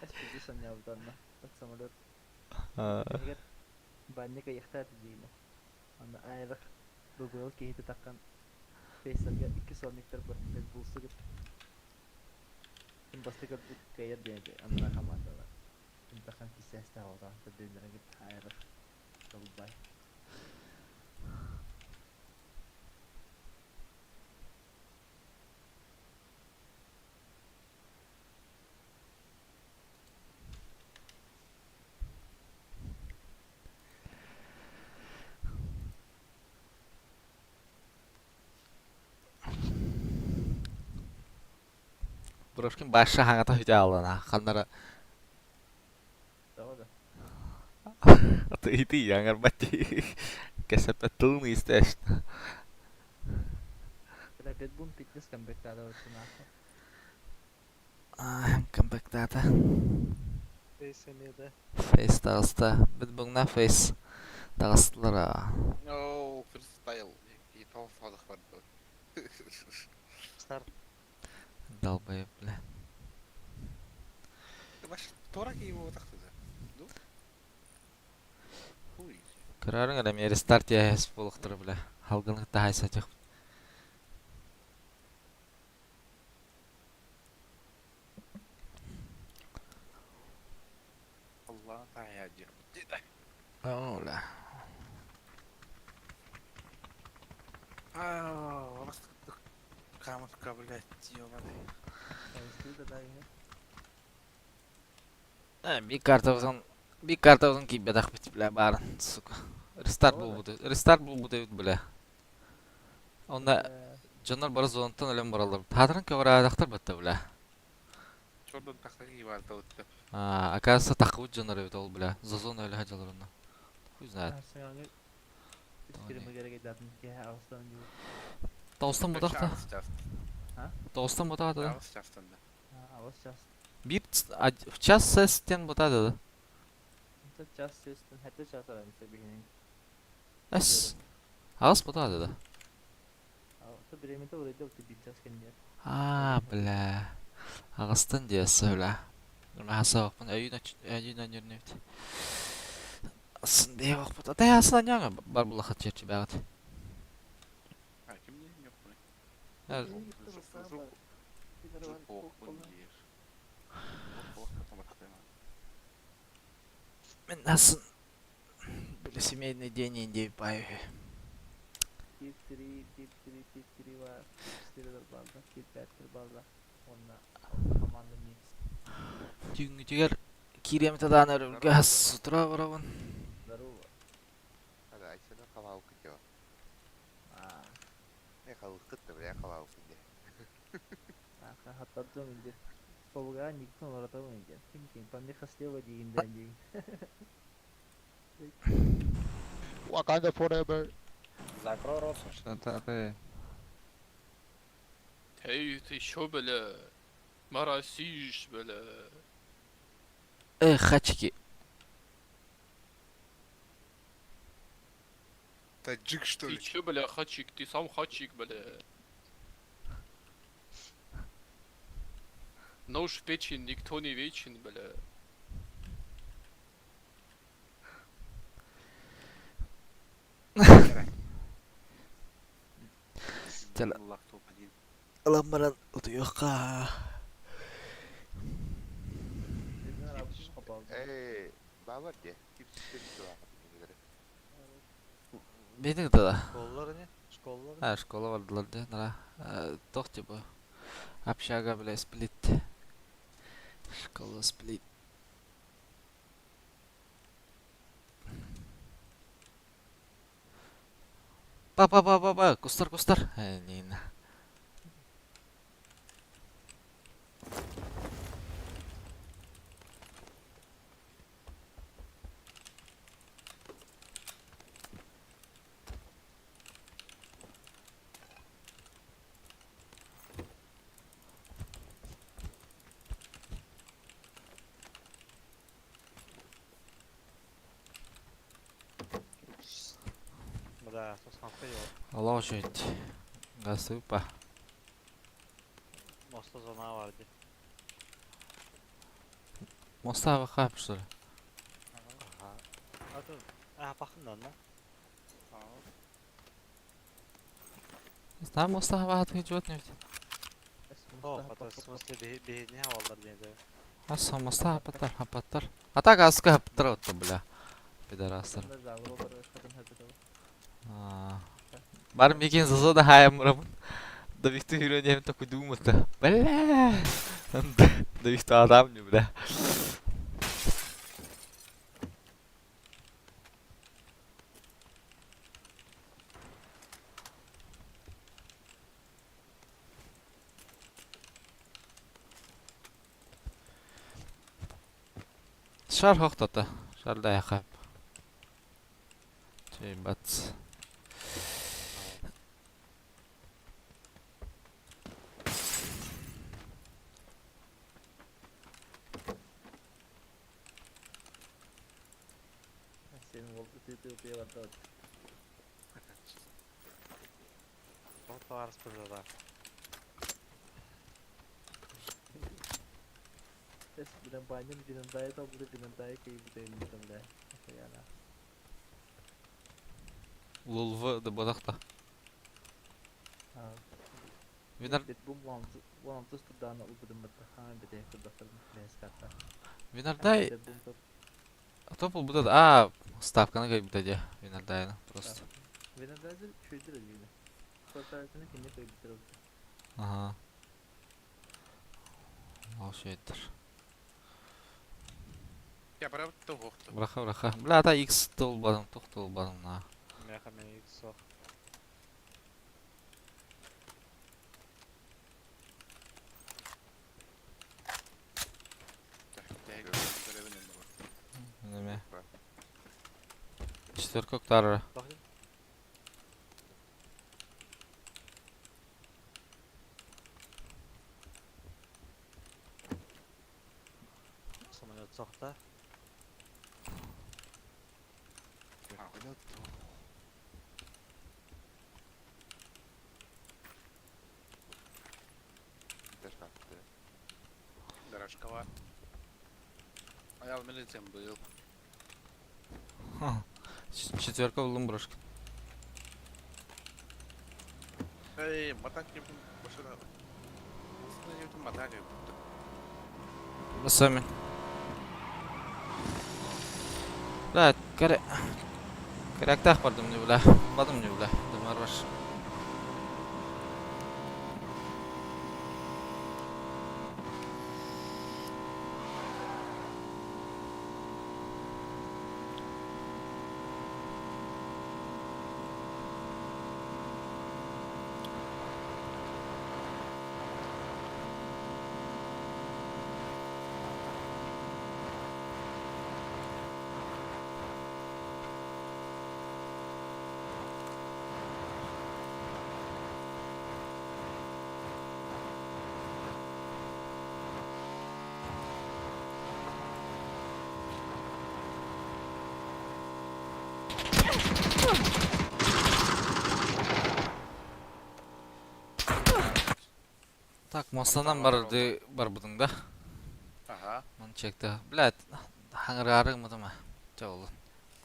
Kaç kişi sen yaptın da? Bak samolot. А, Eğer banyak ayakta değil. Anda ayrık Google ki hiç takkan Facebook'a 2 sonraki bir bulsa git. Şimdi bastı ki kayıt dedi. Anda kamanda var. Şimdi takkan kisah tahu da. Terdiri git ayrık. Kalbay. Брошкин башы хаңата хүте алына. Ханнара Tamam da. аты ити яңар бати. Кесепе тылны истеш. Когда Red Bull Fitness comeback tada olsun Комплектата. Пейсемеде. Фейс тағыста. Бид бұңна фейс тағыстылар. No, freestyle. И то фадах варду. Старт. Далбайып, бля. Баш торак его так да. Ду? Хуй. Көрәрің әлем ері старт яхес болықтыр, бля. Халғының тағай сәтек. Allah ta'yadir. Оля. Растык. Камушка, блядь, ёбаный. Bir kartavızın ki bedak bit, bля, bарын, сука. Restart бұл бұды, бля. Onda canlar bara zonundan ölüm baralar. Tadırın ki oraya adaqtar batta, bля. Чордон тахтаги варда өттү. Оказывается, тақывыт жанар өйт ол, бля. Зазон öyle hacalар onda. Хуй знает. Filme gerek ederdin ki Ağustan gibi. Dağıstan budaq da. Ha? Dağıstan budaq da. Ağız çastında. Ağustan. Bir в час sesten budaq da. Mesela Just System hatta çağırar mesela birinin. Әс. Ағыс бұта деді. Ағысы біременді орайда өте билчас кендер. Бля. Ағыстан дейсі, бля. Ағысы оқпын, әйін өнеріневді. Асын бей оқпын. Атай асынан яңа бар бұл ақыт жерчі бәғыт. А кімде не оқпын? Жоқ Оқпын дейір. Оқпын қатаматтайма. Мен асын бұл семейный день ендей бай. Tip 3 var. Tipsleri balda, tip 5 balda. Onunla komanda mix. Түйінгітігер керемтадан өрілге сұтыра барабын. Здорово. Hadi Ayşe'nin kalağı kıtıyor. Ne kalığı kıttı bile kalağı kıtıyor. Hatta önce Polga nikton orada önce. Kim pandi hastaya diğinden diğin. Wakanda forever. Закрой рот. Что-то ты... Hey, ты шо, бля? Марасиш, бля. Хачки. Таджик, что Ты ли? чё, бля, хачик? Ты сам хачик, бля. Нож в печень никто не вечен, бля. Тәлі. Аллах топ один. Аламаран ұтыйыққа. Bizden arabasını kapalı. Babar diye. Kimse var. Бені ғыдада. Школалар не? Школалар. Школа бардылар де, нара. Тоқти бұ. Общага, бля, сплит. Школа сплит. Ба, кустар. Нейна. Да, тосқан қой. Алау жөйт. Ғасы ба. Моста зона var diye. Моста қап жүр. Bakın da lan. Там моста бағатығы жөт не бейді. О, это в смысле бейне havalar diye de. Аса моста хапаттар. Ата ғасықы хапаттар өтті, бля. Пидорастар. Бар мекен зазо да хаям мұрабын. Да бихту үйренем такой думата. Бля. Да бихту адам не, бля. Шар хоқтаты. Шар да яқап. Чей бац. Senin oldu tüy vardı. Вот var спрыгнула. Ses bilen banyo bilen daya da burada bilen daya kayıp da elimden de. Yani. Лулвы да бодақта. Винар Bu muamsız tudağına uydurmadı. Bir de kırdaktırım. Beskatlar. Винардай топл будат. А, ставканы кайып бітеді. Винардайны просто. Venedazır şöydir öyle. Fotoğrafını kendi kayıp bitirdi. Ага. Ал шейдер. Я прям тоғықты. Браха. Бля, та X тол бадым, тоқтол бадым на. Меха мен иксо. Неме. Четверка октара. Bakın. Самолет сақта. Ayal militsem bu yıl. Четверка buldum брошка. Ey matak gibi başına. Aslında yürüdüm matak gibi. Сами. Бля, коряктах бардым не бля. Бадым не бля. Дымар баш. Так, мостанан барды бар будың да. Aha. Мын чекті. Блядь, хаңырарың мыдыма. Жауылын.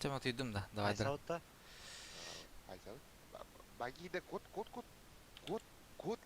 Тема түйдім да. Давайдыр. Айсаутта. Айсабыт. Багиде код